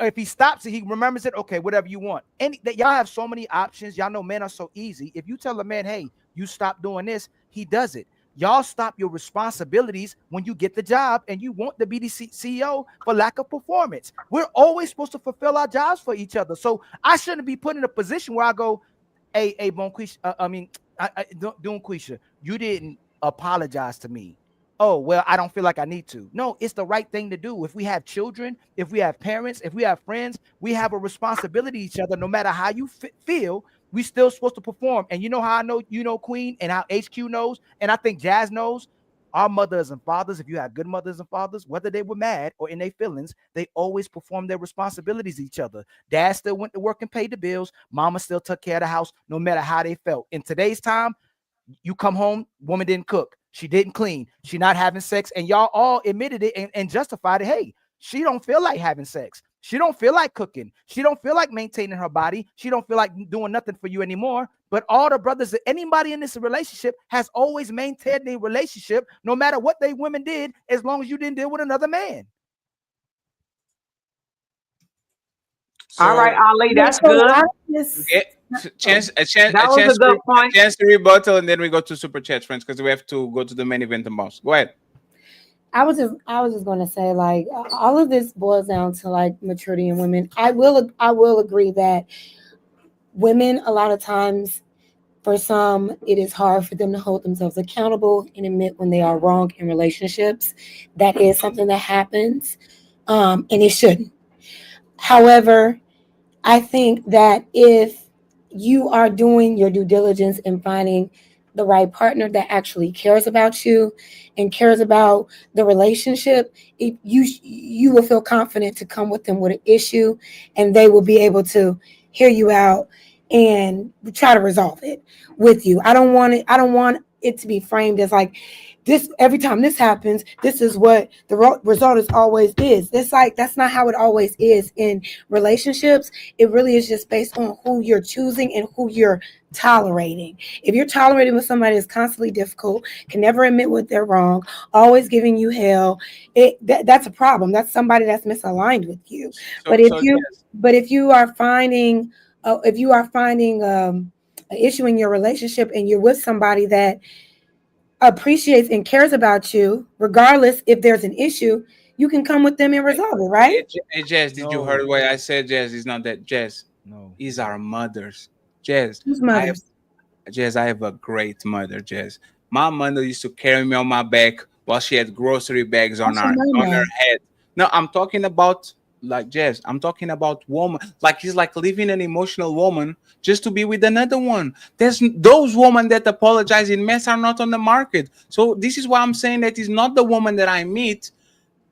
if he stops it, he remembers it. Okay, whatever you want. And y'all have so many options. Y'all know men are so easy. If you tell a man, hey, you stop doing this, he does it. Y'all stop your responsibilities when you get the job and you want to be the CEO for lack of performance. We're always supposed to fulfill our jobs for each other. So I shouldn't be put in a position where I go, hey, Bonquisha, Quisha, you didn't apologize to me. Oh, well, I don't feel like I need to. No, it's the right thing to do. If we have children, if we have parents, if we have friends, we have a responsibility to each other. No matter how you feel, we still supposed to perform. And you know how I know, Queen, and how HQ knows, and I think Jazz knows, our mothers and fathers, if you have good mothers and fathers, whether they were mad or in their feelings, they always perform their responsibilities to each other. Dad still went to work and paid the bills. Mama still took care of the house, no matter how they felt. In today's time, you come home, woman didn't cook. She didn't clean. She not having sex. And y'all all admitted it and justified it. Hey, she don't feel like having sex. She don't feel like cooking. She don't feel like maintaining her body. She don't feel like doing nothing for you anymore. But all the brothers, anybody in this relationship has always maintained a relationship, no matter what they women did, as long as you didn't deal with another man. All right, Ali, that's good. Chance to rebuttal, and then we go to super chat, friends, because we have to go to the main event and boss. Go ahead. I was just going to say, like, all of this boils down to like maturity in women. I will agree that women, a lot of times, for some, it is hard for them to hold themselves accountable and admit when they are wrong in relationships. That is something that happens, and it shouldn't. However, I think that if you are doing your due diligence in finding the right partner that actually cares about you and cares about the relationship, you will feel confident to come with them with an issue, and they will be able to hear you out and try to resolve it with you. I don't want it to be framed as like this. Every time this happens, this is what the result is always is. It's like, that's not how it always is in relationships. It really is just based on who you're choosing and who you're tolerating. If you're tolerating with somebody that's constantly difficult, can never admit what they're wrong, always giving you hell, that's a problem. That's somebody that's misaligned with you. But if you are finding an issue in your relationship and you're with somebody that appreciates and cares about you, regardless if there's an issue, you can come with them and resolve it, right? Hey, Jazz, did you heard what I said? Jazz is not that. Jazz, no, these are mothers. Jazz, who's mothers? Jazz, I have a great mother, Jazz. My mother used to carry me on my back while she had grocery bags on That's your her name. head. No, I'm talking about like Jazz. I'm talking about woman. Like he's like leaving an emotional woman just to be with another one. There's those women that apologize in mess are not on the market. So this is why I'm saying that is not the woman that I meet.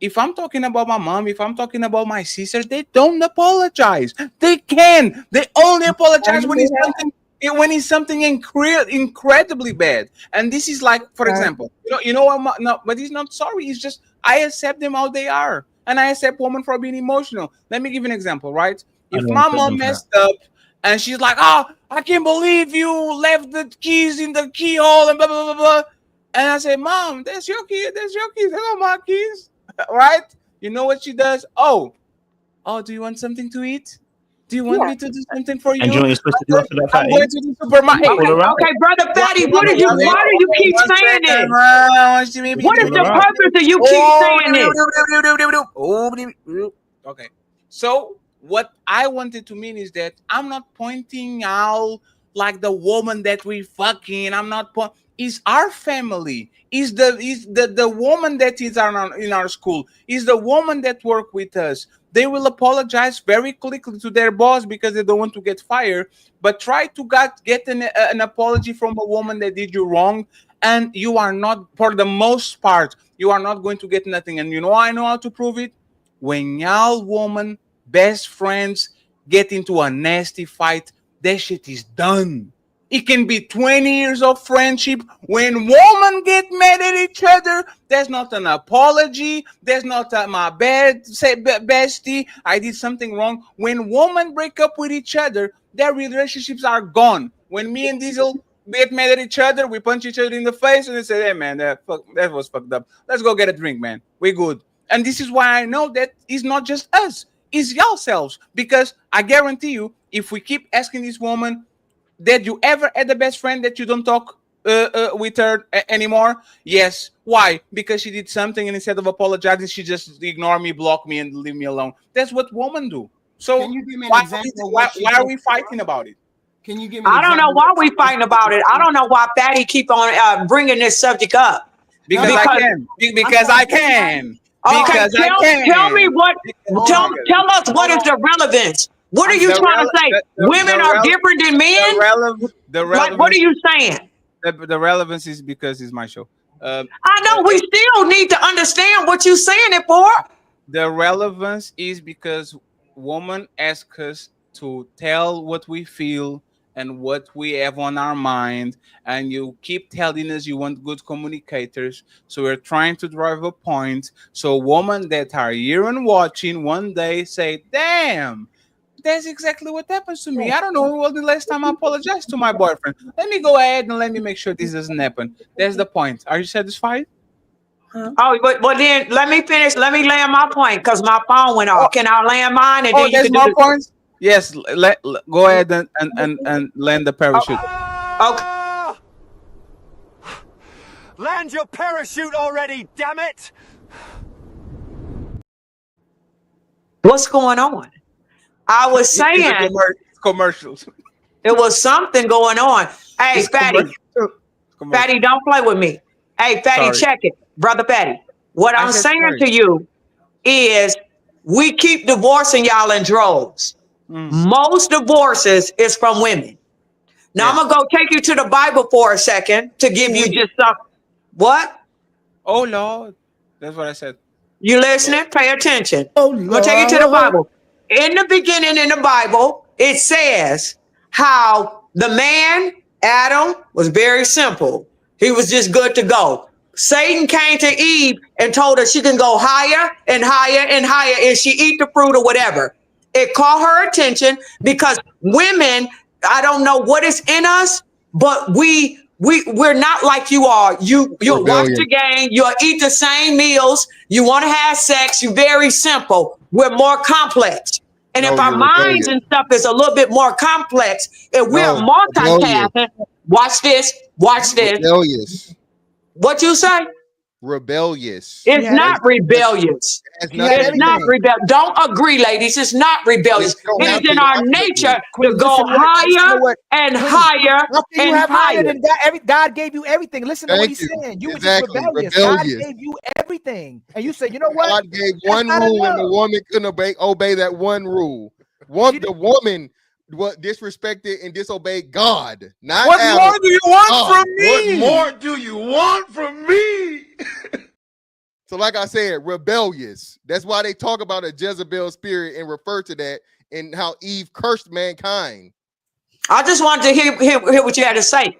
If I'm talking about my mom, if I'm talking about my sister, they don't apologize. They can. They only apologize when it's something incredibly bad. And this is like, for example, no, but he's not sorry. It's just I accept them how they are, and I accept women for being emotional. Let me give you an example, right? I If don't my accept mom them for that. messed up and she's like, "Oh, I can't believe you left the keys in the keyhole," and blah blah blah blah, and I say, "Mom, that's your key. That's your keys. They're not my keys." Right? You know what she does? Oh, do you want something to eat? Do you want Yeah. me to do something for And do you know you? what you're supposed to do after that, I'm Fatty? going to the supermarket. You call her out. Okay, brother Fatty, why do you keep saying this? What is Call the her out. purpose of you keep saying this? Okay. So what I wanted to mean is that I'm not pointing out like the woman that we fucking. I'm not is our family. Is the woman that is in our school. Is the woman that work with us. They will apologize very quickly to their boss because they don't want to get fired. But try to get an apology from a woman that did you wrong, and you are not, for the most part, you are not going to get nothing. And you know I know how to prove it. When y'all woman best friends get into a nasty fight, that shit is done. It can be 20 years of friendship. When women get mad at each other, there's not an apology. There's not my bad bestie. I did something wrong. When women break up with each other, their relationships are gone. When me and Diesel get mad at each other, we punch each other in the face and they say, "Hey man, that was fucked up. Let's go get a drink, man. We good." And this is why I know that it's not just us, it's yourselves. Because I guarantee you, if we keep asking this woman, did you ever had a best friend that you don't talk with her anymore? Yes. Why? Because she did something and instead of apologizing, she just ignore me, block me, and leave me alone. That's what women do. So Can you give me an why, example of why, what she why are did? we fighting about it? Can you give me an I don't know example? why we fighting about it. I don't know why Fatty keep on bringing this subject up. Because I can. Because I can. Okay, Because I tell me can. what. Tell us what is the relevance. What are you trying to say? Women are different than men. Like, what are you saying? The relevance is because it's my show. I know we still need to understand what you're saying it for. The relevance is because women ask us to tell what we feel and what we have on our mind, and you keep telling us you want good communicators. So we're trying to drive a point. So women that are here and watching one day say, "Damn, that's exactly what happens to me. I don't know when was the last time I apologized to my boyfriend. Let me go ahead and let me make sure this doesn't happen." That's the point. Are you satisfied? Oh, but then let me finish. Let me land my point because my phone went off. Can I land mine and then you There's can do more the points. Yes, go ahead and land the parachute. Okay. Land your parachute already, damn it! What's going on? I was saying commercials. It was something going on. Hey, Fatty. Fatty, don't play with me. Hey, Fatty, Sorry. check it. Brother Fatty. What I I'm said saying sorry. to you is we keep divorcing y'all in droves. Most divorces is from women. Now I'm gonna go take you to the Bible for a second to give you just some. What? Oh Lord, that's what I said. You listening? Pay attention. I'm gonna take you to the Bible. In the beginning, in the Bible, it says how the man Adam was very simple. He was just good to go. Satan came to Eve and told her she can go higher and higher and higher if she eat the fruit or whatever. It caught her attention because women, I don't know what is in us, but we're not like you are. You'll watch the game, you'll eat the same meals, you want to have sex, you're very simple. We're more complex. And if our minds and stuff is a little bit more complex, if we're multitasking, watch this. Rebellious. What you say? rebellious. It's not rebellious. It's not It's not rebellious. Don't agree, ladies. It's not rebellious. don't It have is in to. our I can nature agree. to Queen, go listen to higher what and Queen, higher how can you and have higher higher. than God? God gave you everything. Listen to what Thank he's you. saying. You were Exactly. just rebellious. Rebellious. God gave you everything, and you said, you know what? God gave That's one not rule, and the enough. woman couldn't obey that one rule. The woman disrespected and disobeyed God, not What Adam. more do you want God. from me? What more do you want from me? So, like I said, rebellious. That's why they talk about a Jezebel spirit and refer to that and how Eve cursed mankind. I just wanted to hear what you had to say. Yeah,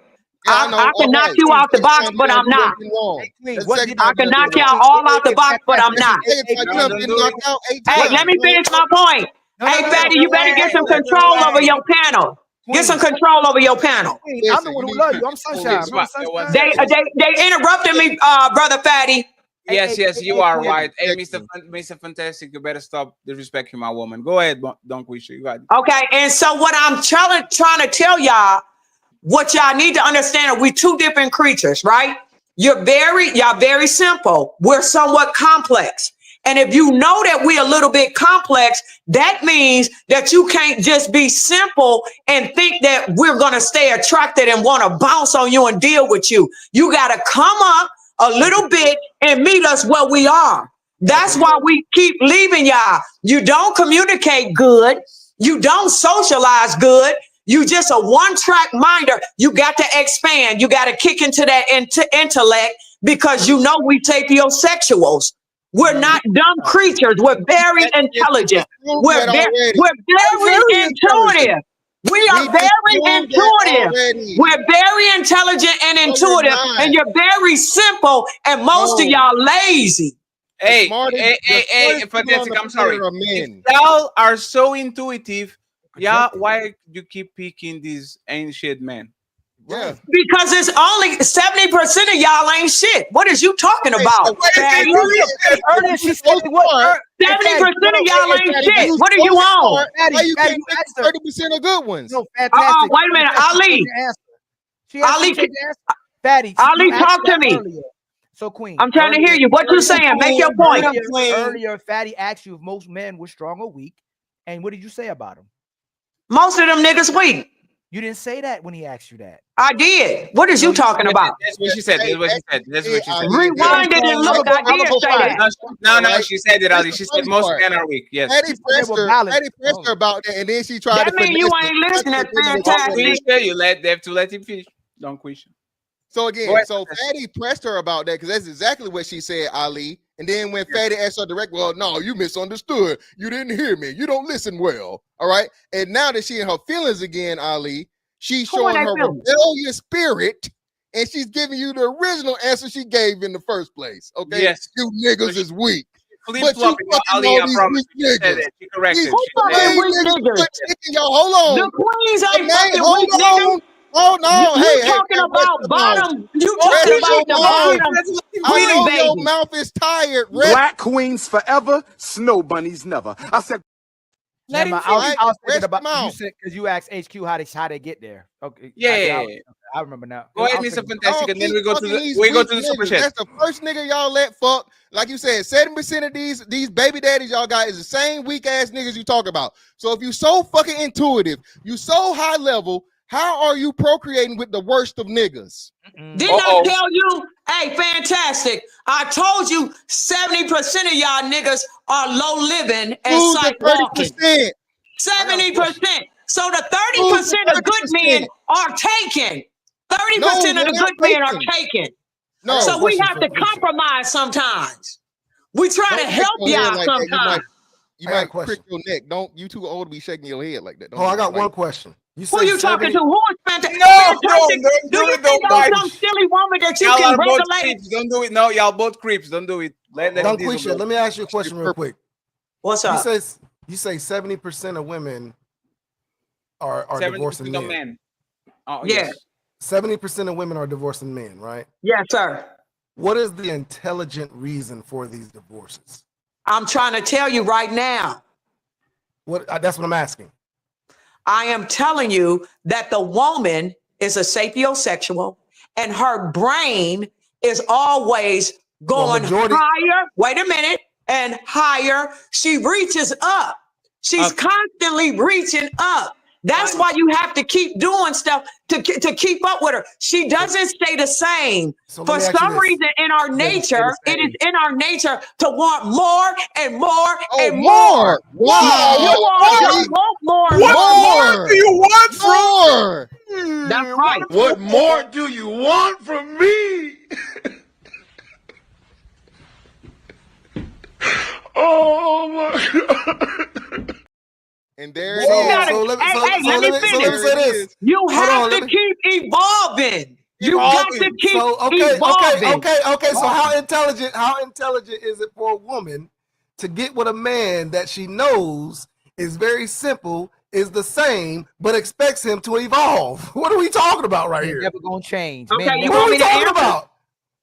I know. I can knock you out the box, but I'm not. I can knock y'all all out the box, but I'm not. Hey, let me finish my point. Hey, Fatty, you better get some control over your panel. Get some control over your panel. I'm the one who love you. I'm Sunshine. Remember Sunshine? They interrupted me, brother Fatty. Yes, you are right. Hey, Mr. Fantastic, you better stop disrespecting my woman. Go ahead, Don Quisha. You got it. Okay, and so what I'm trying to tell y'all, what y'all need to understand, we two different creatures, right? Y'all very simple. We're somewhat complex. And if you know that we're a little bit complex, that means that you can't just be simple and think that we're going to stay attracted and want to bounce on you and deal with you. You got to come up a little bit and meet us where we are. That's why we keep leaving y'all. You don't communicate good. You don't socialize good. You just a one-track minder. You got to expand. You got to kick into that intellect because you know we sapiosexuals. We're not dumb creatures. We're very intelligent. We're very intuitive. We are very intuitive. We're very intelligent and intuitive, and you're very simple, and most of y'all lazy. Hey, Fantastic, I'm sorry. If y'all are so intuitive, why you keep picking these ancient men? Yeah. Because it's only 70% of y'all ain't shit. What is you talking about? Earlier she said what? 70% of y'all ain't shit. What do you want? Why you can't pick 30% of good ones? No, Fantastic. Wait a minute, Ali. Ali, Fatty, Ali, talk to me. So, Queen, I'm trying to hear you. What you saying? Make your point. Earlier, Fatty asked you if most men were strong or weak, and what did you say about them? Most of them niggas weak. You didn't say that when he asked you that. I did. What is you talking about? That's what she said. Rewind it and look. I did say that. No, she said it, Ali. She said most men are weak. Yes. Patty pressed her about that, and then she tried to. That means you ain't listening. Fantastic. You have to let him finish. Don't question. So again, Fatty pressed her about that because that's exactly what she said, Ali. And then when Fatty asked her direct, well, no, you misunderstood. You didn't hear me. You don't listen well. All right. And now that she in her feelings again, Ali, she's showing her rebellious spirit, and she's giving you the original answer she gave in the first place. Okay. Yes. You niggas is weak. But you flip-flopping, fucking Ali, all I these promise. weak niggas. She corrected. Who fucking weak niggas? Hold on. The queens ain't fucking hold weak on. niggas. Hold on. You talking about bottom? You talking about the bottom? I know Queen your baby. mouth is tired. Black queens forever, snow bunnies never. I said, I was thinking about you said because you asked HQ how they get there. Okay. Yeah. I remember now. Go ahead, Mr. Fantastic, and then we go to the super chat. That's the first nigga y'all let fuck. Like you said, 7% of these baby daddies y'all got is the same weak ass niggas you talk about. So if you so fucking intuitive, you so high level, how are you procreating with the worst of niggas? Didn't I tell you? Hey, Fantastic. I told you 70% of y'all niggas are low living and sight walking. 70%. So the 30% of good men are taken. 30% of the good men are taken. No. So we have to compromise sometimes. We try to help y'all sometimes. You might crick your neck. Don't you too old to be shaking your head like that. I got one question. Who are you talking to? Who is Fantastic? Don't do you think I'm some silly woman that you can regulate? Don't do it. No, y'all both creeps. Don't do it. Let me ask you a question real quick. What's up? You say 70% of women are divorcing men. Oh, yes. 70% of women are divorcing men, right? Yes, sir. What is the intelligent reason for these divorces? I'm trying to tell you right now. That's what I'm asking. I am telling you that the woman is a sapiosexual and her brain is always going higher. Wait a minute. And higher. She reaches up. She's constantly reaching up. That's why you have to keep doing stuff to keep up with her. She doesn't stay the same. So For some reason, in our nature, it is in our nature to want more and more and more. Wow. You all don't want more and What more do you want from me? That's right. What more do you want from me? Oh my God. And there You gotta, let me finish. You have to keep evolving. You got to keep evolving. Okay. So how intelligent is it for a woman to get with a man that she knows is very simple, is the same, but expects him to evolve? What are we talking about right here? Never gonna change. Okay, you what want are me we to talking answer? about?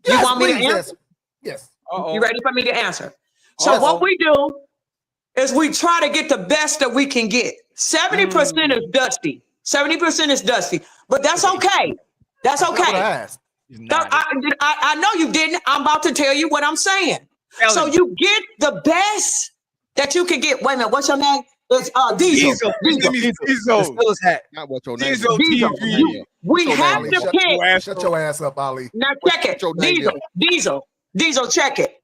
You Yes, want me to please, answer? Yes. You ready for me to answer? So what we do is we try to get the best that we can get. 70% is dusty. 70% is dusty, but that's okay. That's okay. What I asked. I know you didn't. I'm about to tell you what I'm saying. So you get the best that you can get. Wait a minute, what's your name? It's Diesel. Diesel. Hat. Not what your name is. Diesel TV. We have to pick. Shut your ass up, Ali. Now check it. Diesel, check it.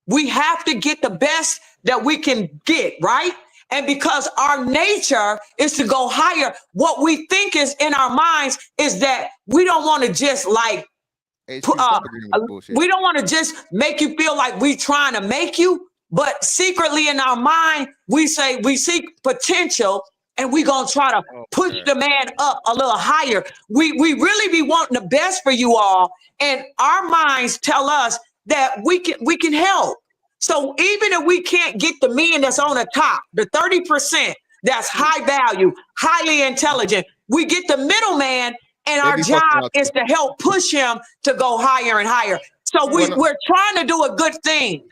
We have to get the best that we can get, right? And because our nature is to go higher, what we think is in our minds is that we don't want to just like, we don't want to just make you feel like we trying to make you, but secretly in our mind, we say we seek potential and we gonna try to push the man up a little higher. We really be wanting the best for you all, and our minds tell us that we can help. So even if we can't get the men that's on the top, the 30% that's high value, highly intelligent, we get the middleman, and our job is to help push him to go higher and higher. So we're trying to do a good thing.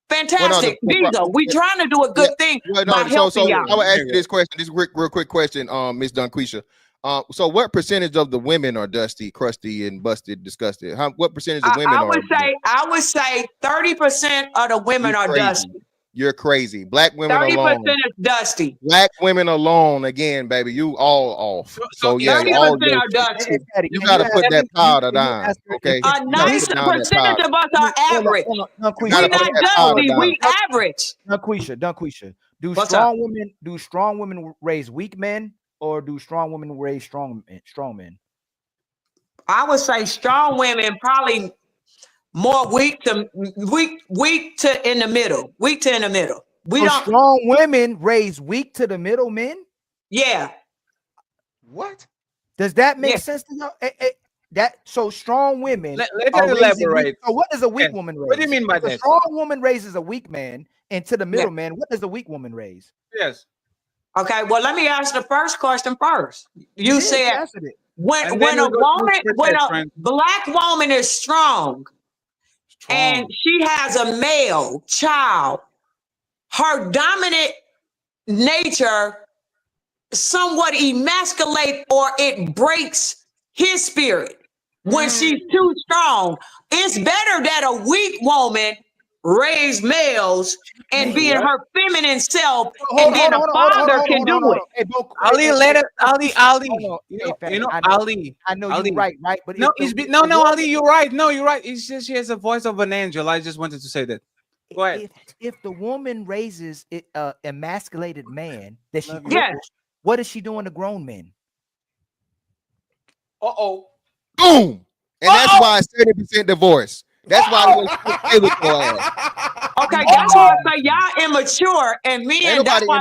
Fantastic, Diesel. We trying to do a good thing by helping y'all. I will ask you this question, this real quick question, Miss Dunquisha. So what percentage of the women are dusty, crusty, and busted, disgusted? What percentage of women I would say 30% of the women are dusty. You're crazy. Black women 30% alone. is dusty. Black women alone, again, baby, you all off. So yeah, 30% are dusty. You got to put that powder down, okay? A nice percentage of us are average. We're not dusty. We average. Dunquisha. Do strong women raise weak men, or do strong women raise strong men? I would say strong women probably more weak to in the middle. Weak to in the middle. Strong women raise weak to the middle men? Yeah. What? Does that make sense to y'all? So strong women. Let her elaborate. So what does a weak woman raise? What do you mean by that? A strong woman raises a weak man, and to the middle man, what does the weak woman raise? Yes. Okay, well, let me ask the first question first. You said when a black woman is strong and she has a male child, her dominant nature somewhat emasculate, or it breaks his spirit when she's too strong. It's better that a weak woman raise males and be in her feminine self, and then a father can do it. Ali, let it. Ali. I know you're right? But Ali, you're right. No, you're right. It's just she has a voice of an angel. I just wanted to say that. Go ahead. If the woman raises an emasculated man, that she what is she doing to grown men? Uh-oh. Boom. And that's why it's 30% divorce. That's why we stay with your ass. Okay, that's why I say y'all immature, and men, that's why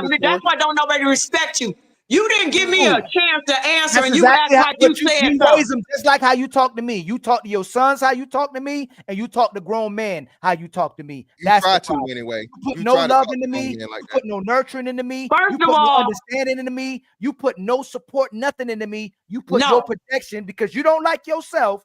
don't nobody respect you. You didn't give me a chance to answer, and you act like you said something. Just like how you talk to me. You talk to your sons how you talk to me, and you talk to grown men how you talk to me. That's try to anyway. You put no love into me. You put no nurturing into me. You put no understanding into me. You put no support, nothing into me. You put no protection because you don't like yourself.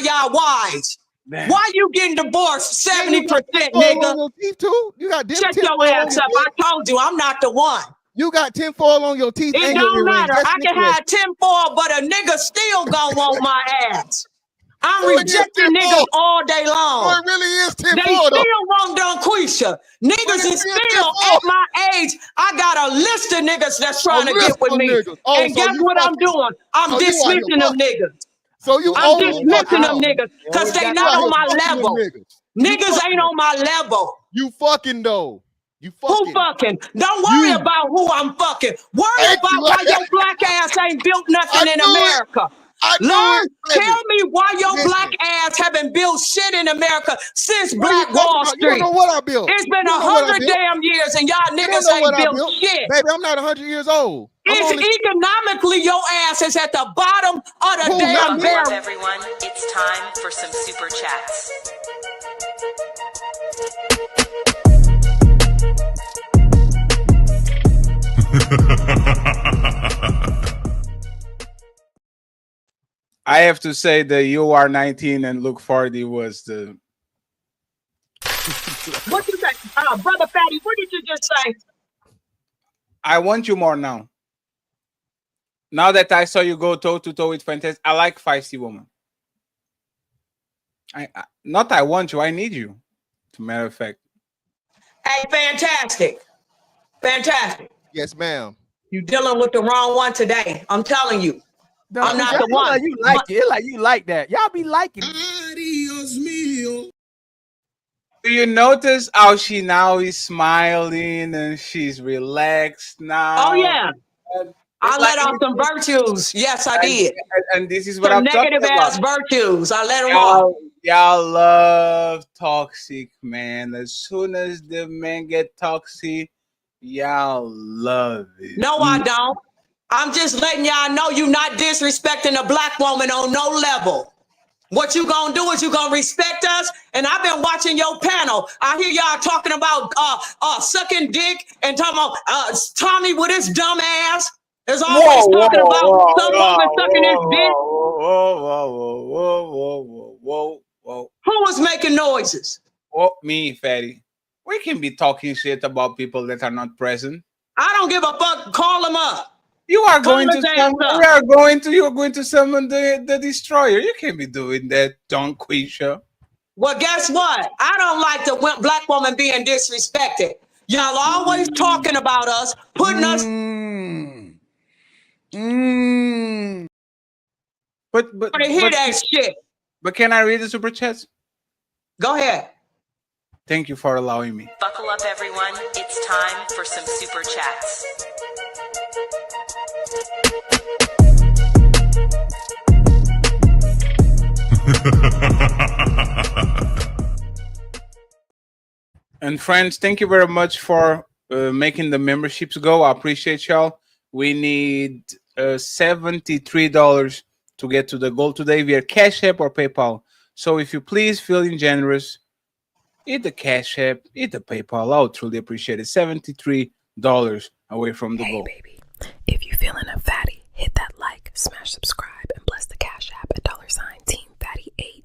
by y'all wives. Why you getting divorced 70%, nigga? On your teeth too? You got Shut tinfoil your on ass your up. teeth? I told you I'm not the one. You got tinfoil on your teeth It and your don't earrings. matter. That's I can Nicholas. have tinfoil, but a nigga still gonna want my ass. I'm So it is rejecting tinfoil. niggas all day long. So it really is They tinfoil, though. still want Dunquisha. Niggas is still at my age. I got a list of niggas that's trying to get with me. Niggas. Oh, And so guess you what I'm fucking. doing? I'm So you out here dismissing them fucking. niggas. So you I'm always dismissing fucking them them. niggas because they You not out on here my fucking them level. niggas. You Niggas fucking ain't them. on my level. You fucking though. You Who fucking. fucking? Don't worry You. about who I'm fucking. Worry Thank about you. why your black ass ain't built I nothing in knew it. America. I knew Learn, it. tell Baby. me why your black Listen. ass haven't built shit in America since What are you Black talking Wall about? You don't Street. know what I built. It's been You don't know what I 100 built. damn years and y'all You don't niggas know what ain't I built built. shit. Baby, I'm not 100 years old. I'm It's only. economically your ass is at the bottom of the Who, not damn me? barrel. Everyone, it's time for some super chats. I have to say that you are 19 and look 40 was the. What you say? Brother Fatty, what did you just say? I want you more now. Now that I saw you go toe to toe with Fantastic, I like feisty woman. Not I want you, I need you. To matter of fact. Hey, fantastic. Fantastic. Yes, ma'am. You dealing with the wrong one today. I'm telling you. No, I'm not the y'all one. like you like it. Like you like that. Y'all be liking it. Do you notice how she now is smiling and she's relaxed now? Oh, yeah. I let like off some virtues. Yes, I did. And this is what Some I'm talking negative about. ass virtues. I let them off. Y'all love toxic, man. As soon as the men get toxic, y'all love it. No, I don't. I'm just letting y'all know you not disrespecting a black woman on no level. What you gonna do is you gonna respect us. And I've been watching your panel. I hear y'all talking about sucking dick and talking about Tommy with his dumb ass. Is always talking about some woman sucking his dick. Whoa. Who was making noises? Oh, me, Fatty. We can be talking shit about people that are not present. I don't give a fuck. Call them up. You are Call going to his ass summon. up. You're going to summon the destroyer. You can't be doing that, Don Quisha. Well, guess what? I don't like the black woman being disrespected. Y'all always talking about us, putting us. But to hear that shit. But can I read the super chats? Go ahead. Thank you for allowing me. Buckle up, everyone. It's time for some super chats. And friends, thank you very much for making the memberships go. I appreciate y'all. We need $73 to get to the goal today via Cash App or PayPal. So if you please feeling generous, hit the Cash App, hit the PayPal. I would truly appreciate it. $73 away from the goal. Baby, if you feeling a fatty, hit that like, smash subscribe, and bless the Cash App at $Team Fatty 8.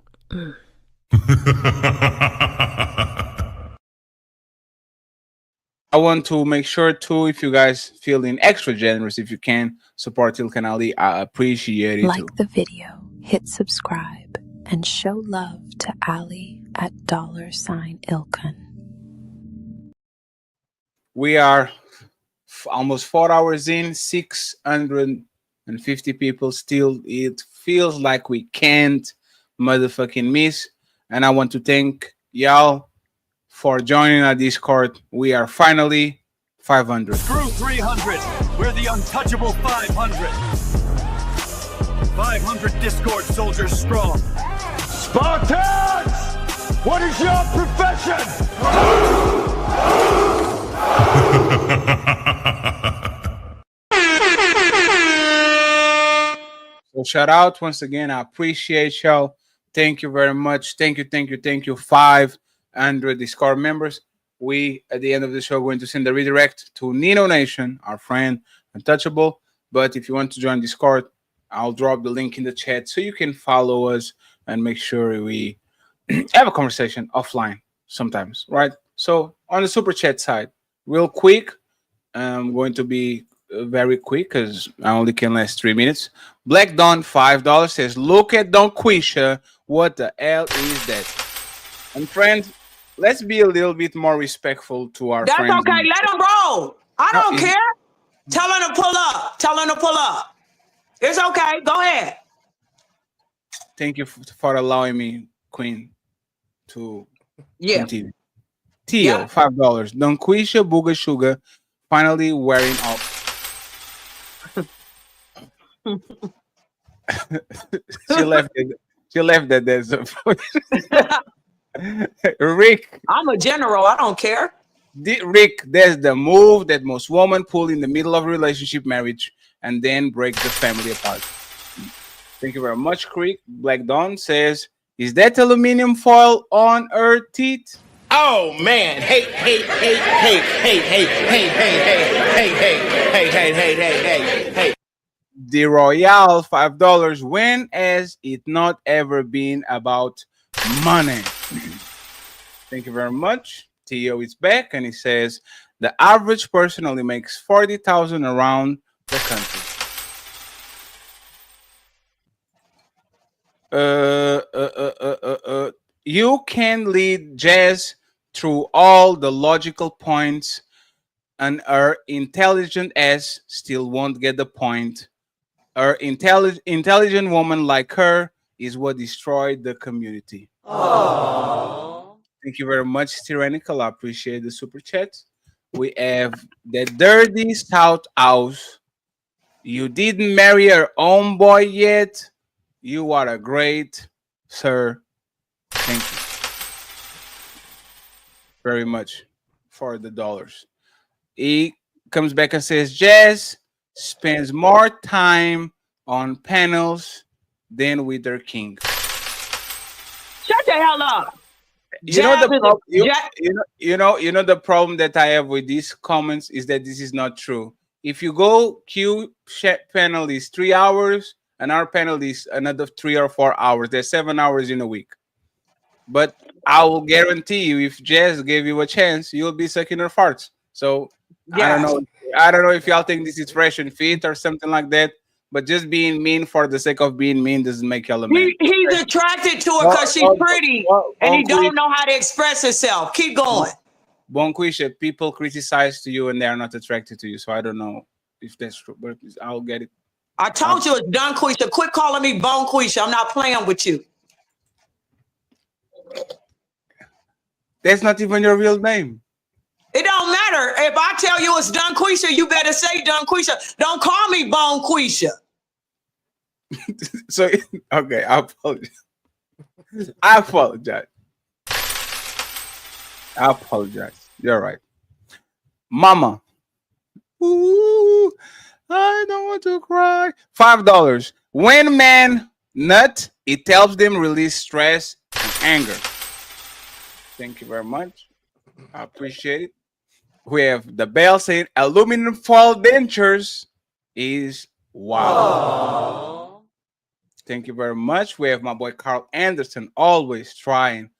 I want to make sure too, if you guys feeling extra generous, if you can support Ilkan Ali, I appreciate it too. Like the video, hit subscribe, and show love to Ali at $Ilkan. We are almost 4 hours in, 650 people still. It feels like we can't motherfucking miss. And I want to thank y'all for joining our Discord. We are finally 500. Screw 300. We're the untouchable 500. 500 Discord soldiers strong. Spartans! What is your profession? So shout out once again. I appreciate y'all. Thank you very much. Thank you. 500 Discord members. We, at the end of the show, are going to send a redirect to Nino Nation, our friend, Untouchable. But if you want to join Discord, I'll drop the link in the chat so you can follow us and make sure we have a conversation offline sometimes, right? So on the super chat side, real quick, I'm going to be very quick because I only can last 3 minutes. Black Dawn $5 says, "Look at Don Quisha. What the hell is that?" And friends, let's be a little bit more respectful to our That's friends. okay. Let them roll. I don't care. Tell her to pull up. Tell her to pull up. It's okay. Go ahead. Thank you for allowing me, Queen, to continue. Tio, $5. Donquisha Booga Sugar finally wearing off. She left it. She left that there's a Rick. I'm a general. I don't care. Rick, there's the move that most women pull in the middle of a relationship, marriage, and then break the family apart. Thank you very much, Rick. Black Dawn says, "Is that aluminum foil on her teeth?" Oh man! Hey! The Royale $5. When has it not ever been about money? Thank you very much. Theo is back and he says the average person only makes 40,000 around the country. You can lead Jazz through all the logical points, and her intelligent ass still won't get the point. Her intelligent woman like her is what destroyed the community. Aww. Thank you very much, Tyrannical. I appreciate the super chat. We have the Dirty South House. You didn't marry your own boy yet. You are a great sir. Thank you very much for the dollars. He comes back and says, Jazz spends more time on panels than with their king. Shut the hell up. You know the problem that I have with these comments is that this is not true. If you go Q panel is 3 hours, and our panel is another 3 or 4 hours. There's 7 hours in a week. But I will guarantee you, if Jazz gave you a chance, you'll be sucking her farts. So I don't know if y'all think this is fresh and fit or something like that. But just being mean for the sake of being mean doesn't make y'all a man. He's attracted to her because she's pretty, and he don't know how to express himself. Keep going. Bonquisha, people criticize to you and they are not attracted to you. So I don't know if that's true, but I'll get it. I told you it's done, Quisha. Quit calling me Bone Quisha. I'm not playing with you. That's not even your real name. It don't matter. If I tell you it's Dun Quisha, you better say Dun Quisha. Don't call me Bone Quisha. So, okay, I apologize. I apologize. You're right. Mama. Ooh, I don't want to cry. $5. When men nut, it helps them release stress and anger. Thank you very much. I appreciate it. We have the bell saying aluminum foil dentures is wow. Aww. Thank you very much. We have my boy Carl Anderson always trying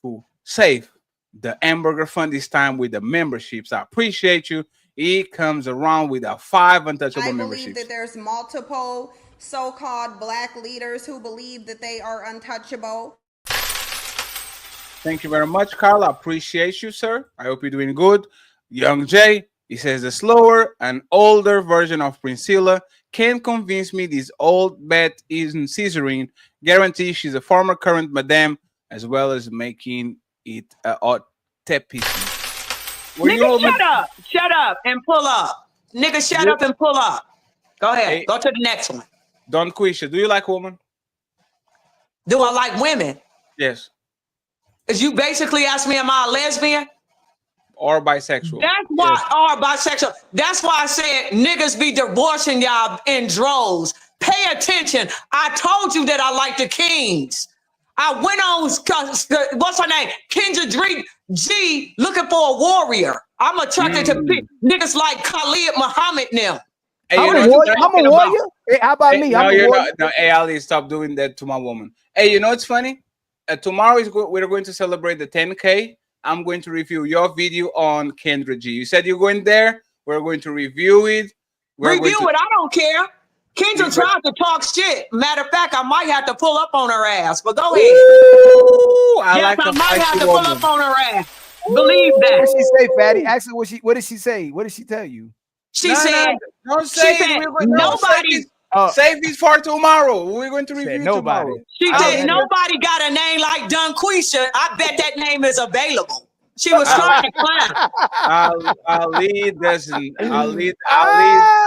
to save the hamburger fund, this time with the memberships. I appreciate you. He comes around with a 5 untouchable memberships. I believe that there's multiple so-called black leaders who believe that they are untouchable. Thank you very much, Carl. I appreciate you, sir. I hope you're doing good. Young Jay, he says the slower and older version of Priscilla can convince me this old bat isn't scissoring. Guarantee she's a former current madame, as well as making it a hot teppy. Nigga, shut up and pull up. Nigga, shut up and pull up. Go ahead. Hey, go to the next one. Don Quisha, do you like women? Do I like women? Yes. Is you basically ask me, am I a lesbian? Or bisexual. That's why, or bisexual. That's why I said niggas be divorcing y'all in droves. Pay attention. I told you that I like the kings. I went on, what's her name? Kendra G looking for a warrior. I'm attracted to niggas like Khalid Muhammad now. Hey, I'm a warrior. Hey, how about me? I'm a warrior. No, hey, Ali, stop doing that to my woman. Hey, you know what's funny? Tomorrow we're going to celebrate the 10K. I'm going to review your video on Kendra G. You said you're going there. We're going to review it. Review it. I don't care. Kendra tried to talk shit. Matter of fact, I might have to pull up on her ass. But go ahead. I might have to pull up on her ass. Believe that. What did she say, Fatty? Actually, what did she say? What did she tell you? She said, nobody. Save this for tomorrow. We're going to review nobody. tomorrow. She said nobody got a name like Dunquisha. I bet that name is available. She was trying to clown. Ali doesn't.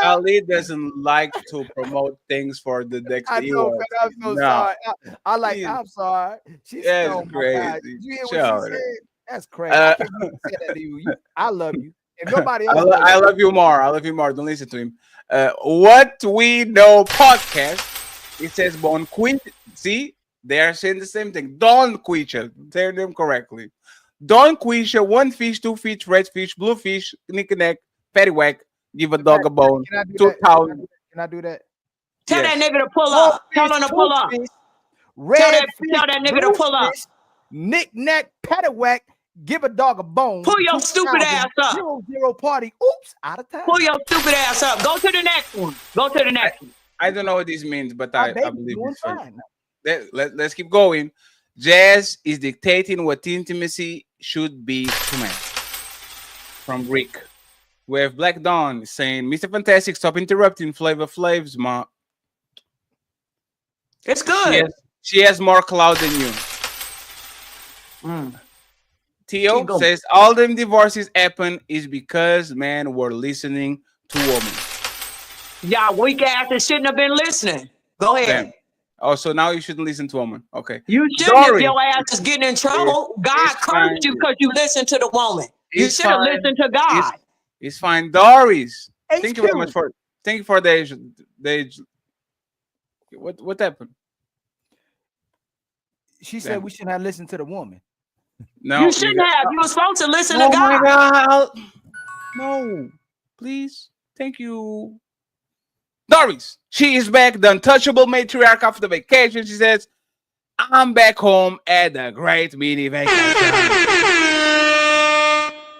Ali doesn't like to promote things for the next. I know, but I'm so sorry. I'm sorry. She That's stole my crazy. guy. Did you hear what Shout she out. said? That's crazy. I can't believe she said that to you. I love you. If nobody else, I love you more. I love you more. Don't listen to him. What we know podcast. It says Bon Quint. See, they are saying the same thing. Don Quisha. Say them correctly. Don Quisha. One fish, two fish, red fish, blue fish, knick-knack, paddywhack. Give a dog a bone. Can I do 2,000. Can I do that? Tell Yes. that nigga to pull up. Tell him to pull up. Tell that nigga to pull up. Knick-knack, paddywhack. Give a dog a bone. Pull your stupid ass up. 0-0 party. Oops, out of time. Pull your stupid ass up. Go to the next one. Go to the next one. I don't know what this means, but My I baby's believe doing it's fine. fine. Let's keep going. Jazz is dictating what intimacy should be to men. From Rick. We have Black Dawn saying, Mr. Fantastic, stop interrupting Flavor Flav's mom. It's good. She has more clout than you. Theo says, all them divorces happen is because men were listening to women. Y'all weak asses shouldn't have been listening. Go ahead. Damn. Oh, so now you shouldn't listen to women. Okay. You shouldn't if Dory. your ass is getting in trouble. God cursed you because you listened to the woman. You It's should have fine. listened to God. It's fine. Doris. HQ. Thank you very much for the age. What happened? She said we shouldn't have listened to the woman. No, You shouldn't have. You were supposed to listen Oh to my God. God. No, please. Thank you. Doris, she is back, the untouchable matriarch after vacation. She says, I'm back home at a great mini vacation.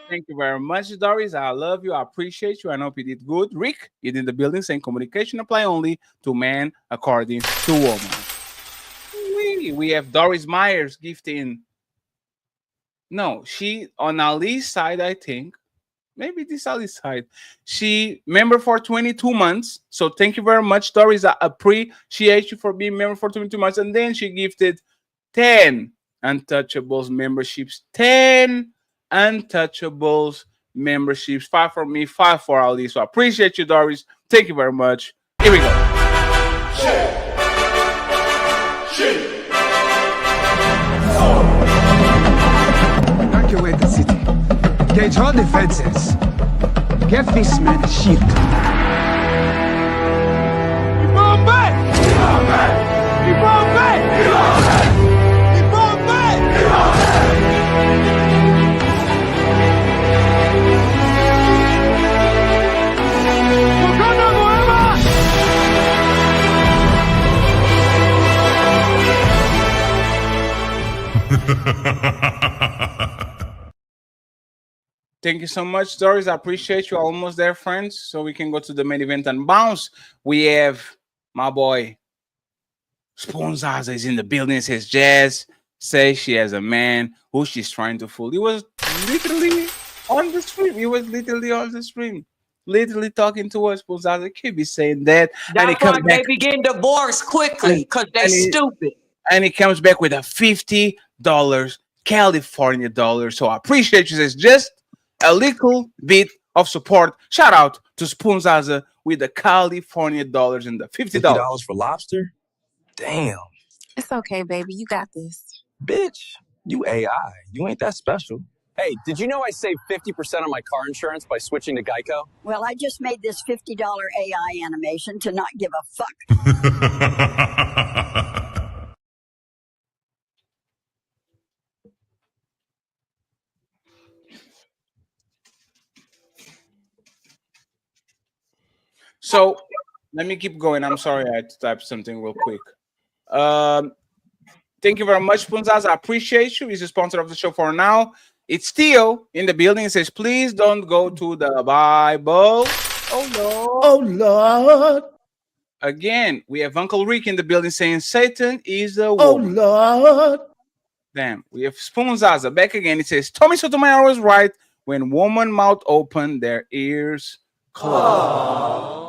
Thank you very much, Doris. I love you. I appreciate you. I hope you did good. Rick, you in the building saying communication apply only to man according to woman. We have Doris Myers gifting. No, she on Ali's side, I think. Maybe this Ali's side. She member for 22 months. So thank you very much, Doris. I appreciate you for being member for 22 months. And then she gifted 10 Untouchables memberships. 10 Untouchables memberships. 5 for me, 5 for Ali. So I appreciate you, Doris. Thank you very much. Here we go. Evacuate the city. Engage all defenses. Give this man a shield. Thank you so much, Doris. I appreciate you. Almost there, friends. So we can go to the main event and bounce. We have my boy Spoon Zaza is in the building. Says Jazz says she has a man who she's trying to fool. He was literally on the stream. He was literally on the stream, literally talking to us. Spoon Zaza can't be saying that. And he That's why comes they back. begin divorce quickly because they stupid. And he comes back with a $50 California dollar. So I appreciate you. Says just a little bit of support. Shout out to Spoon Zaza with the California dollars and the $50 for lobster? Damn. It's okay, baby. You got this. Bitch, you AI. You ain't that special. Hey, did you know I saved 50% on my car insurance by switching to Geico? Well, I just made this $50 AI animation to not give a fuck. So let me keep going. I'm sorry, I had to type something real quick. Thank you very much, Punzaz. I appreciate you. He's a sponsor of the show for now. It's Theo in the building. It says, please don't go to the Bible. Oh, Lord. Oh, Lord. Again, we have Uncle Rick in the building saying Satan is a Oh, woman. Lord. Damn. We have Spoon Zaza back again. It says, Tommy Sotomayor was right. When woman mouth open, their ears close.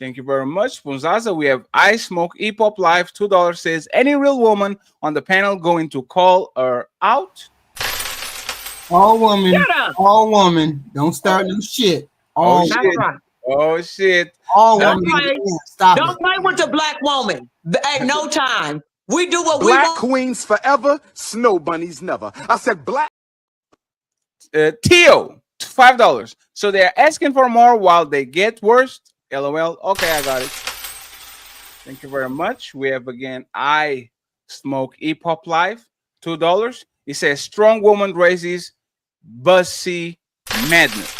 Thank you very much, Punzaza. We have I Smoke Hip Hop Live. $2 says any real woman on the panel going to call her out. All woman. Shut up. All woman. Don't start no shit. Oh All shit! That's right. Oh shit! all Don't women. play. Yeah, stop Don't it. play with the black woman. Ain't no time. We do what we Black want. queens forever, snow bunnies never. I said black. Tio, $5. So they're asking for more while they get worse. LOL. Okay, I got it. Thank you very much. We have again I Smoke Hip Hop Live. $2. It says strong woman raises bussy madness.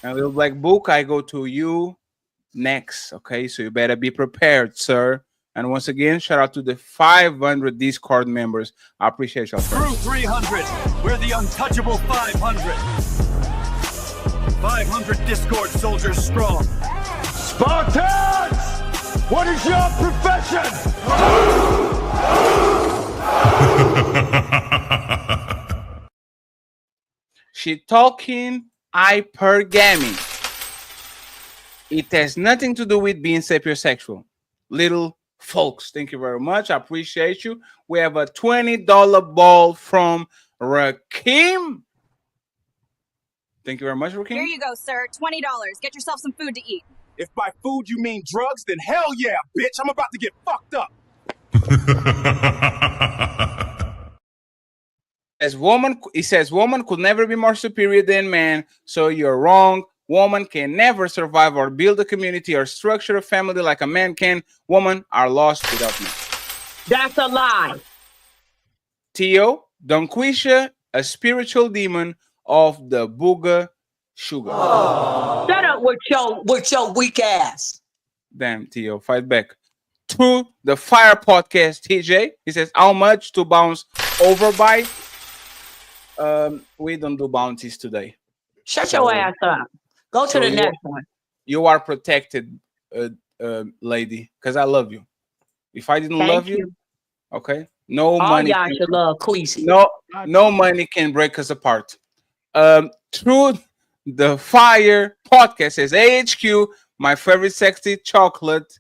And Little Black Book, I go to you next. Okay, so you better be prepared, sir. And once again, shout out to the 500 Discord members. I appreciate y'all. Through 300, we're the untouchable 500. 500 Discord soldiers strong. Spartans! What is your profession? She talking hypergamy. It has nothing to do with being sapiosexual. Little folks, thank you very much. I appreciate you. We have a $20 ball from Rakim. Thank you very much, Rakim. Here you go, sir. $20. Get yourself some food to eat. If by food you mean drugs, then hell yeah, bitch. I'm about to get fucked up. It says woman could never be more superior than man, so you're wrong. Woman can never survive or build a community or structure a family like a man can. Women are lost without men. That's a lie. Tio, Donquisha, a spiritual demon of the Booga Sugar. Shut up with your weak ass. Damn, Tio, fight back. To the Fire Podcast, TJ. He says, how much to bounce over by? We don't do bounties today. Shut your ass up. Go to the next one. You are protected, lady, because I love you. If I didn't love you, okay, no All money. y'all should love Queasy. No money can break us apart. Through the Fire Podcast says AHQ, my favorite sexy chocolate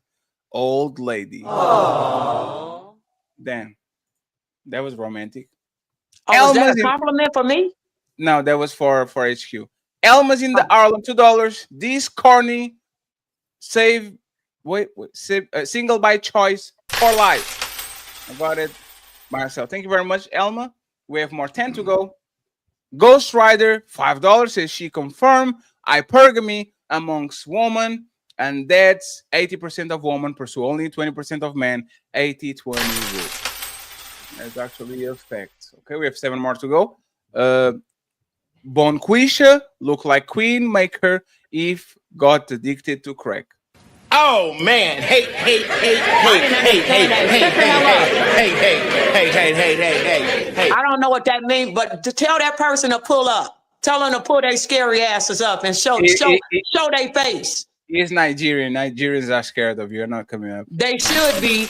old lady. Aww. Damn, that was romantic. Oh, was that a compliment for me? No, that was for HQ. Elma's in the Harlem, $2. This corny single by choice for life. I got it myself. Thank you very much, Elma. We have more 10 to go. Ghost Rider, $5 says she confirmed hypergamy amongst women, and that's 80% of women pursue only 20% of men. 80-20 rule. That's actually a fact. Okay, we have 7 more to go. Bonquisha, look like queen maker if got addicted to crack. Oh man, hey. I don't know what that means, but to tell that person to pull up. Tell them to pull their scary asses up and show their face. He's Nigerian. Nigerians are scared of you. You're not coming up. They should be.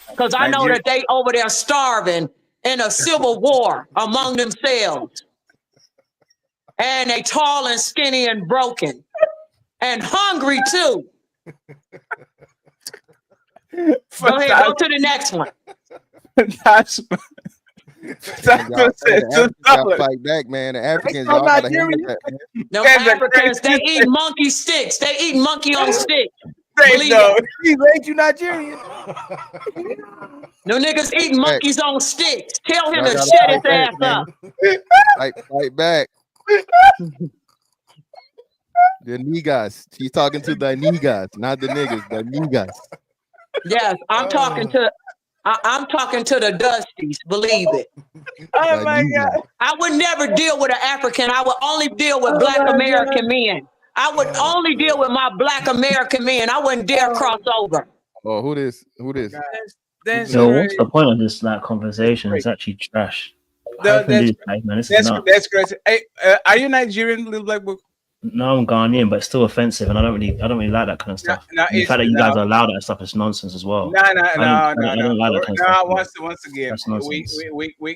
Because I know that they over there starving in a civil war among themselves. And they tall and skinny and broken. And hungry too. Go ahead, go to the next one. That's y'all fight back, man. The Africans, y'all gotta handle that, man. No Africans, they eat monkey sticks. They eat monkey on sticks. He ain't you Nigerian. No niggas eat monkeys on sticks. Tell him to shut his ass up. Fight back. The niggas. She's talking to the niggas, not the niggas. The niggas. Yes, I'm talking to the Dusties. Believe it. Oh my God! I would never deal with an African. I would only deal with Black American men. I would only deal with my Black American men. I wouldn't dare cross over. Oh, who this? So what's the point of this conversation? It's actually trash. That's crazy. Hey, are you Nigerian, Little Black Book? No, I'm Ghanaian, but it's still offensive, and I don't really like that kind of stuff. The fact that you guys are allowed that stuff is nonsense as well. No. I don't like that kind of stuff. Once again,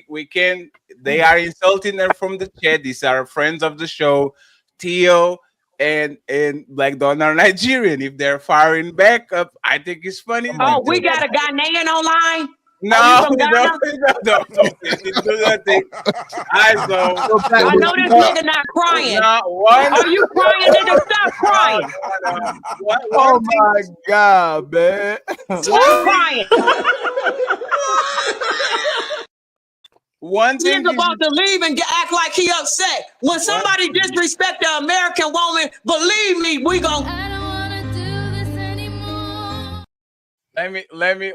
we can. They are insulting her from the chat. These are friends of the show. Tio, and Black Dawn are Nigerian. If they're firing back up, I think it's funny. Oh, we got a Ghanaian online. No, Are you from no, Ghana? no, do nothing. I know. I know this nigga not crying. Not one. Are you crying, nigga? Stop crying. Oh my God, man. Stop crying. One thing He's about to leave and act like he upset. When somebody disrespect the American woman, believe me, we gon' Let me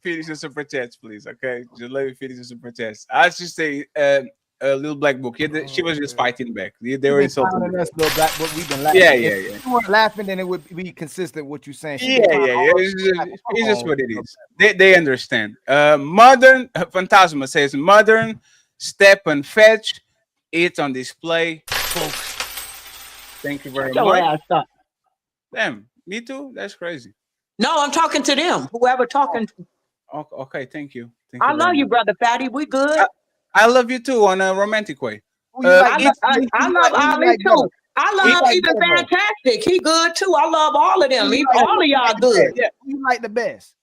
finish the super chats, please. Okay, just let me finish the super chats. I should say, a little black book. She was just fighting back. They were insulting us, little black book. We've been laughing. Yeah. If you weren't laughing, then it would be consistent with what you're saying. Yeah. It's just what it is. They understand. Modern Phantasma says modern step and fetch. It's on display, folks. Thank you very much. Damn, me too. That's crazy. No, I'm talking to them. Whoever talking. Okay, thank you. I love you, brother Fatty. We good. I love you too on a romantic way. I love Ali too. I love even Fantastic. He good too. I love all of them. All of y'all good. Yeah, who you like the best?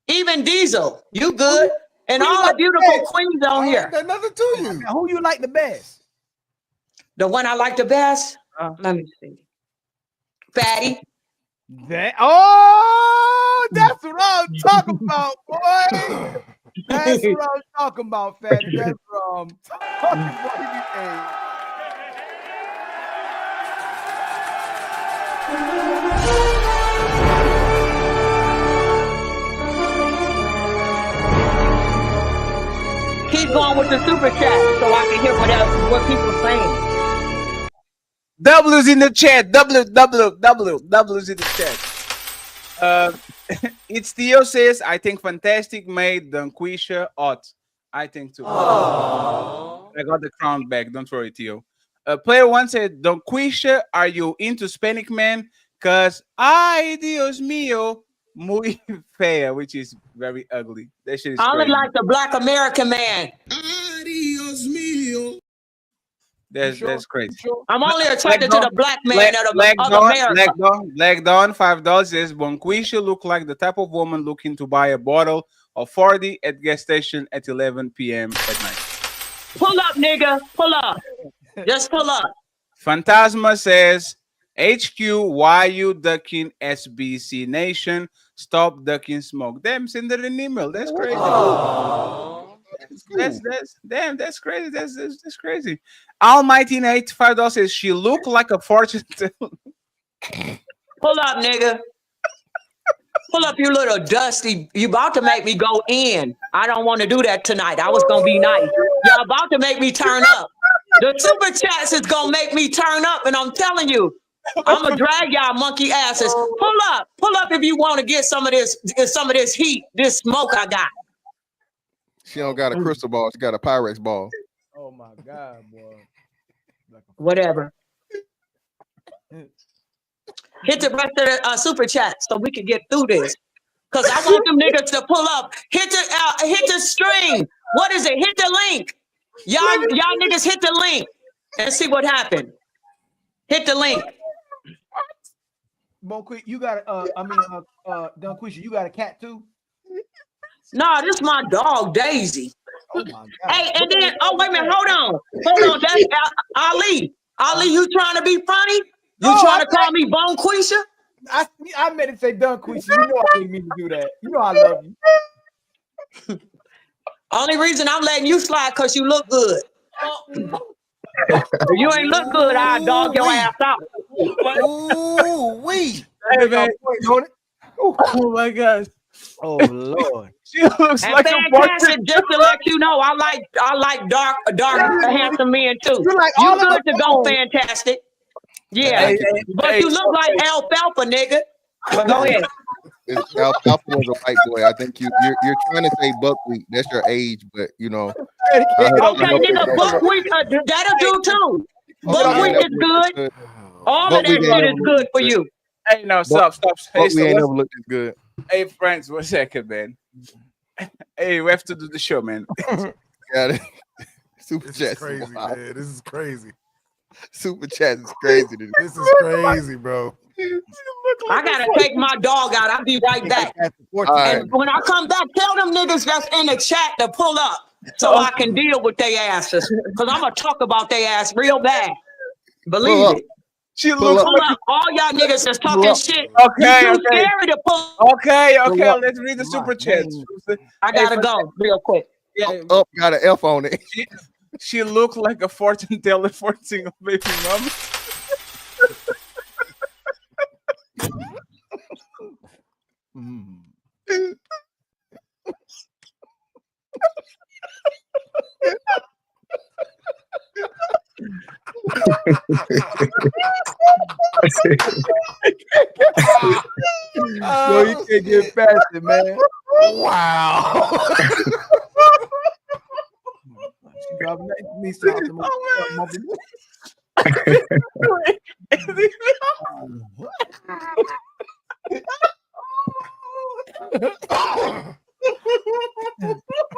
Even Diesel, you good. And all the beautiful queens on here. Nothing to you. Who you like the best? The one I like the best. Let me see. Fatty. That's what I'm talking about, boy. That's what I'm talking about, Fatty. That's what I'm talking about. Keep going with the super chat so I can hear what people are saying. W's in the chat. W's in the chat. It's Theo says, I think Fantastic made Dunquisha hot. I think too. Aww. I got the crown back. Don't worry, Theo. Player one said, Dunquisha, are you into Hispanic man? Cause ay Dios mío, muy fea, which is very ugly. That shit is I only crazy. like the black American man. Ay Dios mío. That's crazy. I'm only attracted to the black man of America. Black Dawn, $5 says Bonquisha look like the type of woman looking to buy a bottle of 40 at gas station at 11 p.m. at night. Pull up, nigga. Pull up. Just pull up. Phantasma says, HQ, why you ducking SBC Nation? Stop ducking smoke. Damn, send her an email. That's crazy. That's crazy. That's crazy. Almighty Nate $5 says she looked like a fortune teller. Pull up, nigga. Pull up, you little dusty. You about to make me go in. I don't want to do that tonight. I was gonna be nice. Y'all about to make me turn up. The super chats is gonna make me turn up, and I'm telling you, I'm gonna drag y'all monkey asses. Pull up if you want to get some of this heat, this smoke I got. She don't got a crystal ball. She got a Pyrex ball. Oh my God, boy. Whatever. Hit the rest of the super chat so we can get through this. Cause I want them niggas to pull up. Hit the stream. What is it? Hit the link. Y'all niggas hit the link and see what happened. Hit the link. Bonquisha, you got Dunquisha, you got a cat too? No, this is my dog Daisy. Oh my God. Hey, and then wait a minute, hold on. That's Ali. Ali, you trying to be funny? You trying to call me Bonquisha? I meant to say Dunquisha. You know I didn't mean to do that. You know I love you. Only reason I'm letting you slide because you look good. If you ain't look good, I'll dog your ass out. Hey, man. Oh my God. Oh Lord. She looks and like Fantastic, just to let you know, I like dark handsome men too. You good to go, Fantastic. Yeah, but you look like alfalfa, nigga. But go ahead. Alfalfa was a white boy. I think you're trying to say buckwheat. That's your age, but you know. Okay, nigga, buckwheat that'll do too. Buckwheat is good. All of that shit is good for you. Hey, no, stop. Hey, we ain't never looked this good. Hey, friends, 1 second, man. Hey, we have to do the show, man. Got it. Super This chat. is crazy, man. This is crazy. Super chat is crazy. This is crazy, bro. I gotta take my dog out. I'll be right back. Right. And when I come back, tell them niggas that's in the chat to pull up so I can deal with their asses. Because I'm gonna talk about their ass real bad. Believe it. She looks pull up. All y'all niggas that's talking shit. Okay, you too scary to pull. Okay. Let's read the super chat. I gotta go real quick. Yeah, Up got an F on it. She looked like a fortune teller for single baby mama. No, you can't get past it, man. Wow. She driving that Nissan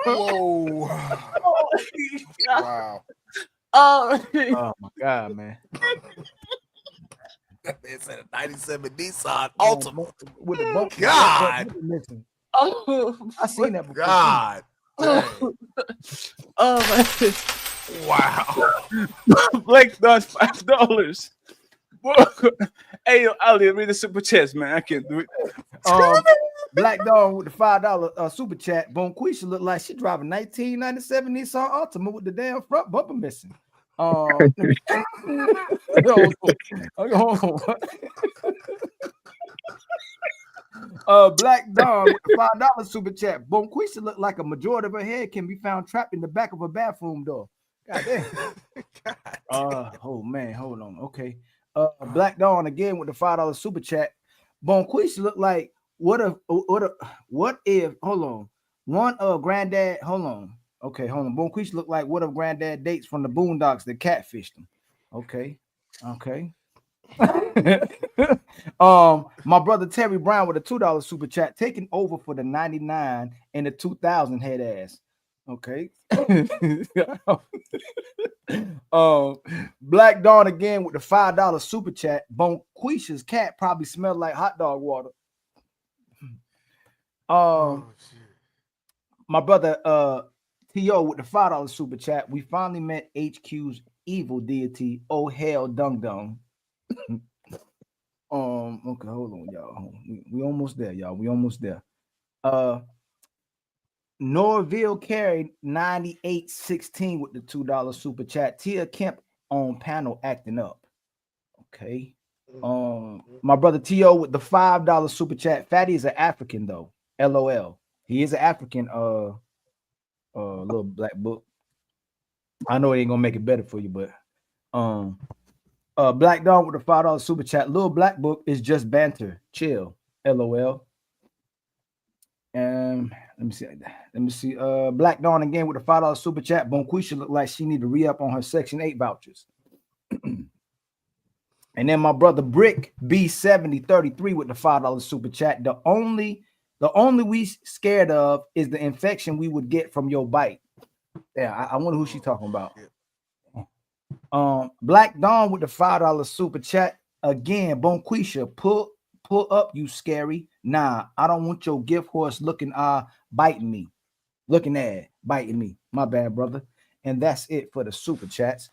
Whoa. Wow. Oh my God, man. That man said a 97 Nissan Altima. With the bump. God. Oh, I seen that before. God. Wow. Blake does $5. Hey, Ali, read the super chat, man. I can't do it. Black Dog with the $5 super chat. Bonquisha look like she driving 1997 Nissan Altima with the damn front bumper missing. Black Dog with the $5 super chat. Bonquisha look like a majority of her head can be found trapped in the back of a bathroom door. God damn. Oh man, hold on. Okay. Black Dawn again with the $5 super chat. Bonquisha look like what if hold on. One of granddad, hold on. Okay, hold on. Bonquisha look like what if granddad dates from the Boondocks that catfished him. Okay. My brother Terry Brown with a $2 super chat taking over for the 99 and the 2000 head ass. Okay. Black Dawn again with the $5 super chat. Bonquisha's cat probably smelled like hot dog water. My brother T.O. with the $5 super chat. We finally met HQ's evil deity. Oh hell, Dung Dung. Okay, hold on, y'all. We almost there, y'all. We almost there. Norville carried 9816 with the $2 super chat. Tia Kemp on panel acting up. Okay. My brother T.O. with the $5 super chat. Fatty is an African though. LOL. He is an African little black book. I know it ain't gonna make it better for you, but Black Dawn with the $5 super chat. Little black book is just banter. Chill. LOL. Let me see. Black Dawn again with the $5 super chat. Bonquisha look like she need to re-up on her Section 8 vouchers. And then my brother Brick B7033 with the $5 super chat. The only we scared of is the infection we would get from your bite. Yeah, I wonder who she's talking about. Black Dawn with the $5 super chat. Again, Bonquisha, pull up, you scary. Nah, I don't want your gift horse looking biting me. Looking at biting me. My bad, brother. And that's it for the super chats.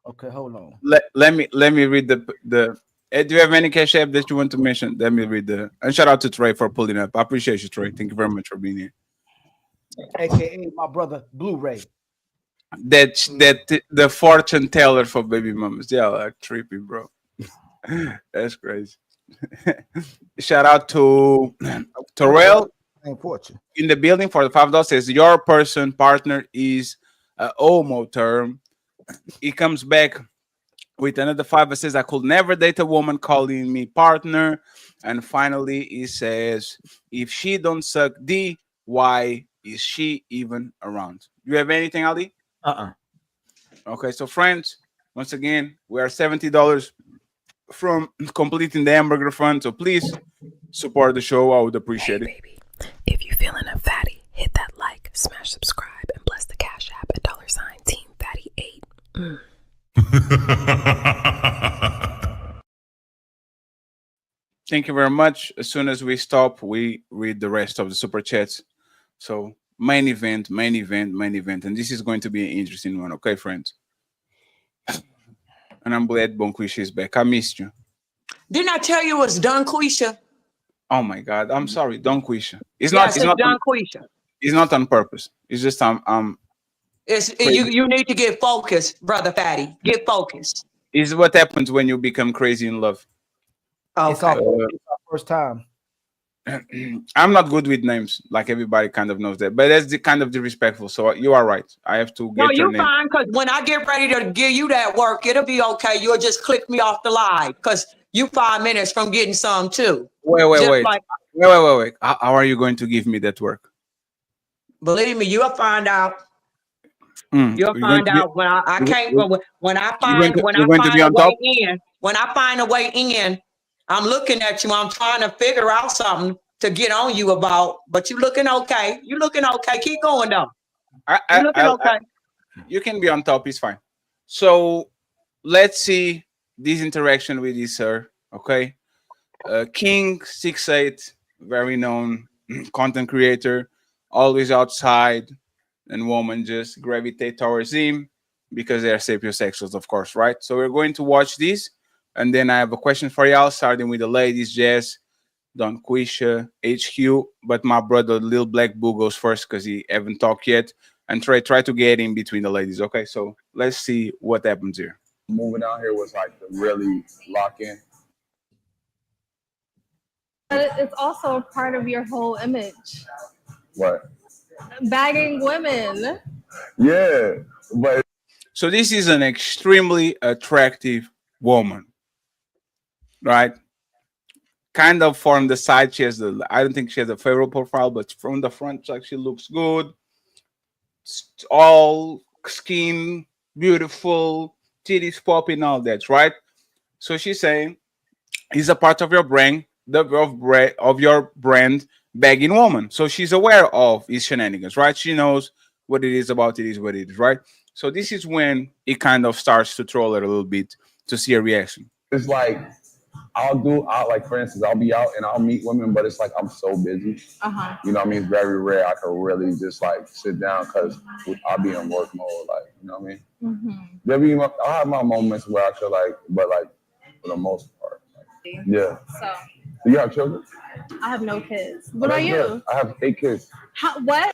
Okay, hold on. Let me read the do you have any cash app that you want to mention? Let me read and shout out to Trey for pulling up. I appreciate you, Trey. Thank you very much for being here. AKA my brother Blu-ray. That the fortune teller for baby mamas. Yeah, like trippy, bro. That's crazy. Shout out to Terrell in the building for the $5. Says your partner is a homo term. He comes back with another $5 that says I could never date a woman calling me partner. And finally he says if she don't suck D, why is she even around? Do you have anything, Ali? Okay, so friends, once again, we are $70 from completing the hamburger fund. So please support the show. I would appreciate it. Baby, if you feeling a fatty, hit that like, smash subscribe, and bless the Cash App at $Team Fatty 8. Thank you very much. As soon as we stop, we read the rest of the super chats. So main event, main event, main event, and this is going to be an interesting one. Okay, friends. And I'm glad Bonquisha is back. I missed you. Didn't I tell you it was Don Quisha? Oh my God, I'm sorry, Don Quisha. It's Yes, not. It's it's not. Don Quisha. It's not on purpose. It's just You need to get focused, brother Fatty. Get focused. It's what happens when you become crazy in love. Okay. It's our first time. I'm not good with names, like everybody kind of knows that, but that's the kind of disrespectful. So you are right. I have to get your you name. fine, because when I get ready to give you that work, it'll be okay. You'll just click me off the live, because you 5 minutes from getting some too. Wait. Like, wait. How are you going to give me that work? believe me, you'll find out. You'll find out when I can't. When I find a way in. When I find a way in, I'm looking at you. I'm trying to figure out something to get on you about. But you looking okay. You looking okay. Keep going though. You looking okay. You can be on top. It's fine. So let's see this interaction with you, sir. Okay. King 68, very known content creator, always outside, and women just gravitate towards him because they are sapiosexuals, of course, right? So we're going to watch this, and then I have a question for y'all, starting with the ladies, Jess, Don Quisha, HQ, but my brother Lil Black Boo goes first because he haven't talked yet, and try to get in between the ladies. Okay, so let's see what happens here. Moving out here was like to really lock in. But it's also a part of your whole image. What? Bagging women. Yeah, but so this is an extremely attractive woman, right? Kind of from the side, she has I don't think she has a favorable profile, but from the front, like she looks good. All skin, beautiful, titties popping, all that, right? So she's saying, he's a part of your brand, of your brand, begging woman. So she's aware of his shenanigans, right? She knows what it is about it is what it is, right? So this is when it kind of starts to troll her a little bit to see a reaction. It's like like for instance, I'll be out and I'll meet women, but it's like I'm so busy. You know what I mean? It's very rare I can really just like sit down because I'll be in work mode, like, you know what I mean? I'll have my moments where I feel like, but like for the most part. Like, yeah. So do you have children? I have no kids. What about you? I have 8 kids. What?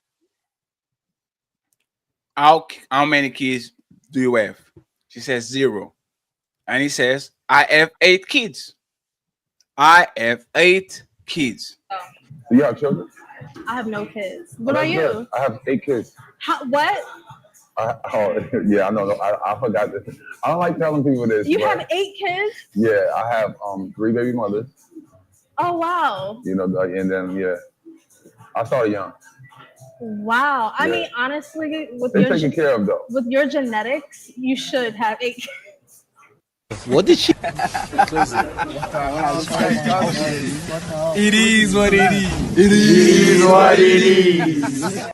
How many kids do you have? She says 0. And he says, I have 8 kids. I have 8 kids. Do you have children? I have no kids. What about you? I have 8 kids. What? Yeah, I know. I forgot this. I don't like telling people this. You have 8 kids? Yeah, I have 3 baby mothers. Oh, wow. You know, and then, yeah, I started young. Wow. I mean, honestly, with they're taken care of, though. With your genetics, you should have 8 kids. What did she? It is what it is. It is what it is.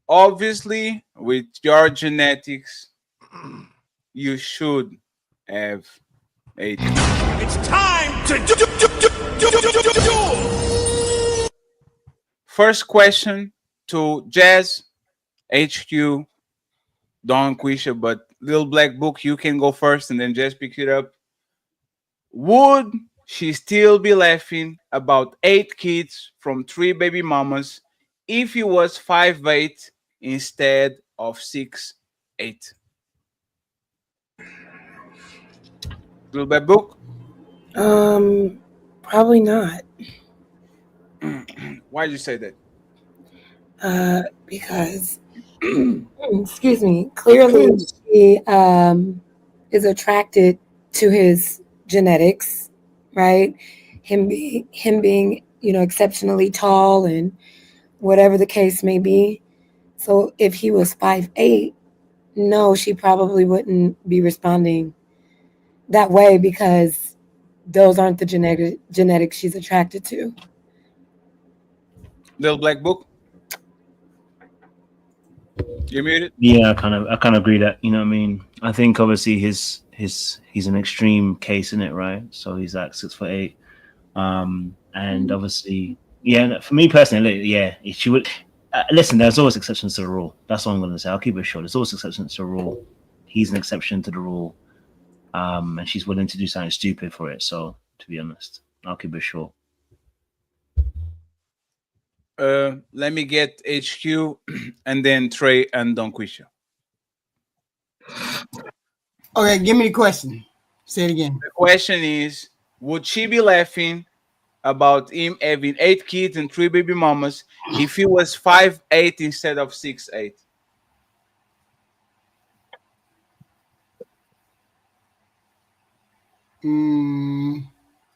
Obviously, with your genetics, you should have 8. It's time to do. First question to Jazz, HQ, Don Quisha, but Little Black Book, you can go first and then just pick it up. Would she still be laughing about 8 kids from 3 baby mamas if he was 5'8" instead of 6'8"? Little Black Book? Probably not. Why did you say that? Because excuse me, clearly she is attracted to his genetics, right? Him being, you know, exceptionally tall and whatever the case may be. So if he was 5'8", no, she probably wouldn't be responding that way because those aren't the genetics she's attracted to. Little Black Book? You muted? Yeah, I kind of agree that, you know what I mean. I think obviously he's an extreme case in it, right? So he's like 6'8", and obviously, yeah. For me personally, yeah, she would listen. There's always exceptions to the rule. That's all I'm going to say. I'll keep it short. There's always exceptions to the rule. He's an exception to the rule, and she's willing to do something stupid for it. So to be honest, I'll keep it short. Let me get HQ and then Trey and Don Quisha. Okay, give me the question. Say it again. The question is, would she be laughing about him having 8 kids and 3 baby mamas if he was 5'8" instead of 6'8"?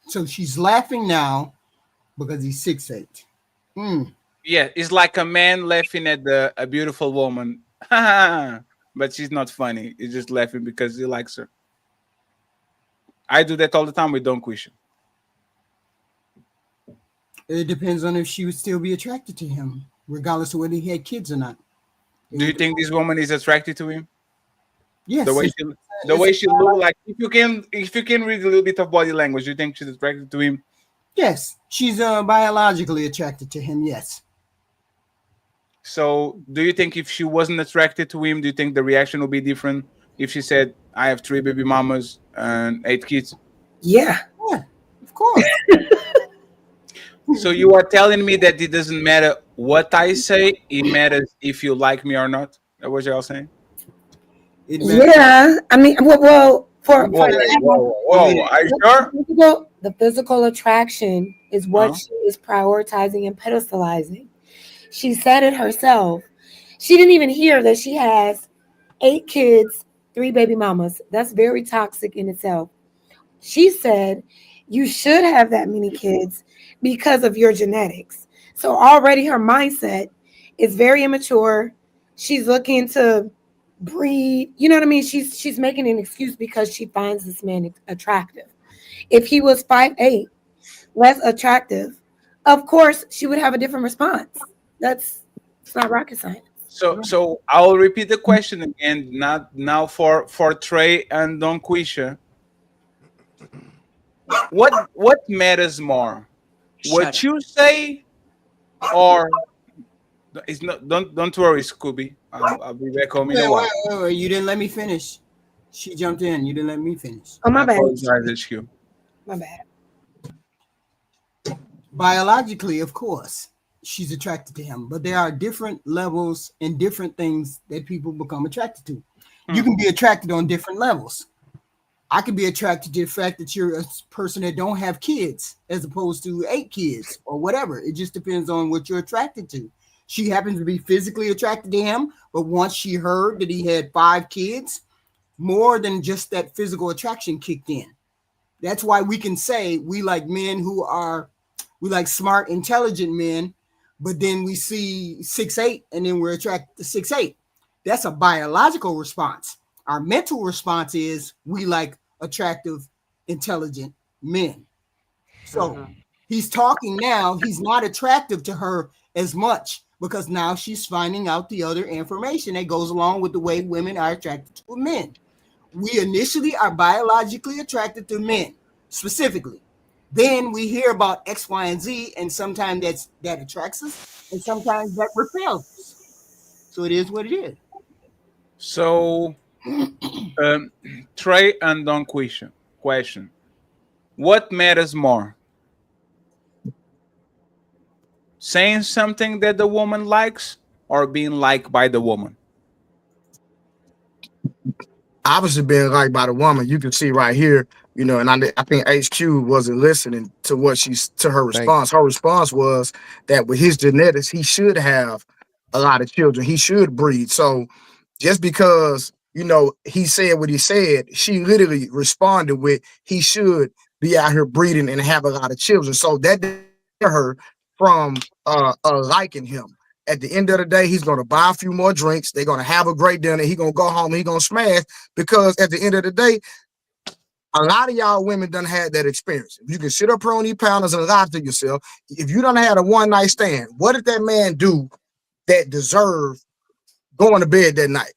So she's laughing now because he's 6'8". Yeah, it's like a man laughing at a beautiful woman, but she's not funny. He's just laughing because he likes her. I do that all the time with Don Quisha. It depends on if she would still be attracted to him, regardless of whether he had kids or not. Do you think this woman is attracted to him? Yes. The way she look like, if you can read a little bit of body language, do you think she's attracted to him? Yes, she's biologically attracted to him. Yes. So, do you think if she wasn't attracted to him, do you think the reaction would be different if she said, "I have 3 baby mamas and 8 kids"? Yeah, of course. So you are telling me that it doesn't matter what I say; it matters if you like me or not. That what y'all saying? Yeah, I mean, well, for whoa, are you sure? The physical attraction is what she is prioritizing and pedestalizing. She said it herself. She didn't even hear that she has 8 kids, 3 baby mamas. That's very toxic in itself. She said you should have that many kids because of your genetics. So already her mindset is very immature. She's looking to breed. You know what I mean? She's making an excuse because she finds this man attractive. If he was 5'8", less attractive, of course she would have a different response. It's not rocket science. So I'll repeat the question again. Now for Trey and Don Quisha. What matters more? What you say, or it's not? Don't worry, Scooby. I'll be back home in a while. Wait, you didn't let me finish. She jumped in. You didn't let me finish. Oh, my bad. Apologize, HQ. My bad. Biologically, of course, she's attracted to him, but there are different levels and different things that people become attracted to. You can be attracted on different levels. I could be attracted to the fact that you're a person that don't have kids as opposed to 8 kids or whatever. It just depends on what you're attracted to. She happens to be physically attracted to him, but once she heard that he had 5 kids, more than just that physical attraction kicked in. That's why we can say we like men we like smart, intelligent men, but then we see 6'8" and then we're attracted to 6'8". That's a biological response. Our mental response is we like attractive, intelligent men. So he's talking now. He's not attractive to her as much because now she's finding out the other information that goes along with the way women are attracted to men. We initially are biologically attracted to men, specifically. Then we hear about X, Y, and Z, and sometimes that attracts us, and sometimes that repels us. So it is what it is. So, Trey and Don Quisha, question: what matters more? Saying something that the woman likes, or being liked by the woman? Obviously, being liked by the woman, you can see right here, and I think HQ wasn't listening to her response. Her response was that with his genetics, he should have a lot of children. He should breed. So just because, he said what he said, she literally responded with, he should be out here breeding and have a lot of children. So that didn't her from liking him. At the end of the day, he's going to buy a few more drinks. They're going to have a great dinner. He's going to go home. He's going to smash because at the end of the day, a lot of y'all women done had that experience. If you can sit up here on these pounders and lie to yourself, if you done had a one-night stand, what did that man do that deserved going to bed that night.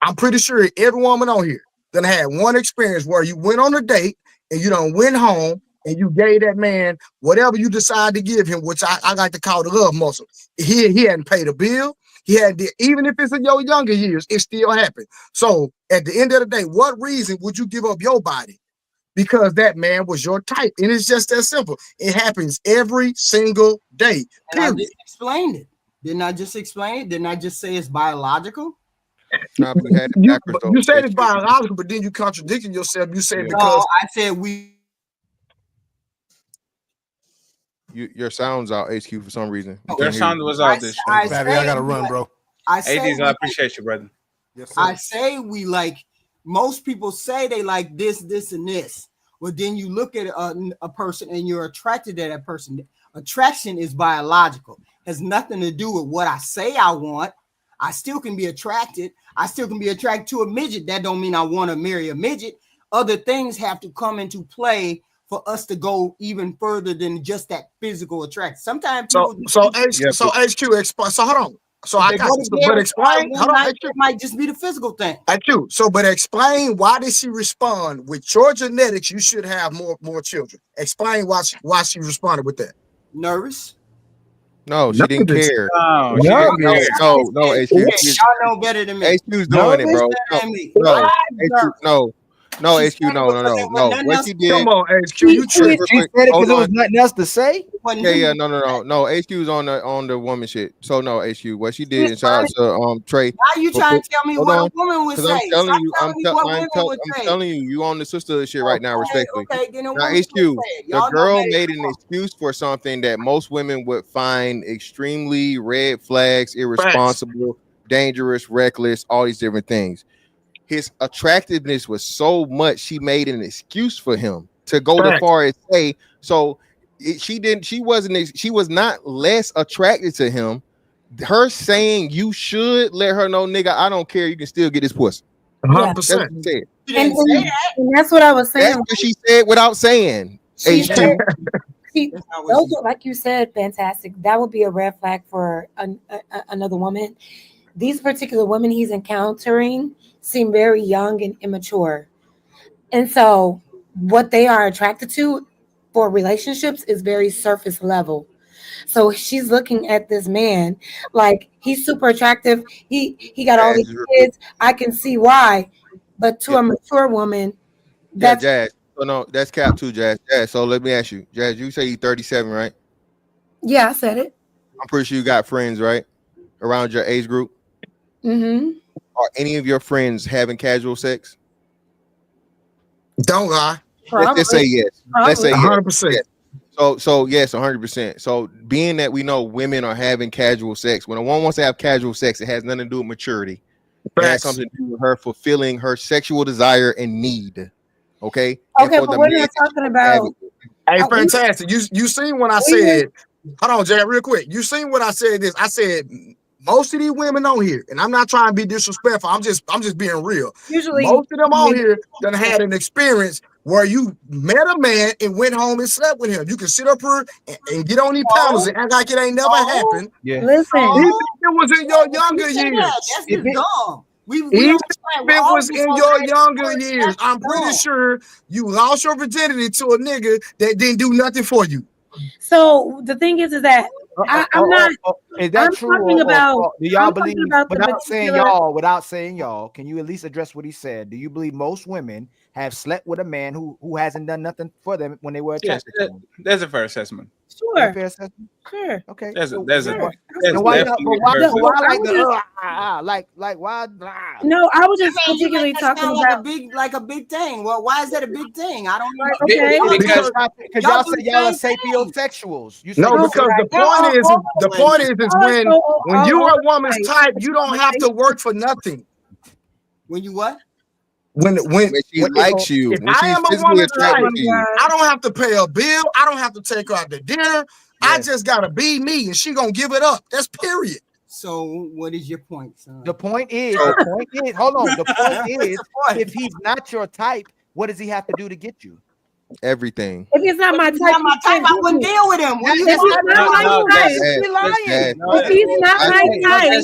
I'm pretty sure every woman on here done had one experience where you went on a date and you done went home and you gave that man whatever you decide to give him, which I like to call the love muscle. He hadn't paid a bill. He had even if it's in your younger years, it still happened. So at the end of the day, what reason would you give up your body? Because that man was your type. And it's just that simple. It happens every single day. And I just explained it. Didn't I just explain it? Didn't I just say it's biological? Nah, but you had it backwards, though. You said it's biological, but then you contradicting yourself. You said because no, I said we. Your sound's out, HQ, for some reason. Your sound was out this show. I gotta run, bro. I say 80s, I appreciate you, brother. Yes, sir. I say we like. Most people say they like this, this, and this. But then you look at a person and you're attracted to that person. Attraction is biological. Has nothing to do with what I say I want. I still can be attracted. I still can be attracted to a midget. That don't mean I want to marry a midget. Other things have to come into play for us to go even further than just that physical attraction. Sometimes people so HQ. So hold on. So I got you, but explain. Hold on, it might just be the physical thing. HQ. So, but explain why did she respond with your genetics? You should have more children. Explain why she responded with that. Nervous. No, she didn't care. No, No, HQ. Y'all know better than me. HQ's doing it, bro. No, HQ, no. What she did? Come on, HQ. You tricked. She said it because there was nothing else to say. Yeah, no. HQ's on the woman shit. So no, HQ. What she did, and shout out to Trey. Now you trying to tell me what a woman would say? I'm telling you, you on the sister shit right now, respectfully. Now, HQ, the girl made an excuse for something that most women would find extremely red flags, irresponsible, dangerous, reckless, all these different things. His attractiveness was so much, she made an excuse for him to go as far as say. So she was not less attracted to him. Her saying you should let her know, nigga, I don't care. You can still get this pussy. 100%. And that's what I was saying. That's what she said without saying. She said, those are, like you said, fantastic. That would be a red flag for another woman. These particular women he's encountering seem very young and immature. And so what they are attracted to for relationships is very surface level. So she's looking at this man like he's super attractive. He got all these kids. I can see why. But to a mature woman, that's Jazz. So no, that's cap too, Jazz. So let me ask you, Jazz, you say you're 37, right? Yeah, I said it. I'm pretty sure you got friends, right? Around your age group. Mm-hmm. Are any of your friends having casual sex? Don't lie. Let's just say yes. Let's say 100%. Yes. So yes, 100%. So being that we know women are having casual sex, when a woman wants to have casual sex, it has nothing to do with maturity. It has something to do with her fulfilling her sexual desire and need. Okay. Okay, but we're not talking about. Hey, fantastic. You seen when I said, hold on, Jack, real quick. You seen when I said this? I said most of these women on here, and I'm not trying to be disrespectful. I'm just being real. Usually, most of them on here done had an experience where you met a man and went home and slept with him. You can sit up here and get on these panels and act like it ain't never happened. Yeah. Listen, even if it was in your younger years. That's just dumb. Even if it was in your younger years, I'm pretty sure you lost your virginity to a nigga that didn't do nothing for you. So the thing is that I'm not. Is that I'm true? talking about. Do y'all I'm believe? talking about Without saying y'all, can you at least address what he said? Do you believe most women have slept with a man who hasn't done nothing for them when they were attracted to him? There's a fair assessment. Sure. Fair assessment. Sure. Okay. Why? No, I was just particularly talking about a big thing. Well, why is that a big thing? I don't know. Okay. Because y'all say y'all are sapiosexuals. Because the point is when you are a woman's type, you don't have to work for nothing. When you what? When she likes you, if when I she's am a physically woman's type, attracted to you. I don't have to pay a bill. I don't have to take her out to dinner. I just gotta be me, and she gonna give it up. That's period. So, what is your point, son? The point is, hold on. The point is, if he's not your type, what does he have to do to get you? Everything. If he's not my type, I wouldn't deal with him. What are you If he's talking not about? my type, You're lying. if he's not my type,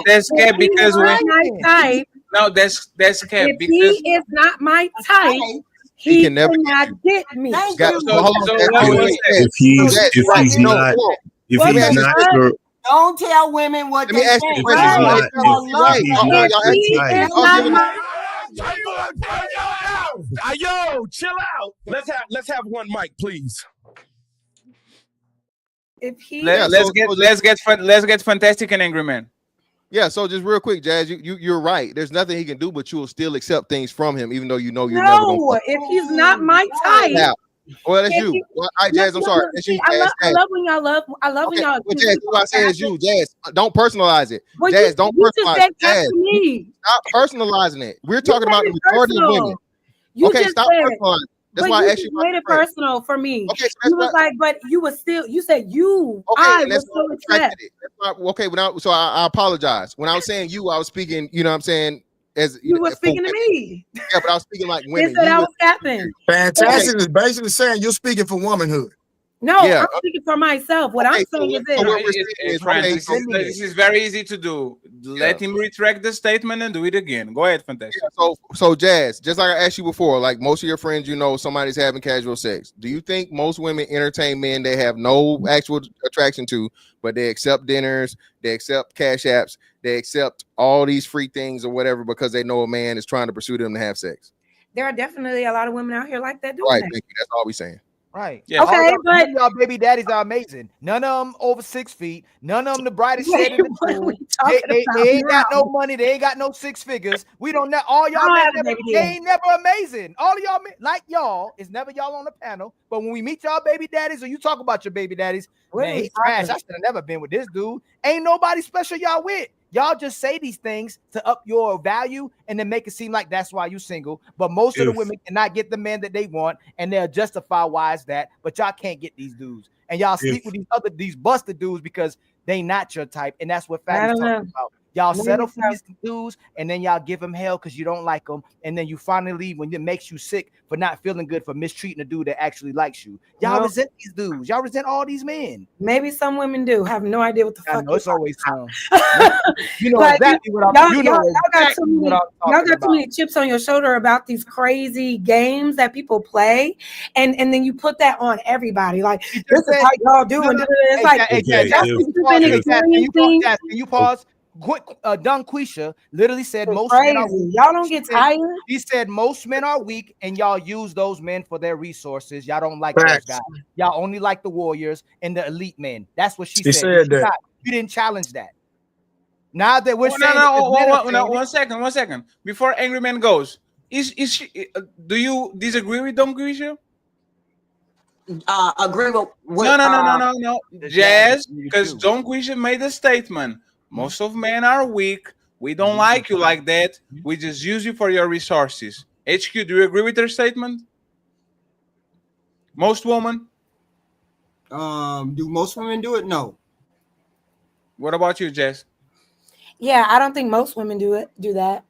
That's cap because my type. No, that's cap If because he is not my type, He he can never cannot get me. Thank Got, you. so hold on, Jazz, what wait, was wait, that? Jazz. If he's Jazz, if right, he's no, not hold on. if Let me he's ask you a not question. your Don't tell women what Let me they ask you think. a if question. he's No, not hey, fellas, if you're right. he's Y'all not y'all your asking, type, y'all giving me. Yo, chill out. Let's have one mic, please. If he Yeah, let's get fantastic and angry man. Yeah, so just real quick, Jazz, you're right. There's nothing he can do, but you will still accept things from him, even though you know you're never gonna. no, if he's not my type. Yeah. Well, that's if you. he- Well, all right, Jazz, I'm no, sorry. no, That's see, you, I Jazz. love when y'all love. I love when Okay, y'all. well, Jazz, what I say is you, Jazz. Don't personalize it. Well, Jazz, don't you just personalize said it. that Jazz, to me. stop personalizing it. We're talking about made the it majority of personal. women. You Okay, just stop said, personalizing it. That's but why you I asked just you about made your it friend. personal for me. Okay, so that's You was why. like, but you was still. You said you. Okay, I and that's was why so I upset. retracted it. That's why, okay, so I apologize. When I was saying you, I was speaking. You know what I'm saying? As You were for speaking to women. me. Yeah, but I was speaking like They women. said I You was capping. Fantastic is basically saying you're speaking for womanhood. No, Yeah. I'm speaking for myself. What I'm Okay, saying so is this. what we're saying is, Friends, okay, this is very easy to do. Let him retract the statement and do it again. Go ahead, fantastic. Yeah, so Jazz, just like I asked you before, like most of your friends, you know, somebody's having casual sex. Do you think most women entertain men they have no actual attraction to, but they accept dinners, they accept cash apps, they accept all these free things or whatever because they know a man is trying to pursue them to have sex? There are definitely a lot of women out here like that doing Right, that. thank you. That's all we saying. Right. Yeah. Okay, None but of y'all baby daddies are amazing. None of them over 6 feet. None of them the brightest Wait, set in the what are school. we talking They about ain't got now? no money. They ain't got no 6 figures. We don't know. All y'all I men don't have a never, baby they daddy. ain't never amazing. All of y'all men, like y'all, is never y'all on the panel. But when we meet y'all baby daddies or you talk about your baby daddies, What man, are we he's trash. talking I should have never been with this dude. Ain't nobody special y'all with. Y'all just say these things to up your value and then make it seem like that's why you single. But most of the women cannot get the men that they want, and they'll justify why is that. But y'all can't get these dudes, and y'all sleep with these busted dudes because they not your type, and that's what I Fatty's don't know. talking about. Y'all Maybe settle for so. these dudes, and then y'all give them hell because you don't like them, and then you finally leave when it makes you sick for not feeling good for mistreating a dude that actually likes you. Y'all Well, resent these dudes. Y'all resent all these men. Maybe some women do. Have no idea what the I fuck. know it's always some. You know But exactly what y'all, I'm. You know y'all got exactly too what many. I'm Y'all talking got about. too many chips on your shoulder about these crazy games that people play, and then you put that on everybody. Like this is how y'all do it. It's like Can you pause? Dunquisha literally said most men are crazy. weak. Y'all don't get tired. He said most men are weak, and y'all use those men for their resources. Y'all don't like those Facts. guys. Y'all only like the warriors and the elite men. That's what she She said. said that. You didn't challenge that. Now that we're Oh, saying no, one second. Before Angry Man goes, is she? Do you disagree with Don Grisha? Agree with No. Jazz, because Don Grisha made a statement. Most of men are weak. We don't like you like that. We just use you for your resources. HQ, do you agree with her statement? Most women? Do most women do it? No. What about you, Jess? Yeah, I don't think most women do that.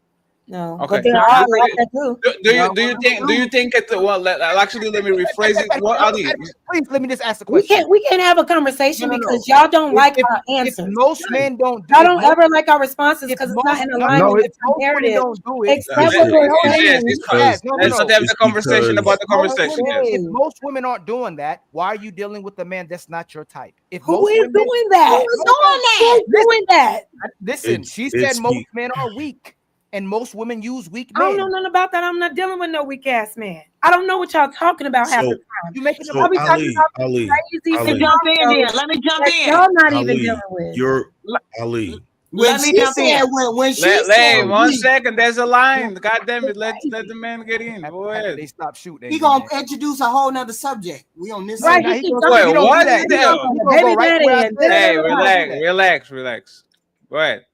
No, Okay. but there are like that too. Do you think it? Well, actually, let me rephrase it. What Ali? Please let me just ask the question. We can't have a conversation No. because y'all don't like our answers. Most men don't do y'all it. don't ever like our responses because it's not in alignment with your narrative. Don't do it. Except what we're saying. Let's not have the conversation about the conversation. If most women aren't doing that, why are you dealing with the man that's not your type? If Who is doing that? Who's doing that? Listen, she said most men are weak, and most women use weak I men. don't know nothing about that. I'm not dealing with no weak ass man. I don't know what y'all talking about half the time. You making I'll be talking about crazy scenarios Let me jump that in. y'all not even dealing with. You're Ali. When she said when she said one second, there's a line. God damn it, let the man get in. Go ahead. They stop shooting. He gonna introduce a whole nother subject. We on this. Right, subject. he keeps Wait, talking- what? he don't go baby daddy and Hey, da-da-da-da. relax. Go ahead.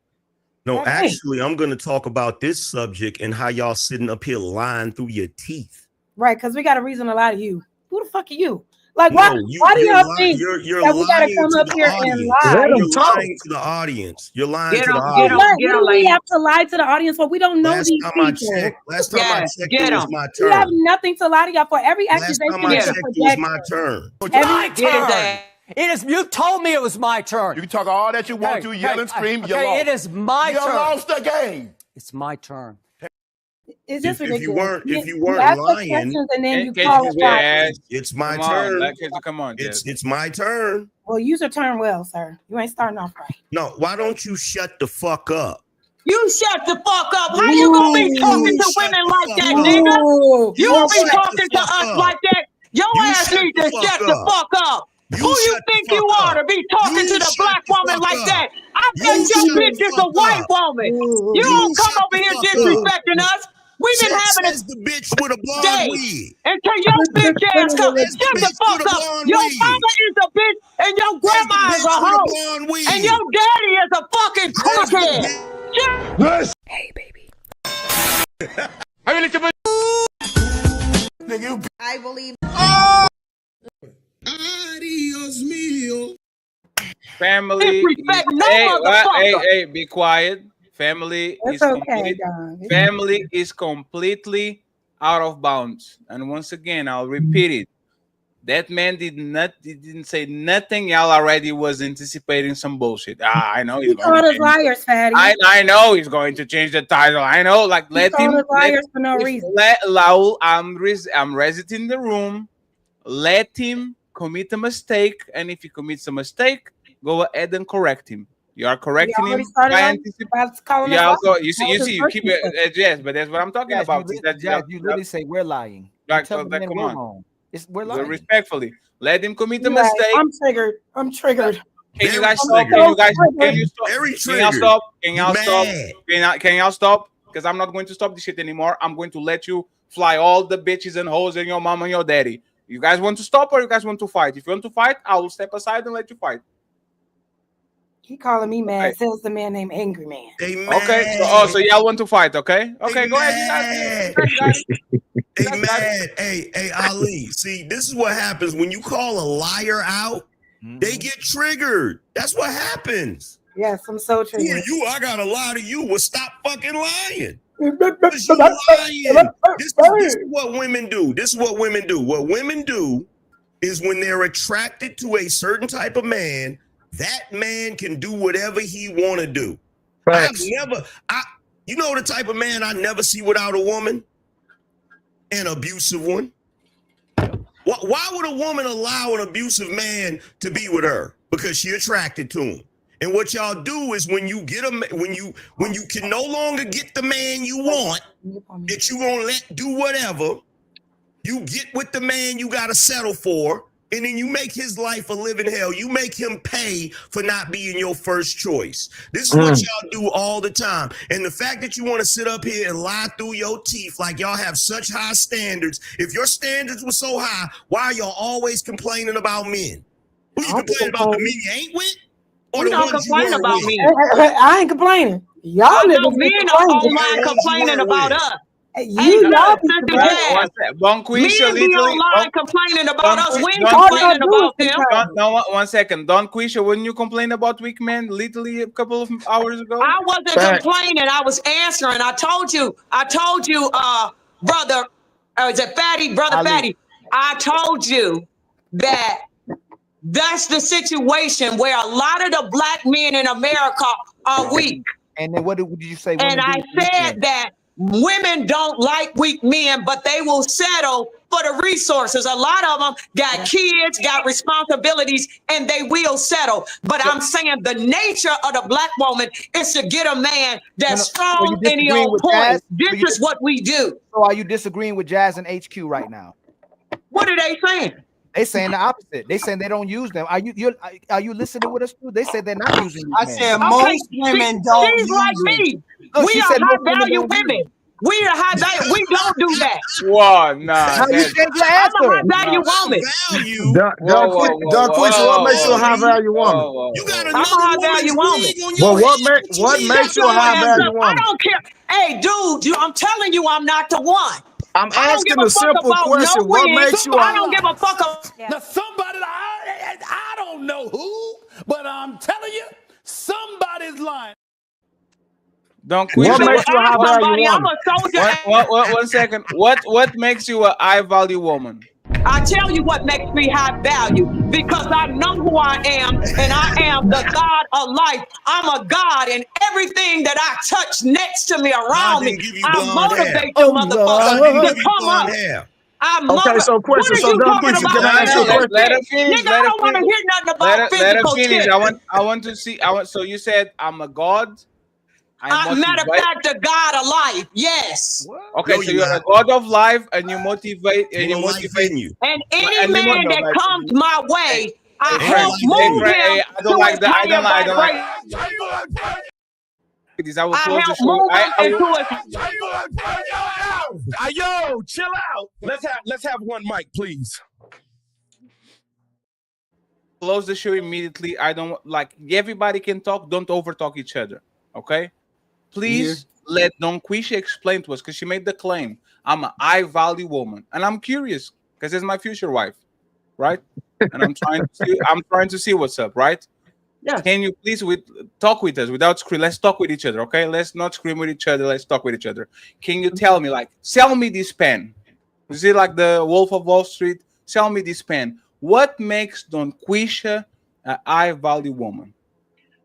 No, actually, I'm going to talk about this subject and how y'all sitting up here lying through your teeth. Right, because we got a reason to lie to you. Who the fuck are you? Like, No, why do y'all think you're that we gotta lying come to up the here and audience. lie? Let him You're talk. lying to the audience. You're lying Get to the him, audience. get him, What get do him, we lady. have to lie to the audience for? We don't know Last these time I people. checked, Yes, it get was him. my We have turn. nothing to lie to y'all for. Every Last accusation time I is a checked, it was projection. my turn. My Get his turn. ass. It is. You told me it was my turn. You can talk all that you want to, yell and scream. You lost. It is my You turn. lost the game. It's my turn. It's just If ridiculous. you You weren't ask us lying, questions and then you Can call you us out. just it's my come on, turn. like, come on, Jess. It's my turn. Well, use your turn well, sir. You ain't starting off right. No, why don't you shut the fuck up? You shut the fuck up. How you gonna be talking to women like that, nigga? Ooh. You gonna be shut the talking to fuck us up. like that? Your You ass shut needs the to fuck shut the up. fuck up. You Who you shut the think you fuck are up. to be talking You to the shut black the woman fuck like up. that? I You bet your shut bitch the is a fuck white up. woman. You You don't come shut over the here fuck up. disrespecting us. We've been having a Says the bitch with a blonde day wig. until your bitch ass come. Says the Shut the bitch fuck with a up. blonde Your wig. mama is a bitch and your Says the grandma is a bitch with a hoe. blonde wig. And your daddy is a fucking Says the crackhead. bitch. Hey, baby. Nigga, I believe. Adios mio. Family. Disrespect no Hey, motherfucker. hey, be quiet. Family It's is okay, complete. Don. Family is completely out of bounds. And once again, I'll repeat it. That man didn't say nothing. Y'all already was anticipating some bullshit. I know he's He going called to us change. liars, Fatty. I know he's going to change the title. I know. Like, He let called him. us liars for no reason. Let Laul. I'm resident in the room. Let him commit a mistake, and if he commits a mistake, go ahead and correct him. You are He correcting already him started by on anticipation. about calling us Yeah, liars. you That was his see, you first keep mistake. it, yes, but that's what I'm talking Jazz, about. you literally say we're lying. You Like, tell the men come we're on. wrong. We're lying. Respectfully, let him commit the You're right. mistake. I'm triggered. I'm triggered. Can you Very guys stop? triggered. Can you guys? Can triggered. you stop? Very Can y'all triggered. stop? Can You y'all stop? mad. Can y'all stop? Because I'm not going to stop this shit anymore. I'm going to let you fly all the bitches and hoes and your mom and your daddy. You guys want to stop or you guys want to fight? If you want to fight, I will step aside and let you fight. He calling me mad. Okay. Says the man named Angry Man. They mad. Okay. So y'all want to fight? Okay. Okay. Go ahead. You guys. They mad. Hey, Ali. See, this is what happens when you call a liar out. They get triggered. That's what happens. Yes, I'm so Who are triggered. you? I gotta lie to you. Well, stop fucking lying. Because you lying. This is what women do. This is what women do. What women do is when they're attracted to a certain type of man, that man can do whatever he want to do. You know the type of man I never see without a woman? An abusive one. Why would a woman allow an abusive man to be with her? Because she attracted to him. And what y'all do is when you get when you can no longer get the man you want, that you gonna let do whatever, you get with the man you gotta settle for, and then you make his life a living hell. You make him pay for not being your first choice. This is what y'all do all the time. And the fact that you want to sit up here and lie through your teeth like y'all have such high standards. If your standards were so high, why are y'all always complaining about men? Who you complaining about? The men you ain't with? Or We the don't ones you complain were about with? men. I ain't complaining. Y'all I know niggas be men are complaining. online complaining about us. Y'all be Sister complaining. Jazz. Bonquisha Men be literally. online complaining about us. We ain't All y'all complaining do about is them. complain. One second. Don Quisha, wouldn't you complain about weak men literally a couple of hours ago? I wasn't complaining. I was answering. I told you, brother, is it Fatty? Brother Ali. Fatty. I told you that that's the situation where a lot of the black men in America are weak. And then what did you say? And I said that women don't like weak men, but they will settle for the resources. A lot of them got kids, got responsibilities, and they will settle. But I'm saying the nature of the black woman is to get a man that's strong and he on point. This is what we do. So are you disagreeing with Jazz and HQ right now? What are they saying? They saying the opposite. They saying they don't use them. Are you listening with us too? They said they're not using these I men. said most women don't She's use like it. me. Look, We she are said high most women value don't use women. We are high value. We don't do that. Whoa, nah. How you change your I'm answer? a high value woman. Don Quisha, what makes you a high value woman? You got I'm a high value woman. on Well, your what makes Shut you a your high ass value up. I woman? don't care. Hey, dude, I'm telling you, I'm not the one. I'm I don't give asking a a fuck simple about no question. What wins. makes you I don't give a fuck about. Now, somebody, I don't know who, but I'm telling you, somebody's lying. Don't You Quisha, better makes you a ask high value somebody. I'm woman? a soldier. one second. What makes you a high value woman? I tell you what makes me high value because I know who I am and I am the God of life. I'm a God and everything that I touch next to me, God around me, didn't give you I blonde hair. motivate you God motherfuckers didn't to give you come blonde up. hair. Okay, so What question. are So you dumb talking Quisha, about can I ask you a physical Let question? her shit? finish. Nigga, I Let her don't want to finish. hear nothing about Let her physical finish. shit. I want to see. So you said I'm a god. I Matter of motivate. fact, the God of life. Yes. Okay, No, so you're you're a not. god of life, and you motivate, and Ain't you no life motivate, in you. And any and you man motivate. that comes my Hey, way, I hey, Ain't no friend. help life Hey, in move you. friend. him Hey, I to don't like his that. I don't higher like. I don't like vibration. this. I will I close the help show. move I him will into his. Yo, chill out. Let's have one mic, please. close the show immediately. I don't like. Everybody can talk. Don't over talk each other. Okay. Please let Don Quisha explain to us because she made the claim. I'm a high value woman, and I'm curious because it's my future wife, right? And I'm trying to see. I'm trying to see what's up, right? Yes. Can you please talk with us without scream? Let's talk with each other, okay? Let's not scream with each other. Let's talk with each other. Can you tell me, like, sell me this pen? Is it like the Wolf of Wall Street? Sell me this pen. What makes Don Quisha a high value woman?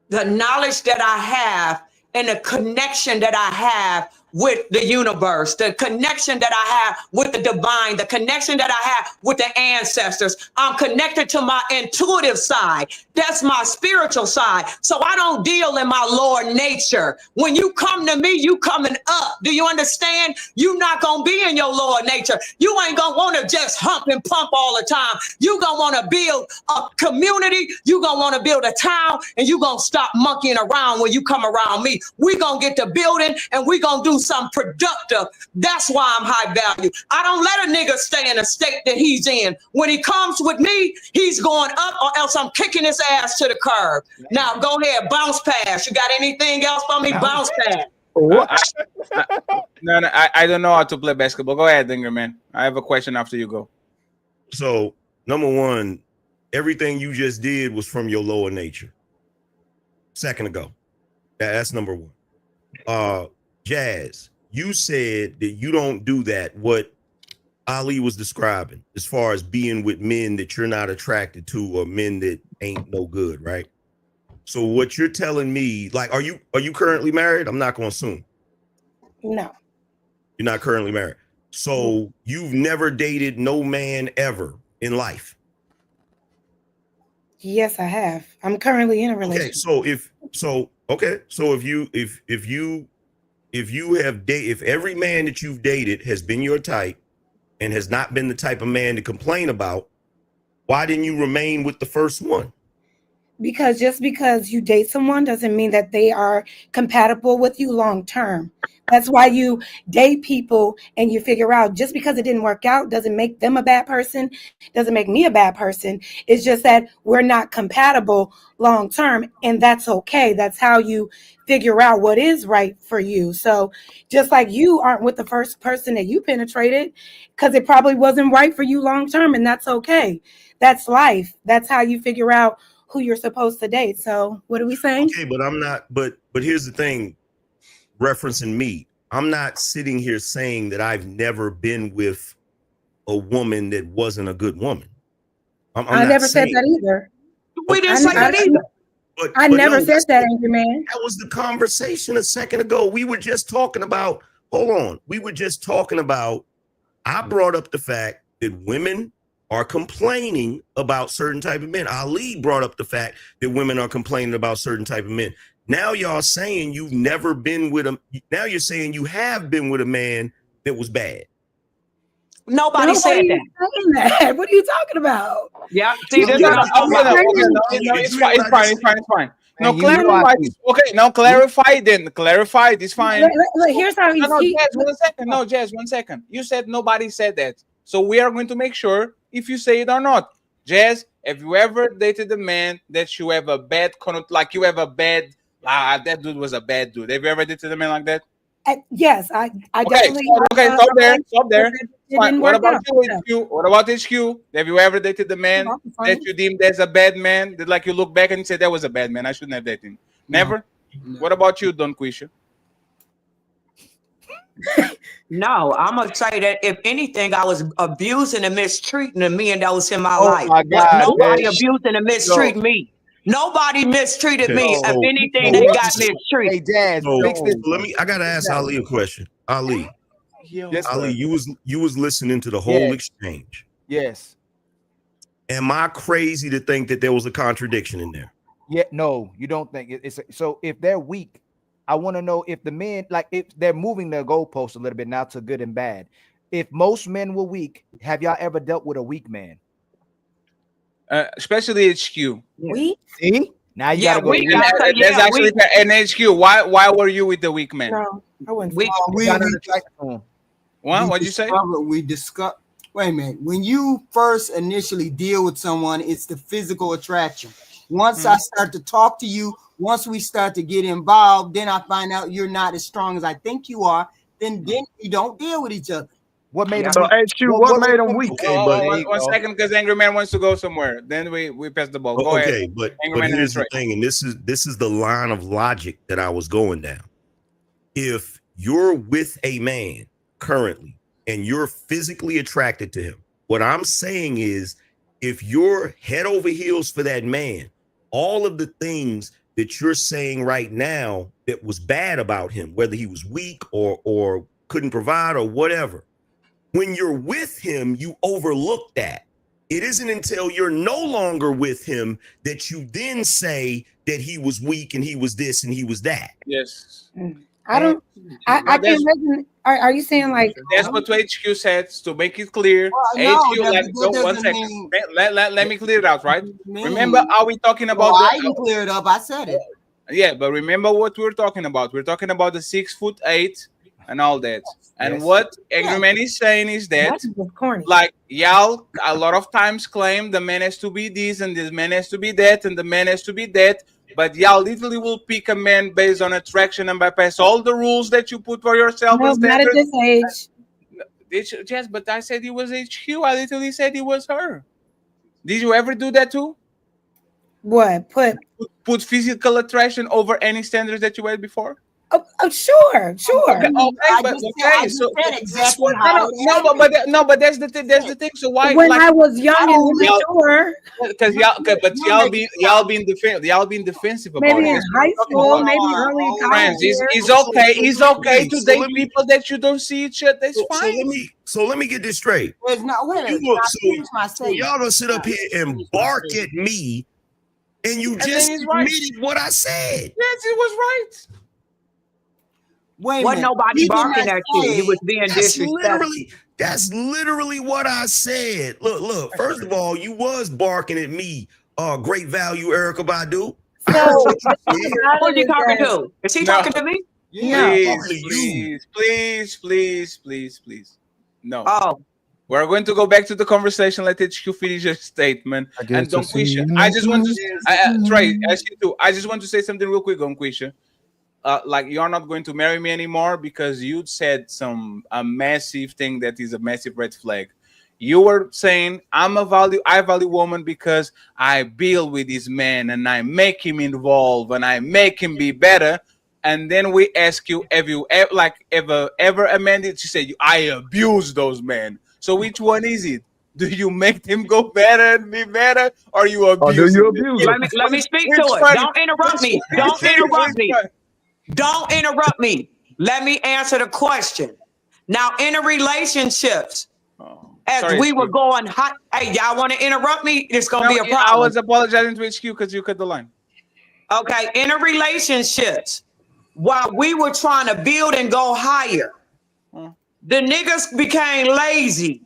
The knowledge that I have and the connection that I have with the universe, the connection that I have with the divine, the connection that I have with the ancestors. I'm connected to my intuitive side. That's my spiritual side. So I don't deal in my lower nature. When you come to me, you coming up. Do you understand? You're not going to be in your lower nature. You ain't going to want to just hump and pump all the time. You going to want to build a community. You going to want to build a town, and you going to stop monkeying around when you come around me. We going to get to building, and we going to do something productive. That's why I'm high value. I don't let a nigga stay in a state that he's in. When he comes with me, he's going up, or else I'm kicking his ass to the curb. Now go ahead, bounce pass. You got anything else for me? Bounce pass. No, I don't know how to play basketball. Go ahead, Dinger, man. I have a question after you go. So, number one, everything you just did was from your lower nature. Second ago. That's number one. Jazz, you said that you don't do that. What Ali was describing as far as being with men that you're not attracted to or men that ain't no good, right? So what you're telling me, like, are you currently married? I'm not going to assume. No. You're not currently married. So you've never dated no man ever in life. Yes, I have. I'm currently in a relationship. If every man that you've dated has been your type and has not been the type of man to complain about, why didn't you remain with the first one? Because just because you date someone doesn't mean that they are compatible with you long term. That's why you date people and you figure out just because it didn't work out doesn't make them a bad person, doesn't make me a bad person. It's just that we're not compatible long term, and that's okay. That's how you figure out what is right for you. So just like you aren't with the first person that you penetrated because it probably wasn't right for you long term, and that's okay. That's life. That's how you figure out who you're supposed to date. So what are we saying? Okay, but I'm not, but here's the thing, referencing me, I'm not sitting here saying that I've never been with a woman that wasn't a good woman. I never said that either. We didn't say that either. I never said that, Angry Man. That was the conversation a second ago. We were just talking about, hold on. We were just talking about, I brought up the fact that women are complaining about certain type of men. Ali brought up the fact that women are complaining about certain type of men. Now y'all saying you've never been with a, now you're saying you have been with a man that was bad. Nobody said that. What are you talking about? Yeah, see, this It's fine. No, clarify. Okay, now clarify then. Clarify. It's fine. Look, here's how No, Jazz, 1 second. No, Jazz, 1 second. You said nobody said that. So we are going to make sure if you say it or not. Jazz, have you ever dated a man that you have a bad, like you have a bad, that dude was a bad dude. Have you ever dated a man like that? Yes, I Okay, definitely. okay, stop there, stop there. It Fine. didn't What work about out. you, HQ? What about HQ? Have you ever dated the man that you deemed as a bad man? That like you look back and you say that was a bad man. I shouldn't have dated him. Never. What about you, Don Quisha? No, I'm gonna say that if anything, I was abusing and mistreating the men that was in my Oh life. my But God, nobody man. abusing and mistreating me. Nobody mistreated Okay, me. If so anything, they got Hey, mistreated. Jazz, so fix this. let me. I gotta ask Ali a question. Ali, Yes, Ali, sir. you was listening to the whole Yes. exchange. Yes. Am I crazy to think that there was a contradiction in there? Yeah. No, you don't think it's so. If they're weak, I want to know if the men, like, if they're moving their goalposts a little bit now to good and bad. If most men were weak, have y'all ever dealt with a weak man? Especially HQ. Weak? See? Now you Yeah, gotta go. weak. And I say that's yeah, actually weak. an HQ. Why were you with the weak man? No, I wouldn't. Weak. Y'all not attracted to him. What? What'd you say? We discuss. Wait a minute. When you first initially deal with someone, it's the physical attraction. Once I start to talk to you, once we start to get involved, then I find out you're not as strong as I think you are. Then we don't deal with each other. What made him So weak? HQ, what made him weak? Okay, but One second, because Angry Man wants to go somewhere. Then we pass the ball. Go ahead. Okay, but Angry Man and here's the Trey. thing, and this is the line of logic that I was going down. If you're with a man currently and you're physically attracted to him, what I'm saying is, if you're head over heels for that man, all of the things that you're saying right now that was bad about him, whether he was weak or couldn't provide or whatever, when you're with him, you overlook that. It isn't until you're no longer with him that you then say that he was weak and he was this and he was that. Yes. I don't. I can't imagine. Are you saying like? That's what HQ said. To make it clear, no, HQ. that- Like, that go one doesn't second. mean- Let me clear it out, right? mean- Remember, are we talking about Well, the? I didn't clear it up. I said it. Yeah, but remember what we're talking about. We're talking about the 6'8" and all that. And Yes. what Angry Man is saying is that, That's just corny. like, y'all a lot of times claim the man has to be this and this man has to be that and the man has to be that. But y'all literally will pick a man based on attraction and bypass all the rules that you put for yourself. No, and not at standards. this age. Yes, but I said he was HQ. I literally said he was her. Did you ever do that too? What? Put physical attraction over any standards that you had before? Oh, sure. Okay, so exactly how but that's the thing. That's the thing. So why? When like, I was young and immature, because y'all being defensive about maybe it. in That's what high I'm talking school, about. maybe early college. Friends, years. it's okay to So date let me- people that you don't see each other. That's fine. So let me get this straight. There's no wait a minute. You look, I finished my so statement. y'all gonna sit up here and bark at me, and you And just then he's right. admitted what I said. Yes, it was right. Wait a Wasn't minute. nobody You did barking not at you. say- You was being disrespectful. That's literally what I said. Look. First of all, you was barking at me. Great value, Erica Badu. I heard So, what you Who is he talking to? Is he talking to me? Please. No. Oh. We're going to go back to the conversation. Let HQ finish your statement. And Don Quisha, I just want to Trey, ask you too. I just want to say something real quick, Don Quisha. Like, you're not going to marry me anymore because you said a massive thing that is a massive red flag. You were saying I value woman because I build with this man and I make him involved and I make him be better. And then we ask you, have you ever amended? She said, I abuse those men. So which one is it? Do you make them go better and be better, or you abuse? Or do you abuse them? Let me speak to it. Don't interrupt me. Don't interrupt me. Don't interrupt me. Let me answer the question. Now, in a relationships, as we were going hot, hey, y'all want to interrupt me? It's gonna be a problem. I was apologizing to HQ because you cut the line. Okay, in a relationships, while we were trying to build and go higher, the niggas became lazy.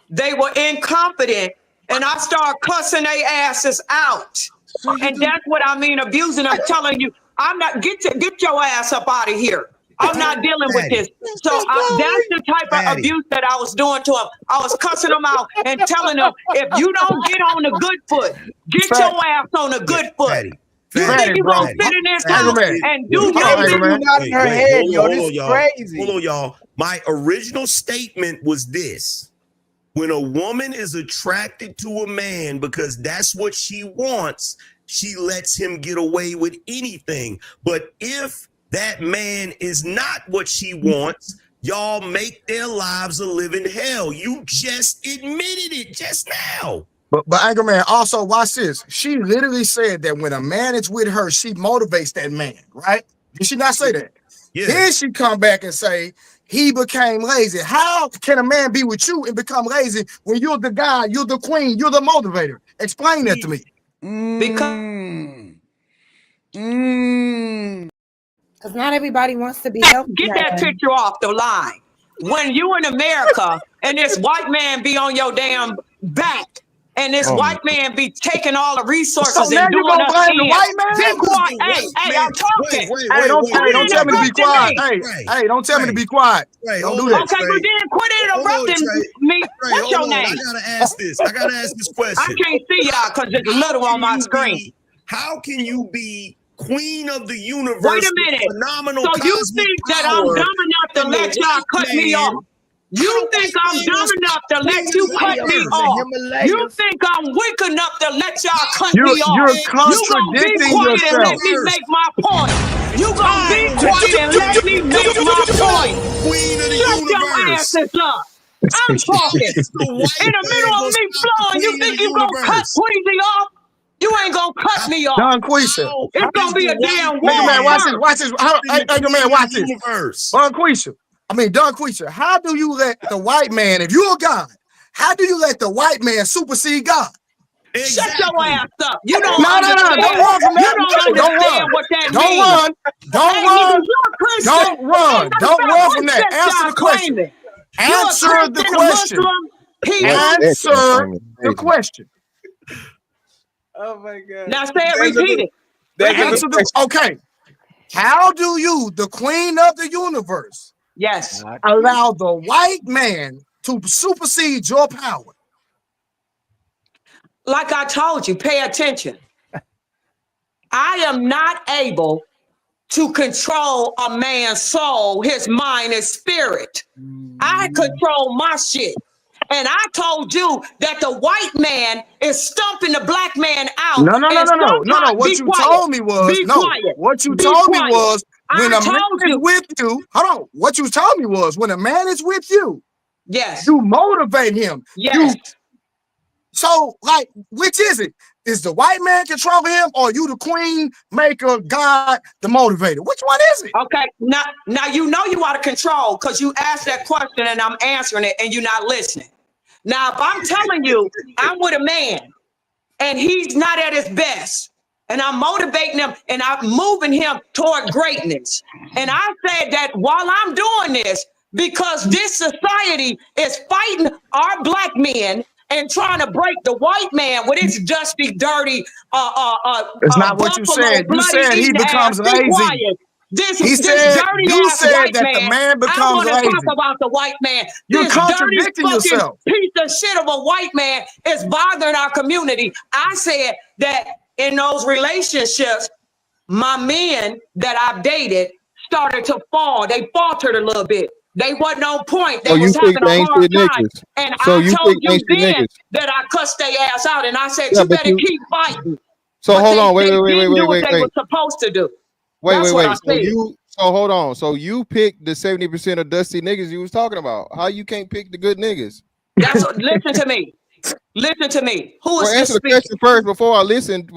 They were incompetent, and I started cussing their asses out. And that's what I mean abusing. I'm telling you, I'm not get your ass up out of here. I'm not dealing with this. So that's the type of abuse that I was doing to him. I was cussing them out and telling them, if you don't get on the good foot, get your ass on the good foot. You Fatty, think you're bro. gonna sit in this Anger house Man. and do Hold your on, Anger thing? Man. Not in her head, yo. This is y'all. crazy. Hold on, y'all. My original statement was this: when a woman is attracted to a man because that's what she wants, she lets him get away with anything. But if that man is not what she wants, y'all make their lives a living hell. You just admitted it just now. But Anger Man, also watch this. She literally said that when a man is with her, she motivates that man, right? Did she not say that? Yeah. Then she come back and say he became lazy. How can a man be with you and become lazy when you're the guy, you're the queen, you're the motivator? Explain that to me. Because not everybody wants to be helped. Get that picture off the line. When you in America and this white man be on your damn back and this white man be taking all the resources So now and you doing gonna us blame the in. white man? Be quiet. Hey, I'm talking. Hey, don't tell me to be quiet. Hey, don't tell me to be quiet. Trey, Don't hold do on, that. Okay, well then quit interrupting me. Trey, What's hold your on. name? I gotta ask this. I gotta ask this question. I can't see y'all because it's little on my screen. How can you be queen of the universe? Wait a with minute. phenomenal So you cosmic think that I'm power dumb enough to and let the y'all white cut me man- off? You think I'm dumb enough to let you cut me off? You think I'm weak enough to let y'all cut me off? You're You gonna be contradicting quiet and let yourself. me make my point. You gonna be quiet and let me make my point. Queen of the Shut your universe. asses up. I'm talking. The white In the middle man of gonna me stop the flowing, you queen of think the you gonna cut universe. Queasy off? You ain't gonna cut me off. Don Quisha. It's gonna be a damn war Anger Man, watch this. first. Watch this. Anger Man, watch this. Don Quisha, how do you let the white man, if you're a God, how do you let the white man supersede God? Shut your ass up. You don't No. understand. Don't run from You that. don't Don't understand run. what that Don't means. run. Don't Hey, run. nigga, you're a Christian. Don't run. Hey, matter of Don't fact, run what from that. sect Answer y'all the question. claiming? Answer You're a the Christian, a question. Muslim, Hindu. Answer the question. Oh my God. Now say it, repeat it. Answer the okay. How do you, the queen of the universe, yes, allow the white man to supersede your power? Like I told you, pay attention. I am not able to control a man's soul, his mind, his spirit. I control my shit. And I told you that the white man is stumping the black man out. No. And sometimes, What be you quiet. told me was, Be no. quiet. What you Be told me quiet. was, when I a man told is you. with you, hold on. What you told me was, when a man is with you, yes, you motivate him. Yes. So, like, which is it? Is the white man controlling him, or you the queen, maker, God, the motivator? Which one is it? Okay, now you know you out of control because you asked that question and I'm answering it and you're not listening. Now, if I'm telling you I'm with a man and he's not at his best, and I'm motivating him and I'm moving him toward greatness, and I said that while I'm doing this, because this society is fighting our black men and trying to break the white man with its dusty, dirty, It's not what you buffalo said. You bloody said he eating ass. becomes Be lazy. quiet. He This said, dirty you ass said white that the man. man I becomes want to talk lazy. about the white man. You're This dirty contradicting fucking yourself. piece of shit of a white man is bothering our community. I said that in those relationships, my men that I've dated started to fall. They faltered a little bit. They wasn't on point. They So you was having picked a ain't hard shit time. niggas. And So I you told picked you ain't shit then niggas. that I cussed their ass out. And I said, Yeah, you but better you. keep fighting. So But hold they on, wait. didn't do what they were supposed to do. That's what I said. So hold on. So you picked the 70% of dusty niggas you was talking about. How you can't pick the good niggas? That's what, listen to me. Listen to me. Who is Well, this answer the speaking? question first before I listen.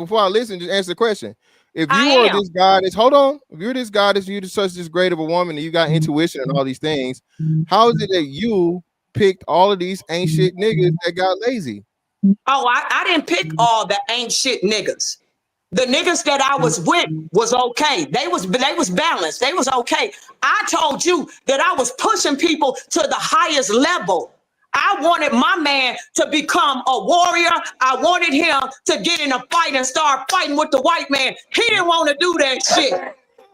Just answer the question. If you I are am. this goddess, hold on. If you're this goddess, you're such this great of a woman, and you got intuition and all these things, how is it that you picked all of these ain't shit niggas that got lazy? Oh, I didn't pick all the ain't shit niggas. The niggas that I was with was okay. They was balanced. They was okay. I told you that I was pushing people to the highest level. I wanted my man to become a warrior. I wanted him to get in a fight and start fighting with the white man. He didn't want to do that shit.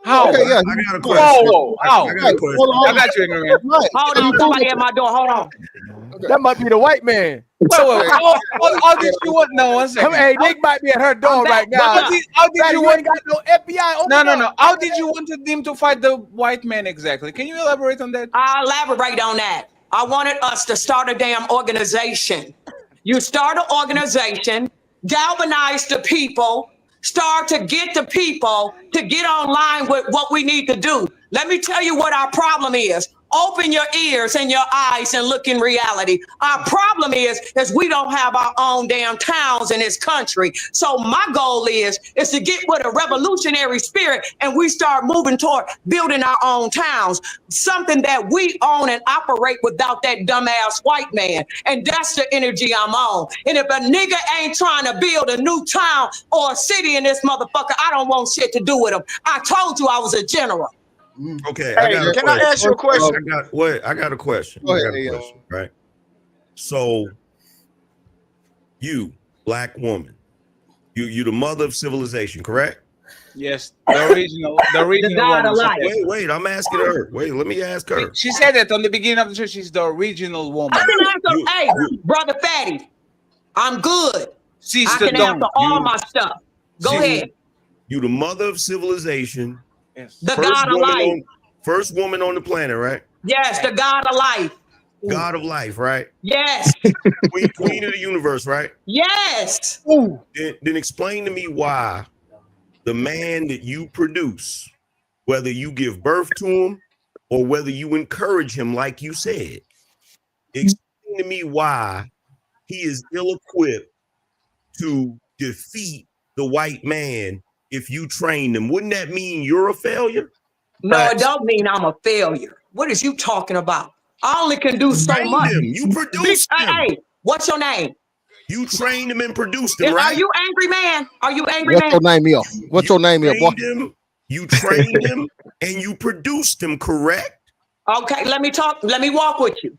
How? Okay, yeah. I got a question. How? I got a question. I got you, man. Hold on, somebody at my door. Hold on. That must be the white man. Wait, how did you want? No, one second. Hey, Nick might be at her door right now. How did you want? Ain't got no FBI. No. How did you want them to fight the white man exactly? Can you elaborate on that? I'll elaborate on that. I wanted us to start a damn organization. You start an organization, galvanize the people, start to get the people to get online with what we need to do. Let me tell you what our problem is. Open your ears and your eyes and look in reality. Our problem is we don't have our own damn towns in this country. So my goal is to get with a revolutionary spirit and we start moving toward building our own towns, something that we own and operate without that dumbass white man. And that's the energy I'm on. And if a nigga ain't trying to build a new town or a city in this motherfucker, I don't want shit to do with him. I told you I was a general. Okay, Hey, can I ask you a question? I got a question. Go ahead, right? So, you, black woman, you the mother of civilization, correct? Yes, the original God woman. alive. Wait, I'm asking her. Wait, let me ask her. She said that on the beginning of the show. She's the original woman. I can answer, hey, brother Fatty, I'm good. Sister I can answer all my stuff. Go ahead. You the mother of civilization. Yes. The God of life. First woman on the planet, right? Yes, the God of life. God of life, right? Yes. Queen of the universe, right? Yes. Then explain to me why the man that you produce, whether you give birth to him or whether you encourage him, like you said, explain to me why he is ill-equipped to defeat the white man. If you train them, wouldn't that mean you're a failure? No, it don't mean I'm a failure. What is you talking about? I only can do so Train much. them. You produce them. Hey, what's your name? You train them and produce them, right? Are you angry man? Are you angry What's man? your name here? What's your name here, boy? You train them and you produce them, correct? Okay, let me walk with you.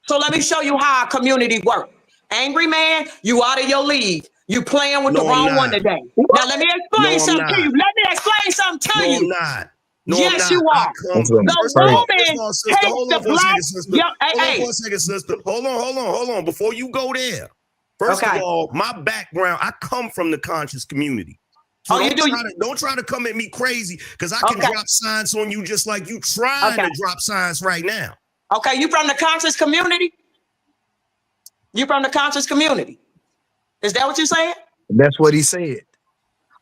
So let me show you how our community works. Angry man, you out of your league. You playing with the wrong one today. Now let me explain something to you. Let me explain something to you. I'm not. No, yes, I'm not. you are. The woman takes the black. Hold on for a second, sister. Hold on. Before you go there, first of all, my background, I come from the conscious community. So don't try to come at me crazy because I can drop signs on you just like you trying to drop signs right now. Okay, you from the conscious community? You from the conscious community? Is that what you're saying? That's what he said.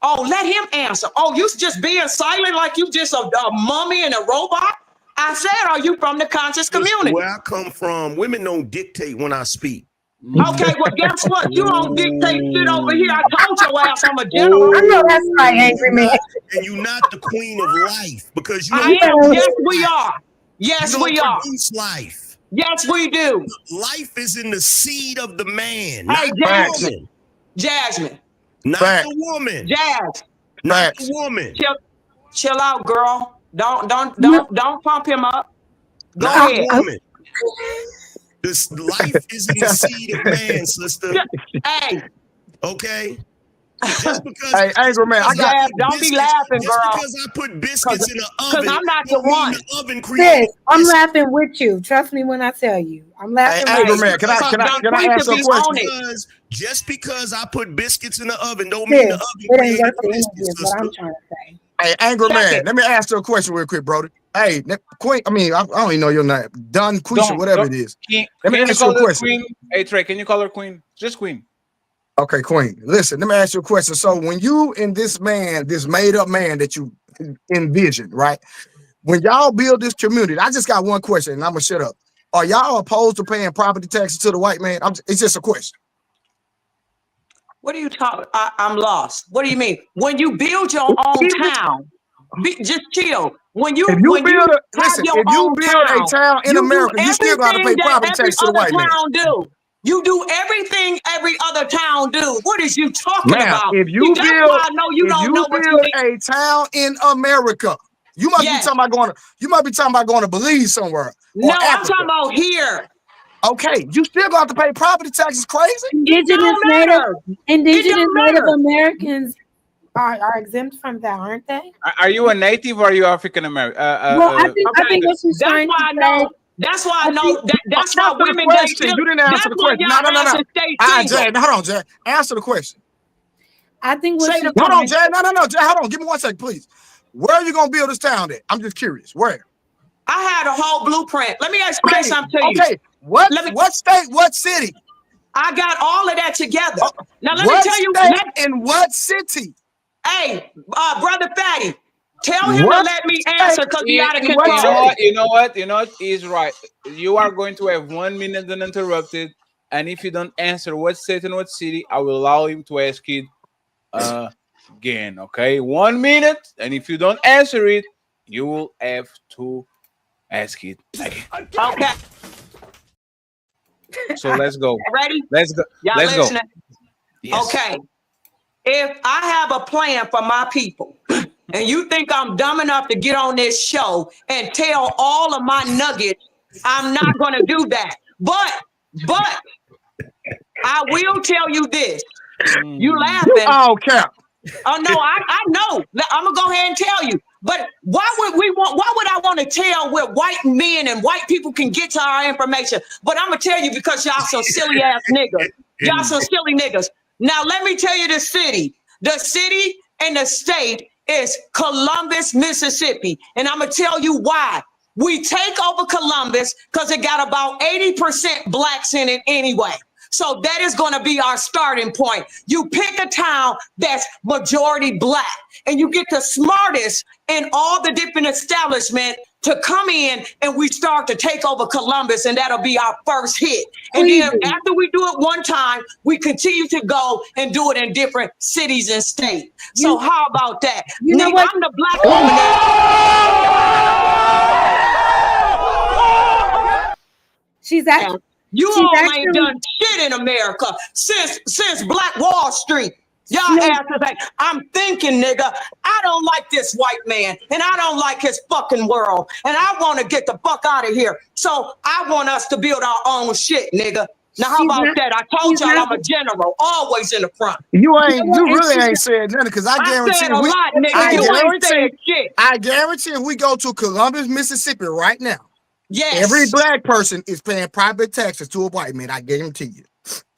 Oh, let him answer. Oh, you just being silent like you just a mummy and a robot? I said, are you from the conscious community? Where I come from, women don't dictate when I speak. Okay, well, guess what? You don't dictate shit over here. I told your ass I'm a general. I know that's right, angry man. And you're not the queen of life because you I am. Yes, we are. Yes, we are. Produce life. Yes, we do. Life is in the seed of the man, hey, not the woman. Jasmine. Not the woman. Not the woman. Chill out, girl. Don't pump him up. Go not ahead. The woman. This life is in the seed of man, sister. Hey. Okay. Just because, hey, angry man, don't be laughing, girl. Just because I put biscuits in the oven, because I'm not the one. The oven creates. I'm laughing with you. Trust me when I tell you. I'm laughing with angry you. man, can I ask you a question? Just because I put biscuits in the oven, don't mean the oven creates biscuits. What I'm trying to say. Hey, angry man, let me ask you a question real quick, brother. Hey, Queen. I mean, I don't even know your name. Don Quisha, whatever it is. Let me ask you a question. Queen? Hey Trey, can you call her Queen? Just Queen. Okay, Queen. Listen, let me ask you a question. So when you and this man, this made up man that you envision, right? When y'all build this community, I just got one question and I'm gonna shut up. Are y'all opposed to paying property taxes to the white man? It's just a question. What are you talking? I'm lost. What do you mean? When you build your own town, just chill. When you build a town in America, you still got to pay property tax to the white man. You do everything every other town do. What is you talking about? If you build a town in America, you must be talking about going to. You might be talking about going to Belize somewhere. No, I'm talking about here. Okay, you still got to pay property taxes. Crazy. Indigenous Native Americans are exempt from that, aren't they? Are you a native or are you African American? Well, I think what she's trying to say. That's why I know that. That's why Answer the women get question. still. You didn't answer That's the why question. No, y'all asses stay single. Jay, hold on, Jay. Answer the question. I think what she's hold on, trying. Jay. No, Jay. Hold on. Give me 1 second, please. Where are you gonna build this town at? I'm just curious. Where? I had a whole blueprint. Let me explain something to you. Okay. What state? What city? I got all of that together. Now let me What tell you. state in what city? Hey, brother Fatty, tell him to let me answer because he out of You control. know what? He's right. You are going to have 1 minute uninterrupted, and if you don't answer what state and what city, I will allow him to ask it again. Okay, 1 minute, and if you don't answer it, you will have to ask it again. Okay. So let's go. Ready? Let's go. Y'all Let's listening? go. Yes. Okay. If I have a plan for my people, and you think I'm dumb enough to get on this show and tell all of my nuggets, I'm not going to do that. But I will tell you this. You laughing? Oh, cap. Oh no, I know. I'm gonna go ahead and tell you. But why would I want to tell where white men and white people can get to our information? But I'm gonna tell you because y'all some silly ass niggas. Y'all some silly niggas. Now let me tell you the city. The city and the state is Columbus, Mississippi. And I'm gonna tell you why. We take over Columbus because it got about 80% blacks in it anyway. So that is going to be our starting point. You pick a town that's majority black and you get the smartest in all the different establishment to come in and we start to take over Columbus and that'll be our first hit. And then after we do it one time, we continue to go and do it in different cities and states. So how about that? You know what? I'm the black woman that She's actually. You all ain't done shit in America since Black Wall Street. Y'all asses like, I'm thinking, nigga, I don't like this white man and I don't like his fucking world. And I want to get the fuck out of here. So I want us to build our own shit, nigga. Now, how about that? I told y'all I'm a general, always in the front. You really ain't said nothing because I guarantee said a lot, nigga. You ain't said shit. I guarantee if we go to Columbus, Mississippi right now, yes, every black person is paying private taxes to a white man. I guarantee you.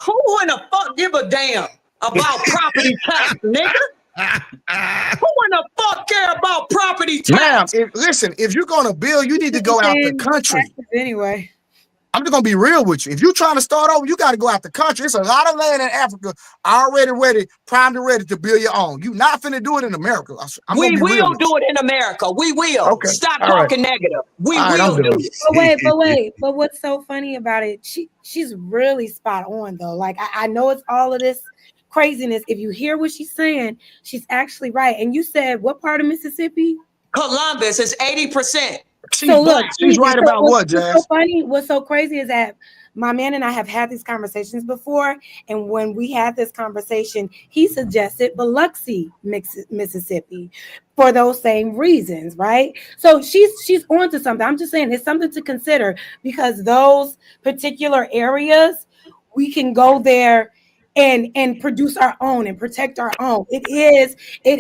Who in the fuck give a damn about property tax, nigga? Who in the fuck care about property tax? Ma'am, listen, if you're gonna build, you need to go out the country. Anyway. I'm just gonna be real with you. If you're trying to start over, you got to go out the country. It's a lot of land in Africa already ready, primed and ready to build your own. You not finna do it in America. We will do it in America. We will. Okay. Stop talking negative. We will do it. But what's so funny about it? She's really spot on though. Like I know it's all of this craziness. If you hear what she's saying, she's actually right. And you said what part of Mississippi? Columbus is 80%. So look, she's right about what, Jazz? What's so funny, what's so crazy is that my man and I have had these conversations before, and when we had this conversation, he suggested Biloxi, Mississippi, for those same reasons, right? So she's onto something. I'm just saying it's something to consider because those particular areas, we can go there and produce our own and protect our own. It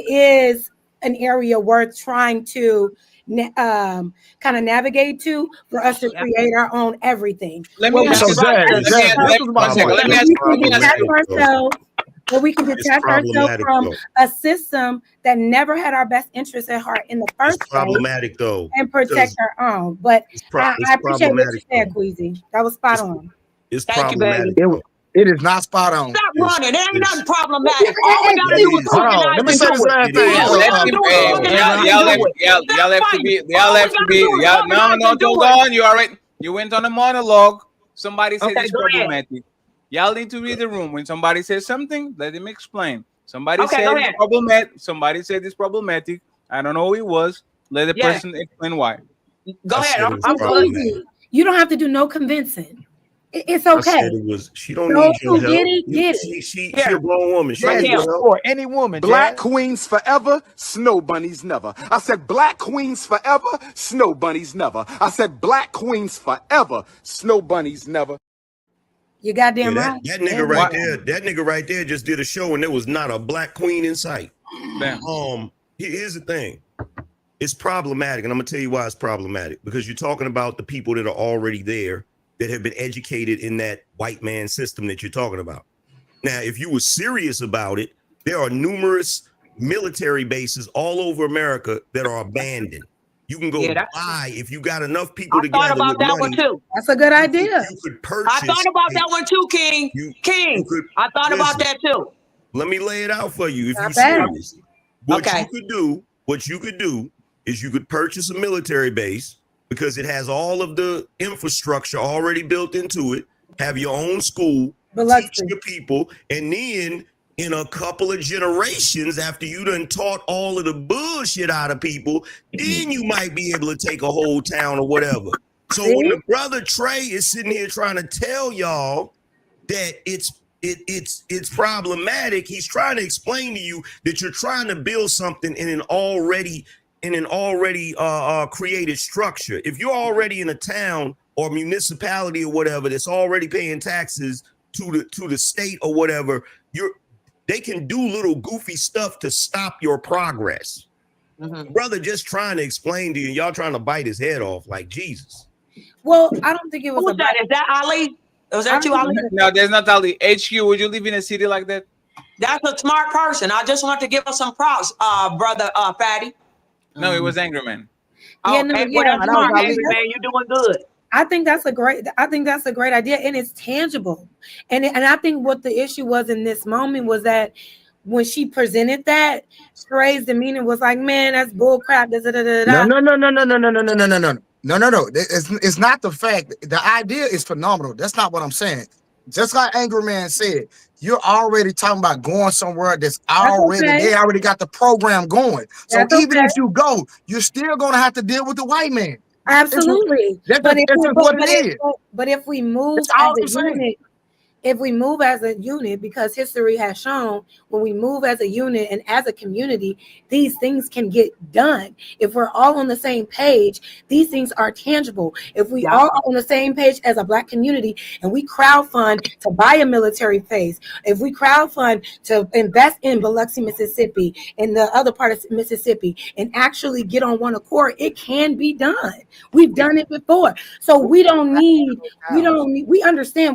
is an area worth trying to kind of navigate to for us to create our own everything. Let me ask you where we can detach ourselves from a system that never had our best interests at heart in the first place. Problematic though, and protect our own. But I appreciate what you said, Queasy. That was spot on. It's problematic. It is not spot on. Stop running. There ain't nothing problematic. All we gotta do is organize. Let me say this last thing. Y'all have to be. No, hold on. You all right? You went on a monologue. Somebody said it's problematic. Y'all need to read the room. When somebody says something, let him explain. Somebody said it's problematic. Somebody said it's problematic. I don't know who it was. Let the person explain why. Go ahead. You don't have to do no convincing. It's okay. She don't need your help. Get it. She a grown woman. She Jazz, need your help. or any woman. Black Jazz. queens forever, snow bunnies never. I said black queens forever, snow bunnies never. I said black queens forever, snow bunnies never. You goddamn right. That nigga right there just did a show and there was not a black queen in sight. Here's the thing. It's problematic, and I'm gonna tell you why it's problematic. Because you're talking about the people that are already there that have been educated in that white man system that you're talking about. Now, if you were serious about it, there are numerous military bases all over America that are abandoned. You can go buy if you got enough people I thought together about with that one money. too. That's a good idea. You could purchase. I thought about that one too, King. King. I thought about that too. Let me lay it out for you if Not you're bad. serious. What you could do is you could purchase a military base because it has all of the infrastructure already built into it, have your own school, teach your people, and then in a couple of generations after you done taught all of the bullshit out of people, then you might be able to take a whole town or whatever. So when the brother Trey is sitting here trying to tell y'all that it's problematic, he's trying to explain to you that you're trying to build something in an already created structure. If you're already in a town or municipality or whatever that's already paying taxes to the state or whatever, they can do little goofy stuff to stop your progress. Brother just trying to explain to you, y'all trying to bite his head off like Jesus. Well, I don't think it was. Who's that? Is that Ali? Was that you, Ali? No, there's not Ali. HQ, would you live in a city like that? That's a smart person. I just want to give us some props, brother Fatty. No, it was Angry Man. Yeah, That's smart, Angry Man. You're doing good. I think that's a great idea, and it's tangible. And I think what the issue was in this moment was that when she presented that, Trey's demeanor was like, "Man, that's bull crap." No. It's not the fact. The idea is phenomenal. That's not what I'm saying. Just like Angry Man said, you're already talking about going somewhere that's already they already got the program going. So even if you go, you're still gonna have to deal with the white man. Absolutely. That's what it is. But if we move as a unit, because history has shown when we move as a unit and as a community, these things can get done. If we're all on the same page, these things are tangible. If we all are on the same page as a Black community and we crowdfund to buy a military base, if we crowdfund to invest in Biloxi, Mississippi, and the other part of Mississippi, and actually get on one accord, it can be done. We've done it before. So we understand.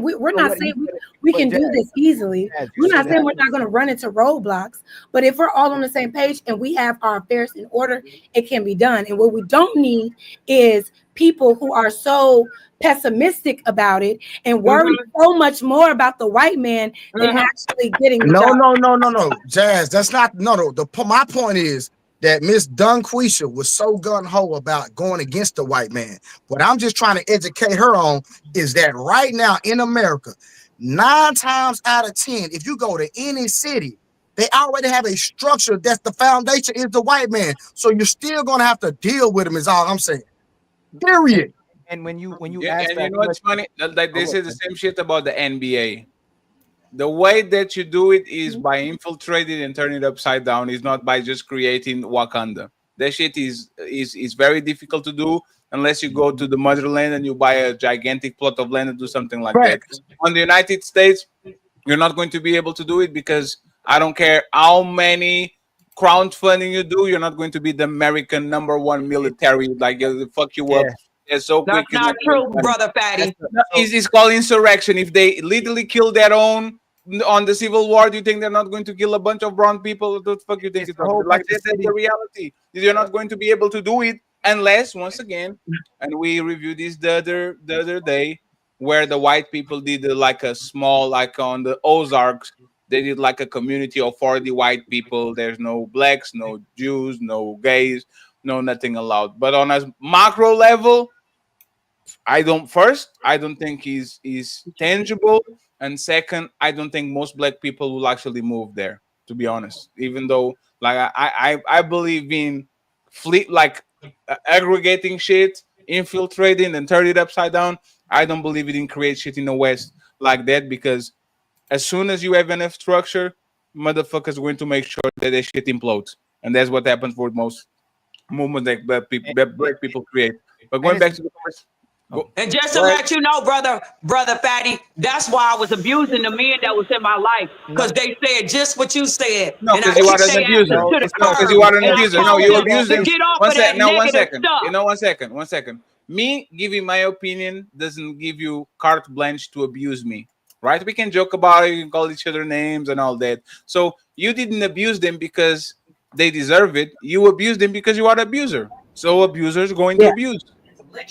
We're not saying we can do this easily. We're not saying we're not going to run into roadblocks, but if we're all on the same page and we have our affairs in order, it can be done. And what we don't need is people who are so pessimistic about it and worry so much more about the white man than actually getting the job. No, Jazz. That's not my point is that Miss Dunquisha was so gung-ho about going against the white man. What I'm just trying to educate her on is that right now in America, 9 times out of 10, if you go to any city, they already have a structure that's the foundation is the white man. So you're still gonna have to deal with him, is all I'm saying. Period. And when you ask that, you know what's funny? Like they say the same shit about the NBA. The way that you do it is by infiltrating and turning it upside down. Is not by just creating Wakanda. That shit is very difficult to do unless you go to the motherland and you buy a gigantic plot of land and do something like that. On the United States, you're not going to be able to do it because I don't care how many crowdfunding you do, you're not going to be the American #1 military. Like fuck you up. It's so quick. That's not true, brother Fatty. It's called insurrection. If they literally kill their own on the Civil War, do you think they're not going to kill a bunch of brown people? What the fuck you think it's like? That's the reality. You're not going to be able to do it unless, once again, and we reviewed this the other day, where the white people did like a small, like on the Ozarks, they did like a community of 40 white people. There's no blacks, no Jews, no gays, no nothing allowed. But on a macro level, I don't think is tangible, and second, I don't think most Black people will actually move there, to be honest. Even though, like, I believe in aggregating shit, infiltrating, and turn it upside down. I don't believe it in create shit in the West like that, because as soon as you have enough structure, motherfuckers are going to make sure that the shit implodes, and that's what happens for most movements that Black people create. But going back to the first. And just to let you know, brother Fatty, that's why I was abusing the men that was in my life, because they said just what you said. No, and I because you are kicked an their abuser. asses to the No, because curb, you are an and I abuser. No, told you them abuse to them. get off of that One negative second. stuff. You know, one second. Me giving my opinion doesn't give you carte blanche to abuse me, right? We can joke about it, we can call each other names and all that. So you didn't abuse them because they deserve it. You abuse them because you are an abuser. So abusers going to abuse,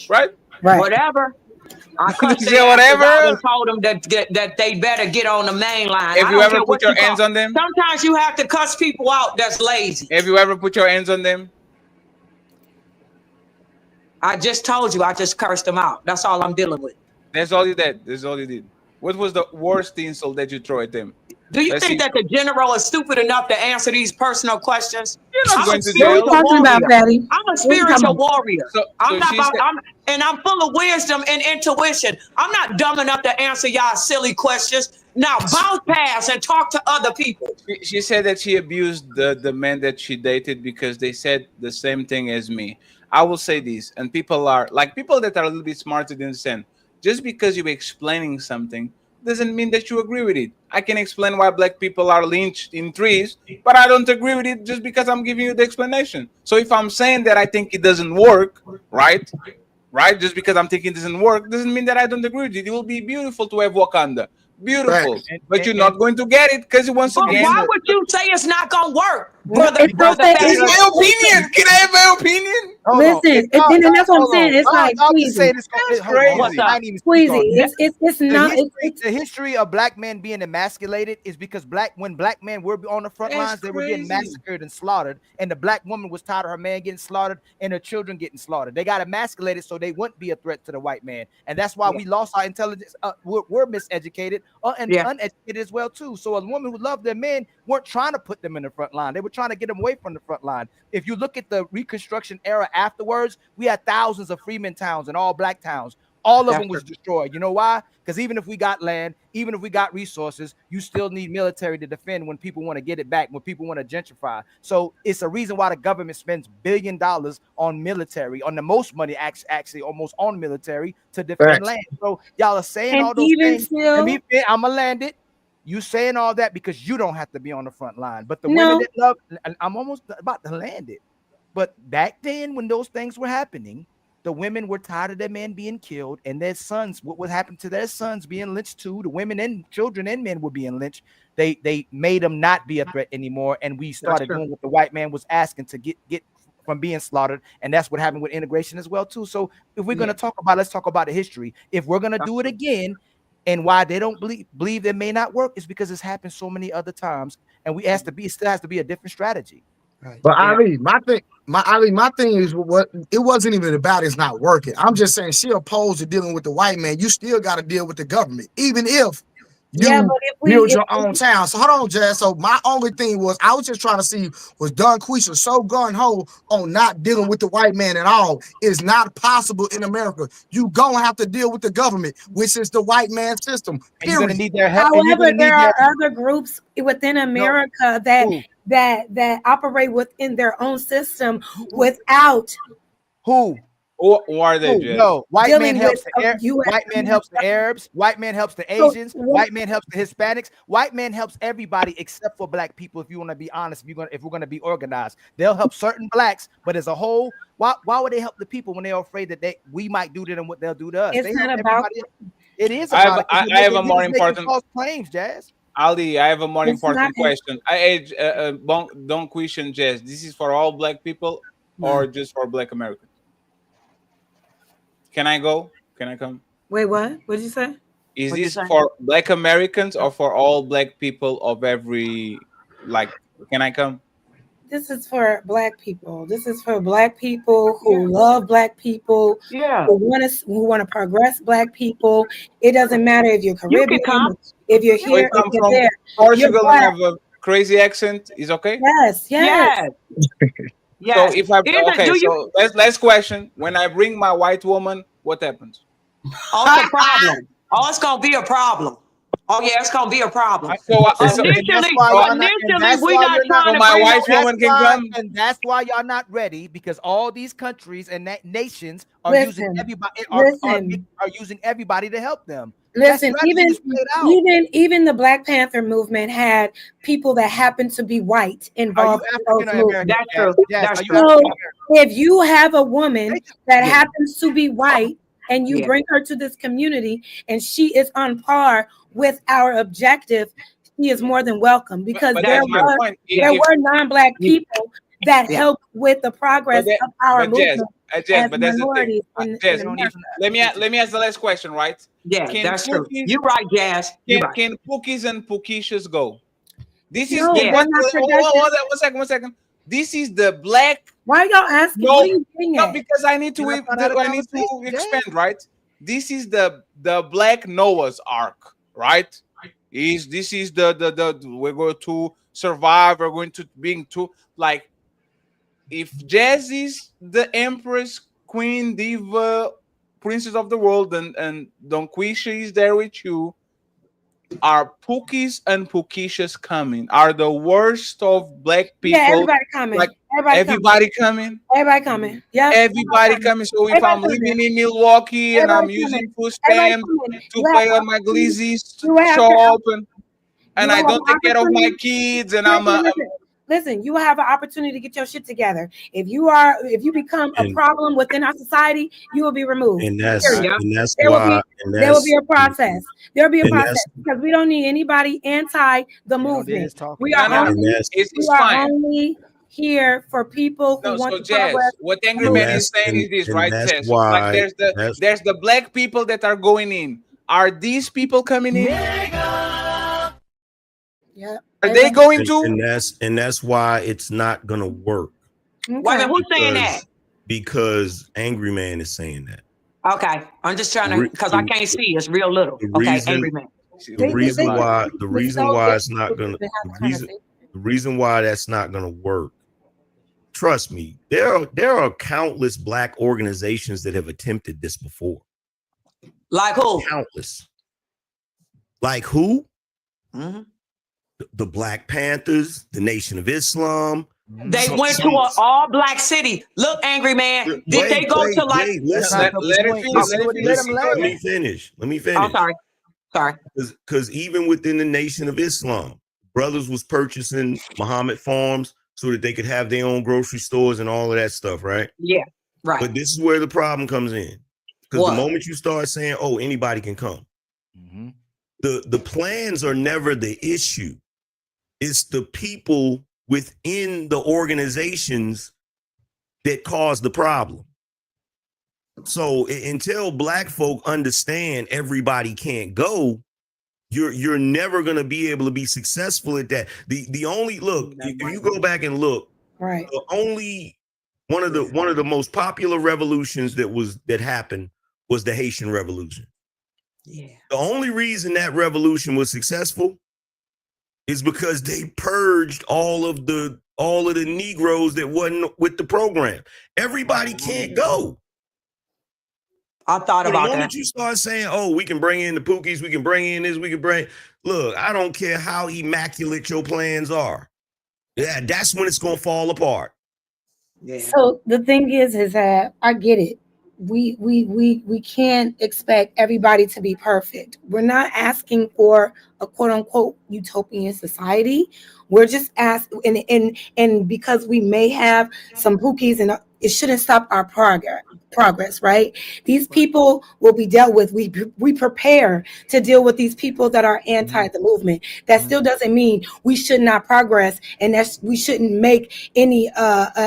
right? Whatever. I cussed Yeah, their asses out and whatever. told them that they better get on the main line. Have I you don't ever care put what your you call. hands on them? Sometimes you have to cuss people out that's lazy. Have you ever put your hands on them? I just told you, I just cursed them out. That's all I'm dealing with. That's all you did. That's all you did. What was the worst insult that you throw at them? Do you Let's think see. that the general is stupid enough to answer these personal questions? You're not I'm a going to What we jail. spiritual talking about, warrior. Patty? I'm a What we talking spiritual about? warrior. I'm So not she about. said, I'm full of wisdom and intuition. I'm not dumb enough to answer y'all silly questions. Now bounce past and talk to other people. she said that she abused the men that she dated because they said the same thing as me. I will say this, and people are like people that are a little bit smarter than Sen. Just because you're explaining something doesn't mean that you agree with it. I can explain why black people are lynched in trees, but I don't agree with it just because I'm giving you the explanation. So if I'm saying that I think it doesn't work, right? Right? Just because I'm thinking it doesn't work doesn't mean that I don't agree with it. It will be beautiful to have Wakanda. Beautiful. But you're not going to get it because once But again, why would you say it's not gonna work, brother? It's gonna Brother say Fatty? it's my opinion. Can I have my opinion? Listen, and that's what I'm saying. It's like I'll just say Queasy. this. That's Hold on. What's crazy. I up? ain't even speak on Queasy. it. It's not. The history of black men being emasculated is because when black men were on the front That's lines, they were getting crazy. massacred and slaughtered, and the black woman was tired of her man getting slaughtered and her children getting slaughtered. They got emasculated so they wouldn't be a threat to the white man, and that's why we lost our intelligence. We're miseducated and uneducated as well too. So a woman who loved their men weren't trying to put them in the front line; they were trying to get them away from the front line. If you look at the Reconstruction era afterwards, we had thousands of freeman towns and all black towns. All of them was destroyed. You know why? Because even if we got land, even if we got resources, you still need military to defend when people want to get it back, when people want to gentrify. So it's a reason why the government spends $1 billion on military, on the most money actually almost on military to defend land. So y'all are saying And all those even things. still, I'm going to land it. You saying all that because you don't have to be on the front line. But the No. women that love, I'm almost about to land it. But back then, when those things were happening, the women were tired of their men being killed and their sons, what would happen to their sons being lynched too. The women and children and men were being lynched. They made them not be a threat anymore. And we started doing what the white man was asking to get from being slaughtered. And that's what happened with integration as well too. So if we're going to talk about, let's talk about the history. If we're going to do it again, and why they don't believe it may not work is because it's happened so many other times. And it still has to be a different strategy. Right. But Ali, my thing is what it wasn't even about it's not working. I'm just saying she opposed to dealing with the white man. You still got to deal with the government, even if you but if build your own town. So hold on, Jazz. So my only thing was I was just trying to see was Don Quisha so gun ho on not dealing with the white man at all. It's not possible in America. You gonna have to deal with the government, which is the white man system. And you're gonna need their help. However, there are other groups within America that operate within their own system without who are they? Jess? No, white man helps white man helps the Arabs, white man helps the Asians, white man helps the Hispanics, white man helps everybody except for black people. If you want to be honest, if we're gonna be organized, they'll help certain blacks, but as a whole, why would they help the people when they're afraid that we might do to them what they'll do to us? It's not about it is I about have a more important false claims, Jazz. Ali, I have a more It's important not- question. Don't question Jazz. This is for all black people or just for black Americans? Can I go? Can I come? Wait, what? What did you say? Is this for black Americans or for all black people of every can I come? This is for black people. This is for black people who love black people. Yeah. Who want to progress black people. It doesn't matter if you're Caribbean, if you're here, If I'm if you're from there. Portugal and have a crazy accent, is okay? Yes. So if I so last question. When I bring my white woman, what happens? Oh, it's a problem. Oh, it's gonna be a problem. Oh yeah, it's gonna be a problem. And that's why y'all not, and that's we why not you're not. trying to my bring white no. woman can come. And that's why y'all not ready, because all these countries and nations are using Listen, everybody listen. are using everybody to help them. That Listen, strategy is played out. even the Black Panther movement had people that happened to be white involved in those movements. That's true. That's true. So if you have a woman that happens to be white and you bring her to this community and she is on par with our objective, she is more than welcome, because But there that's my point. there were non-Black people that helped with the progress of our movement as but that's the thing. minorities Jazz, in America. let me ask the last question, right? Yeah, that's true. You're right, Jazz. Can Pookies and Pookishas go? This is No, the they're one. not protected. One second. This is the black. Why y'all asking? No, What are you getting no, at? because I need to expand, right? This is the Black Noah's Ark, right? This is the we're going to survive. We're going to being to like, if Jazz is the Empress, Queen, Diva, Princess of the World, and Don Quisha is there with you, are Pookies and Pookishas coming? Are the worst of Black people? Yeah, everybody coming. Like Everybody coming. Everybody coming. Yeah. Everybody coming. So if I'm living in Milwaukee and I'm using food stamps to pay on my glizzy shop and I don't take care of my kids and Listen, you will have an opportunity to get your shit together. If you become a problem within our society, you will be removed. And that's there why will be a process. There will be a and process that's- because we don't need anybody anti the movement. We are only here for people who want so to Jazz, progress. what Angry Man is saying is this, right? that's Jazz? So, like there's the Black people that are going in. Are these people coming in? Yeah. Are they going to? And that's why it's not gonna work. Wait a minute, who's saying that? Because Angry Man is saying that. Okay, I'm just trying to, because I can't see. It's real little. Angry Man. The reason why it's not gonna the reason why that's not gonna work. Trust me, there are countless Black organizations that have attempted this before. Like who? Countless. Like who? Mm-hmm. The Black Panthers, the Nation of Islam. They went to an all-Black city. Look, Angry Man, did they go to like? Let me finish. Oh, sorry. Because even within the Nation of Islam, brothers was purchasing Muhammad farms so that they could have their own grocery stores and all of that stuff, right? Yeah, right. But this is where the problem comes in. Because the moment you start saying, "Oh, anybody can come," the plans are never the issue. It's the people within the organizations that cause the problem. So until Black folk understand everybody can't go, you're never going to be able to be successful at that. The only look, if you go back and look, right, the only one of the most popular revolutions that happened was the Haitian Revolution. Yeah. The only reason that revolution was successful is because they purged all of the Negroes that wasn't with the program. Everybody can't go. I thought So about the moment that. you start saying, "Oh, we can bring in the Pookies, we can bring in this, we can bring," look, I don't care how immaculate your plans are. Yeah, that's when it's gonna fall apart. Yeah. So the thing is that I get it. We can't expect everybody to be perfect. We're not asking for a quote unquote utopian society. We're just asking, and because we may have some Pookies, and it shouldn't stop our progress, right? These people will be dealt with. We prepare to deal with these people that are anti the movement. That still doesn't mean we should not progress, and that we shouldn't make any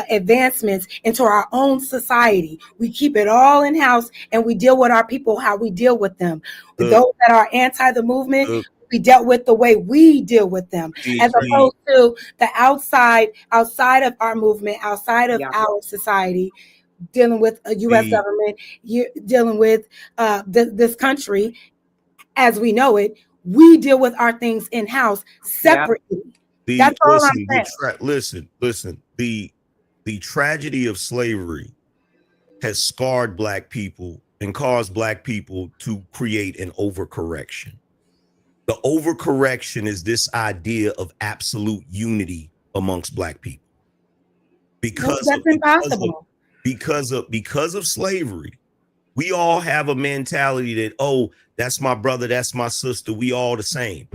advancements into our own society. We keep it all in house, and we deal with our people how we deal with them. Those that are anti the movement, we dealt with the way we deal with them, as opposed to the outside of our movement, outside of our society, dealing with a U.S. government, dealing with this country as we know it. We deal with our things in house separately. That's all I'm saying. Listen. The tragedy of slavery has scarred Black people and caused Black people to create an overcorrection. The overcorrection is this idea of absolute unity amongst black people. Because of slavery, we all have a mentality that, oh, that's my brother, that's my sister, we all the same.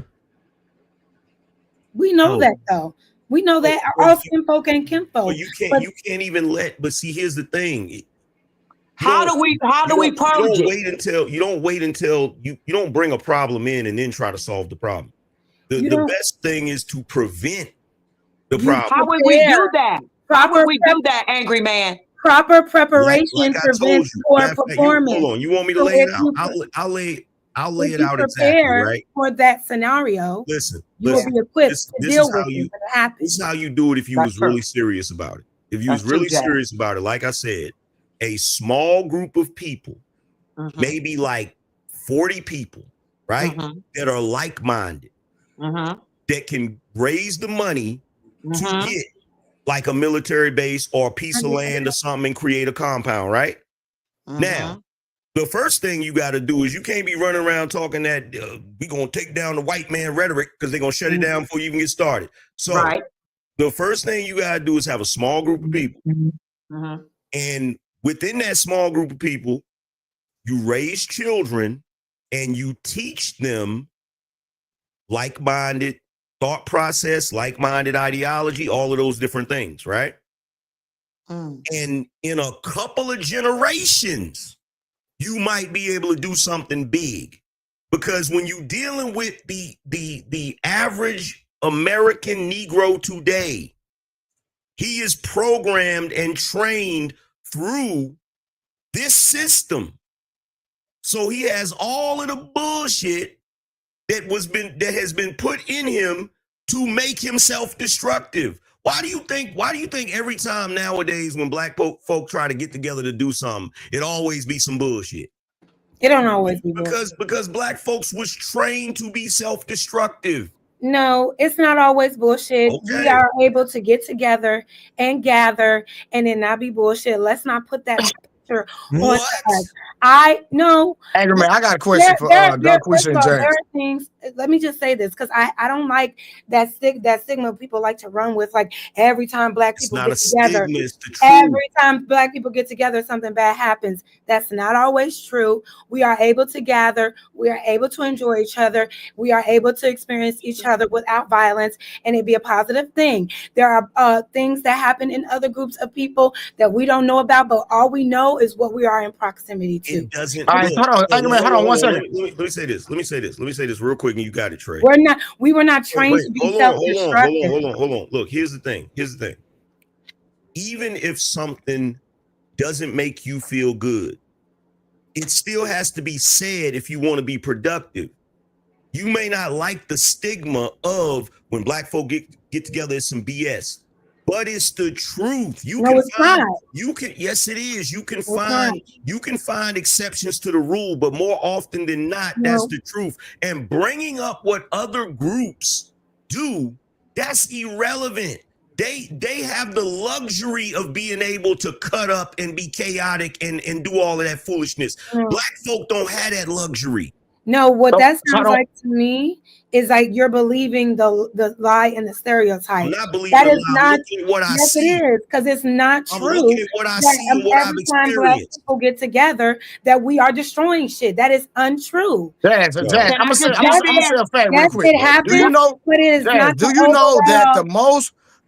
We know that though. We know that all kinfolk and kinfolk. You can't even but see, here's the thing. How do we purge it? You don't wait until you don't bring a problem in and then try to solve the problem. The best thing is to prevent the problem. How would we do that? How would we do that, angry man? Proper preparation prevents poor performance. Hold on, you want me to lay it out? I'll lay it out exactly, right? For that scenario, listen, you will be equipped to deal with it when it happens. This is how you do it if you was really serious about it. If you was really serious about it, like I said, a small group of people, maybe like 40 people, right, that are like-minded, that can raise the money to get like a military base or a piece of land or something and create a compound, right? Now, the first thing you got to do is you can't be running around talking that we're going to take down the white man rhetoric because they're going to shut it down before you even get started. So the first thing you got to do is have a small group of people. And within that small group of people, you raise children and you teach them like-minded thought process, like-minded ideology, all of those different things, right? And in a couple of generations, you might be able to do something big. Because when you're dealing with the average American Negro today, he is programmed and trained through this system. So he has all of the bullshit that has been put in him to make him self-destructive. Why do you think every time nowadays when black folk try to get together to do something, it always be some bullshit? It don't always be bullshit. Because black folks was trained to be self-destructive. No, it's not always bullshit. Okay. We are able to get together and gather and then not be bullshit. Let's not put that pressure on us. Angry man, I got a question for Darquisha and James. There are things. Let me just say this because I don't like that stigma people like to run with. Like every time black people get together, every time black people get together, something bad happens. That's not always true. We are able to gather. We are able to enjoy each other. We are able to experience each other without violence, and it'd be a positive thing. There are things that happen in other groups of people that we don't know about, but all we know is what we are in proximity to. It doesn't. All right, hold on 1 second. Let me say this real quick, and you got it, Trey. We were not trained to be self-destructive. Hold on. Look, here's the thing. Even if something doesn't make you feel good, it still has to be said if you want to be productive. You may not like the stigma of when black folk get together, it's some BS. But it's the truth. Yes, it is. You can find exceptions to the rule, but more often than not, that's the truth. And bringing up what other groups do, that's irrelevant. They have the luxury of being able to cut up and be chaotic and do all of that foolishness. Black folk don't have that luxury. No, what that sounds like to me is like you're believing the lie and the stereotype. I'm not believing that is not what I see. Yes, it is, because it's not true. I'm looking at what I see and what I've every time black people get together, that we are destroying shit. That is untrue. I'm gonna say a fact real quick. It happens, but it is not. Do you know that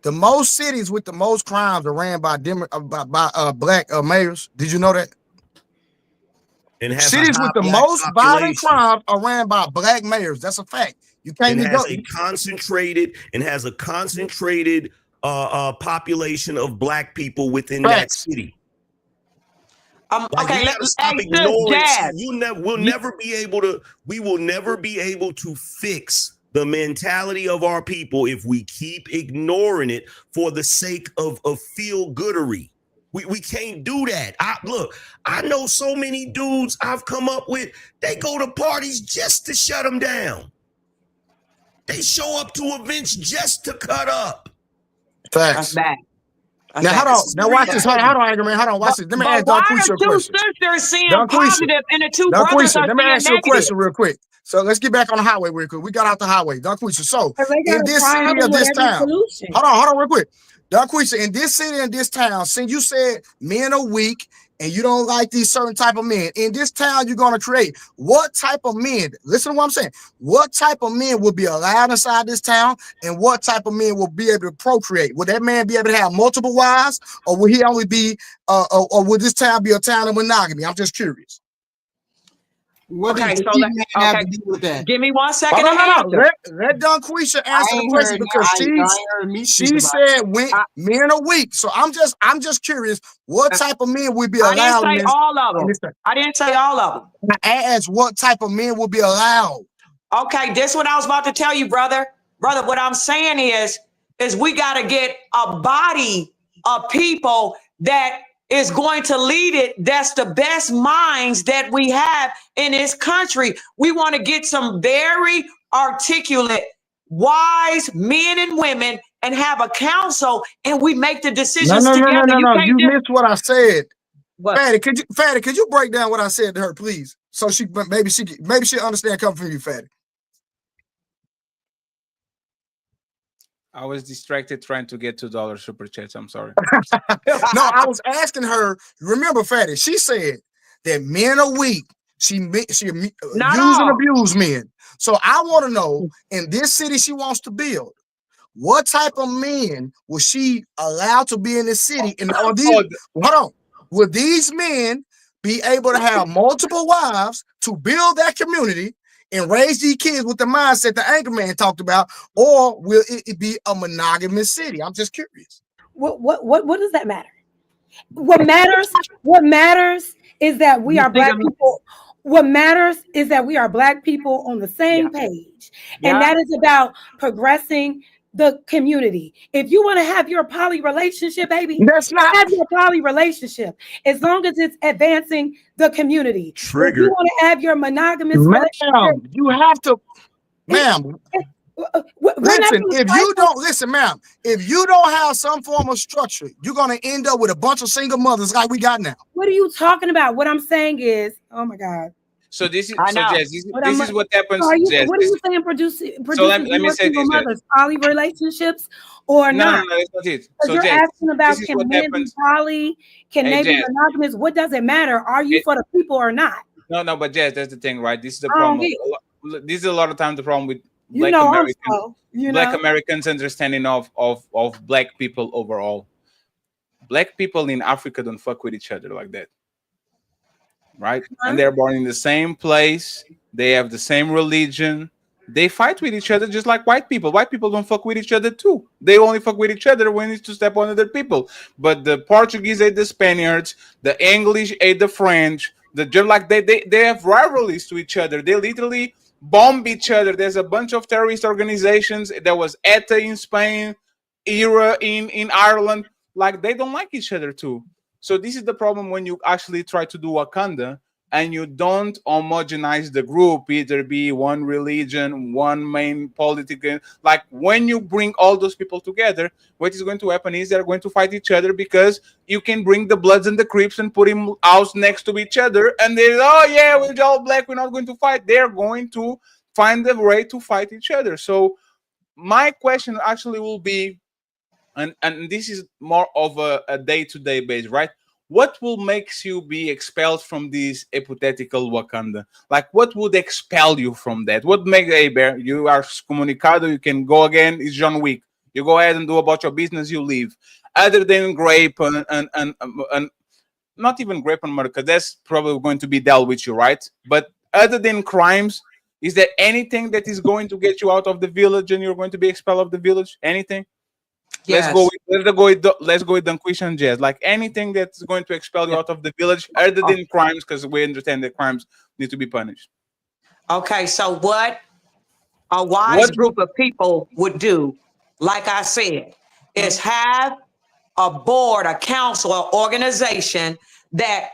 the most cities with the most crimes are ran by black mayors? Did you know that? And cities with the most violent crimes are ran by black mayors. That's a fact. You can't has a concentrated population of black people within that city. Okay, let's stop ignoring. We will never be able to fix the mentality of our people if we keep ignoring it for the sake of feel-goodery. We can't do that. I know so many dudes I've come up with, they go to parties just to shut them down. They show up to events just to cut up. Facts. Now, hold on. Now, watch this. Hold on, Angry Man. Hold on. Watch this. Let me ask Darquisha a question. Two sisters seeing positive and the two brothers are Let me ask you a question real quick. So let's get back on the highway real quick. We got out the highway. Dunquisha. So They in got a this city problem or with this every town. solution. Hold on real quick. Dunquisha, in this city and this town, since you said men are weak and you don't like these certain type of men, in this town you're going to create what type of men? Listen to what I'm saying. What type of men will be allowed inside this town, and what type of men will be able to procreate? Will that man be able to have multiple wives, or will he only be, or will this town be a town of monogamy? I'm just curious. What Okay, does so the man have to do with that? give me 1 Oh, second no, to no, no. answer. Let Dunquisha answer the ain't question heard because I ain't heard me speak she about said I, men are weak. So I'm just curious, what type of men will be I didn't allowed in say this? all of them. Thing? I didn't say all of them. I asked what type of men will be allowed. Okay, this is what I was about to tell you, brother. Brother, what I'm saying is we got to get a body of people that is going to lead it. That's the best minds that we have in this country. We want to get some very articulate, wise men and women and have a council, and we make the decisions together. You can't You missed what I said. What? Fatty, could you break down what I said to her, please? So maybe she'll understand coming from you, Fatty. I was distracted trying to get $2 super chats. I'm sorry. No, I was asking her. Remember, Fatty? She said that men are weak. She use and abuse men. So I want to know, in this city she wants to build, what type of men was she allowed to be in this city? And hold on, will these men be able to have multiple wives to build that community and raise these kids with the mindset the Anchorman talked about, or will it be a monogamous city? I'm just curious. What does that matter? What matters is that we are black people. What matters is that we are black people on the same page. And that is about progressing the community. If you want to have your poly relationship, baby, have your poly relationship. As long as it's advancing the community. If you want to have your monogamous relationship, you have to, ma'am. Listen, if you don't have some form of structure, you're gonna end up with a bunch of single mothers like we got now. What are you talking about? What I'm saying is, oh my God. So this is Jess, this is what happens. So Jess, what are you saying? Producing so let me say this, mothers, poly relationships or not? No, that's not it. So you're Jess, asking about can men be poly? Can they be monogamous? What does it matter? Are you for the people or not? No, but Jess, that's the thing, right? This is the problem. This is a lot of time the problem with Black Americans' understanding of Black people overall. Black people in Africa don't fuck with each other like that, right? And they're born in the same place. They have the same religion. They fight with each other just like white people. White people don't fuck with each other too. They only fuck with each other when it's to step on other people. But the Portuguese ate the Spaniards. The English ate the French. They have rivalries to each other. They literally bomb each other. There's a bunch of terrorist organizations. There was ETA in Spain, IRA in Ireland. Like, they don't like each other too. So this is the problem when you actually try to do Wakanda and you don't homogenize the group, either be one religion, one main political. Like, when you bring all those people together, what is going to happen is they're going to fight each other, because you can bring the Bloods and the Crips and put them house next to each other, and they're, oh yeah, we're all black, we're not going to fight. They're going to find a way to fight each other. So my question actually will be, and this is more of a day-to-day base, right? What will make you be expelled from this hypothetical Wakanda? Like, what would expel you from that? What make, hey, Bear, you are comunicado, you can go again, it's John Wick. You go ahead and do about your business, you leave. Other than grape and not even grape and murder, because that's probably going to be dealt with you, right? But other than crimes, is there anything that is going to get you out of the village and you're going to be expelled of the village? Anything? Yes. Let's go with Dunquisha and Jazz. Like, anything that's going to expel you out of the village other than crimes, because we understand that crimes need to be punished. Okay, so what a wise group of people would do, like I said, is have a board, a council, an organization that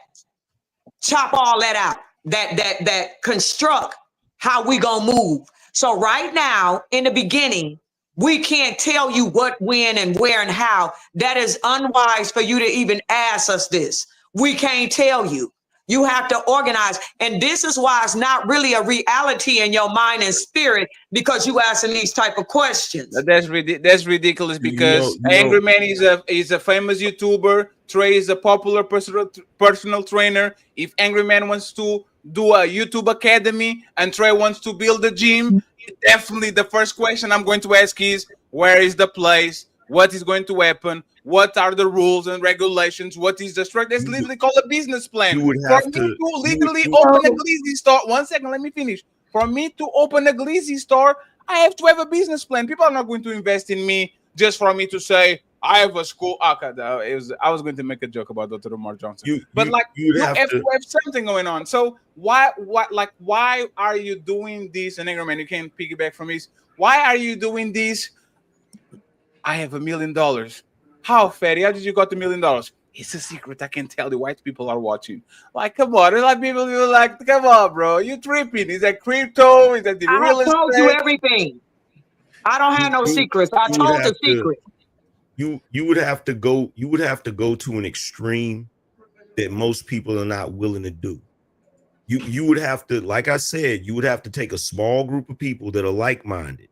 chop all that out, that construct how we gonna move. So right now, in the beginning, we can't tell you what, when, and where, and how. That is unwise for you to even ask us this. We can't tell you. You have to organize. And this is why it's not really a reality in your mind and spirit, because you asking these type of questions. That's ridiculous because Angry Man is a famous YouTuber. Trey is a popular personal trainer. If Angry Man wants to do a YouTube academy and Trey wants to build a gym, definitely the first question I'm going to ask is, where is the place? What is going to happen? What are the rules and regulations? What is the structure? That's literally called a business plan. You would For have me to to legally open a glizzy store, 1 second, let me finish. For me to open a glizzy store, I have to have a business plan. People are not going to invest in me just for me to say, I have a school. Okay, I was going to make a joke about Dr. Umar Johnson. You have to have something going on. So why are you doing this? And Angry Man, you can piggyback from this. Why are you doing this? I have $1 million. How, Fatty? How did you got $1 million? It's a secret. I can tell you. White people are watching. Like, come on. Like, people are like, come on, bro. You tripping. Is that crypto? Is that the real estate? I told you everything. I don't have no secrets. I told the secret. You would have to go. You would have to go to an extreme that most people are not willing to do. You would have to, like I said, you would have to take a small group of people that are like-minded,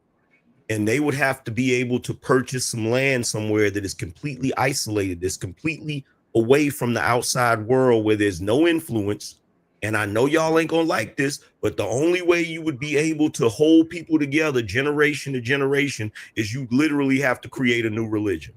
and they would have to be able to purchase some land somewhere that is completely isolated, that's completely away from the outside world, where there's no influence. And I know y'all ain't gonna like this, but the only way you would be able to hold people together generation to generation is you literally have to create a new religion.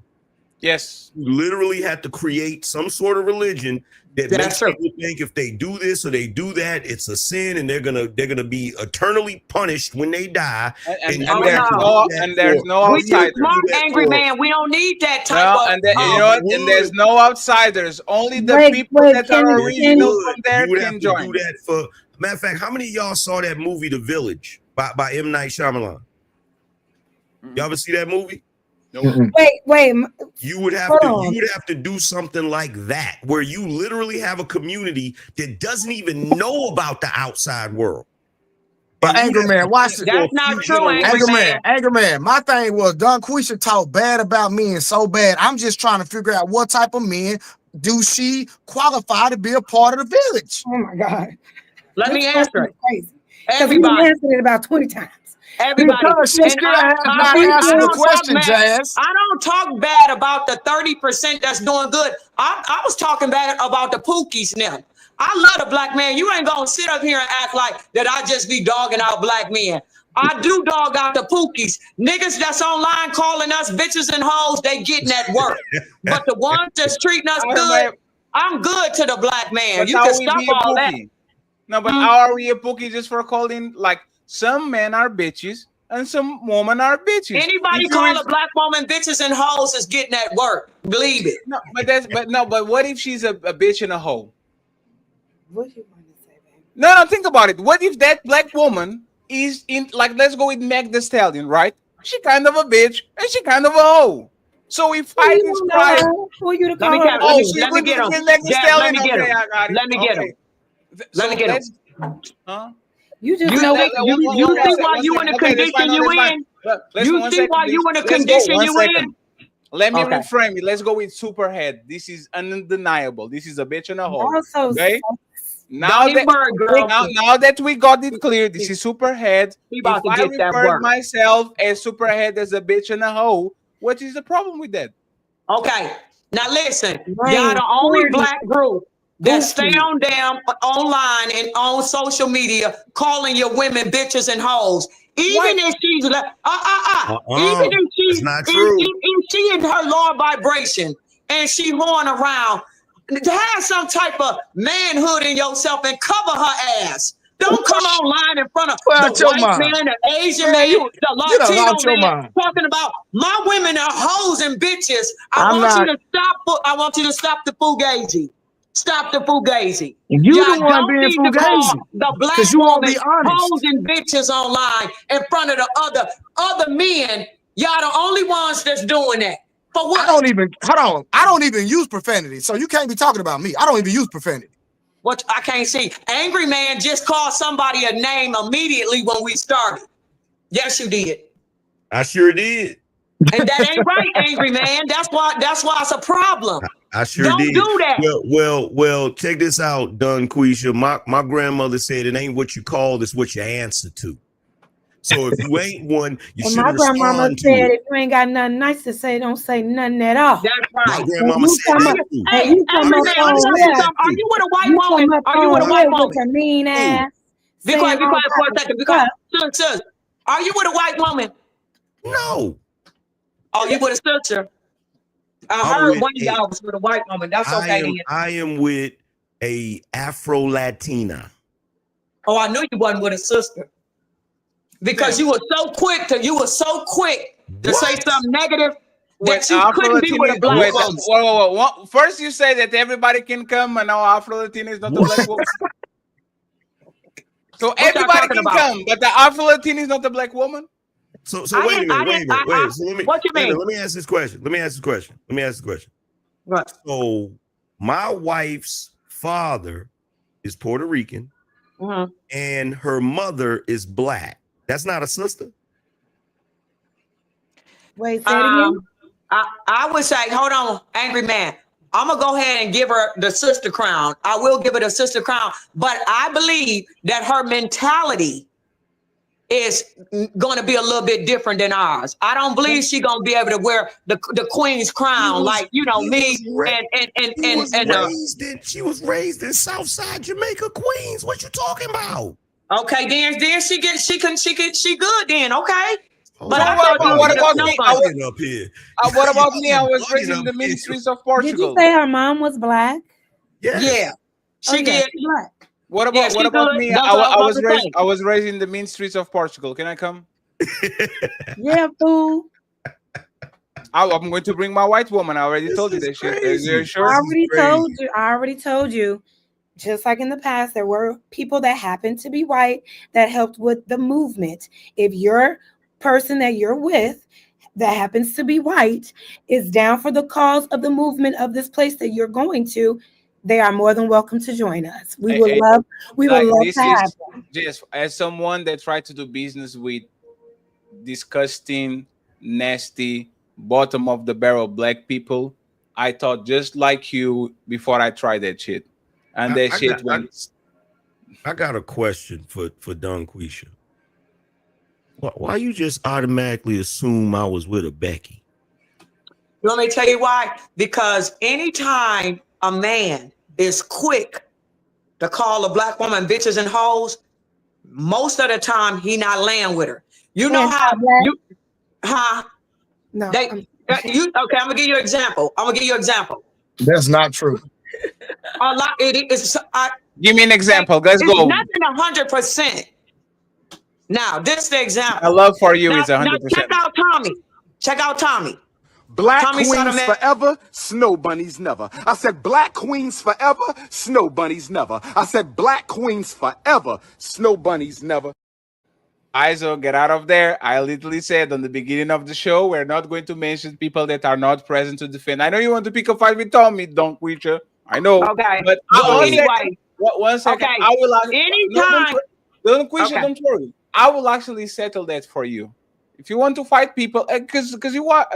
Yes. You literally have to create some sort of religion that makes people think if they do this or they do that, it's a sin, and they're gonna be eternally punished when they die. And there's no outsiders. We smart, Angry Man. We don't need that type of. And and there's no outsiders. Only the people that are original from there can join. Do that for matter of fact. How many of y'all saw that movie, The Village, by M. Night Shyamalan? Y'all ever see that movie? Wait. You would have to do something like that, where you literally have a community that doesn't even know about the outside world. But Angry Man, watch it. That's not true, Angry Man. My thing was, Dunquisha talked bad about men so bad. I'm just trying to figure out what type of men do she qualify to be a part of the village. Oh my God. Let me answer it. Crazy. Everybody answered it about 20 times. Everybody. Because she still has not answered the question, Jazz. I don't talk bad about the 30% that's doing good. I was talking bad about the Pookies now. I love the black man. You ain't gonna sit up here and act like that I just be dogging out black men. I do dog out the Pookies. Niggas that's online calling us bitches and hoes, they getting that work. But the ones that's treating us good, I'm good to the black man. You can stop all that. No, but how are we a Pookie just for calling, like, some men are bitches and some women are bitches? Anybody call a black woman bitches and hoes is getting that work. Believe it. No, but what if she's a bitch and a hoe? What do you want to say, baby? No, think about it. What if that black woman is in, like, let's go with Meg Thee Stallion, right? She kind of a bitch and she kind of a hoe. So if I describe, let me get him. Huh? You just know you see why you in the condition you in. You see why you in the condition you in. Let me reframe it. Let's go with Superhead. This is undeniable. This is a bitch and a hoe. Okay. Now that we got it clear, this is Superhead. If I refer myself as Superhead as a bitch and a hoe, what is the problem with that? Okay. Now listen, y'all the only black group that stay on online and on social media calling your women bitches and hoes. Even if she's even if she's not true. If she in her lower vibration and she horn around, to have some type of manhood in yourself and cover her ass. Don't come online in front of the white man, the Asian man, the Latino man, talking about my women are hoes and bitches. I want you to stop the fugazi. Stop the fugazi. You the one being fugazi. The black woman hoes and bitches online in front of the other men. Y'all the only ones that's doing that. For what? I don't even use profanity. So you can't be talking about me. I don't even use profanity. What I can't see. Angry Man just called somebody a name immediately when we started. Yes, you did. I sure did. And that ain't right, Angry Man. That's why it's a problem. I sure Don't did. do that. Well. Check this out, Quisha. My grandmother said it ain't what you call, it's what you answer to. So if you ain't one, you And should my grandmama respond to said, it. if you ain't got nothing nice to say, don't say nothing at all. That's My right. grandmama said that too. Hey, You come angry up man, let me on ask you here. something. Are you with a white You woman? come up Are you with a on white here with woman? your mean ass. Be quiet, saying be all quiet for a type of second. Be quiet. stuff. Sis, are you with a white woman? No. Are you with a sister? I I'm heard with one of y'all was with a white woman. That's okay then. I am with a Afro Latina. Oh, I knew you wasn't with a sister. Because you were so quick to say something negative that you couldn't be with a black woman. Whoa. First you say that everybody can come and now Afro-Latina is not a black woman. So What y'all everybody talking can about? come, but the Afro-Latina is not a black woman? So wait a minute. So what you mean? Let me ask this question. Right. So my wife's father is Puerto Rican, and her mother is black. That's not a sister? Wait, say it again. I would say, hold on, angry man. I'm gonna go ahead and give her the sister crown. I will give her the sister crown, but I believe that her mentality is going to be a little bit different than ours. I don't believe she's going to be able to wear the queen's crown like me she was raised in Southside Jamaica, Queens. What you talking about? Okay, then she good then, okay. But I I thought you what were about no me? bunny. Up here. What about me? I was bugging raised in up the here. ministries of Did Portugal. you say her mom was black? Yes. Yeah. She yeah, did. she's black. What Yeah, about she good. me? That's I what I was was about to raised say. I was raised in the mean streets of Portugal. Can I come? Yeah, fool. I'm going to bring my white woman. I already told you that shit. Are you sure? I already told you. Just like in the past, there were people that happened to be white that helped with the movement. If your person that you're with that happens to be white is down for the cause of the movement of this place that you're going to, they are more than welcome to join us. We would love to have them. Just as someone that tried to do business with disgusting, nasty, bottom of the barrel black people, I thought just like you before I tried that shit. And that shit went. I got a question for Don Quisha. Why you just automatically assume I was with a Becky? Let me tell you why. Because anytime a man is quick to call a black woman bitches and hoes, most of the time he not laying with her. You know how you, No. okay, I'm gonna give you an example. That's not true. A lot. It is. Give me an example. Let's it's go. Nothing 100%. Now, this is the example. My love for you now, is 100%. Now check out Tommy. Black Tommy queens forever, snow bunnies never. I said black queens forever, snow bunnies never. I said black queens forever, snow bunnies never. Iso, get out of there. I literally said on the beginning of the show, we're not going to mention people that are not present to defend. I know you want to pick a fight with Tommy, don't Quisha. I know. Okay. But Well, one anyway. second. One second. Okay. I will Anytime. don't Quisha, Okay. don't worry. I will actually settle that for you. If you want to fight people, because you are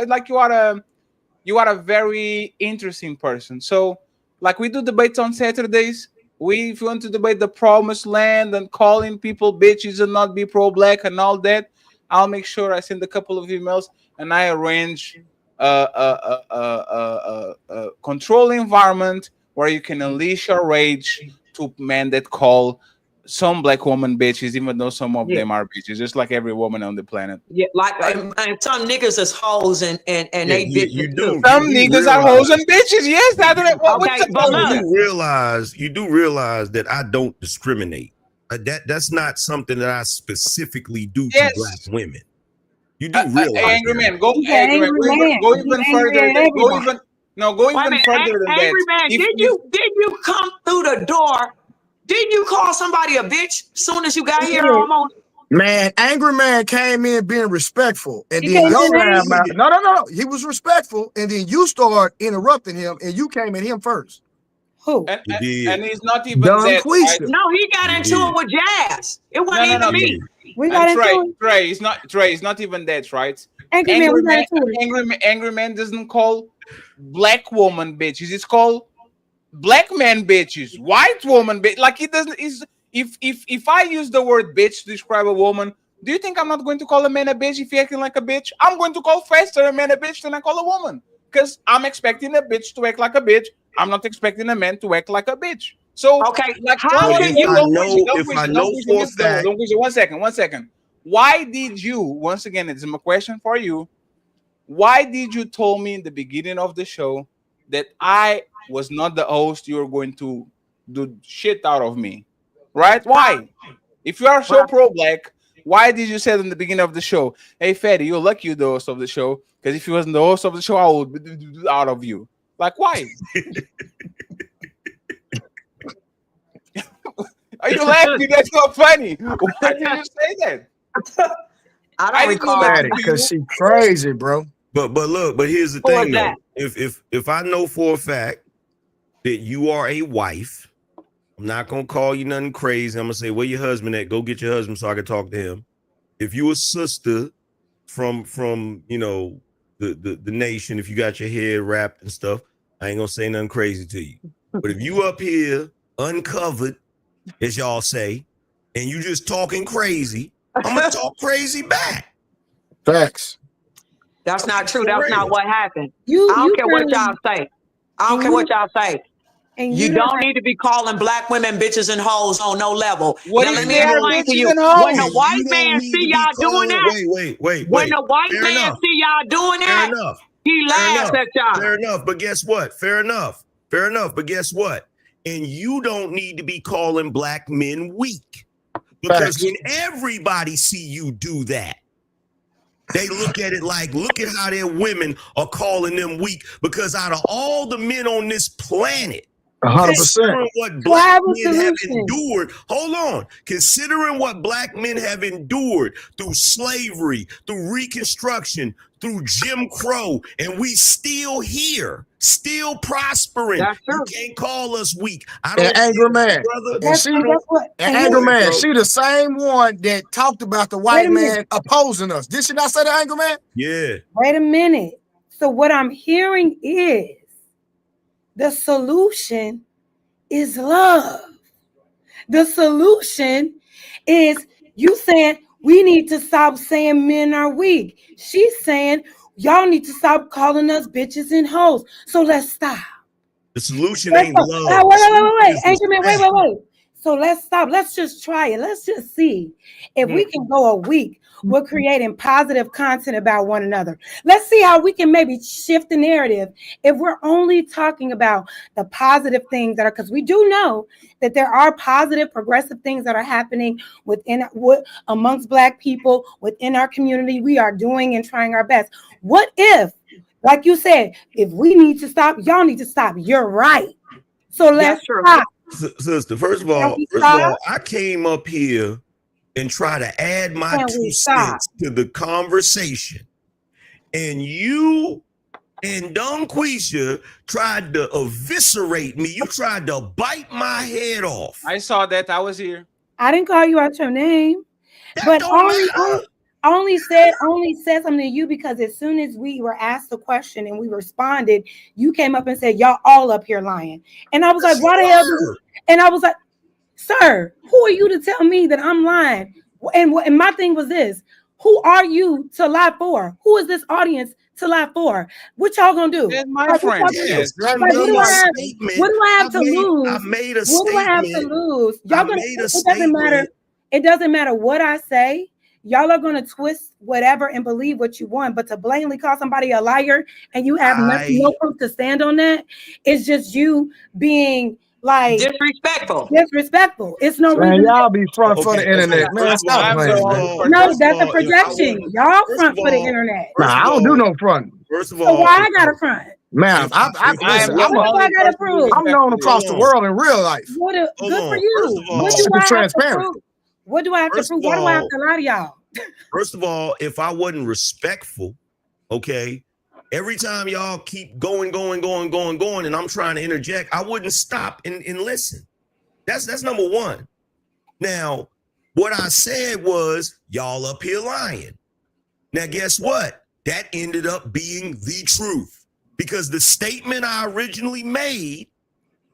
a very interesting person. So, like we do debates on Saturdays. If you want to debate the promised land and calling people bitches and not be pro-black and all that, I'll make sure I send a couple of emails and I arrange a control environment where you can unleash your rage to men that call some black woman bitches, even though some of them are bitches, just like every woman on the planet. Yeah, like and some niggas is hoes and they bitches too. Some niggas are hoes and bitches. Yes, that's what. Okay, but look. You do realize that I don't discriminate. That's not something that I specifically do to black women. You do realize, angry man, go He's angry an man. angry man. Go He's even angry further. at Go everybody. even Wait a minute, further than that. angry man, did you come through the door? Didn't you call somebody a bitch soon as you got here? Almost. Man, angry man came in being respectful, and He then came your in ass, angry. no, he was respectful, and then you start interrupting him, and you came at him first. Who? And it's not even Don that. Quisha. No, he got into it with Jazz. It wasn't even me. We got into it. Trey, it's not even that, right? Angry man, we got into it. Angry man doesn't call black woman bitches. It's called black man bitches, white woman bitch. Like it doesn't. Is if I use the word bitch to describe a woman, do you think I'm not going to call a man a bitch if he acting like a bitch? I'm going to call faster a man a bitch than I call a woman, because I'm expecting a bitch to act like a bitch. I'm not expecting a man to act like a bitch. So okay, like, how can you? If I know for a fact, don't question. 1 second. Why did you? Once again, it's a question for you. Why did you tell me in the beginning of the show that I was not the host? You were going to do shit out of me, right? Why? If you are so pro-black, why did you say in the beginning of the show, "Hey, Fatty, you're lucky you're the host of the show, because if you wasn't the host of the show, I would do out of you." Like, why? Are you laughing? That's not funny. Why did you say that? I don't recall Fatty, because she crazy, bro. But here's the Who was thing though. that? If I know for a fact that you are a wife, I'm not gonna call you nothing crazy. I'm gonna say, where your husband at? Go get your husband so I can talk to him. If you a sister from the nation, if you got your head wrapped and stuff, I ain't gonna say nothing crazy to you. But if you up here uncovered, as y'all say, and you just talking crazy, I'm gonna talk crazy back. Facts. That's not true. That's not what happened. I You don't care what can- y'all say. I don't care what y'all say. And You you don't need to be calling black women bitches and hoes on no level. What Now if let me they are explain to bitches you. and When hoes? the white You don't man need see to be y'all doing calling. that, Wait. when the white Fair man enough. see y'all doing Fair that, enough. he Fair laughs enough. at y'all. Fair enough. But guess what? Fair enough. But guess what? And you don't need to be calling black men weak, because Facts. when everybody see you do that, they look at it like, look at how their women are calling them weak, because out of all the men on this planet, 100%. considering what So I black have a men have solution. endured, hold on, considering what black men have endured through slavery, through Reconstruction, through Jim Crow, and we still here, still prospering. That's You true. can't call us weak. I And don't Angry care, Man. brother. And That's she, what. and And Angry Go ahead, Man, bro. she the same one that talked about the Wait white a minute. man opposing us. Did she not say that, Angry Man? Yeah. Wait a minute. So what I'm hearing is the solution is love. The solution is you saying we need to stop saying men are weak. She's saying y'all need to stop calling us bitches and hoes. So let's stop. The solution Let's ain't stop. love. Wait. Anchorman, wait. So let's stop. Let's just try it. Let's just see if we can go a week with creating positive content about one another. Let's see how we can maybe shift the narrative if we're only talking about the positive things that are, because we do know that there are positive, progressive things that are happening amongst Black people within our community. We are doing and trying our best. What if, like you said, if we need to stop, y'all need to stop. You're right. So let's stop. Sister, first of all, I came up here and try to add my Can 2 we stop? cents to the conversation, and you and Dunquisha tried to eviscerate me. You tried to bite my head off. I saw that. I was here. I didn't call you out your name, but only said something to you because as soon as we were asked the question and we responded, you came up and said, y'all all up here lying. And I was like, why the hell? And I was like, sir, who are you to tell me that I'm lying? And my thing was this: who are you to lie for? Who is this audience to lie for? What y'all gonna do? That's my Like, friend. Yes, what do I have to lose? I made a What do I have to statement. lose? I Y'all made a it doesn't matter. statement. It doesn't matter what I say. Y'all are gonna twist whatever and believe what you want, but to blatantly call somebody a liar and you have no proof to stand on that, it's just you being like disrespectful. It's no Man, reason. y'all be front for the internet. Man, stop playing, man. No, that's a projection. Y'all front for the internet. Nah, I don't do no front. First of So all, why I got a front? Man, listen, I'm known across the world in real life. Good for you. What do Super I have to transparent. prove? What do I have to prove? Why do I have to lie to y'all? First of all, if I wasn't respectful, okay, every time y'all keep going, and I'm trying to interject, I wouldn't stop and listen. That's number one. Now, what I said was, y'all up here lying. Now, guess what? That ended up being the truth, because the statement I originally made,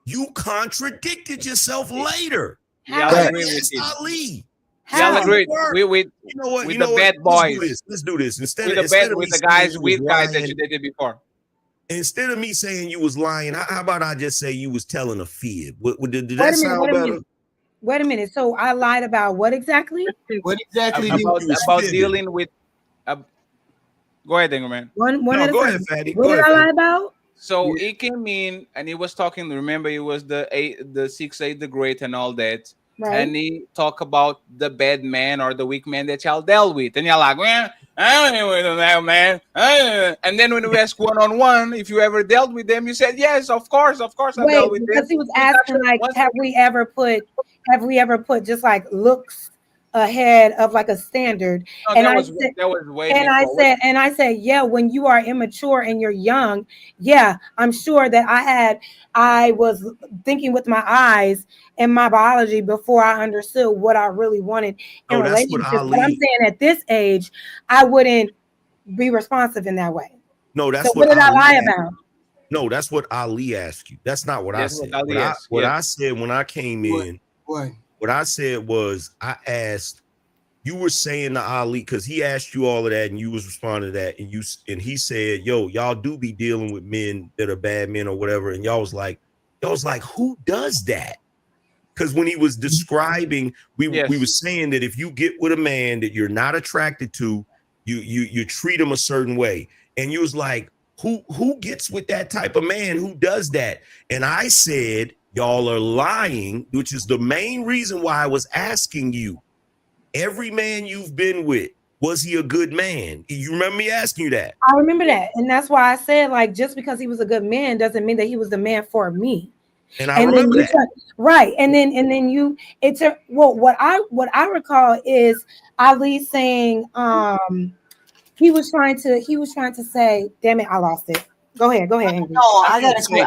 you contradicted yourself later. Y'all agree with it. Ali. Y'all agree with you know what? with You the know what? bad boys. Let's do this. Instead with of the guys me saying you was with guys that lying, you dated before. instead of me saying you was lying, how about I just say you was telling a fib? Did Wait that a minute, sound better? Wait a minute. So I lied about what exactly? What exactly About dealing with? Go ahead, Dingerman. One at a go time. ahead, Fatty. What did I lie about? So he came in and he was talking. Remember, it was the 6'8", the great, and all that. Right. And he talked about the bad man or the weak man that y'all dealt with, and y'all like, well, I don't know that man. And then when we ask one-on-one if you ever dealt with them, you said yes, of course, I dealt with them. Because he was asking like, have we ever put just like looks ahead of like a standard? No, and that I was said, that was way and before. I said, yeah, when you are immature and you're young, yeah, I'm sure that I was thinking with my eyes and my biology before I understood what I really wanted in relationships. But I'm saying at this age, I wouldn't be responsive in that way. No, that's so what did I lie about? No, that's what Ali asked you. That's not what I said. What I said when I came in, what I said was I asked, you were saying to Ali, because he asked you all of that and you was responding to that, and he said, yo, y'all do be dealing with men that are bad men or whatever, and y'all was like, who does that? Because when he was describing, we were saying that if you get with a man that you're not attracted to, you treat him a certain way, and you was like, who gets with that type of man? Who does that? And I said, y'all are lying, which is the main reason why I was asking you. Every man you've been with, was he a good man? You remember me asking you that? I remember that. And that's why I said, like, just because he was a good man doesn't mean that he was the man for me. And I remember that. Right. And then what I recall is Ali saying he was trying to say, damn it, I lost it. Go ahead, Henry. No, I gotta say,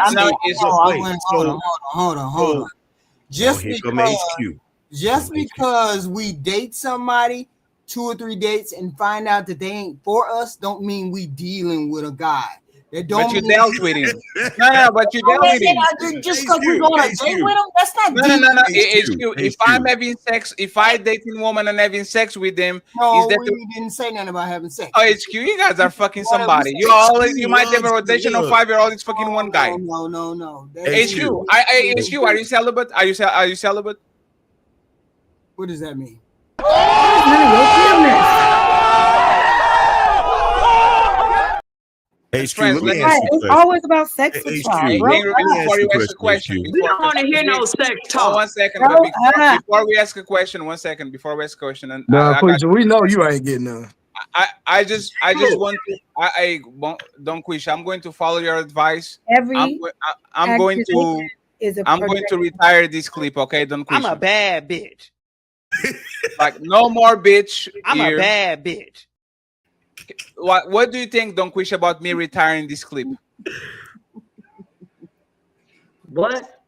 hold on. Just because we date somebody 2 or 3 dates and find out that they ain't for us, don't mean we dealing with a guy. That don't. But you dealt with him. No, but you dealt with him. Just because we go on a date with him, that's not. No. It's cute. If I'm having sex, if I dating woman and having sex with them, no, we didn't say nothing about having sex. Oh, it's cute. You guys are fucking somebody. You might have a rotation of 5-year-old. It's fucking one guy. No. It's cute. It's cute. Are you celibate? Are you celibate? What does that mean? It's always about sex with y'all. Before you ask a question, we don't want to hear no sex talk. 1 second. Before we ask a question, 1 second. Before we ask a question, and we know you ain't getting none. I just want to. Don't quish. I'm going to follow your advice. I'm going to retire this clip. Okay, don't quish. I'm a bad bitch. Like no more bitch. I'm a bad bitch. What do you think, Don Quish, about me retiring this clip? What?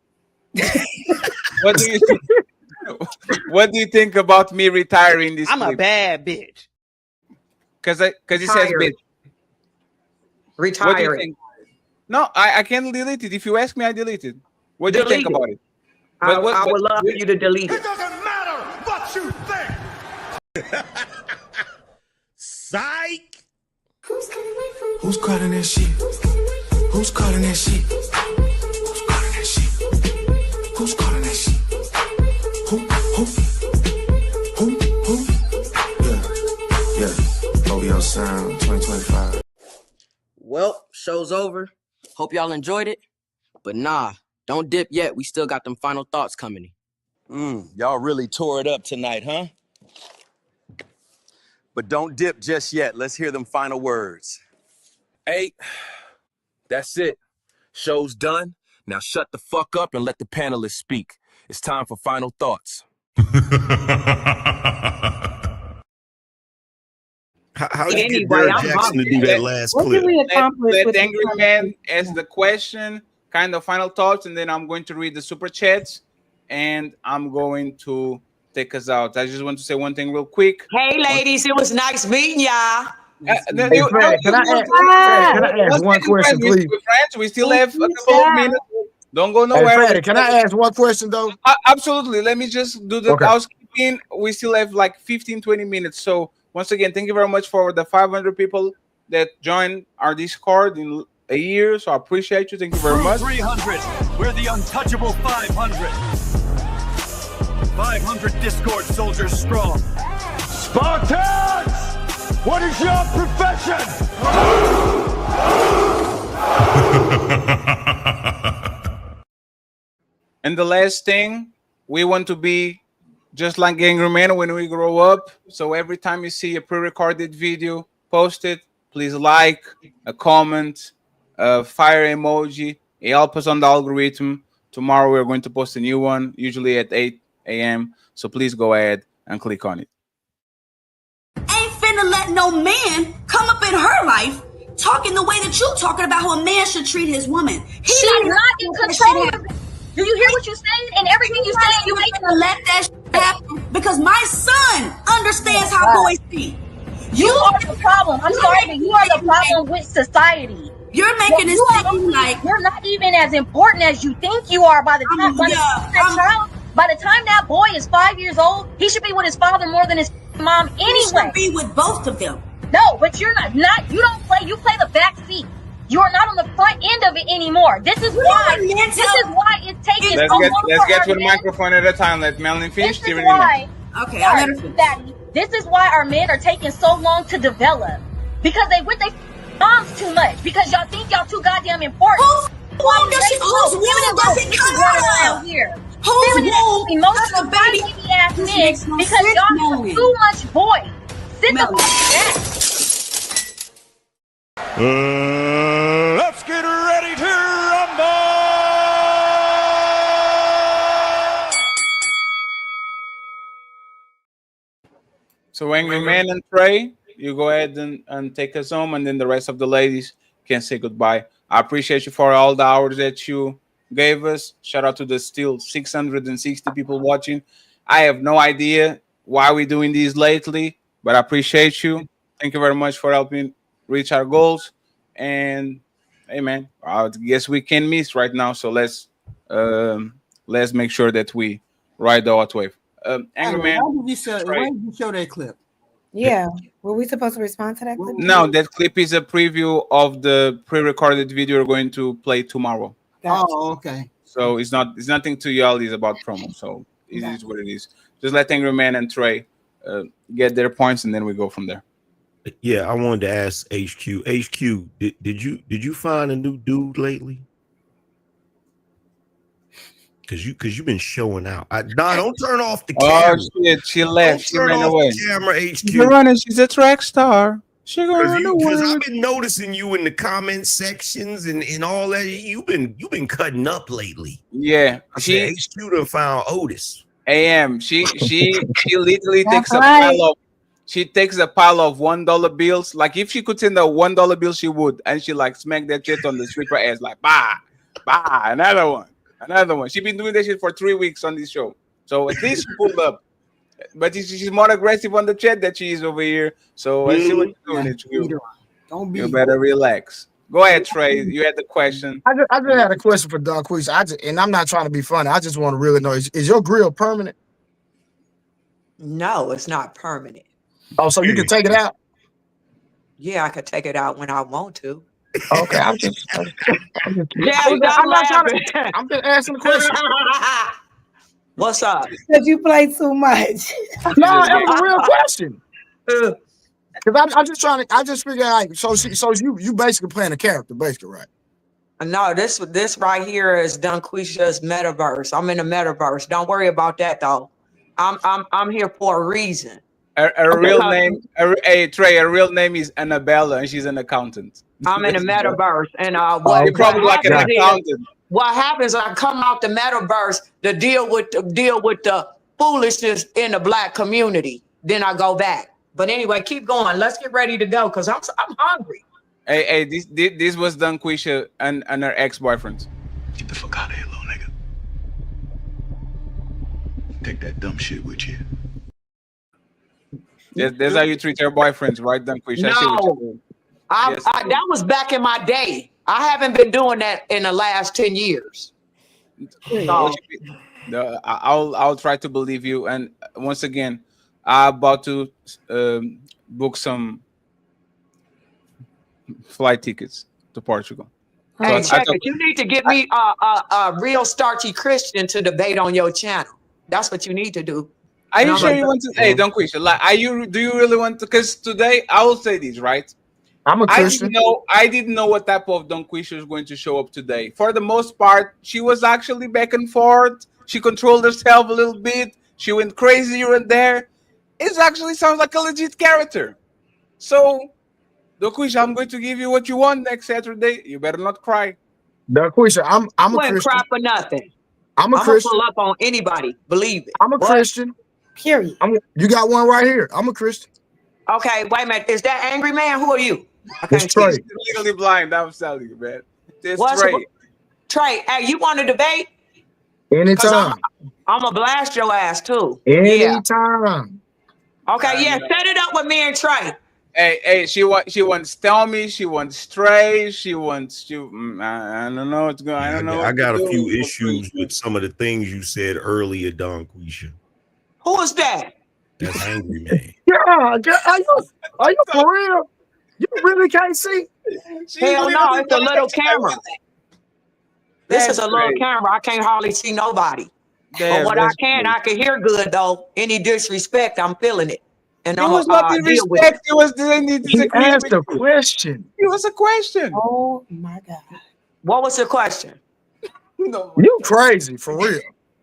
What do you think? What do you think about me retiring this clip? I'm a bad bitch. Because he says bitch. Retire. What do you think? No, I can't delete it. If you ask me, I delete it. What do you think about it? I would love for you to delete it. It doesn't matter what you think. Psych. Who's calling that shit? Who's calling that shit? Who's calling that shit? Who's calling that shit? Who? Yeah. OBO Sound 2025. Well, show's over. Hope y'all enjoyed it. But nah, don't dip yet. We still got them final thoughts coming in. Y'all really tore it up tonight, huh? But don't dip just yet. Let's hear them final words. Hey, that's it. Show's done. Now shut the fuck up and let the panelists speak. It's time for final thoughts. How did you get Derek Jackson to do that last clip? Let Angry Man ask the question, kind of final thoughts, and then I'm going to read the super chats, and I'm going to take us out. I just want to say one thing real quick. Hey, ladies, it was nice meeting y'all. Hey, Fred, can I ask one question, please? Friends, we still have a couple of minutes. Don't go nowhere. Hey, Fred, can I ask one question though? Absolutely. Let me just do the housekeeping. We still have like 15-20 minutes. So once again, thank you very much for the 500 people that joined our Discord in a year. So I appreciate you. Thank you very much. 300. We're the untouchable 500. 500 Discord soldiers strong. Spartans! What is your profession? And the last thing, we want to be just like Angry Man when we grow up. So every time you see a pre-recorded video posted, please like, a comment, a fire emoji. It helps us on the algorithm. Tomorrow we're going to post a new one, usually at 8 a.m. So please go ahead and click on it. Ain't finna let no man come up in her life talking the way that you talking about how a man should treat his woman. She's not in control of it. Do you hear what you're saying? And everything you say, you ain't gonna let that shit happen because my son understands how boys see. You are the problem. I'm sorry, but you are the problem with society. You're making it seem like you're not even as important as you think you are. By the time by the time that boy is 5 years old, he should be with his father more than his mom anyway. He should be with both of them. No, but you're not. You don't play. You play the back seat. You are not on the front end of it anymore. This is why. This is why it's taking so long. Let's get to the microphone at a time. Let Melanie finish. This is why. Okay, I let her finish. This is why our men are taking so long to develop because they with their moms too much. Because y'all think y'all too goddamn important. Whose womb does it come out of? Here. Whose womb emotional baby ass men because y'all have too much boy. Sit the fuck down. Let's get ready to rumble! So Angry Man and Trey, you go ahead and take us home, and then the rest of the ladies can say goodbye. I appreciate you for all the hours that you gave us. Shout out to the still 660 people watching. I have no idea why we're doing these lately, but I appreciate you. Thank you very much for helping reach our goals. And hey, man, I guess we can miss right now. So let's make sure that we ride the hot wave. Angry Man. Why did you show that clip? Yeah. Were we supposed to respond to that clip? No, that clip is a preview of the pre-recorded video we're going to play tomorrow. Gotcha. Oh, okay. So it's nothing to y'all. It's about promo. So it is what it is. Just let Angry Man and Trey get their points, and then we go from there. Yeah, I wanted to ask HQ. HQ, did you find a new dude lately? Because you've been showing out. Don't turn off the camera. Oh shit, she left. She ran away. The camera, HQ. She's running. She's a track star. She gonna run away. Because I've been noticing you in the comment sections and all that. You've been cutting up lately. Yeah, she HQ done found Otis. AM. She literally takes a pile of. She takes a pile of $1 bills. Like if she could send a $1 bill, she would, and she like smack that shit on the street for ass, like bah, another one. She's been doing that shit for 3 weeks on this show. So at least she pulled up. But she's more aggressive on the chat than she is over here. So I see what you're doing. You better relax. Go ahead, Trey. You had the question. I just had a question for Don Quiz. And I'm not trying to be funny. I just want to really know: is your grill permanent? No, it's not permanent. Oh, so you can take it out? Yeah, I could take it out when I want to. Okay, I'm just asking the question. What's up? Because you play too much. No, that was a real question. Because I'm just trying to. I just figured out. So you basically playing a character, basically, right? No, this right here is Dunquisha's metaverse. I'm in the metaverse. Don't worry about that though. I'm here for a reason. Her real name, hey Trey, her real name is Annabella, and she's an accountant. I'm in the metaverse, and you're probably like an accountant. What happens? I come out the metaverse to deal with the foolishness in the black community. Then I go back. But anyway, keep going. Let's get ready to go because I'm hungry. Hey, this was Dunquisha and her ex-boyfriend. Get the fuck out of here, little nigga. Take that dumb shit with you. That's how you treat your boyfriends, right, Dunquish? I see what you're No, doing. that was back in my day. I haven't been doing that in the last 10 years. So, I'll try to believe you. And once again, I'm about to book some flight tickets to Portugal. hey, check it. You need to get me a real starchy Christian to debate on your channel. That's what you need to do. Are you sure you want to? Hey, don't question. Like, do you really want to? Because today I will say this, right? I'm a Christian. I didn't know what type of Don Quish was going to show up today. For the most part, she was actually back and forth. She controlled herself a little bit. She went crazy here and there. It actually sounds like a legit character. So, Don Quish, I'm going to give you what you want next Saturday. You better not cry. Don Quish, I'm a You ain't Christian. cry for nothing. I'm a gonna Christian. pull up on anybody. Believe it. I'm a Christian. Period. You got one right here. I'm a Christian. Okay, wait a minute. Is that Angry Man? Who are you? I It's can't see. Trey. Legally blind. I'm telling you, man. It's What's Trey. Trey, hey, you want to debate? Anytime. I'm going to blast your ass too. Anytime. Okay, yeah, set it up with me and Trey. Hey, she wants Tell Me, she wants Stray, she wants I don't know what's going. I don't know. I got a what to few do. issues with some of the things you said earlier, Don Quisha. Who is that? That's Angry Man. Yeah, are you for real? You really can't see? Hell no, it's a little camera. This is a little great. camera. I can't hardly see nobody. But what I can hear good though. Any disrespect, I'm feeling it. And It was not in deal with respect. It was they need to He disagree asked with a you. question. It was a question. Oh my God. What was the question? You crazy for real?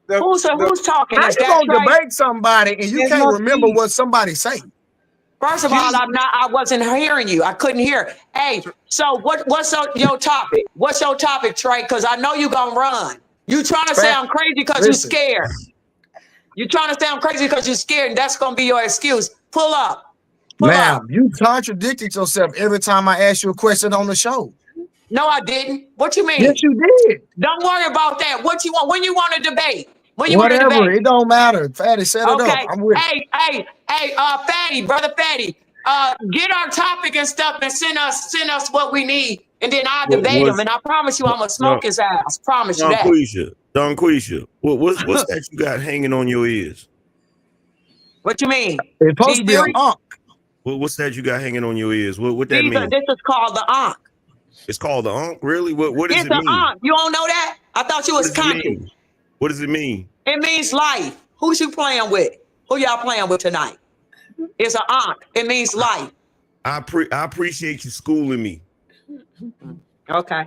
Who's talking? How Is you that gonna Trey? debate somebody and you It's can't not remember me. what somebody say? First of all, I wasn't hearing you. I couldn't hear. Hey, so what's your topic? What's your topic, Trey? Because I know you gonna run. You trying to sound crazy because you're scared. You trying to sound crazy because you're scared, and that's gonna be your excuse. Pull up. Now you contradicted yourself every time I asked you a question on the show. No, I didn't. What you mean? Yes, you did. Don't worry about that. What you want? When you want to debate? When you want to Whatever, debate? it don't matter. Fatty, set it up. Okay. I'm with it. Hey, Fatty, brother Fatty, get our topic and stuff and send us what we need, and then I'll debate him. And I promise you, I'm gonna smoke his ass. Promise you that. Don Quisha, what's that you got hanging on your ears? What you mean? It's supposed to be an ankh. What's that you got hanging on your ears? What that mean? This is called the ankh. It's called the ankh? Really? What does It's it an mean? ankh. You don't know that? I thought you was conscious. What does it mean? It means life. Who's you playing with? Who y'all playing with tonight? It's an ankh. It means life. I appreciate you schooling me. Okay.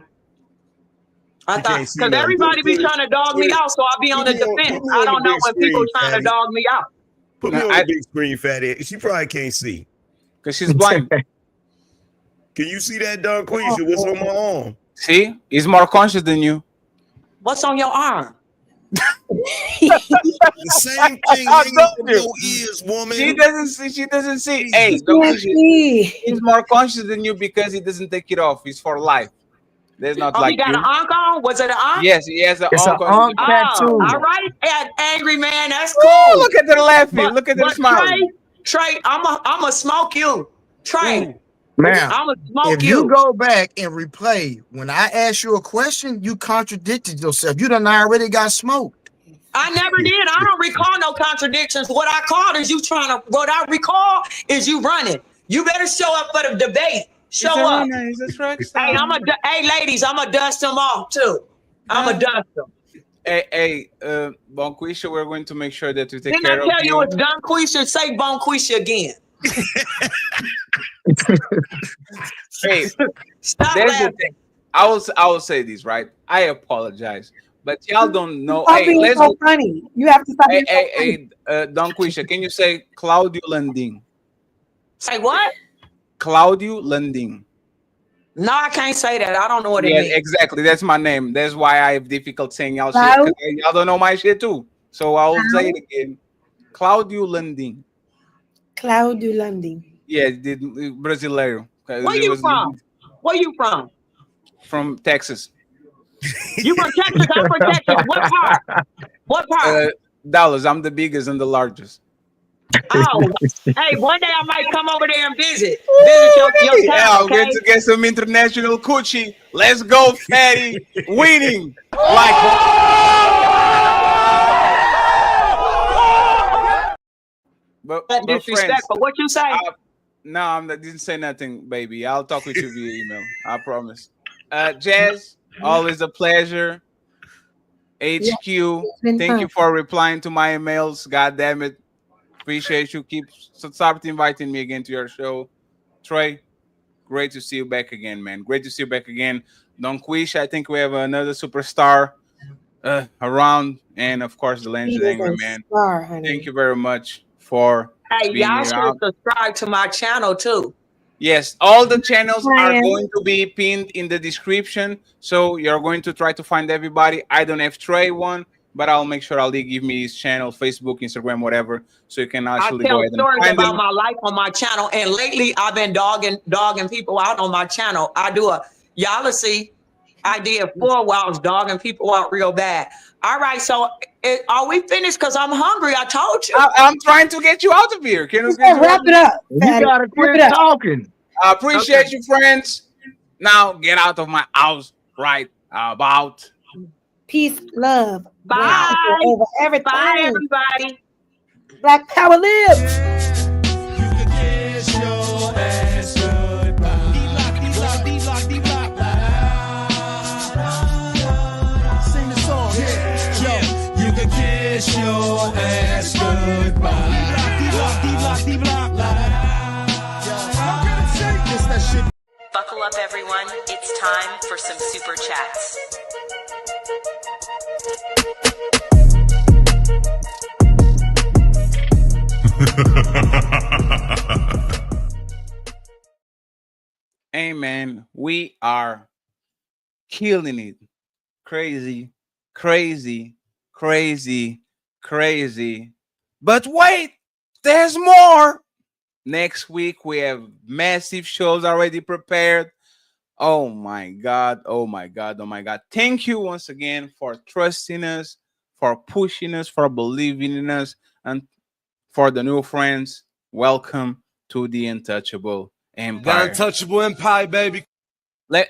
I You thought can't see because nothing. everybody be trying to dog me out, so I be on the defense. I don't know when people trying to dog me out. Put me on the big screen, Fatty. She probably can't see. Because she's blind. Can you see that, Don Quisha? What's on my arm? See? He's more conscious than you. What's on your arm? The same thing hanging on your ears, woman. She doesn't see. Hey, he's more conscious than you because he doesn't take it off. It's for life. There's not like He got you. an ankh on? Was it an ankh? Yes, he has an It's ankh an on. ankh tattoo. All right, Angry Man, that's Ooh, cool. look at her laughing. Look at her smiling. Trey, I'ma smoke you. Trey, Now, I'ma smoke if you go back and replay, when I asked you a question, you contradicted yourself. You done already got smoked. I never did. I don't recall no contradictions. What I recall is you running. You better show up for the debate. Show up. Hey, ladies, I'm gonna dust them off too. I'm gonna dust them. Hey, Bonquisha, we're going to make sure that we take Didn't care I of tell you you. it's Bonquisha? Say Bonquisha again. Hey, Stop there's the laughing. thing. I will say this, right? I apologize, but y'all don't know. Stop Hey, being let's so go. funny. You have to stop being so funny. Donquisha, can you say Claudio Landing? Say what? Claudio Landing. No, I can't say that. I don't know what it Yeah, means. exactly. That's my name. That's why I have difficult saying y'all shit. 'Cause y'all don't know my shit too. So I will say it again. Claudio Landing. Claudio Landing. Yeah, the Brasileiro. Where you from? Where you from? From Texas. You from Texas? I'm from Texas. What part? What part? Dallas. I'm the biggest and the largest. Oh, hey, one day I might come over there and visit your Woo-wee! Yeah, town, I'm going okay? to get some international coochie. Let's go, fatty. Winning. Like, That but friends, disrespectful. What you say? no, didn't say nothing, baby. I'll talk with you via email. I promise. Jazz, always a pleasure. Yeah, HQ, it's been thank fun. you for replying to my emails. God damn it. Appreciate you. Stop inviting me again to your show. Trey, great to see you back again, man. Great to see you back again. Don Quish, I think we have another superstar around. And of course, the He Lens is is Angry a Man. star, Thank honey. you very much for Hey, being y'all here. should subscribe to my channel too. Yes, all the channels are Ryan. going to be pinned in the description. So you're going to try to find everybody. I don't have Trey one, but I'll make sure Ali give me his channel, Facebook, Instagram, whatever, so you can I actually go tell ahead and stories find about them. my life on my channel, and lately I've been dogging people out on my channel. Y'all will see. I did 4 while I was dogging people out real bad. All right, so are we finished? Because I'm hungry. I told you. I'm trying to get you out of here. Can you Just wrap it up, You fatty. gotta Wrap quit it up. talking. I appreciate Okay. you, friends. Now get out of my house right about Peace, love, black now. people Bye. over Bye, everything. everybody. Black power lives. Sing the song, yeah. You can kiss your ass goodbye. Buckle up, everyone. It's time for some super chats. Hey, man, we are killing it. Crazy, crazy, crazy, crazy. But wait, there's more. Next week, we have massive shows already prepared. Oh my God. Oh my God. Oh my God. Thank you once again for trusting us, for pushing us, for believing in us, and for the new friends. Welcome to the Untouchable Empire. The Untouchable Empire, baby.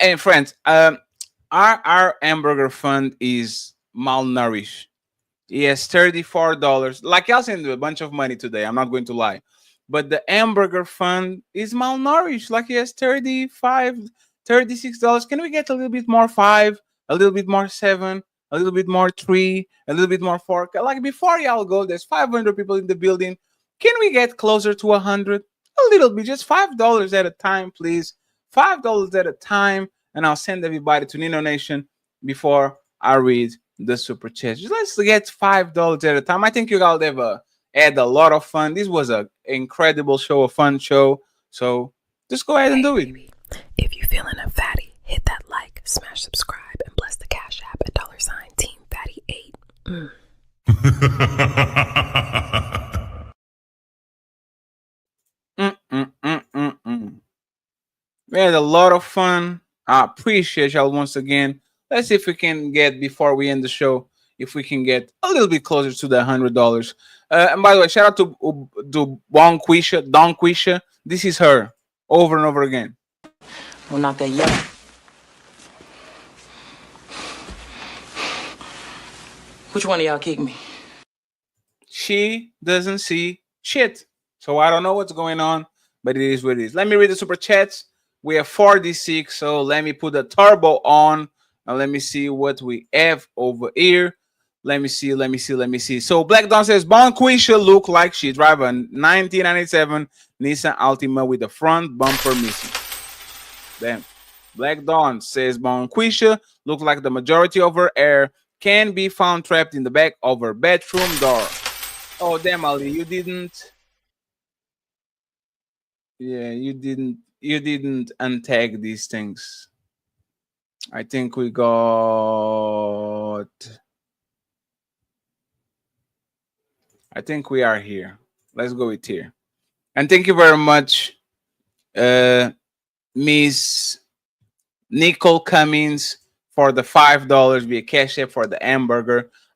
And friends, our hamburger fund is malnourished. He has $34. Like y'all sent a bunch of money today. I'm not going to lie. But the hamburger fund is malnourished. Like he has 35, $36. Can we get a little bit more five, a little bit more seven, a little bit more three, a little bit more four? Like before y'all go, there's 500 people in the building. Can we get closer to 100? A little bit, just $5 at a time, please. $5 at a time. And I'll send everybody to Nino Nation before I read the super chat. Just let's get $5 at a time. I think you all have had a lot of fun. This was an incredible show, a fun show. So just go ahead and do it. If you feeling a fatty, hit that like, smash subscribe, and bless the Cash App at $Team Fatty 8. We had a lot of fun. I appreciate y'all once again. Let's see if we can get, before we end the show, if we can get a little bit closer to the $100. And by the way, shout out to Don Quisha. This is her over and over again. Well, not that yet. Which one of y'all kicked me? She doesn't see shit. So I don't know what's going on, but it is what it is. Let me read the super chats. We have 46, so let me put the turbo on and let me see what we have over here. Let me see. So Black Dawn says Bonquisha look like she drive a 1997 Nissan Altima with the front bumper missing. Damn. Black Dawn says Bonquisha look like the majority of her hair can be found trapped in the back of her bedroom door. Oh damn, Ali, you didn't. Yeah, you didn't untag these things. I think we got. I think we are here. Let's go with here. And thank you very much, Miss Nicole Cummings, for the $5 via Cash App for the hamburger.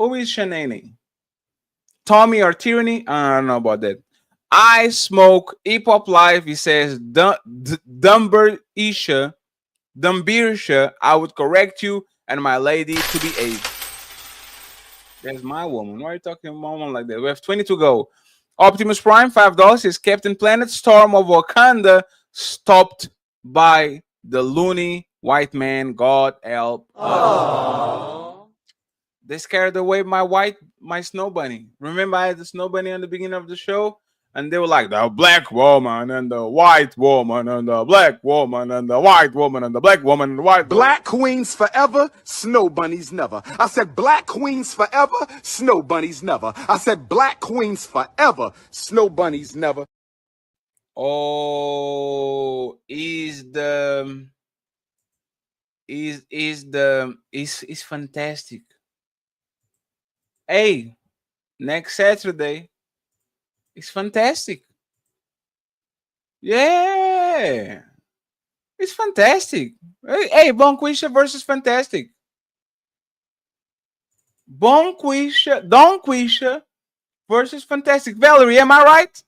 Who is Shanae? Tommy or Tyranny? I don't know about that. I smoke hip hop life. He says Dumberisha, I would correct you and my lady to be a. That's my woman. Why are you talking about woman like that? We have 20 to go. Optimus Prime, $5 is Captain Planet Storm of Wakanda stopped by the loony white man. God help us. They scared away my snow bunny. Remember I had the snow bunny on the beginning of the show? And they were like, the black woman and the white woman and the black woman and the white woman and the black woman and the white woman. Black queens forever, snow bunnies never. I said black queens forever, snow bunnies never. I said black queens forever, snow bunnies never. Oh, is fantastic. Hey, next Saturday is fantastic. Yeah, it's fantastic. Hey, Bonquisha versus Fantastic. Donquisha versus Fantastic. Valerie, am I right?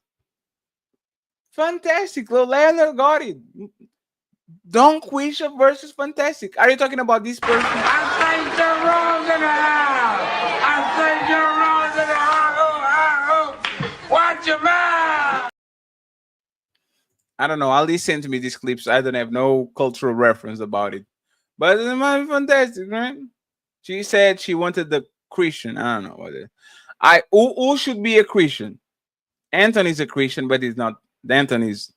Fantastic. Leonard got it. Donquisha versus Fantastic. Are you talking about this person? I think you're wrong in the house. I think you're wrong in the house. Watch your mouth. I don't know. Ali sent me these clips. I don't have no cultural reference about it. But it might be fantastic, right? She said she wanted the Christian. I don't know what it is. Who should be a Christian? Anthony's a Christian, but he's not. Anthony's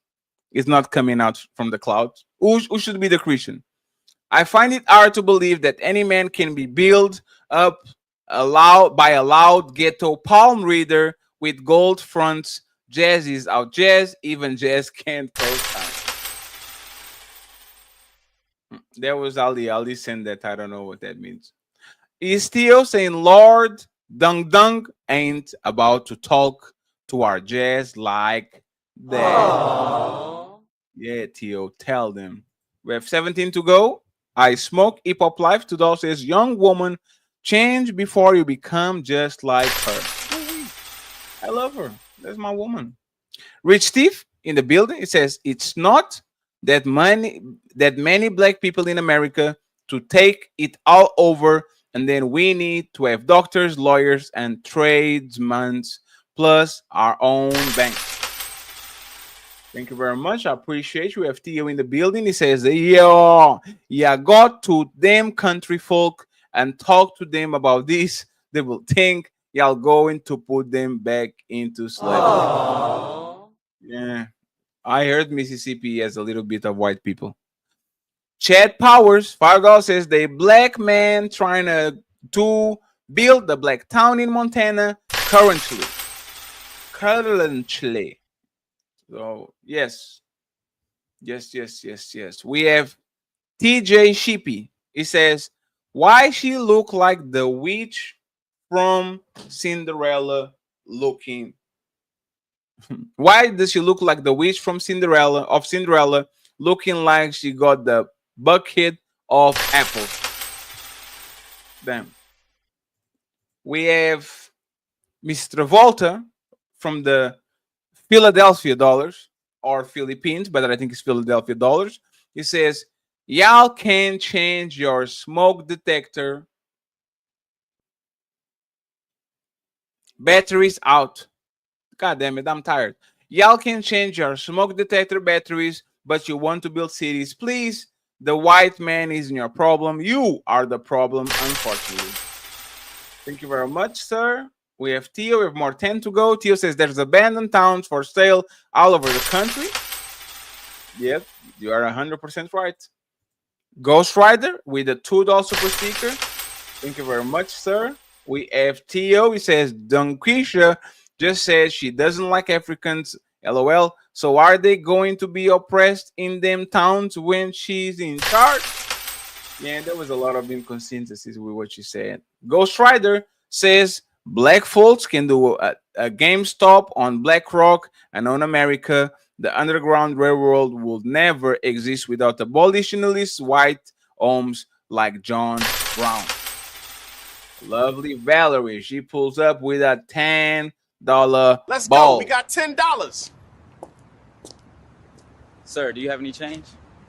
is not coming out from the clouds. Who should be the Christian? I find it hard to believe that any man can be built up by a loud ghetto palm reader with gold fronts. Jazz is out jazz. Even jazz can't co-sign. There was Ali. Ali sent that. I don't know what that means. He's still saying Lord Dung Dung ain't about to talk to our jazz like that. Aww. Yeah, Tio, tell them. We have 17 to go. I smoke hip hop life. $2 says, young woman, change before you become just like her. I love her. That's my woman. Rich Steve in the building. It says, it's not that many black people in America to take it all over, and then we need to have doctors, lawyers, and tradesmen plus our own banks. Thank you very much. I appreciate you. We have Theo in the building. He says, yeah, got to them country folk and talk to them about this. They will think y'all going to put them back into slavery. Aww. Yeah. I heard Mississippi has a little bit of white people. Chad Powers, Fargo says the black man trying to build the black town in Montana currently. So yes. We have TJ Sheepy. He says, why she look like the witch from Cinderella looking? Why does she look like the witch from Cinderella looking like she got the bucket of apples? Damn. We have Mr. Volta from the Philadelphia dollars or Philippines, but I think it's Philadelphia dollars. He says, y'all can change your smoke detector. Batteries out. God damn it, I'm tired. Y'all can change your smoke detector batteries, but you want to build cities. Please, the white man isn't your problem. You are the problem, unfortunately. Thank you very much, sir. We have Theo. We have more 10 to go. Theo says there's abandoned towns for sale all over the country. Yep, you are 100% right. Ghost Rider with a $2 super sticker. Thank you very much, sir. We have Theo. He says Dunquisha just said she doesn't like Africans. LOL. So are they going to be oppressed in them towns when she's in charge? Yeah, there was a lot of inconsistencies with what she said. Ghost Rider says black folks can do a GameStop on Black Rock and on America. The Underground Railroad will never exist without abolitionist white homes like John Brown. Lovely Valerie. She pulls up with a $10 Let's ball. go. We got $10. Sir, do you have any change?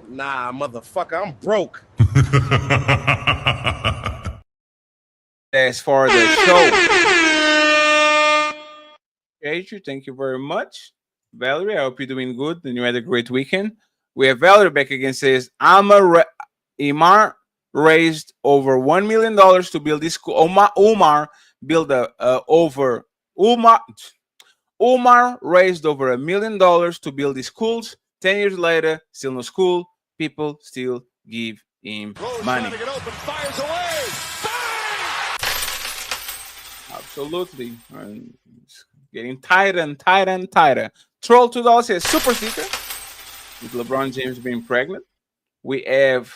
Nah, motherfucker, I'm broke. That's for the show. Thank you very much. Valerie, I hope you're doing good and you had a great weekend. We have Valerie back again, says, Imar raised over $1 million to build this school. Umar raised over $1 million to build these schools. 10 years later, still no school. People still give him money. Absolutely. And it's getting tighter and tighter and tighter. Troll $2 says super secret with LeBron James being pregnant. We have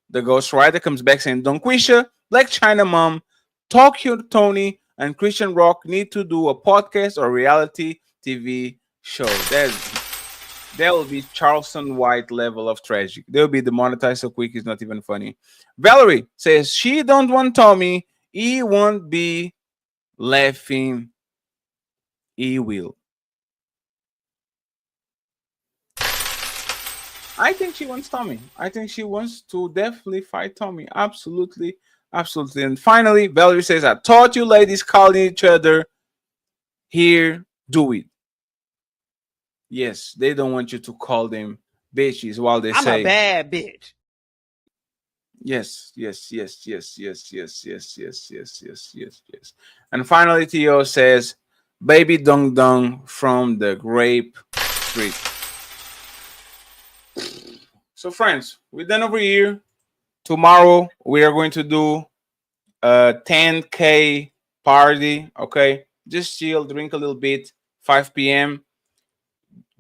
the Ghost Rider comes back saying Don Quisha, Black China Mom, Tokyo Tony, and Christian Rock need to do a podcast or reality TV show. That will be Charleston White level of tragic. They'll be demonetized so quick it's not even funny. Valerie says she don't want Tommy. He won't be laughing. He will. I think she wants Tommy. I think she wants to definitely fight Tommy. Absolutely. Absolutely. And finally, Valerie says, I taught you ladies calling each other. Here, do it. Yes, they don't want you to call them bitches while they say I'm a bad bitch. Yes. And finally, Theo says, baby dung dung from the Grape Street. So, friends, we're done over here. Tomorrow, we are going to do a 10K party, okay? Just chill, drink a little bit, 5 p.m.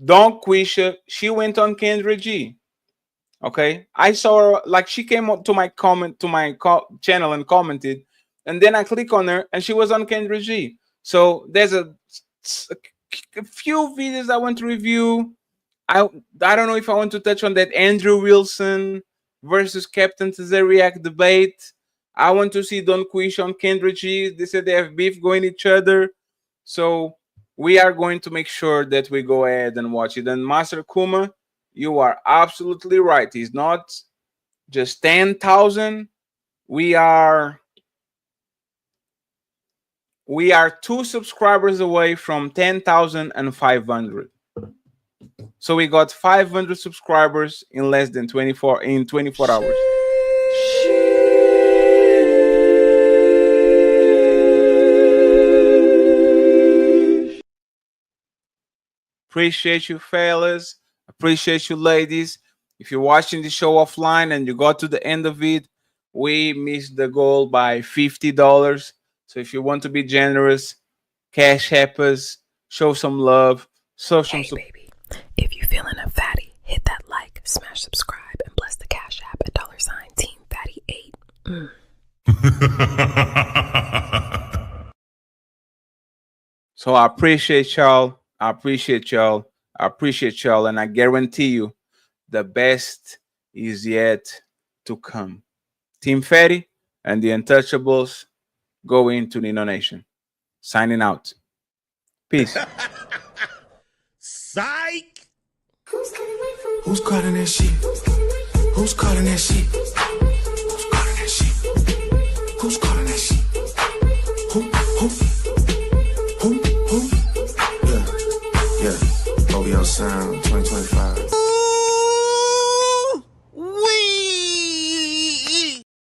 Don't Quisha, she went on Kendra G. Okay, I saw her, like, she came up to my channel and commented, and then I click on her and she was on Kendra G. So there's a few videos I want to review. I don't know if I want to touch on that Andrew Wilson versus Captain Tazariak debate. I want to see Don Quish on Kendra G. They said they have beef going each other. So we are going to make sure that we go ahead and watch it. And Master Kuma, you are absolutely right. It's not just 10,000. We are 2 subscribers away from 10,500. So we got 500 subscribers in less than 24 hours. Appreciate you, fellas. Appreciate you, ladies. If you're watching the show offline and you got to the end of it, we missed the goal by $50. So if you want to be generous, cash app us, show some love, show some support. Baby, if you feeling a fatty, hit that like, smash subscribe, and bless the cash app at $teamfatty8. So I appreciate y'all. I appreciate y'all. And I guarantee you the best is yet to come. Team Fatty and the Untouchables go into Nino Nation. Signing out. Peace. Psych! Who's calling that shit? Who's calling that shit? Who's calling that shit? Who's calling that shit? Who? Yeah. OVO Sound 2025.